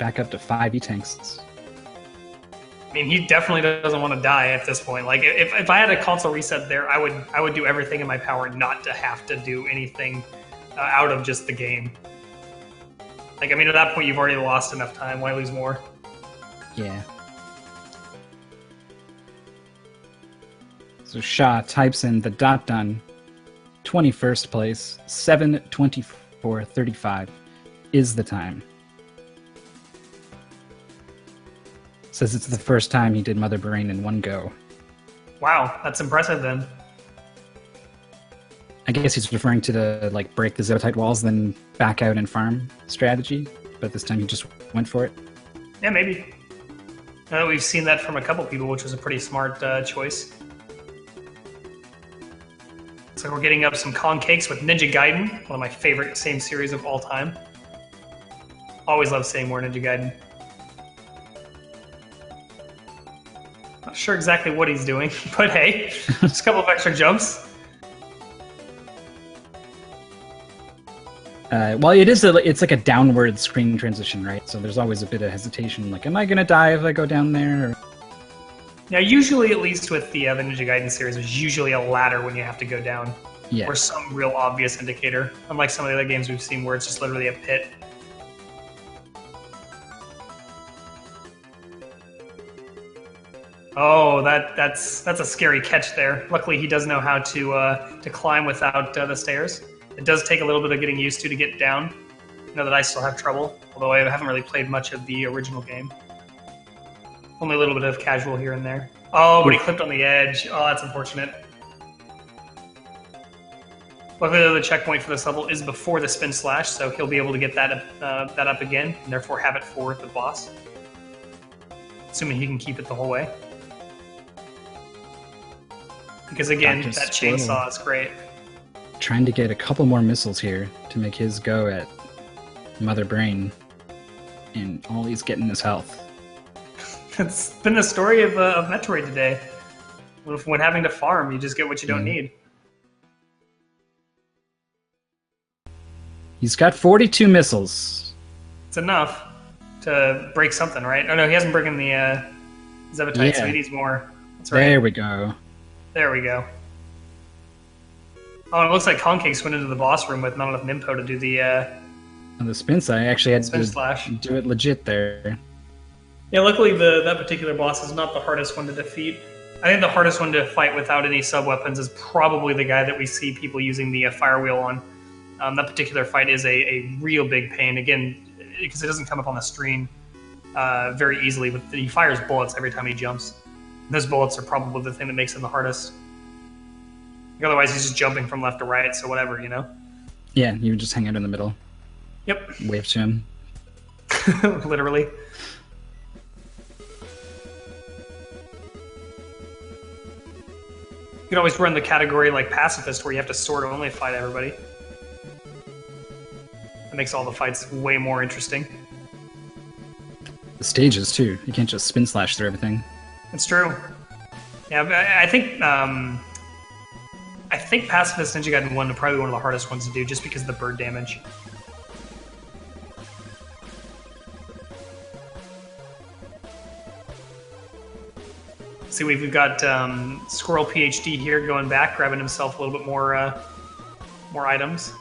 back up to 5 E-Tanks. I mean, he definitely doesn't want to die at this point. Like, if I had a console reset there, I would do everything in my power not to have to do anything out of just the game. Like, I mean, at that point, you've already lost enough time. Why lose more? Yeah. So Shaw types in the dot done. 21st place, 7:24:35 is the time. Says it's the first time he did Mother Brain in one go. Wow, that's impressive then. I guess he's referring to the like break the Zootite walls, then back out and farm strategy, but this time he just went for it. Yeah, maybe. We've seen that from a couple people, which was a pretty smart choice. So we're getting up some Kong cakes with Ninja Gaiden, one of my favorite same series of all time. Always love saying more Ninja Gaiden. Not sure exactly what he's doing, but hey, just a couple of extra jumps. Well, it's like a downward screen transition, right? So there's always a bit of hesitation, like, am I gonna die if I go down there? Or... Now, usually, at least with the Ninja Gaiden series, there's usually a ladder when you have to go down. Yeah. Or some real obvious indicator. Unlike some of the other games we've seen where it's just literally a pit. Oh, that's a scary catch there. Luckily, he does know how to climb without the stairs. It does take a little bit of getting used to get down. I know that I still have trouble, although I haven't really played much of the original game. Only a little bit of casual here and there. Oh, but he clipped on the edge. Oh, that's unfortunate. Luckily, the checkpoint for this level is before the spin slash, so he'll be able to get that up again, and therefore have it for the boss. Assuming he can keep it the whole way. Because again, Dr. that Squirrel. chainsaw is great. Trying to get a couple more missiles here to make his go at Mother Brain, and all he's getting is health. It's been the story of Metroid today. When having to farm, you just get what you don't need. He's got 42 missiles. It's enough to break something, right? Oh no, he hasn't broken the Zebetite, so he needs more. That's right. There we go. There we go. Oh, it looks like Concakes went into the boss room with not enough Nimpo to do the On the spin side, I actually had spin to slash. do it legit there. Yeah, luckily that particular boss is not the hardest one to defeat. I think the hardest one to fight without any sub-weapons is probably the guy that we see people using the fire wheel on. That particular fight is a real big pain, again, because it doesn't come up on the screen very easily, but he fires bullets every time he jumps. And those bullets are probably the thing that makes him the hardest. Otherwise, he's just jumping from left to right, so whatever, you know? Yeah, you would just hang out in the middle. Yep. Wave to him. Literally. You can always run the category like pacifist where you have to sword-only fight everybody. That makes all the fights way more interesting. The stages, too. You can't just spin slash through everything. It's true. Yeah, but I think Pacifist Ninja Gaiden 1 is probably one of the hardest ones to do just because of the bird damage. See, we've got Squirrel PhD here going back, grabbing himself a little bit more items.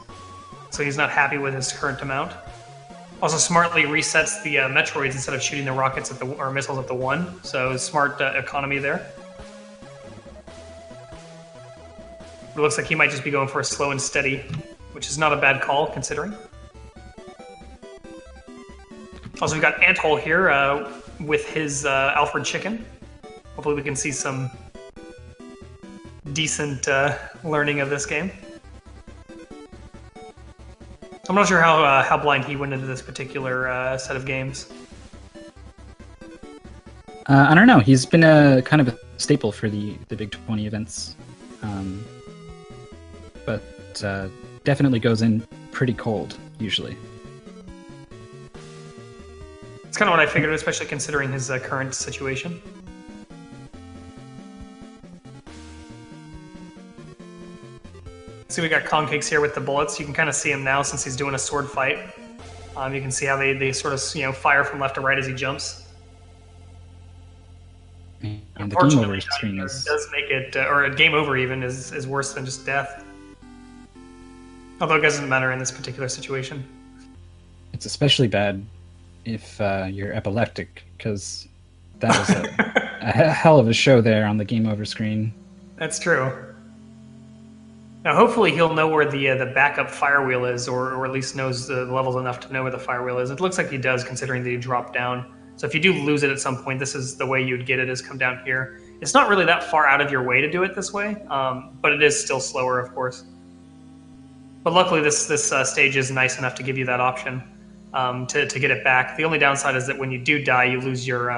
So he's not happy with his current amount. Also smartly resets the Metroids instead of shooting the rockets at or missiles at the one. So smart economy there. It looks like he might just be going for a slow and steady, which is not a bad call considering. Also, we've got Anthole here with his Alfred Chicken. Hopefully we can see some decent learning of this game. I'm not sure how blind he went into this particular set of games. I don't know. He's been a kind of a staple for the Big 20 events. But definitely goes in pretty cold, usually. It's kind of what I figured, especially considering his current situation. See, we got Concakes here with the bullets. You can kind of see him now since he's doing a sword fight. You can see how they sort of fire from left to right as he jumps. And the game Unfortunately, over screen is does make it, or a game over even is worse than just death. Although it doesn't matter in this particular situation. it's especially bad if you're epileptic, because that was a hell of a show there on the game over screen. That's true. Now, hopefully, he'll know where the backup fire wheel is, or at least knows the levels enough to know where the fire wheel is. It looks like he does, considering that he dropped down. So if you do lose it at some point, this is the way you'd get it, is come down here. It's not really that far out of your way to do it this way, but it is still slower, of course. But luckily, this stage is nice enough to give you that option to get it back. The only downside is that when you do die, you lose your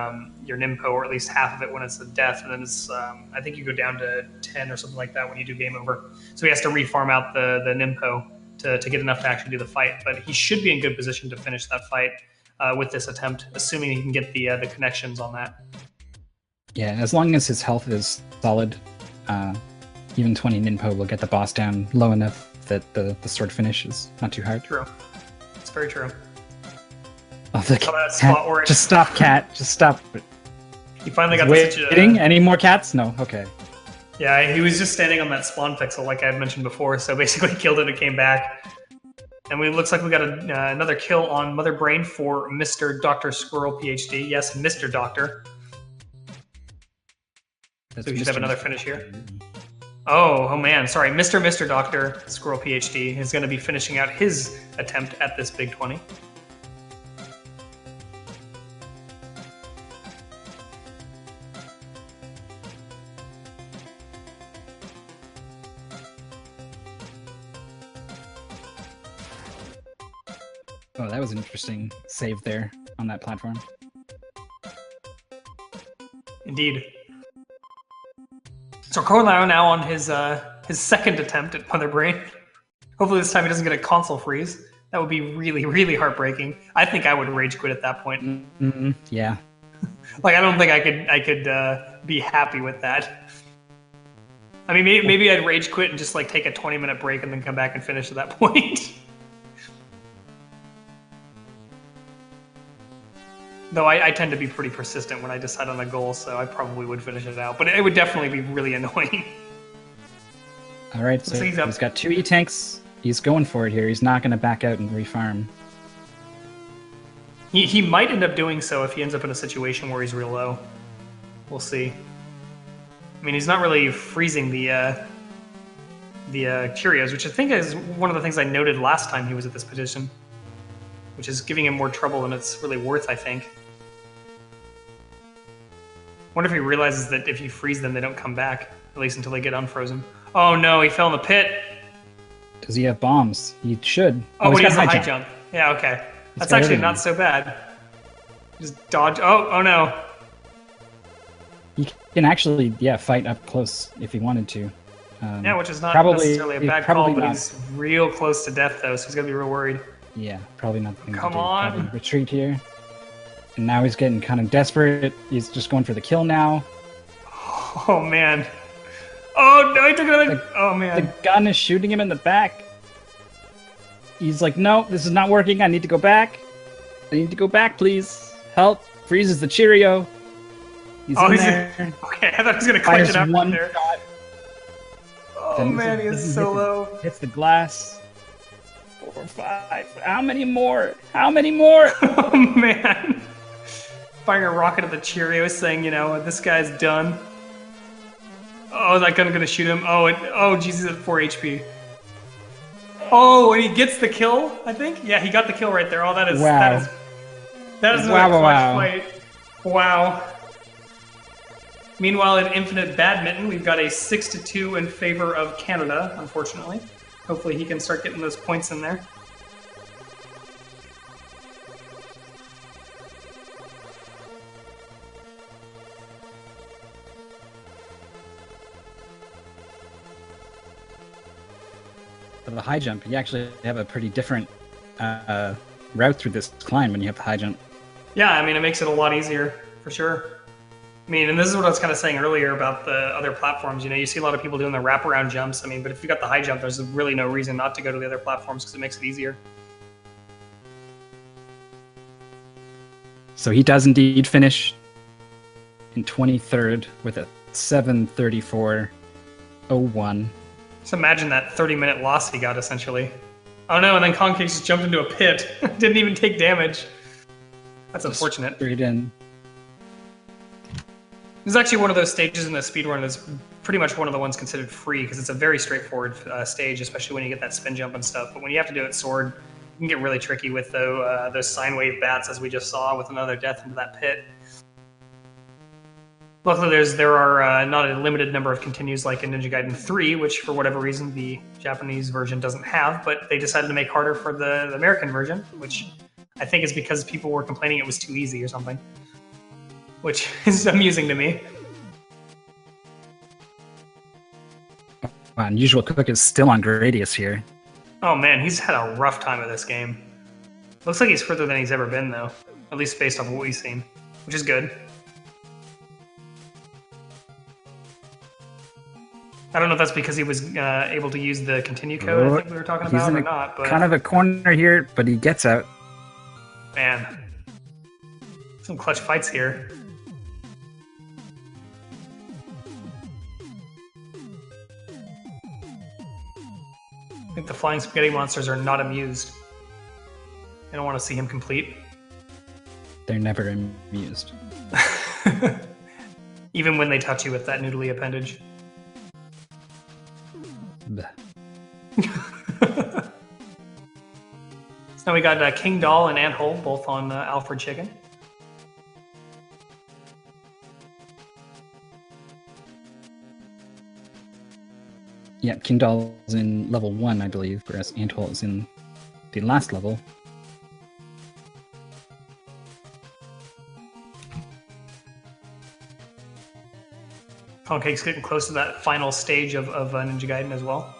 Nimpo, or at least half of it when it's a death, and then it's I think you go down to 10 or something like that when you do game over. So he has to refarm out the Nimpo to get enough to actually do the fight. But he should be in good position to finish that fight with this attempt, assuming he can get the connections on that. Yeah, as long as his health is solid, even 20 Ninpo will get the boss down low enough that the sword finish is not too hard. True. It's very true. Oh, the that spot where cat. Just stop, cat. Just stop. He finally got Waiting? Any more cats? No? Okay. Yeah, he was just standing on that spawn pixel like I had mentioned before, so basically killed it and came back. And it looks like we got another kill on Mother Brain for Mr. Dr. Squirrel PhD. Yes, Mr. Doctor. That's So we should have Mr. another finish here. Oh man, sorry. Mr. Doctor Squirrel PhD is going to be finishing out his attempt at this Big 20. Oh, that was an interesting save there on that platform. Indeed. So Cornell now on his second attempt at Mother Brain. Hopefully this time he doesn't get a console freeze. That would be really, really heartbreaking. I think I would rage quit at that point. Mm-hmm. Yeah. Like I don't think I could be happy with that. I mean, maybe I'd rage quit and just like take a 20-minute break and then come back and finish at that point. Though I tend to be pretty persistent when I decide on a goal, so I probably would finish it out. But it would definitely be really annoying. All right, so he's got 2 E-Tanks. He's going for it here. He's not going to back out and refarm. He might end up doing so if he ends up in a situation where he's real low. We'll see. I mean, he's not really freezing the Cheerios, which I think is one of the things I noted last time he was at this position, which is giving him more trouble than it's really worth, I think. Wonder if he realizes that if you freeze them, they don't come back, at least until they get unfrozen. Oh no, he fell in the pit. Does he have bombs? He should. Oh, but he he's has got a high jump. Yeah, okay. That's got actually everything. not so bad. Just dodge. Oh no. He can actually, fight up close if he wanted to. Yeah, which is not probably- necessarily a bad probably call, but not. he's real close to death, though, so he's going to be real worried. Yeah, probably not the thing Come to do. on. Probably retreat here. And now he's getting kind of desperate. He's just going for the kill now. Oh, man. Oh, no, he took another... Oh, The man. gun is shooting him in the back. He's like, no, this is not working. I need to go back. I need to go back, please. Help. Freezes the Cheerio. He's in there. Okay, I thought he was going to clench Fires it out one there. shot. Oh, Then man, he is doesn't so hit the- low. Hits the glass. 4, 5. How many more? How many more? Oh, man. Firing a rocket at the Cheerios saying, this guy's done. Oh, is that gun going to shoot him? Oh, Jesus, at 4 HP. Oh, and he gets the kill, I think? Yeah, he got the kill right there. Oh, that is... Wow. That is Wow, another clutch wow. fight. Wow. Meanwhile, in Infinite Badminton, we've got a 6-2 in favor of Canada, unfortunately. Hopefully he can start getting those points in there. For the high jump, you actually have a pretty different route through this climb when you have the high jump. Yeah, I mean, it makes it a lot easier, for sure. I mean, and this is what I was kind of saying earlier about the other platforms. You see a lot of people doing the wraparound jumps. I mean, but if you got the high jump, there's really no reason not to go to the other platforms because it makes it easier. So he does indeed finish in 23rd with a 7:34.01. Just imagine that 30-minute loss he got, essentially. Oh no, and then Concake just jumped into a pit. Didn't even take damage. That's unfortunate. Straight in. This is actually one of those stages in the speedrun that's pretty much one of the ones considered free, because it's a very straightforward stage, especially when you get that spin jump and stuff. But when you have to do it sword, you can get really tricky with those sine wave bats, as we just saw, with another death into that pit. Luckily, there are not a limited number of continues like in Ninja Gaiden 3, which for whatever reason the Japanese version doesn't have, but they decided to make harder for the American version, which I think is because people were complaining it was too easy or something, which is amusing to me. Wow, Unusual Cook is still on Gradius here. Oh man, he's had a rough time of this game. Looks like he's further than he's ever been, though, at least based off of what we've seen, which is good. I don't know if that's because he was able to use the continue code I think we were talking about or not, but kind of a corner here, but he gets out. man, some clutch fights here. I think the flying spaghetti monsters are not amused. They don't want to see him complete. They're never amused. Even when they touch you with that noodly appendage. Bleh. So now we got King Doll and Ant Hole both on Alfred Chicken. Yeah, King Doll is in level 1, I believe, whereas Anthole is in the last level. Concake's getting close to that final stage of Ninja Gaiden as well.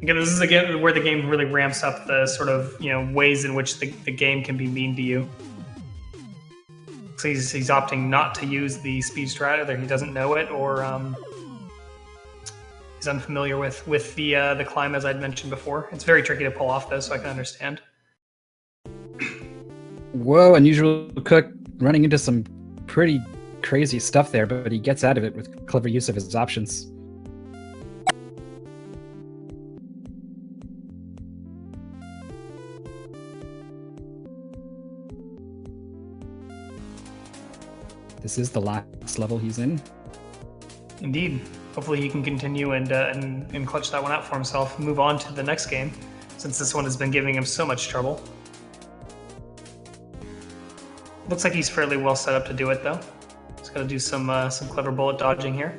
Again, this is again where the game really ramps up the sort of ways in which the game can be mean to you. So he's opting not to use the speed strat, either he doesn't know it or he's unfamiliar with the climb, as I'd mentioned before. It's very tricky to pull off though, so I can understand. Whoa, Unusual Cook running into some pretty crazy stuff there, but he gets out of it with clever use of his options. This is the last level he's in. Indeed. Hopefully he can continue and clutch that one out for himself, move on to the next game, since this one has been giving him so much trouble. Looks like he's fairly well set up to do it, though. He's got to do some clever bullet dodging here.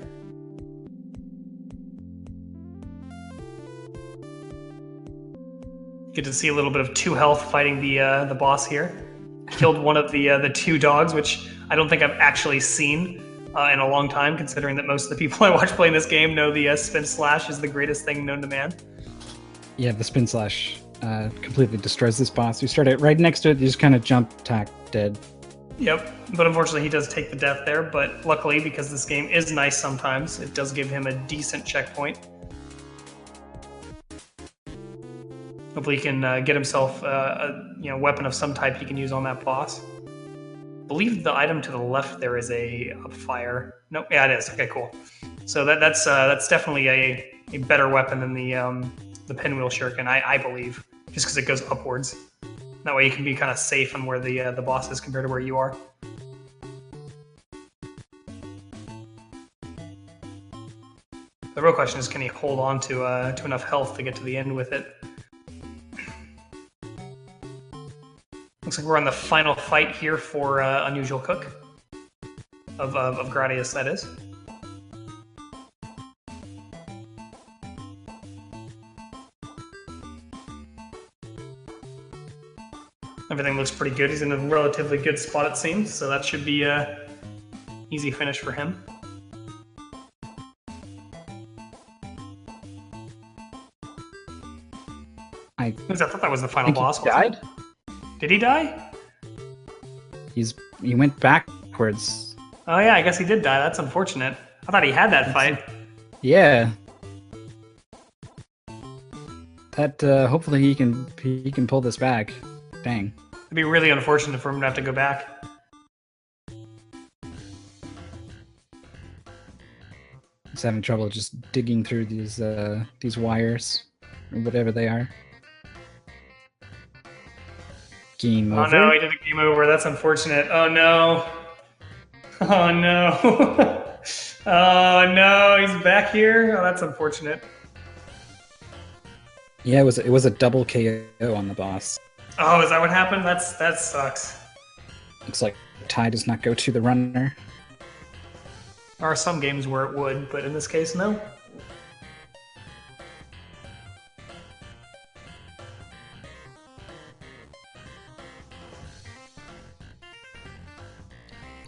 Get to see a little bit of 2 health fighting the boss here. Killed one of the 2 dogs, which I don't think I've actually seen in a long time, considering that most of the people I watch playing this game know the spin slash is the greatest thing known to man. Yeah, the spin slash completely destroys this boss. You start it right next to it, you just kind of jump, tack, dead. Yep, but unfortunately he does take the death there, but luckily, because this game is nice sometimes, it does give him a decent checkpoint. Hopefully he can get himself a weapon of some type he can use on that boss. I believe the item to the left there is a fire. Nope, yeah, it is. Okay, cool. So that's definitely a better weapon than the pinwheel shuriken, I believe, just because it goes upwards. That way you can be kind of safe on where the boss is compared to where you are. The real question is, can he hold on to enough health to get to the end with it? Looks like we're on the final fight here for Unusual Cook of Gradius, that is. Everything looks pretty good. He's in a relatively good spot, it seems, so that should be a easy finish for him. I thought that was the final think boss. he died? Did he die? He went backwards. Oh yeah, I guess he did die. That's unfortunate. I thought he had that fight. Yeah. That hopefully he can pull this back. Dang. It'd be really unfortunate for him to have to go back. He's having trouble just digging through these wires or whatever they are. Game over. Oh no, he did a game over. That's unfortunate. Oh no. Oh no. Oh no, he's back here. Oh, that's unfortunate. Yeah, it was a double KO on the boss. Oh, is that what happened? That sucks. Looks like tie does not go to the runner. There are some games where it would, but in this case, no.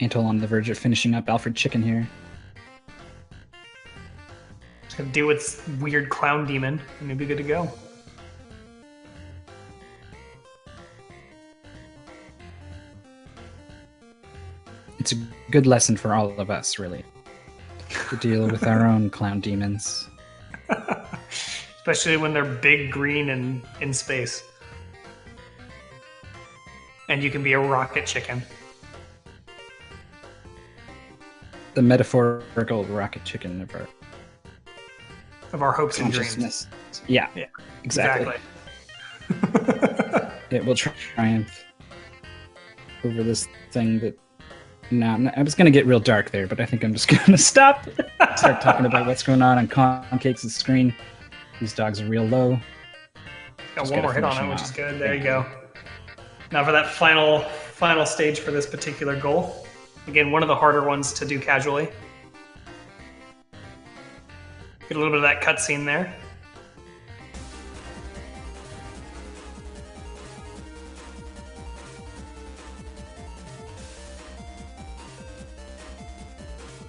Antol on the verge of finishing up Alfred Chicken here. Just gonna deal with its weird clown demon, and it'll be good to go. It's a good lesson for all of us, really, to deal with our own clown demons. Especially when they're big, green, and in space. And you can be a rocket chicken. The metaphorical rocket chicken Of our hopes and dreams. consciousness. Yeah, Yeah, exactly. It will triumph over this thing that. No, I was going to get real dark there, but I think I'm just going to stop. Start talking about what's going on Concakes' screen. These dogs are real low. Got Just one gotta more hit on finish it, him which off. is good. There you go. Now for that final stage for this particular goal. Again, one of the harder ones to do casually. Get a little bit of that cutscene there.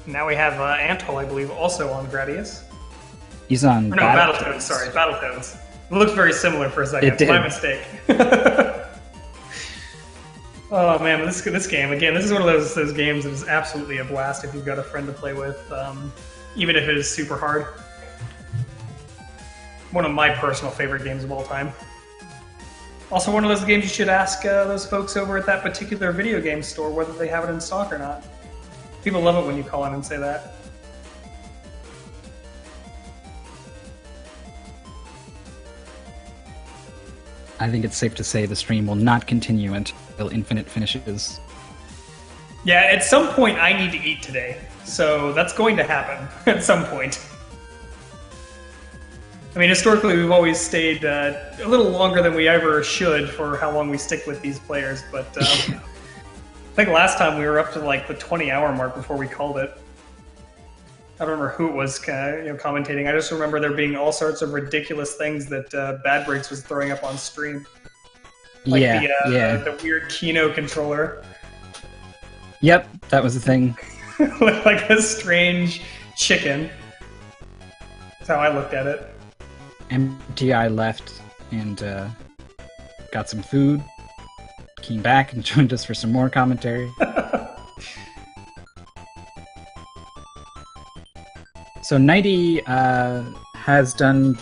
Now we have Antol, I believe, also on Gradius. He's on Or no, Battletoads, sorry, Battletoads. It looked very similar for a second. It did. My mistake. Oh man, this game, again, this is one of those games that is absolutely a blast if you've got a friend to play with, even if it is super hard. One of my personal favorite games of all time. Also one of those games you should ask those folks over at that particular video game store whether they have it in stock or not. People love it when you call in and say that. I think it's safe to say the stream will not continue until Infinite finishes. Yeah, at some point I need to eat today, so that's going to happen at some point. I mean, historically we've always stayed a little longer than we ever should for how long we stick with these players, but I think last time we were up to like the 20-hour mark before we called it. I don't remember who it was commentating. I just remember there being all sorts of ridiculous things that Bad Breaks was throwing up on stream. Like the weird Kino controller. Yep, that was the thing. Like a strange chicken. That's how I looked at it. MTI left and got some food, came back and joined us for some more commentary. So Nighty has done,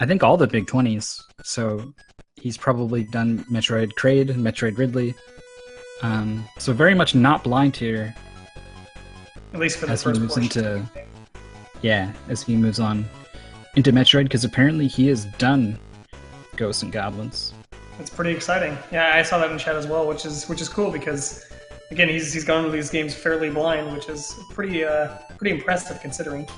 I think, all the big 20s. So he's probably done Metroid Kraid and Metroid Ridley. So very much not blind here. At least for the As he first moves portion. as he moves on into Metroid, because apparently he has done Ghosts and Goblins. It's pretty exciting. Yeah, I saw that in chat as well, which is cool because, again, he's gone into these games fairly blind, which is pretty impressive considering.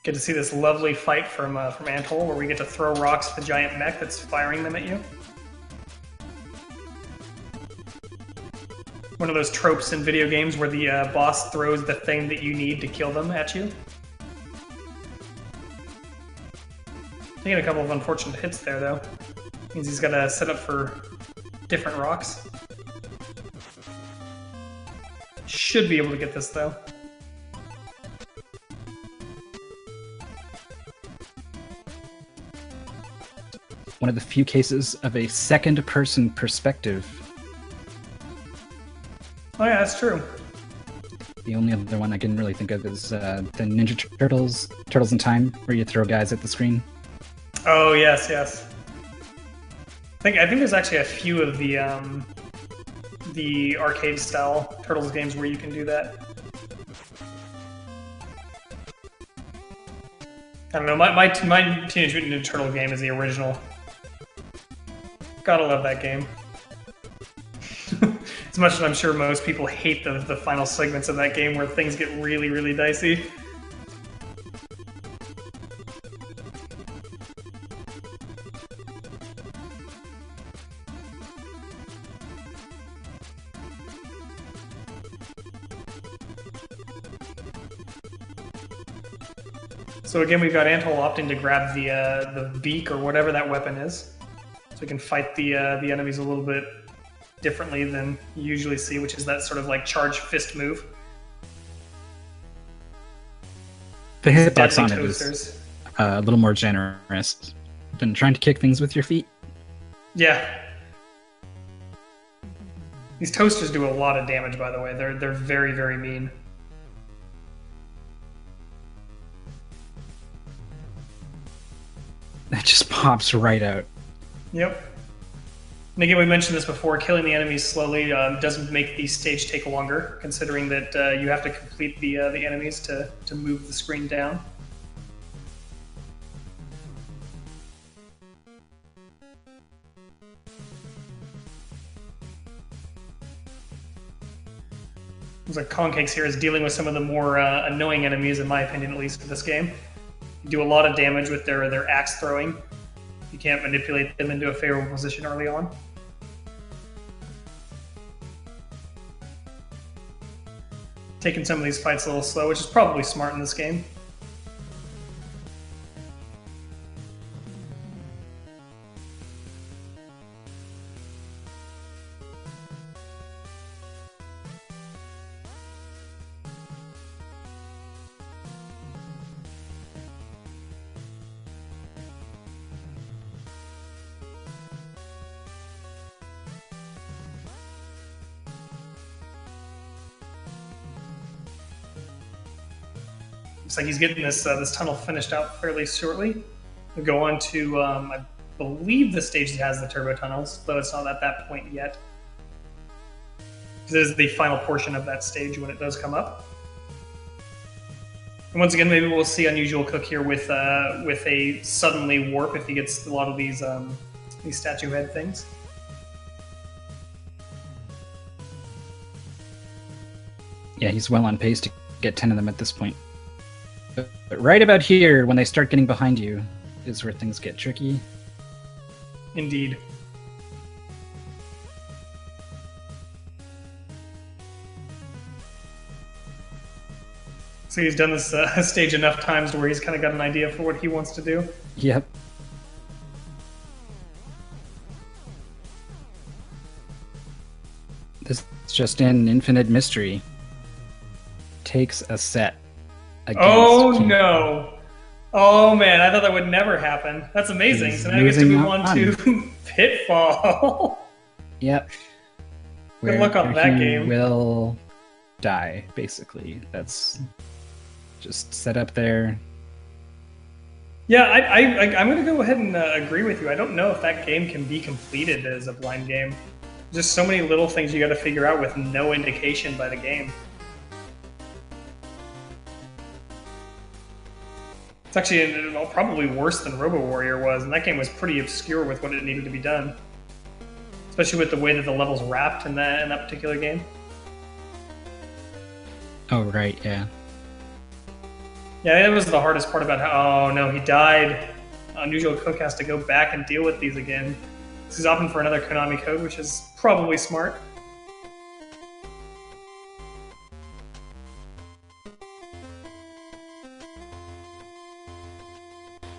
Get to see this lovely fight from Antol, where we get to throw rocks at the giant mech that's firing them at you. One of those tropes in video games where the boss throws the thing that you need to kill them at you. Taking a couple of unfortunate hits there, though. Means he's got to set up for different rocks. Should be able to get this, though. One of the few cases of a second-person perspective. Oh yeah, that's true. The only other one I can really think of is the Ninja Turtles, Turtles in Time, where you throw guys at the screen. Oh yes, yes. I think there's actually a few of the arcade style Turtles games where you can do that. I don't know. My Teenage Mutant Ninja Turtle game is the original. Gotta love that game. As much as I'm sure most people hate the final segments of that game where things get really, really dicey. So again, we've got Antol opting to grab the beak or whatever that weapon is, so we can fight the enemies a little bit differently than you usually see, which is that sort of like charge fist move. The hitbox Deadly on it is toasters. a little more generous than trying to kick things with your feet. Yeah. These toasters do a lot of damage, by the way. They're very, very mean. That just pops right out. Yep. And again, we mentioned this before, killing the enemies slowly doesn't make the stage take longer, considering that you have to complete the enemies to move the screen down. Looks like Concakes here is dealing with some of the more annoying enemies, in my opinion, at least, in this game. You do a lot of damage with their axe throwing. You can't manipulate them into a favorable position early on. Taking some of these fights a little slow, which is probably smart in this game. Looks like he's getting this tunnel finished out fairly shortly. We'll go on to, I believe the stage that has the turbo tunnels, though it's not at that point yet. This is the final portion of that stage when it does come up. And once again, maybe we'll see Unusual Cook here with a suddenly warp if he gets a lot of these statue head things. Yeah, he's well on pace to get 10 of them at this point. But right about here, when they start getting behind you, is where things get tricky. Indeed. So he's done this stage enough times to where he's kind of got an idea for what he wants to do. Yep. This is just in Infinite Mystery. Takes a set. Oh against King. no! Oh man, I thought that would never happen. That's amazing. He's So now he gets to moving move on to Pitfall. Yep. Good luck on Where that he game. Will die, basically. That's just set up there. Yeah, I'm going to go ahead and agree with you. I don't know if that game can be completed as a blind game. Just so many little things you got to figure out with no indication by the game. It's actually probably worse than Robo Warrior was, and that game was pretty obscure with what it needed to be done. Especially with the way that the levels wrapped in that particular game. Oh, right, yeah. Yeah, that was the hardest part about how, oh no, he died. Unusual Cook has to go back and deal with these again. This is opting for another Konami code, which is probably smart.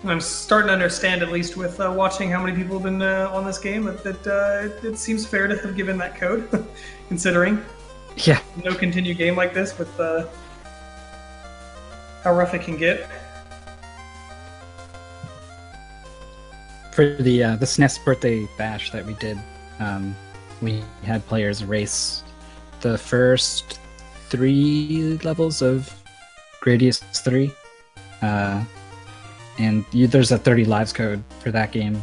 And I'm starting to understand, at least with watching how many people have been on this game, that it seems fair to have given that code, considering Yeah. no continue game like this with how rough it can get. For the SNES birthday bash that we did, we had players race the first 3 levels of Gradius 3. And there's a 30 lives code for that game.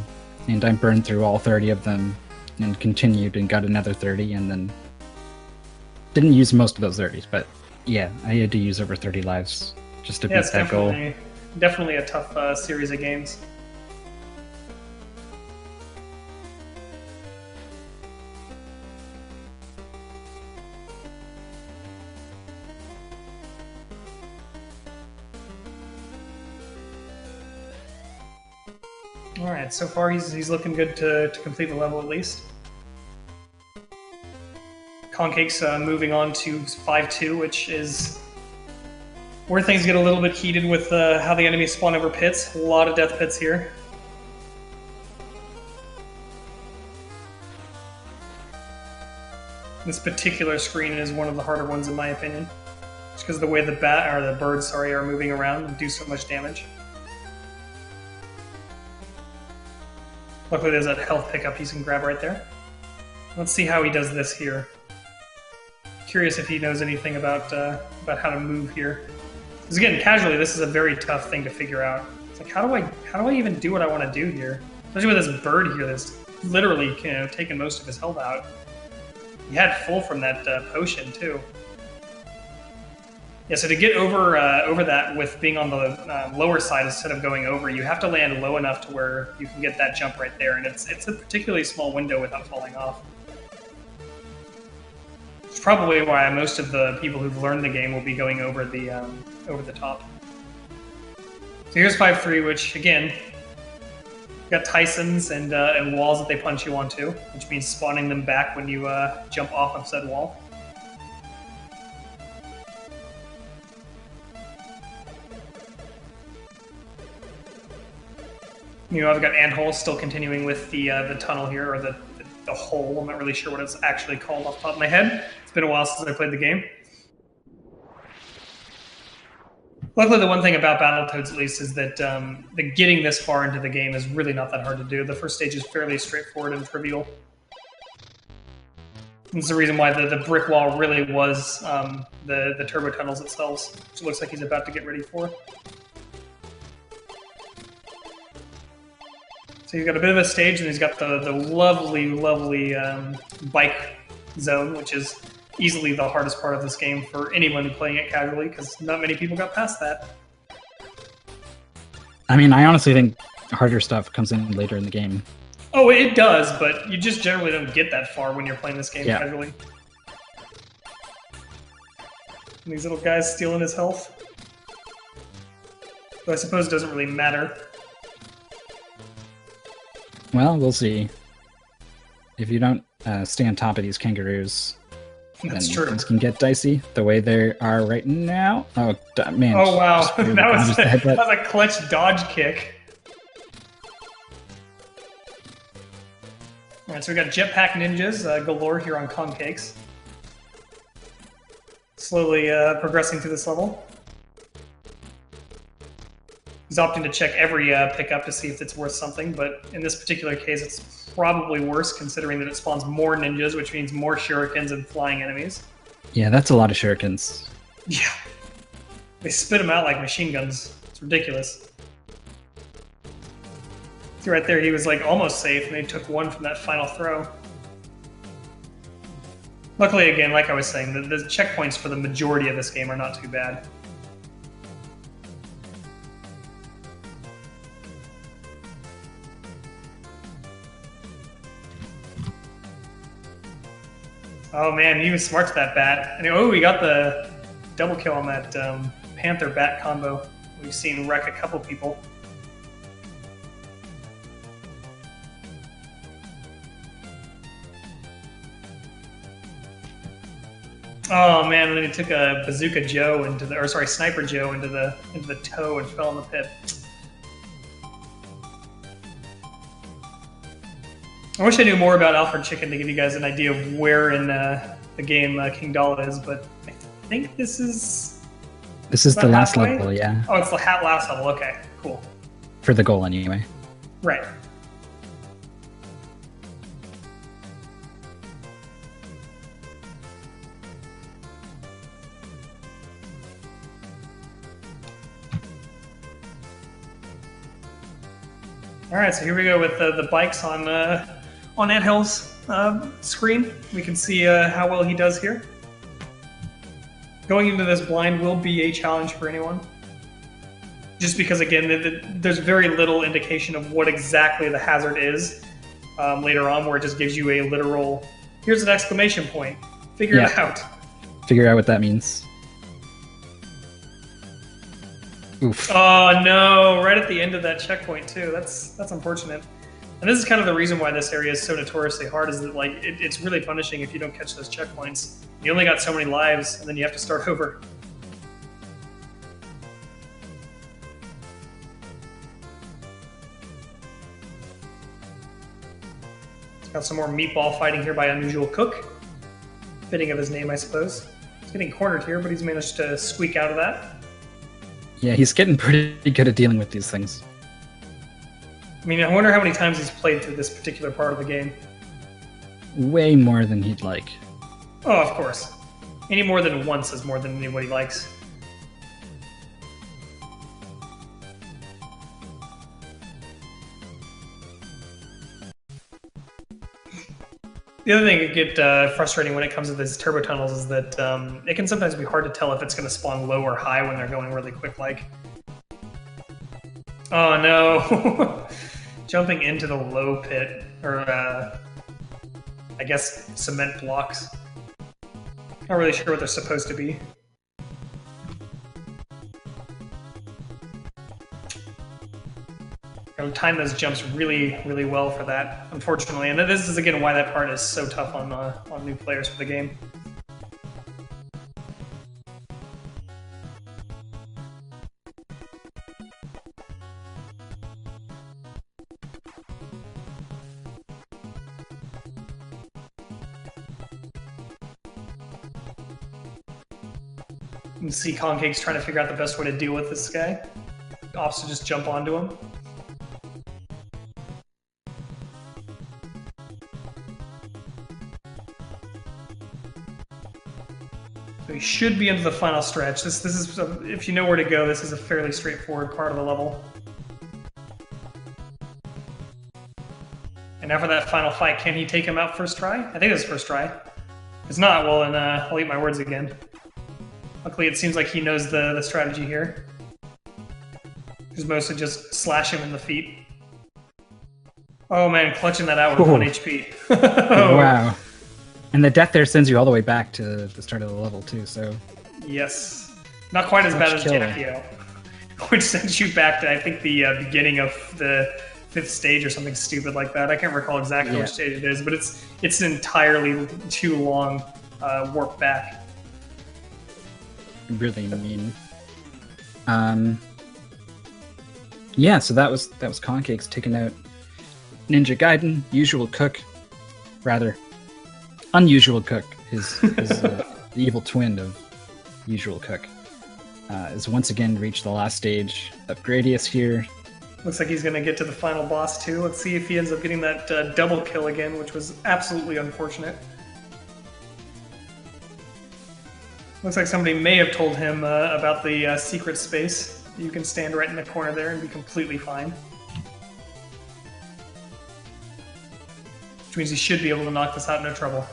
And I burned through all 30 of them and continued and got another 30 and then didn't use most of those 30s. But yeah, I had to use over 30 lives just to Yeah, beat it's that goal. definitely a tough series of games. All right, so far he's looking good to complete the level at least. Concake's moving on to 5-2, which is where things get a little bit heated with how the enemies spawn over pits. A lot of death pits here. This particular screen is one of the harder ones in my opinion, just because the way the birds are moving around and do so much damage. Luckily, there's that health pickup you can grab right there. Let's see how he does this here. Curious if he knows anything about how to move here. Because again, casually, this is a very tough thing to figure out. It's like, how do I even do what I want to do here? Especially with this bird here that's literally taking most of his health out. He had full from that potion too. Yeah, so to get over that with being on the lower side instead of going over, you have to land low enough to where you can get that jump right there, and it's a particularly small window without falling off. It's probably why most of the people who've learned the game will be going over the top. So here's 5-3, which again, got Tysons and walls that they punch you onto, which means spawning them back when you jump off of said wall. I've got Antholes still continuing with the tunnel here, or the hole. I'm not really sure what it's actually called off the top of my head. It's been a while since I played the game. Luckily, the one thing about Battletoads, at least, is that the getting this far into the game is really not that hard to do. The first stage is fairly straightforward and trivial. That's the reason why the brick wall really was the turbo tunnels itself, which it looks like he's about to get ready for. So he's got a bit of a stage, and he's got the lovely, lovely bike zone, which is easily the hardest part of this game for anyone playing it casually, because not many people got past that. I mean, I honestly think harder stuff comes in later in the game. Oh, it does, but you just generally don't get that far when you're playing this game casually. And these little guys stealing his health. But I suppose it doesn't really matter. Well, we'll see. If you don't stay on top of these kangaroos, That's then true. things can get dicey the way they are right now. Oh, man. Oh, wow. just really that was dodged the headbutt. a clutch dodge kick. Alright, so we got jetpack ninjas galore here on Concakes. Slowly progressing through this level. He's opting to check every pickup to see if it's worth something, but in this particular case, it's probably worse considering that it spawns more ninjas, which means more shurikens and flying enemies. Yeah, that's a lot of shurikens. Yeah. They spit them out like machine guns. It's ridiculous. See right there, he was like almost safe, and he took one from that final throw. Luckily, again, like I was saying, the checkpoints for the majority of this game are not too bad. Oh man, he was smart to that bat. And oh, we got the double kill on that Panther bat combo. We've seen wreck a couple people. Oh man, and then he took a Bazooka Joe into the, or sorry, Sniper Joe into the toe and fell in the pit. I wish I knew more about Alfred Chicken to give you guys an idea of where in the game King Dala is, but I think this is... This is the about last halfway? level, yeah. Oh, it's the last level. Okay, cool. For the goal, anyway. Right. All right, so here we go with the bikes on Anthill's screen. We can see how well he does here. Going into this blind will be a challenge for anyone. Just because, again, there's very little indication of what exactly the hazard is later on, where it just gives you a literal, here's an exclamation point, figure it out. Figure out what that means. Oof. Oh no, right at the end of that checkpoint too. That's unfortunate. And this is kind of the reason why this area is so notoriously hard, is that like it's really punishing if you don't catch those checkpoints. You only got so many lives, and then you have to start over. It's got some more meatball fighting here by Unusual Cook. Fitting of his name, I suppose. He's getting cornered here, but he's managed to squeak out of that. Yeah, he's getting pretty good at dealing with these things. I mean, I wonder how many times he's played through this particular part of the game. Way more than he'd like. Oh, of course. Any more than once is more than anybody likes. The other thing that can get frustrating when it comes to these turbo tunnels is that it can sometimes be hard to tell if it's going to spawn low or high when they're going really quick like. Oh no! Jumping into the low pit, or I guess cement blocks. Not really sure what they're supposed to be. Gotta time those jumps really, really well for that, unfortunately. And this is again why that part is so tough on new players for the game. You can see Concake's trying to figure out the best way to deal with this guy. Opts to just jump onto him. So he should be into the final stretch. This is, if you know where to go, this is a fairly straightforward part of the level. And now for that final fight, can he take him out first try? I think it's first try. If it's not, well then I'll eat my words again. Luckily, it seems like he knows the strategy here. Just mostly just slash him in the feet. Oh man, clutching that out with 1 HP. Oh. Wow. And the death there sends you all the way back to the start of the level too, so... Yes. Not quite as bad as Jackio, which sends you back to, I think, the beginning of the 5th stage or something stupid like that. I can't recall exactly which stage it is, but it's an entirely too long warp back. Really mean. Yeah, so that was Concake's taking out Ninja Gaiden. Usual Cook, rather Unusual Cook, is the evil twin of Usual Cook, is once again reached the last stage of Gradius here. Looks like he's going to get to the final boss too. Let's see if he ends up getting that double kill again, which was absolutely unfortunate. Looks like somebody may have told him about the secret space. You can stand right in the corner there and be completely fine. Which means he should be able to knock this out no trouble.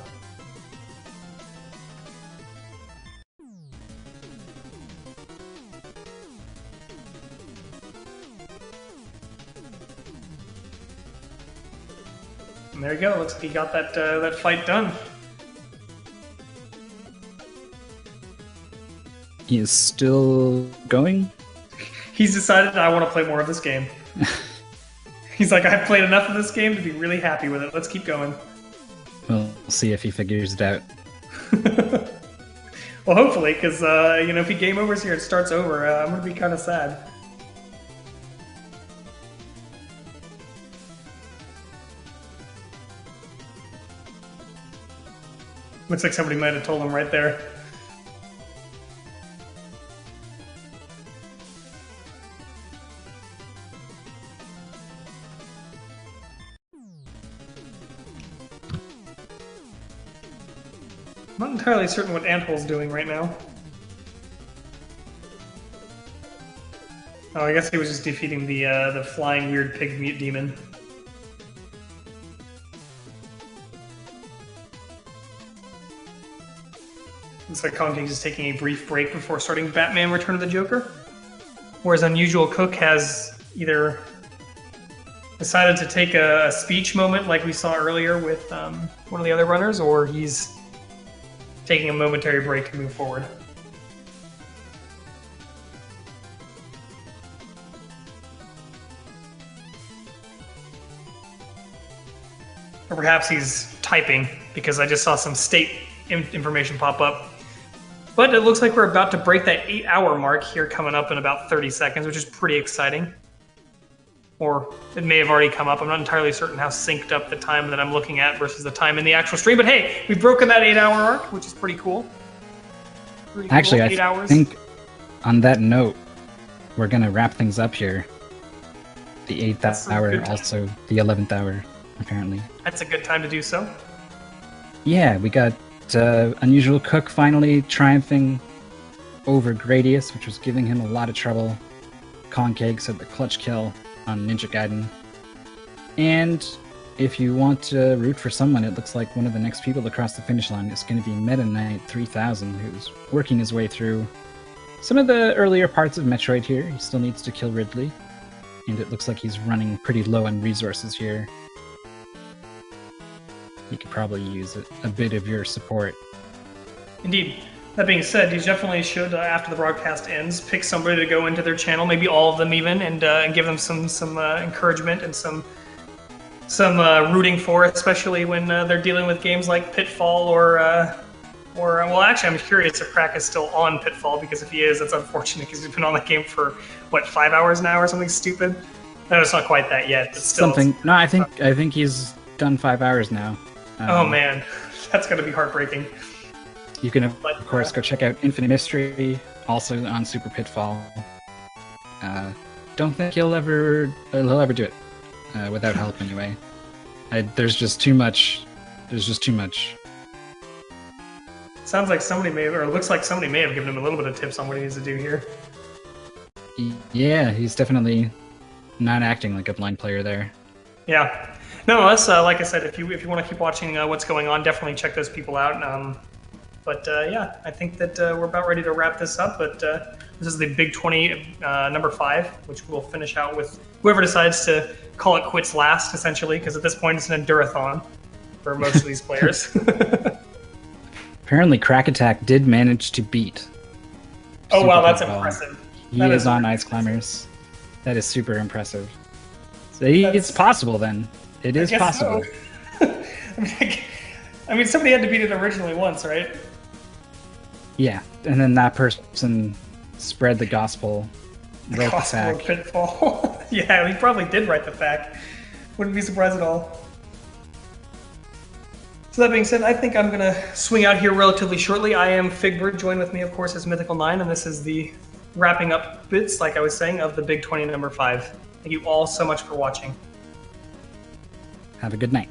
And there you go. Looks like he got that fight done. He is still going? He's decided, I want to play more of this game. He's like, I've played enough of this game to be really happy with it. Let's keep going. We'll see if he figures it out. Well, hopefully, because, if he game overs here and starts over, I'm going to be kind of sad. Looks like somebody might have told him right there. I'm not entirely certain what Anthol's doing right now. Oh, I guess he was just defeating the flying weird pig mute demon. Looks like Kong King is taking a brief break before starting Batman Return of the Joker. Whereas Unusual Cook has either decided to take a speech moment like we saw earlier with one of the other runners, or he's taking a momentary break to move forward. Or perhaps he's typing, because I just saw some state information pop up. But it looks like we're about to break that 8-hour mark here, coming up in about 30 seconds, which is pretty exciting. Or it may have already come up. I'm not entirely certain how synced up the time that I'm looking at versus the time in the actual stream. But hey, we've broken that 8-hour mark, which is pretty cool. Pretty cool. Actually, 8 I hours. think on that note, we're going to wrap things up here. The 8th hour, also the 11th hour, apparently. That's a good time to do so. Yeah, we got Unusual Cook finally triumphing over Gradius, which was giving him a lot of trouble. Concave said the clutch kill on Ninja Gaiden. And if you want to root for someone, it looks like one of the next people to cross the finish line is going to be Meta Knight 3000, who's working his way through some of the earlier parts of Metroid here. He still needs to kill Ridley, and it looks like he's running pretty low on resources here. He could probably use a bit of your support. Indeed. That being said, you definitely should, after the broadcast ends, pick somebody to go into their channel, maybe all of them even, and give them some encouragement and some rooting for, especially when they're dealing with games like Pitfall or well, actually, I'm curious if Crack is still on Pitfall, because if he is, that's unfortunate, because he's been on that game for, what, 5 hours now or something stupid? No, it's not quite that yet, but still. Something. No, I think he's done 5 hours now. Oh man, that's gonna be heartbreaking. You can, of course, go check out Infinite Mystery, also on Super Pitfall. Don't think he'll ever do it without help anyway. There's just too much. Sounds like somebody may have, or looks like somebody may have given him a little bit of tips on what he needs to do here. Yeah, he's definitely not acting like a blind player there. Yeah. Nonetheless, like I said, if you want to keep watching what's going on, definitely check those people out. But yeah, I think that we're about ready to wrap this up. But this is the Big 20 number 5, which we'll finish out with whoever decides to call it quits last, essentially, because at this point it's an endurathon for most of these players. Apparently, Crack Attack did manage to beat. Oh wow, that's Pitfall. impressive. He That is is on Ice Climbers. That is super impressive. So it's possible then. It is guess possible. so. I mean, somebody had to beat it originally once, right? Yeah, and then that person spread the gospel, wrote the Gospel of fact. Pitfall. Yeah, he probably did write the fact. Wouldn't be surprised at all. So that being said, I think I'm going to swing out here relatively shortly. I am Figbird. Joined with me, of course, is Mythical 9, and this is the wrapping up bits, like I was saying, of the Big 20 number 5. Thank you all so much for watching. Have a good night.